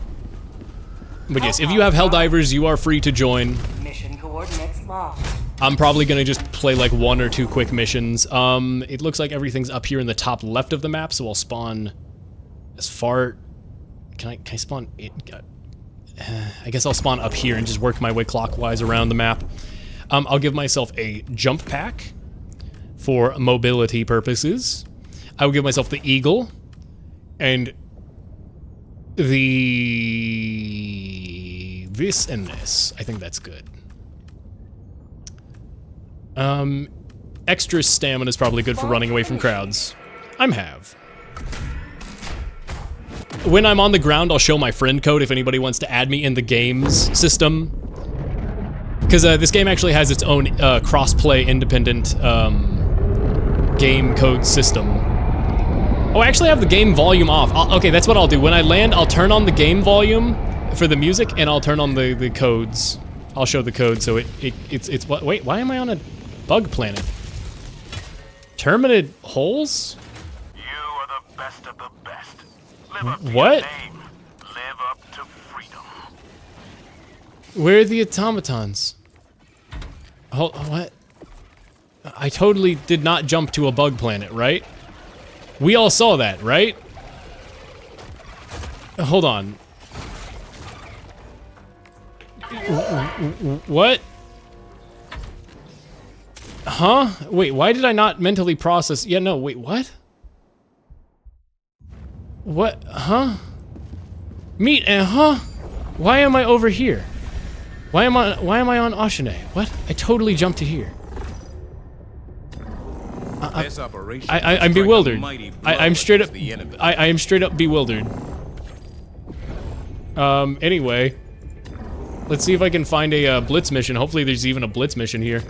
But yes, if you have Helldivers, you are free to join. Mission coordinates locked. I'm probably gonna just play like 1 or 2 quick missions. It looks like everything's up here in the top left of the map, so I'll spawn as far... Can I spawn it? I guess I'll spawn up here and just work my way clockwise around the map. I'll give myself a jump pack for mobility purposes. I will give myself the Eagle and this and this. I think that's good. Extra stamina is probably good for running away from crowds. I'm Have. When I'm on the ground, I'll show my friend code if anybody wants to add me in the games system. Because this game actually has its own cross-play independent game code system. Oh, I actually have the game volume off. Okay, that's what I'll do. When I land, I'll turn on the game volume for the music, and I'll turn on the codes. I'll show the code so it's what? Wait, why am I on a bug planet? Terminated holes? You are the best of the best. Live up to What? your name. Live up to freedom. Where are the automatons? What? I totally did not jump to a bug planet, right? We all saw that, right? Hold on. What? Huh? Wait, why did I not mentally process? Yeah, no, wait, what? What? Huh? Meat and huh? Why am I over here? Why am I on Ashine? What? I totally jumped to here. This operation I'm strike a bewildered. mighty blow I'm straight up. against the enemy. I am straight up bewildered. Anyway, let's see if I can find a blitz mission. Hopefully, there's even a blitz mission here.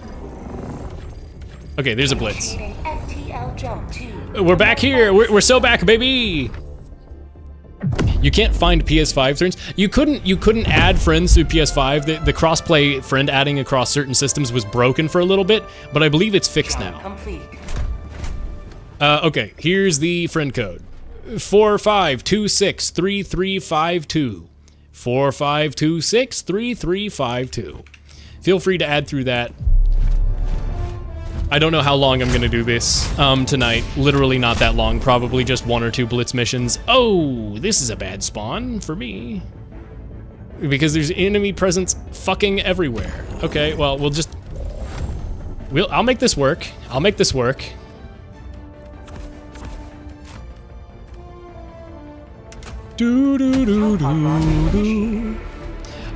Okay, there's a blitz. Initiating FTL jump 2. We're back here. We're so back, baby. You can't find PS5 friends. You couldn't add friends through PS5. The crossplay friend adding across certain systems was broken for a little bit, but I believe it's fixed now. Complete. Okay, here's the friend code. 45263352. 45263352. Feel free to add through that. I don't know how long I'm gonna do this tonight. Literally not that long. Probably just 1 or 2 blitz missions. Oh, this is a bad spawn for me. Because there's enemy presence fucking everywhere. Okay, well, I'll make this work. I'll make this work.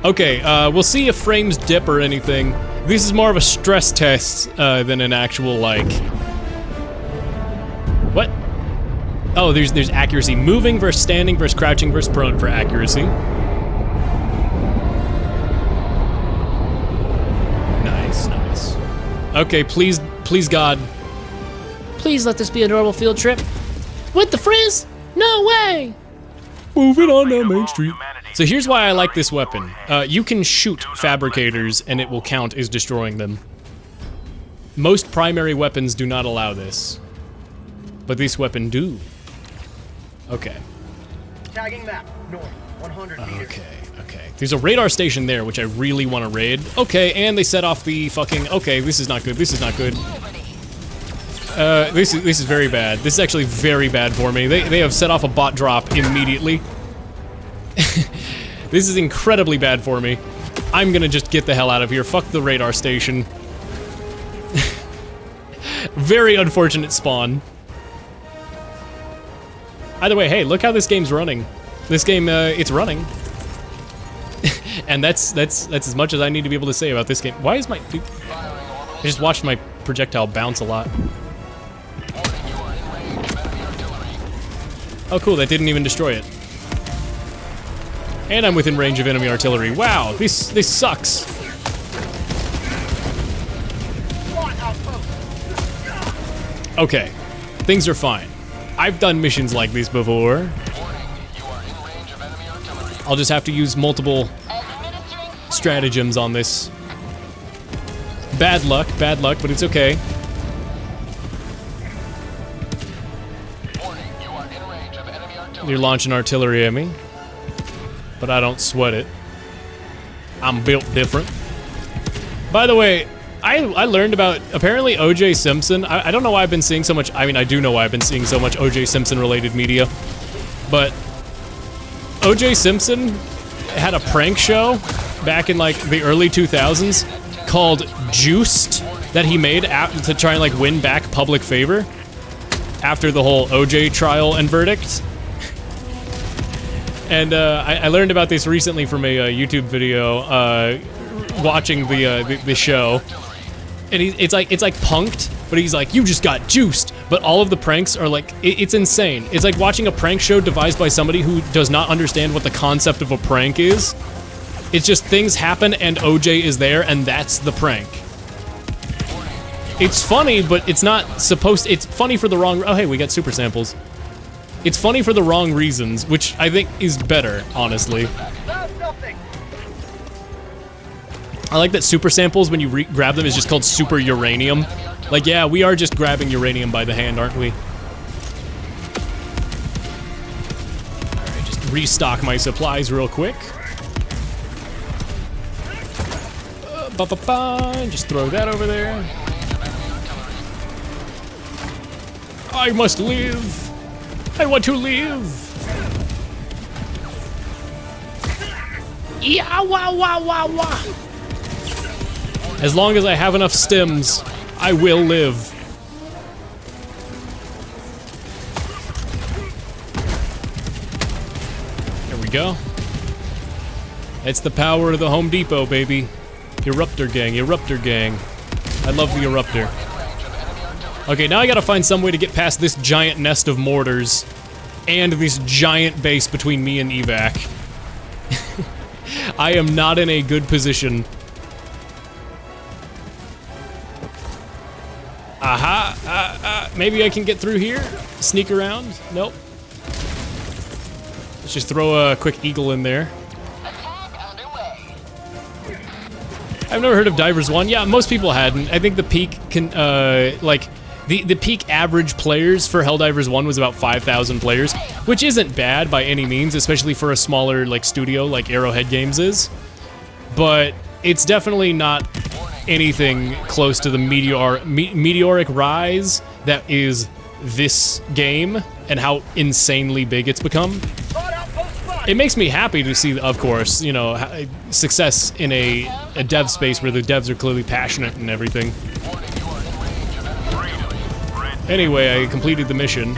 Okay, we'll see if frames dip or anything. This is more of a stress test than an actual, like... What? Oh, there's accuracy. Moving versus standing versus crouching versus prone for accuracy. Nice, nice. Okay, please, God. Please let this be a normal field trip. With the frizz? No way! Moving on down Main Street. So here's why I like this weapon. You can shoot fabricators and it will count as destroying them. Most primary weapons do not allow this. But this weapon do. Okay. Tagging map, north, 100 meters. Okay. There's a radar station there, which I really want to raid. Okay, and they set off the fucking... Okay, this is not good. This is not good. This is very bad. This is actually very bad for me. They have set off a bot drop immediately. This is incredibly bad for me. I'm gonna just get the hell out of here. Fuck the radar station. Very unfortunate spawn. Either way, hey, look how this game's running. This game, it's running. And that's as much as I need to be able to say about this game. Why is my... Dude, I just watched my projectile bounce a lot. Oh cool, that didn't even destroy it. And I'm within range of enemy artillery. Wow, this sucks. Okay, things are fine. I've done missions like this before. I'll just have to use multiple stratagems on this. Bad luck, but it's okay. You're launching artillery at me. But I don't sweat it. I'm built different. By the way, I learned about, apparently O.J. Simpson. I don't know why I've been seeing so much, I mean, I do know why I've been seeing so much O.J. Simpson related media. But O.J. Simpson had a prank show back in like the early 2000s called Juiced that he made to try and like win back public favor after the whole O.J. trial and verdict. And I learned about this recently from a YouTube video, watching the show. And it's like punked, but he's like, you just got juiced. But all of the pranks are like, it's insane. It's like watching a prank show devised by somebody who does not understand what the concept of a prank is. It's just things happen and OJ is there and that's the prank. It's funny, but it's not supposed, it's funny for the wrong, oh hey, we got super samples. It's funny for the wrong reasons, which I think is better, honestly. I like that super samples, when you grab them, is just called super uranium. Like, yeah, we are just grabbing uranium by the hand, aren't we? Alright, just restock my supplies real quick. Just throw that over there. I must live. I want to live. Yeah, wah. As long as I have enough stems, I will live. There we go. It's the power of the Home Depot, baby. Eruptor gang. I love the Eruptor. Okay, now I gotta find some way to get past this giant nest of mortars and this giant base between me and evac. I am not in a good position. Aha! Maybe I can get through here? Sneak around? Nope. Let's just throw a quick eagle in there. I've never heard of Divers 1. Yeah, most people hadn't. I think the peak can, like, the peak average players for Helldivers 1 was about 5,000 players, which isn't bad by any means, especially for a smaller, like, studio like Arrowhead Games is. But it's definitely not anything close to the meteoric rise that is this game and how insanely big it's become. It makes me happy to see, of course, you know, success in a dev space where the devs are clearly passionate and everything. Anyway, I completed the mission.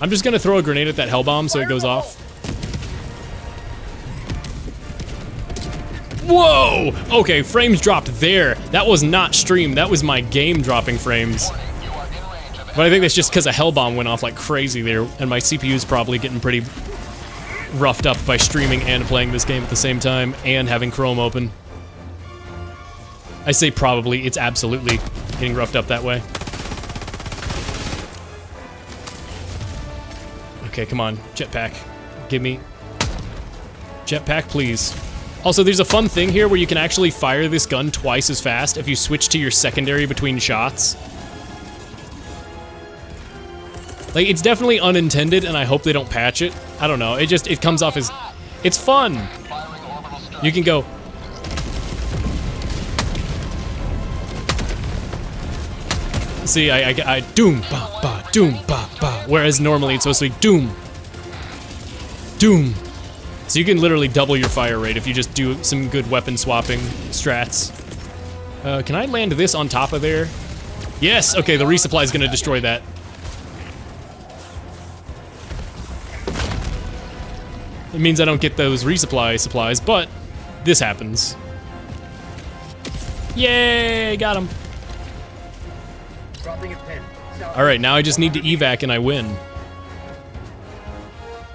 I'm just gonna throw a grenade at that hell bomb so it goes off. Whoa! Okay, frames dropped there. That was not stream, that was my game dropping frames. But I think that's just because a hell bomb went off like crazy there, and my CPU's probably getting pretty roughed up by streaming and playing this game at the same time, and having Chrome open. I say probably, it's absolutely getting roughed up that way. Okay, come on, jetpack. Give me... jetpack, please. Also, there's a fun thing here where you can actually fire this gun twice as fast if you switch to your secondary between shots. Like, it's definitely unintended, and I hope they don't patch it. I don't know, it comes off as... it's fun! You can go... See, I doom, ba, ba, doom, ba, ba. Whereas normally it's supposed to be doom. Doom. So you can literally double your fire rate if you just do some good weapon swapping strats. Can I land this on top of there? Yes, okay, the resupply is gonna destroy that. It means I don't get those resupply supplies, but this happens. Yay, got him. Alright, now I just need to evac and I win.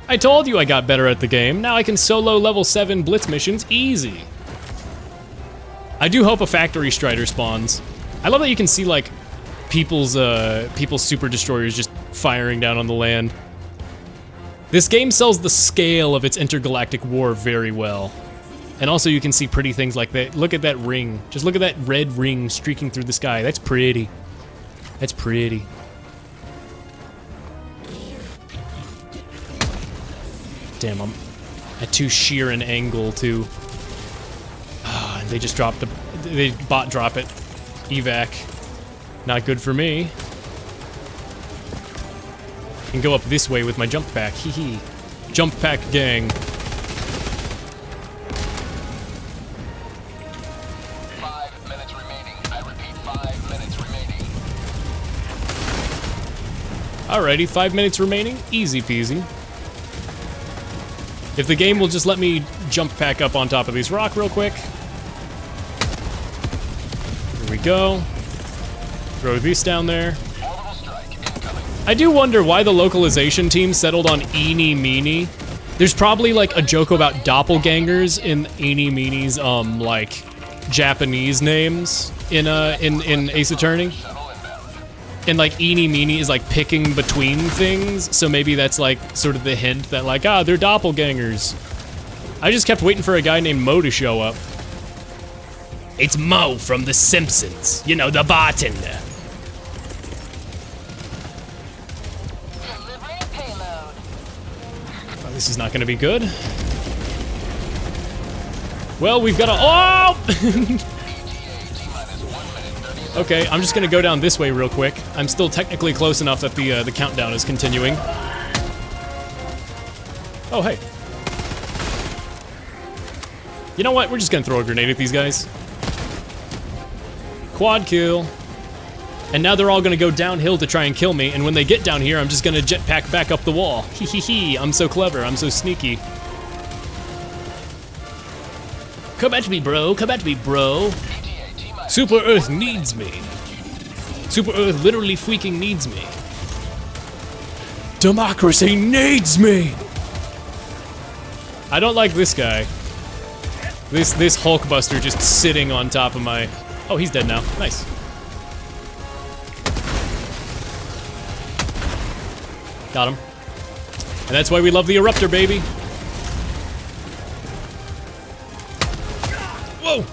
I told you I got better at the game. Now I can solo level 7 blitz missions easy. I do hope a factory strider spawns. I love that you can see like people's super destroyers just firing down on the land. This game sells the scale of its intergalactic war very well. And also you can see pretty things like that. Look at that ring. Just look at that red ring streaking through the sky. That's pretty. That's pretty. Damn, I'm at too sheer an angle too. Ah, and they just dropped a... they bot drop it. Evac. Not good for me. Can go up this way with my jump pack. Hee hee. Jump pack gang. 5 minutes remaining. I repeat, 5 minutes remaining. Alrighty, 5 minutes remaining. Easy peasy. If the game will just let me jump pack up on top of this rock real quick. Here we go. Throw this down there. I do wonder why the localization team settled on Eeny Meeny. There's probably like a joke about doppelgangers in Eeny Meeny's like Japanese names in Ace Attorney. And like Eeny Meeny is like picking between things, so maybe that's like sort of the hint that like, ah, they're doppelgangers. I just kept waiting for a guy named Mo to show up. It's Mo from The Simpsons. You know, the bartender. Oh, this is not gonna be good. Well, we've got a. Oh! Okay, I'm just gonna go down this way real quick. I'm still technically close enough that the countdown is continuing. Oh, hey. You know what? We're just gonna throw a grenade at these guys. Quad kill. And now they're all gonna go downhill to try and kill me, and when they get down here, I'm just gonna jetpack back up the wall. Hee hee hee, I'm so clever, I'm so sneaky. Come at me, bro, come at me, bro. Super Earth needs me. Super Earth literally freaking needs me. Democracy needs me! I don't like this guy. This Hulkbuster just sitting on top of my... Oh, he's dead now. Nice. Got him. And that's why we love the Eruptor, baby. Whoa!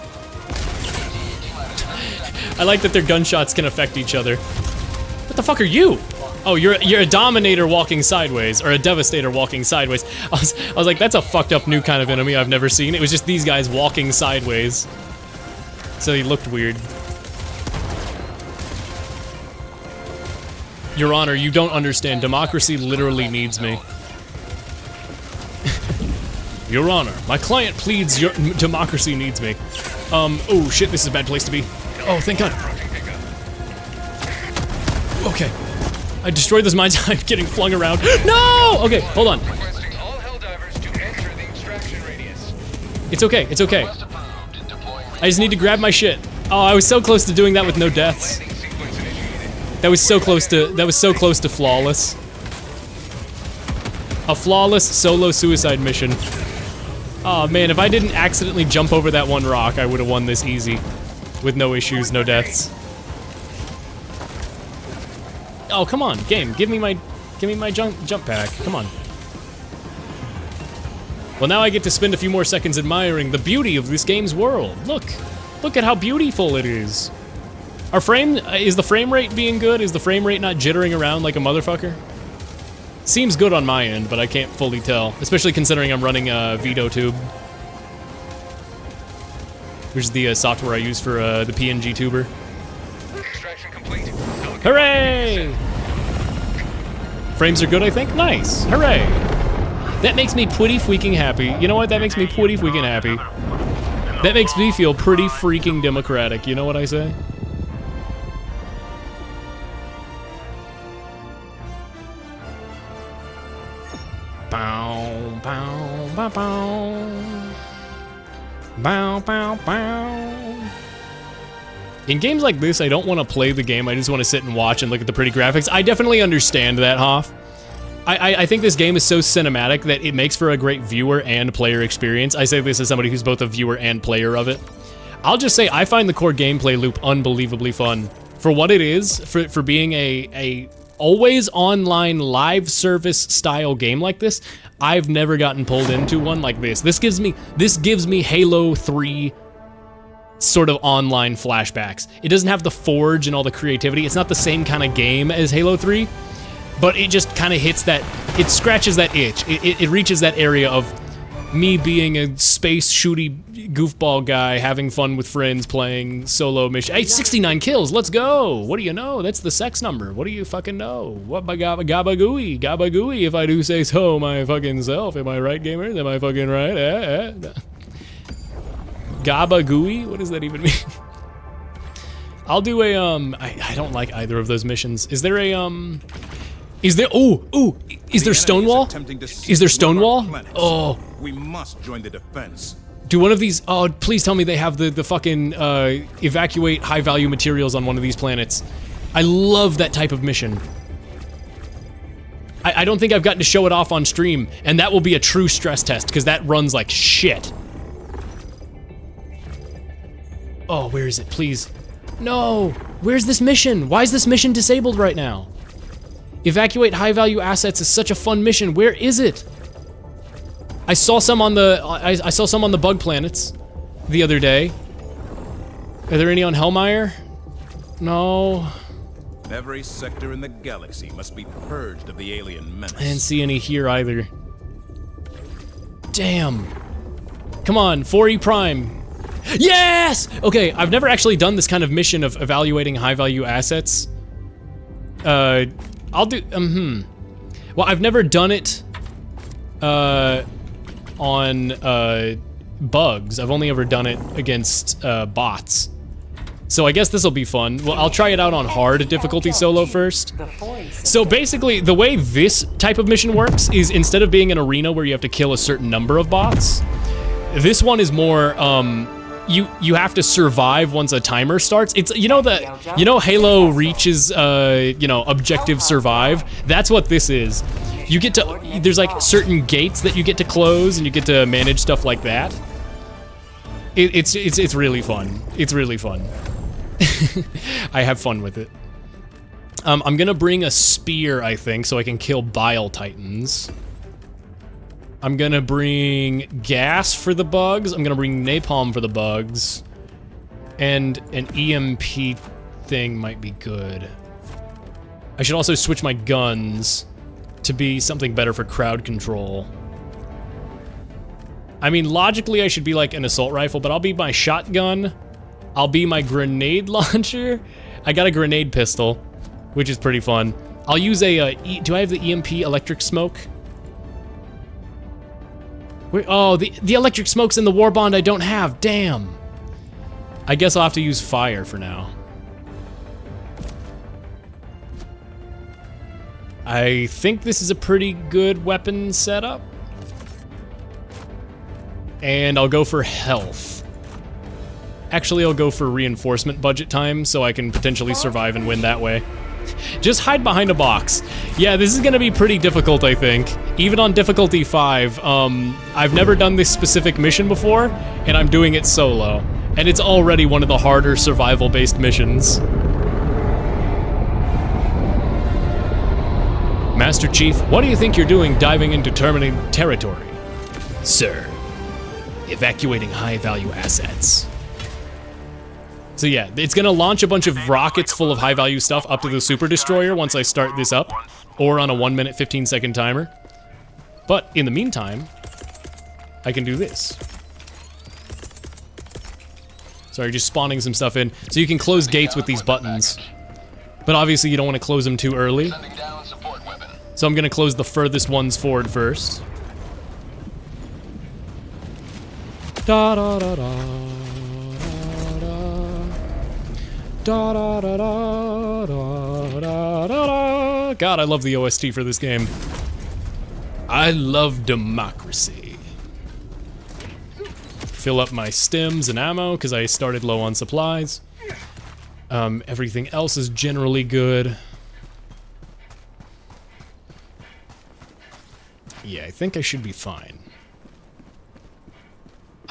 I like that their gunshots can affect each other. What the fuck are you? Oh, you're a Dominator walking sideways, or a Devastator walking sideways. I was like, that's a fucked up new kind of enemy I've never seen. It was just these guys walking sideways. So he looked weird. Your Honor, you don't understand. Democracy literally needs me. Your Honor, my client pleads your democracy needs me. Oh shit, this is a bad place to be. Oh, thank God. Okay. I destroyed this mine. I'm getting flung around. No! Okay, hold on. It's okay, it's okay. I just need to grab my shit. Oh, I was so close to doing that with no deaths. That was so close to flawless. A flawless solo suicide mission. Oh man, if I didn't accidentally jump over that one rock, I would have won this easy. With no issues, no deaths. Oh, come on, game. Give me my jump pack. Come on. Well, now I get to spend a few more seconds admiring the beauty of this game's world. Look at how beautiful it is. Is the frame rate being good? Is the frame rate not jittering around like a motherfucker? Seems good on my end, but I can't fully tell. Especially considering I'm running VideoTube. Which is the software I use for the PNG tuber. Extraction complete. Hooray! Frames are good, I think? Nice. Hooray! That makes me pretty freaking happy. You know what? That makes me pretty freaking happy. That makes me feel pretty freaking democratic. You know what I say? Bow, bow, bow, bow. Bow, bow, bow. In games like this, I don't want to play the game, I just want to sit and watch and look at the pretty graphics. I definitely understand that, Hoff. I think this game is so cinematic that it makes for a great viewer and player experience. I say this as somebody who's both a viewer and player of it. I'll just say, I find the core gameplay loop unbelievably fun. For what it is, for being a always online live service style game like this, I've never gotten pulled into one like this. This gives me Halo 3 sort of online flashbacks. It doesn't have the forge and all the creativity. It's not the same kind of game as Halo 3, but it just kind of hits that, it scratches that itch. It reaches that area of me being a space shooty goofball guy having fun with friends playing solo mission. Hey, 69 kills, let's go! What do you know? That's the sex number. What do you fucking know? What by gabagooey? Gabagooey, if I do say so my fucking self. Am I right, gamers? Am I fucking right? Gabagooey? What does that even mean? I'll do a, I don't like either of those missions. Is there a, is there Stonewall? Is there Stonewall? Oh. We must join the defense. Do one of these, oh, please tell me they have the fucking, evacuate high-value materials on one of these planets. I love that type of mission. I don't think I've gotten to show it off on stream, and that will be a true stress test, because that runs like shit. Oh, where is it, please? No! Where's this mission? Why is this mission disabled right now? Evacuate high-value assets is such a fun mission. Where is it? I saw some on the I saw some on the bug planets the other day. Are there any on Hellmire? No. Every sector in the galaxy must be purged of the alien menace. I didn't see any here either. Damn. Come on, 4E prime. Yes! Okay, I've never actually done this kind of mission of evaluating high-value assets. I'll do, Well, I've never done it, on, bugs. I've only ever done it against, bots. So I guess this will be fun. Well, I'll try it out on hard difficulty solo first. So basically, the way this type of mission works is instead of being an arena where you have to kill a certain number of bots, this one is more, you have to survive once a timer starts. It's, you know Halo Reach's, objective survive? That's what this is. You get to, there's like certain gates that you get to close and you get to manage stuff like that. It's really fun. It's really fun. I have fun with it. I'm gonna bring a spear, I think, so I can kill Bile Titans. I'm gonna bring gas for the bugs. I'm gonna bring napalm for the bugs. And an EMP thing might be good. I should also switch my guns to be something better for crowd control. I mean, logically I should be like an assault rifle, but I'll be my shotgun. I'll be my grenade launcher. I got a grenade pistol, which is pretty fun. I'll use a, do I have the EMP electric smoke? Wait, oh, the electric smoke's in the war bond I don't have, damn. I guess I'll have to use fire for now. I think this is a pretty good weapon setup. And I'll go for health. Actually, I'll go for reinforcement budget time so I can potentially survive and win that way. Just hide behind a box. Yeah, this is gonna be pretty difficult, I think. Even on difficulty 5, I've never done this specific mission before, and I'm doing it solo. And it's already one of the harder survival-based missions. Master Chief, what do you think you're doing diving into terminating territory? Sir, evacuating high-value assets. So yeah, it's gonna launch a bunch of rockets full of high-value stuff up to the Super Destroyer once I start this up, or on a 1 minute 15-second timer. But in the meantime, I can do this. Sorry, just spawning some stuff in. So you can close gates with these buttons. But obviously you don't want to close them too early. So I'm gonna close the furthest ones forward first. Da da da da. Da, da, da, da, da, da, da. God, I love the OST for this game. I love democracy. Fill up my stims and ammo because I started low on supplies. Everything else is generally good. Yeah, I think I should be fine.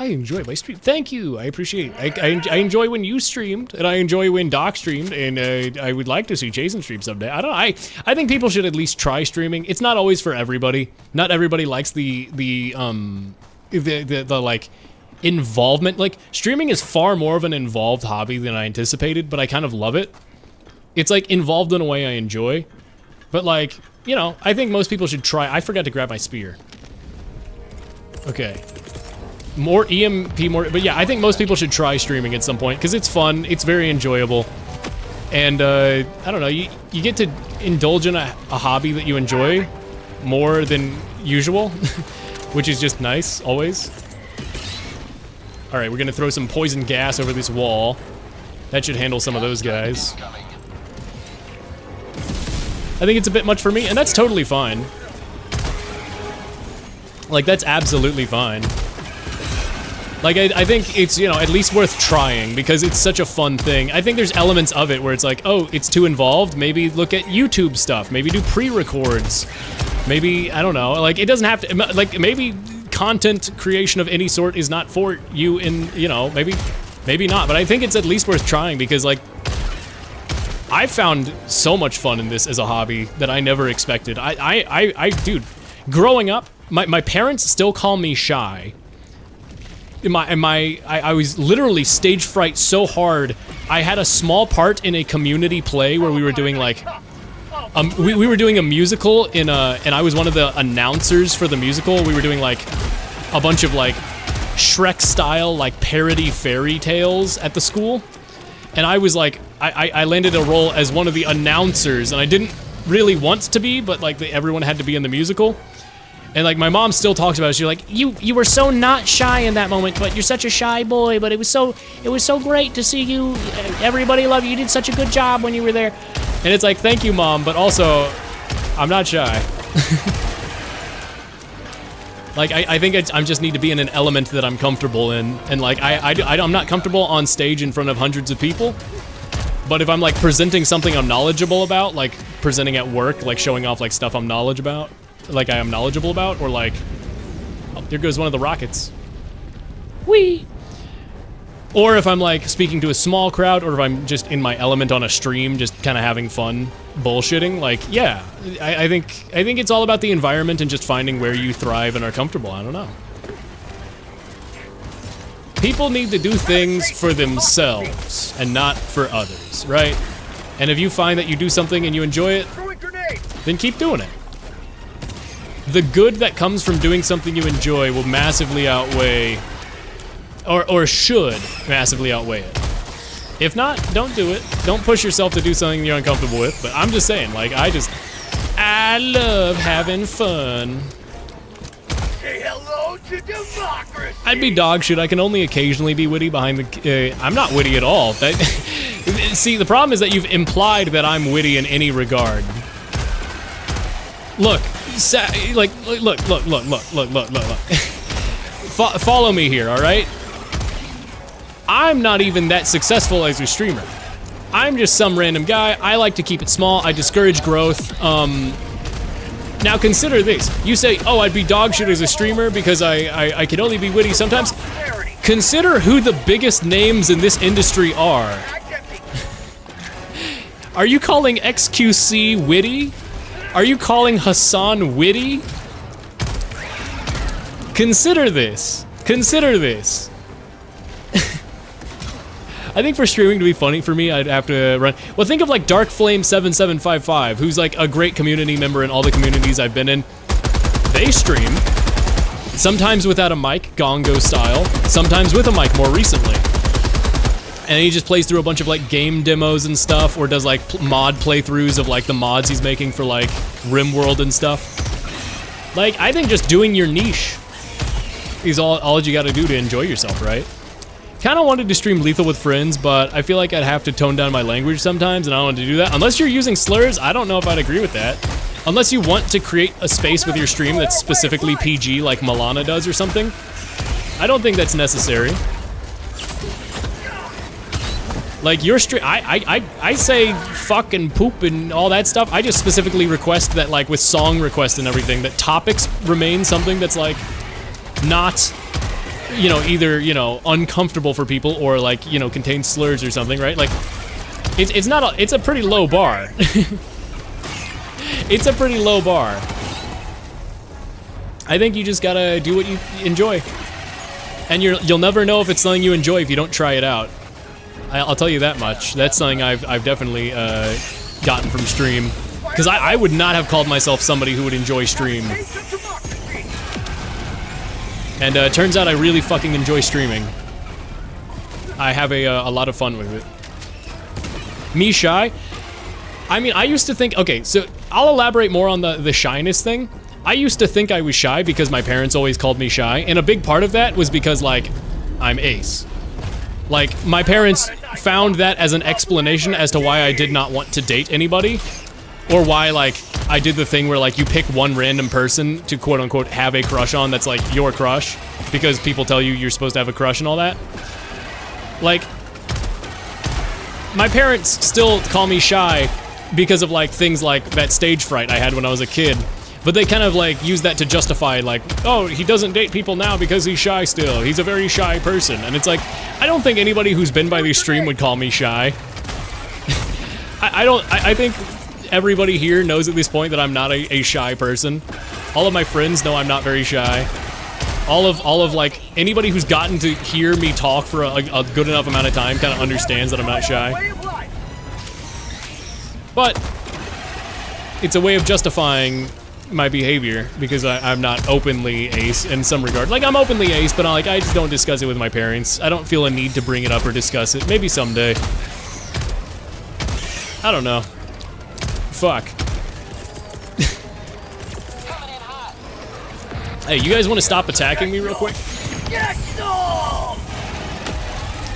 I enjoy my stream. Thank you. I appreciate it. I enjoy when you streamed, and I enjoy when Doc streamed, and I would like to see Jason stream someday. I don't know. I think people should at least try streaming. It's not always for everybody. Not everybody likes the like involvement. Like streaming is far more of an involved hobby than I anticipated, but I kind of love it. It's like involved in a way I enjoy. But like, you know, I think most people should try. I forgot to grab my spear. Okay. More EMP, more, but yeah, I think most people should try streaming at some point because it's fun, it's very enjoyable, and I don't know, you get to indulge in a hobby that you enjoy more than usual, which is just nice, always. All right, we're gonna throw some poison gas over this wall. That should handle some of those guys. I think it's a bit much for me, and that's totally fine. Like, that's absolutely fine. Like, I think it's, you know, at least worth trying because it's such a fun thing. I think there's elements of it where it's like, oh, it's too involved. Maybe look at YouTube stuff. Maybe do pre-records. Maybe, I don't know. Like, it doesn't have to, like, maybe content creation of any sort is not for you in, you know, maybe not. But I think it's at least worth trying because, like, I found so much fun in this as a hobby that I never expected. Dude, growing up, my parents still call me shy. I was literally stage fright so hard. I had a small part in a community play where we were doing like, we were doing a musical in and I was one of the announcers for the musical. We were doing like a bunch of like Shrek-style, like, parody fairy tales at the school. And I was like, I landed a role as one of the announcers, and I didn't really want to be, but like everyone had to be in the musical. And like my mom still talks about it. She's like, you were so not shy in that moment, but you're such a shy boy. But it was so great to see you. Everybody loved you. You did such a good job when you were there. And it's like, thank you, Mom, but also, I'm not shy. Like I think I just need to be in an element that I'm comfortable in, and like I'm not comfortable on stage in front of hundreds of people. But if I'm like presenting something I'm knowledgeable about, like presenting at work, like showing off like stuff I'm knowledgeable about, or like, oh, there goes one of the rockets. Whee! Or if I'm like speaking to a small crowd, or if I'm just in my element on a stream, just kind of having fun bullshitting, like, yeah, I think it's all about the environment and just finding where you thrive and are comfortable. I don't know. People need to do things for themselves and not for others, right? And if you find that you do something and you enjoy it, then keep doing it. The good that comes from doing something you enjoy will massively outweigh, or should massively outweigh it. If not, don't do it. Don't push yourself to do something you're uncomfortable with. But I'm just saying, like, I love having fun. Say hello to democracy. I'd be dog shit. I can only occasionally be witty behind the... I'm not witty at all. See, the problem is that you've implied that I'm witty in any regard. Look. Look. Follow me here, all right? I'm not even that successful as a streamer. I'm just some random guy. I like to keep it small. I discourage growth. Now consider this. You say, oh, I'd be dog shit as a streamer because I can only be witty sometimes. Consider who the biggest names in this industry are. Are you calling XQC witty? Are you calling Hassan witty? Consider this. Consider this. I think for streaming to be funny for me, I'd have to run. Well, think of like Darkflame7755, who's like a great community member in all the communities I've been in. They stream, sometimes without a mic, Gongo style, sometimes with a mic more recently. And he just plays through a bunch of like game demos and stuff, or does like mod playthroughs of like the mods he's making for like RimWorld and stuff. Like, I think just doing your niche is all you gotta do to enjoy yourself, right? Kinda wanted to stream Lethal with friends, but I feel like I'd have to tone down my language sometimes, and I don't want to do that. Unless you're using slurs, I don't know if I'd agree with that. Unless you want to create a space with your stream that's specifically PG, like Milana does or something. I don't think that's necessary. Like, your stream, I say fuck and poop and all that stuff. I just specifically request that, like, with song requests and everything, that topics remain something that's, like, not... you know, either, you know, uncomfortable for people or like, you know, contains slurs or something, right? Like, it's a pretty low bar. It's a pretty low bar. I think you just gotta do what you enjoy. And you'll never know if it's something you enjoy if you don't try it out. I'll tell you that much. That's something I've definitely gotten from stream. Because I would not have called myself somebody who would enjoy stream. And it turns out I really fucking enjoy streaming. I have a lot of fun with it. Me shy? I mean, I used to think, okay, so I'll elaborate more on the shyness thing. I used to think I was shy because my parents always called me shy, and a big part of that was because, like, I'm ace. Like, my parents found that as an explanation as to why I did not want to date anybody, or why, like, I did the thing where, like, you pick one random person to quote-unquote have a crush on that's, like, your crush, because people tell you you're supposed to have a crush and all that. Like, my parents still call me shy because of, like, things like that stage fright I had when I was a kid, but they kind of, like, use that to justify, like, oh, he doesn't date people now because he's shy still. He's a very shy person. And it's like, I don't think anybody who's been by this stream would call me shy. I think... everybody here knows at this point that I'm not a shy person. All of my friends know I'm not very shy. All of like, anybody who's gotten to hear me talk for a good enough amount of time kind of understands that I'm not shy. But it's a way of justifying my behavior because I'm not openly ace in some regard. Like, I'm openly ace, but I just don't discuss it with my parents. I don't feel a need to bring it up or discuss it. Maybe someday. I don't know. Fuck. Hey, you guys want to stop attacking me real quick?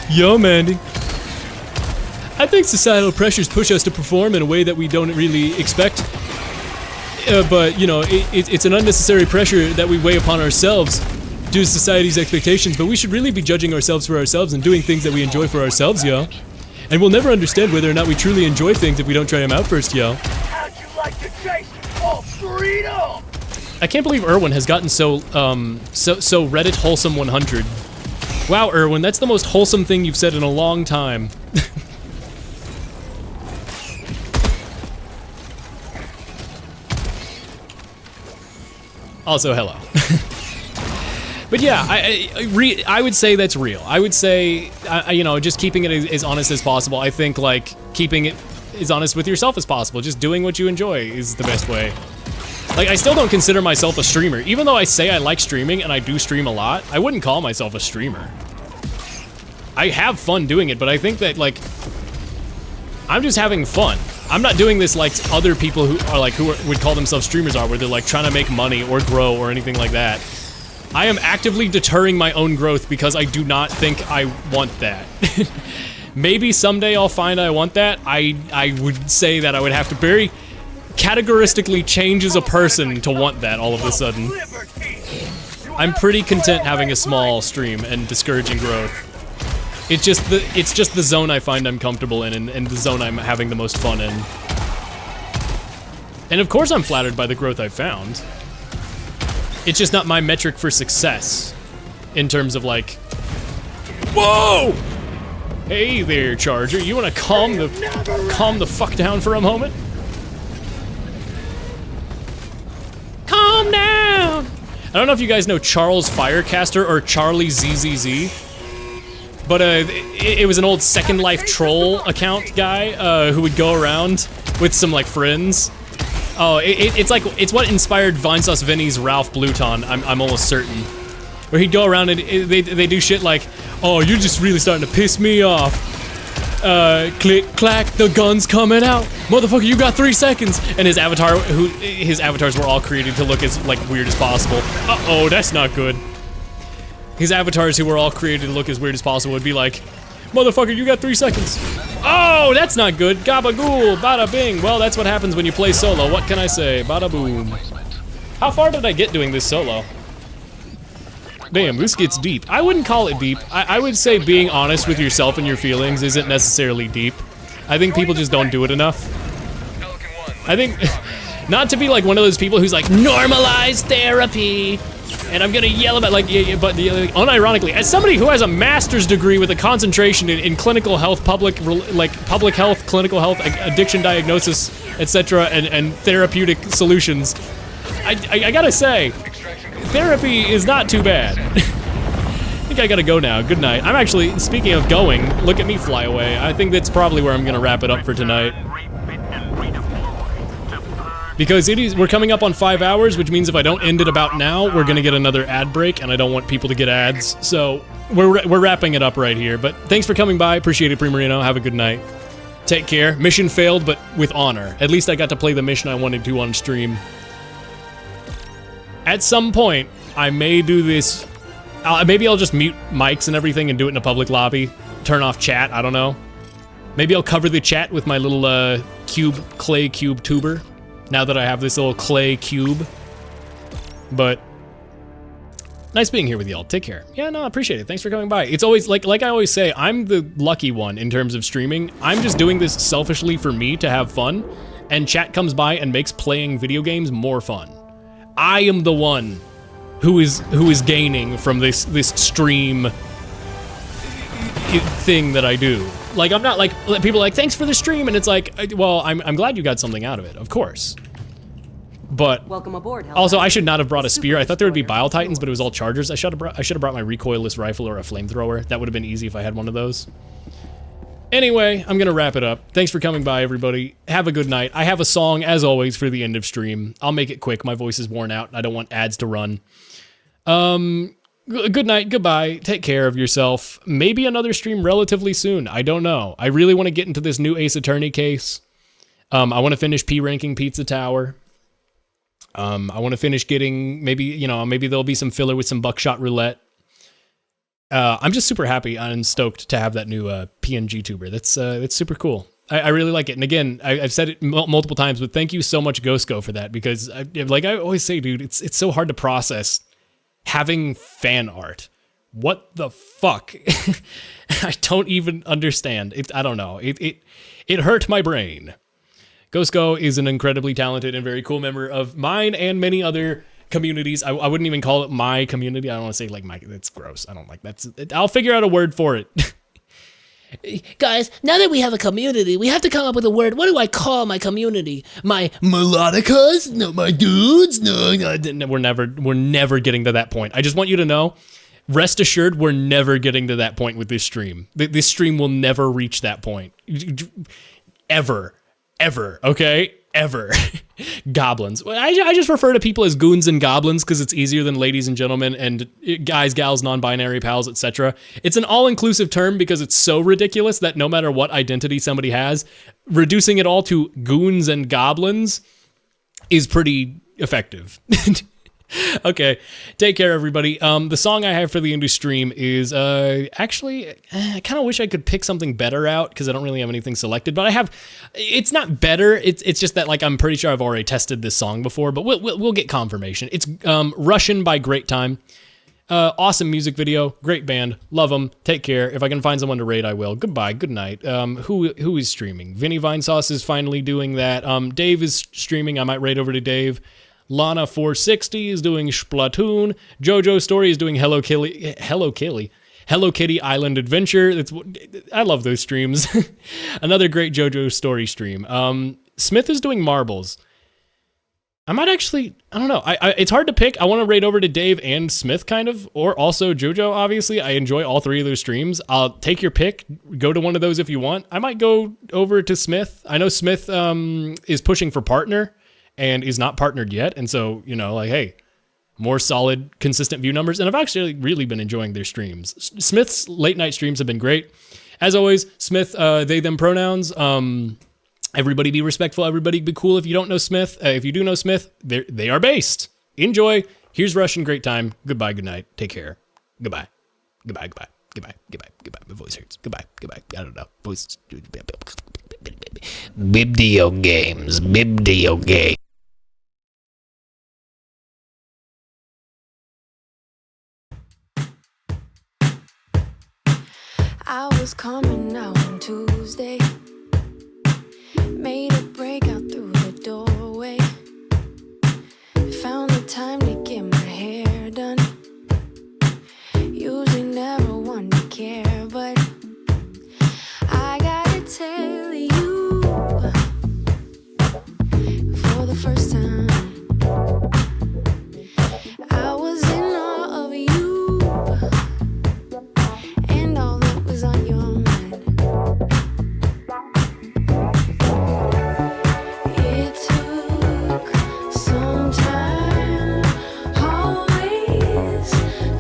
Yo, Mandy. I think societal pressures push us to perform in a way that we don't really expect. But, you know, it's an unnecessary pressure that we weigh upon ourselves due to society's expectations, but we should really be judging ourselves for ourselves and doing things that we enjoy for ourselves, yo. And we'll never understand whether or not we truly enjoy things if we don't try them out first, yo. How'd you like to chase all freedom? I can't believe Irwin has gotten so Reddit wholesome 100. Wow, Irwin, that's the most wholesome thing you've said in a long time. Also, hello. But yeah, I would say that's real. I would say, you know, just keeping it as honest as possible. I think, like, keeping it as honest with yourself as possible. Just doing what you enjoy is the best way. Like, I still don't consider myself a streamer. Even though I say I like streaming, and I do stream a lot, I wouldn't call myself a streamer. I have fun doing it, but I think that, like, I'm just having fun. I'm not doing this like other people who are like, would call themselves streamers are, where they're like trying to make money or grow or anything like that. I am actively deterring my own growth because I do not think I want that. Maybe someday I'll find I want that. I would say that I would have to very categoristically change as a person to want that all of a sudden. I'm pretty content having a small stream and discouraging growth. It's just the zone I find I'm comfortable in and the zone I'm having the most fun in. And of course I'm flattered by the growth I've found. It's just not my metric for success in terms of like, whoa! Hey there, Charger, you wanna calm the fuck down for a moment? Calm down! I don't know if you guys know Charles Firecaster or Charlie ZZZ. But it was an old Second Life troll account guy who would go around with some like friends. Oh, it's what inspired Vinesauce Vinny's Ralph Bluton. I'm almost certain. Where he'd go around and they do shit like, oh, you're just really starting to piss me off. Click clack, the gun's coming out, motherfucker. You got 3 seconds. And his avatars were all created to look as like weird as possible. Uh-oh, that's not good. His avatars who were all created to look as weird as possible would be like, motherfucker, you got 3 seconds. Oh, that's not good. Gabagool, bada bing. Well, that's what happens when you play solo. What can I say? Bada boom. How far did I get doing this solo? Damn, this gets deep. I wouldn't call it deep. I would say being honest with yourself and your feelings isn't necessarily deep. I think people just don't do it enough. I think, not to be like one of those people who's like, normalize therapy. And I'm gonna yell about like, unironically, as somebody who has a master's degree with a concentration in clinical health, public health, clinical health, addiction diagnosis, etc., and therapeutic solutions, I gotta say, therapy is not too bad. I think I gotta go now. Good night. I'm actually, speaking of going, look at me fly away. I think that's probably where I'm gonna wrap it up for tonight. Because we're coming up on 5 hours, which means if I don't end it about now, we're gonna get another ad break, and I don't want people to get ads. So we're wrapping it up right here. But thanks for coming by. Appreciate it, Primarino. Have a good night. Take care. Mission failed, but with honor. At least I got to play the mission I wanted to on stream. At some point, I may do this. Maybe I'll just mute mics and everything and do it in a public lobby. Turn off chat. I don't know. Maybe I'll cover the chat with my little clay cube tuber. Now that I have this little clay cube. But nice being here with y'all. Take care. Yeah, no, I appreciate it. Thanks for coming by. It's always, like I always say, I'm the lucky one in terms of streaming. I'm just doing this selfishly for me to have fun, and chat comes by and makes playing video games more fun. I am the one who is gaining from this stream thing that I do. Like, I'm not like, people are like, thanks for the stream, and it's like, well, I'm glad you got something out of it, of course. But welcome aboard, also, I should not have brought a spear. I thought there would be Bile Titans, but it was all chargers. I should have brought my recoilless rifle or a flamethrower. That would have been easy if I had one of those. Anyway, I'm going to wrap it up. Thanks for coming by, everybody. Have a good night. I have a song, as always, for the end of stream. I'll make it quick. My voice is worn out. I don't want ads to run. Good night. Goodbye. Take care of yourself. Maybe another stream relatively soon. I don't know. I really want to get into this new Ace Attorney case. I want to finish P-ranking Pizza Tower. I want to finish getting, maybe there'll be some filler with some Buckshot Roulette. I'm just super happy and stoked to have that new PNG tuber. That's super cool. I really like it. And again, I've said it multiple times, but thank you so much, Ghostgo, for that, because like I always say, dude, it's so hard to process having fan art. What the fuck? I don't even understand. I don't know. It hurt my brain. Ghostgo is an incredibly talented and very cool member of mine and many other communities. I wouldn't even call it my community. I don't want to say like my, that's gross. I don't like that's. I'll figure out a word for it. Guys, now that we have a community, we have to come up with a word. What do I call my community? My melodicas? No, my dudes? No, we're never getting to that point. I just want you to know, rest assured, we're never getting to that point with this stream. This stream will never reach that point. Ever, okay? Ever. Goblins. I just refer to people as goons and goblins because it's easier than ladies and gentlemen and guys, gals, non-binary pals, etc. It's an all-inclusive term because it's so ridiculous that no matter what identity somebody has, reducing it all to goons and goblins is pretty effective. Okay, take care, everybody. The song I have for the end of stream is actually, I kind of wish I could pick something better out because I don't really have anything selected. But I have, it's not better. It's just that like I'm pretty sure I've already tested this song before, but we'll get confirmation. It's Russian by Great Time. Awesome music video, great band, love them. Take care. If I can find someone to raid, I will. Goodbye, good night. Who is streaming? Vinny Vinesauce is finally doing that. Dave is streaming. I might raid over to Dave. Lana 460 is doing Splatoon. JoJo Story is doing Hello Kitty Island Adventure. I love those streams. Another great JoJo Story stream. Smith is doing Marbles. I might actually, I don't know. It's hard to pick. I want to raid over to Dave and Smith kind of, or also JoJo, obviously. I enjoy all three of those streams. I'll take your pick. Go to one of those if you want. I might go over to Smith. I know Smith is pushing for partner and is not partnered yet. And so, like, hey, more solid, consistent view numbers. And I've actually really been enjoying their streams. Smith's late night streams have been great. As always, Smith, they, them pronouns. Everybody be respectful. Everybody be cool. If you don't know Smith, if you do know Smith, they are based. Enjoy. Here's Russian Great Time. Goodbye, good night. Take care. Goodbye. Goodbye, goodbye. Goodbye, goodbye, goodbye. My voice hurts. Goodbye, goodbye. I don't know. Voice. Video games. Video games. I was coming out on Tuesday, made a break out through the doorway, found the time to get my hair done, usually never one to care, but I gotta tell you, for the first time, I was in awe of you, and all that was on your mind. It took some time, always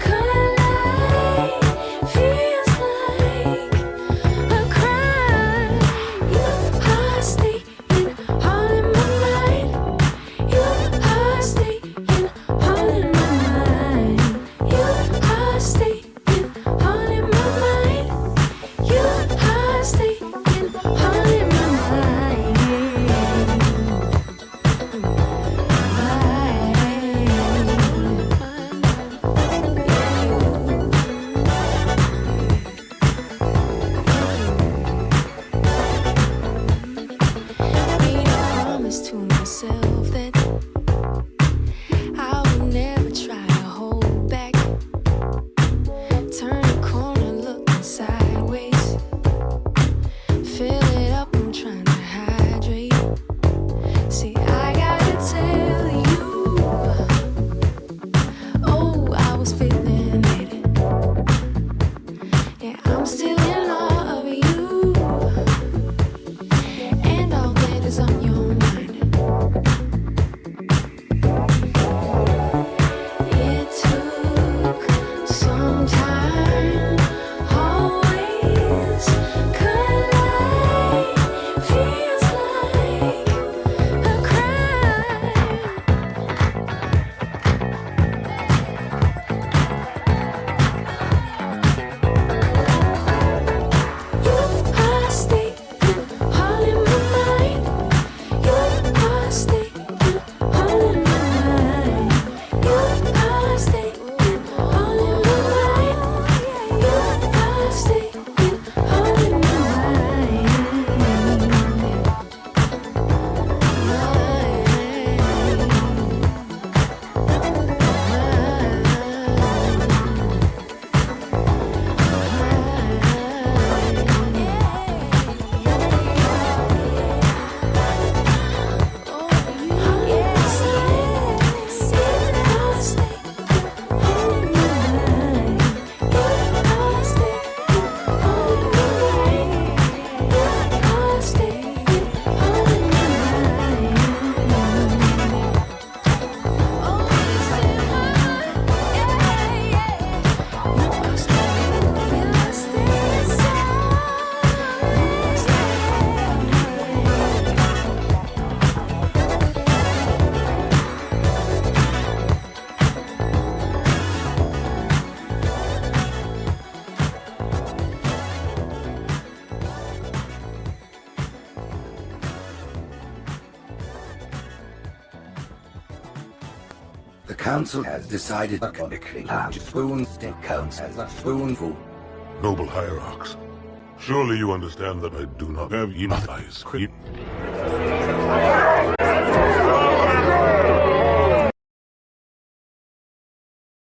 collide, feels like a crime. Your heart staying all in my mind. Your heart staying all in my mind. Your heart staying all in my mind. Your heart staying all in my Made a promise to myself that I would never try to hold back. Turn a corner, looking sideways. Fill it up, I'm trying to hydrate. See, I gotta tell you, oh, I was feeling it. Yeah, I'm still in awe of you. The council has decided a large spoon stick counts as a spoonful. Noble hierarchs, surely you understand that I do not have enough eyes.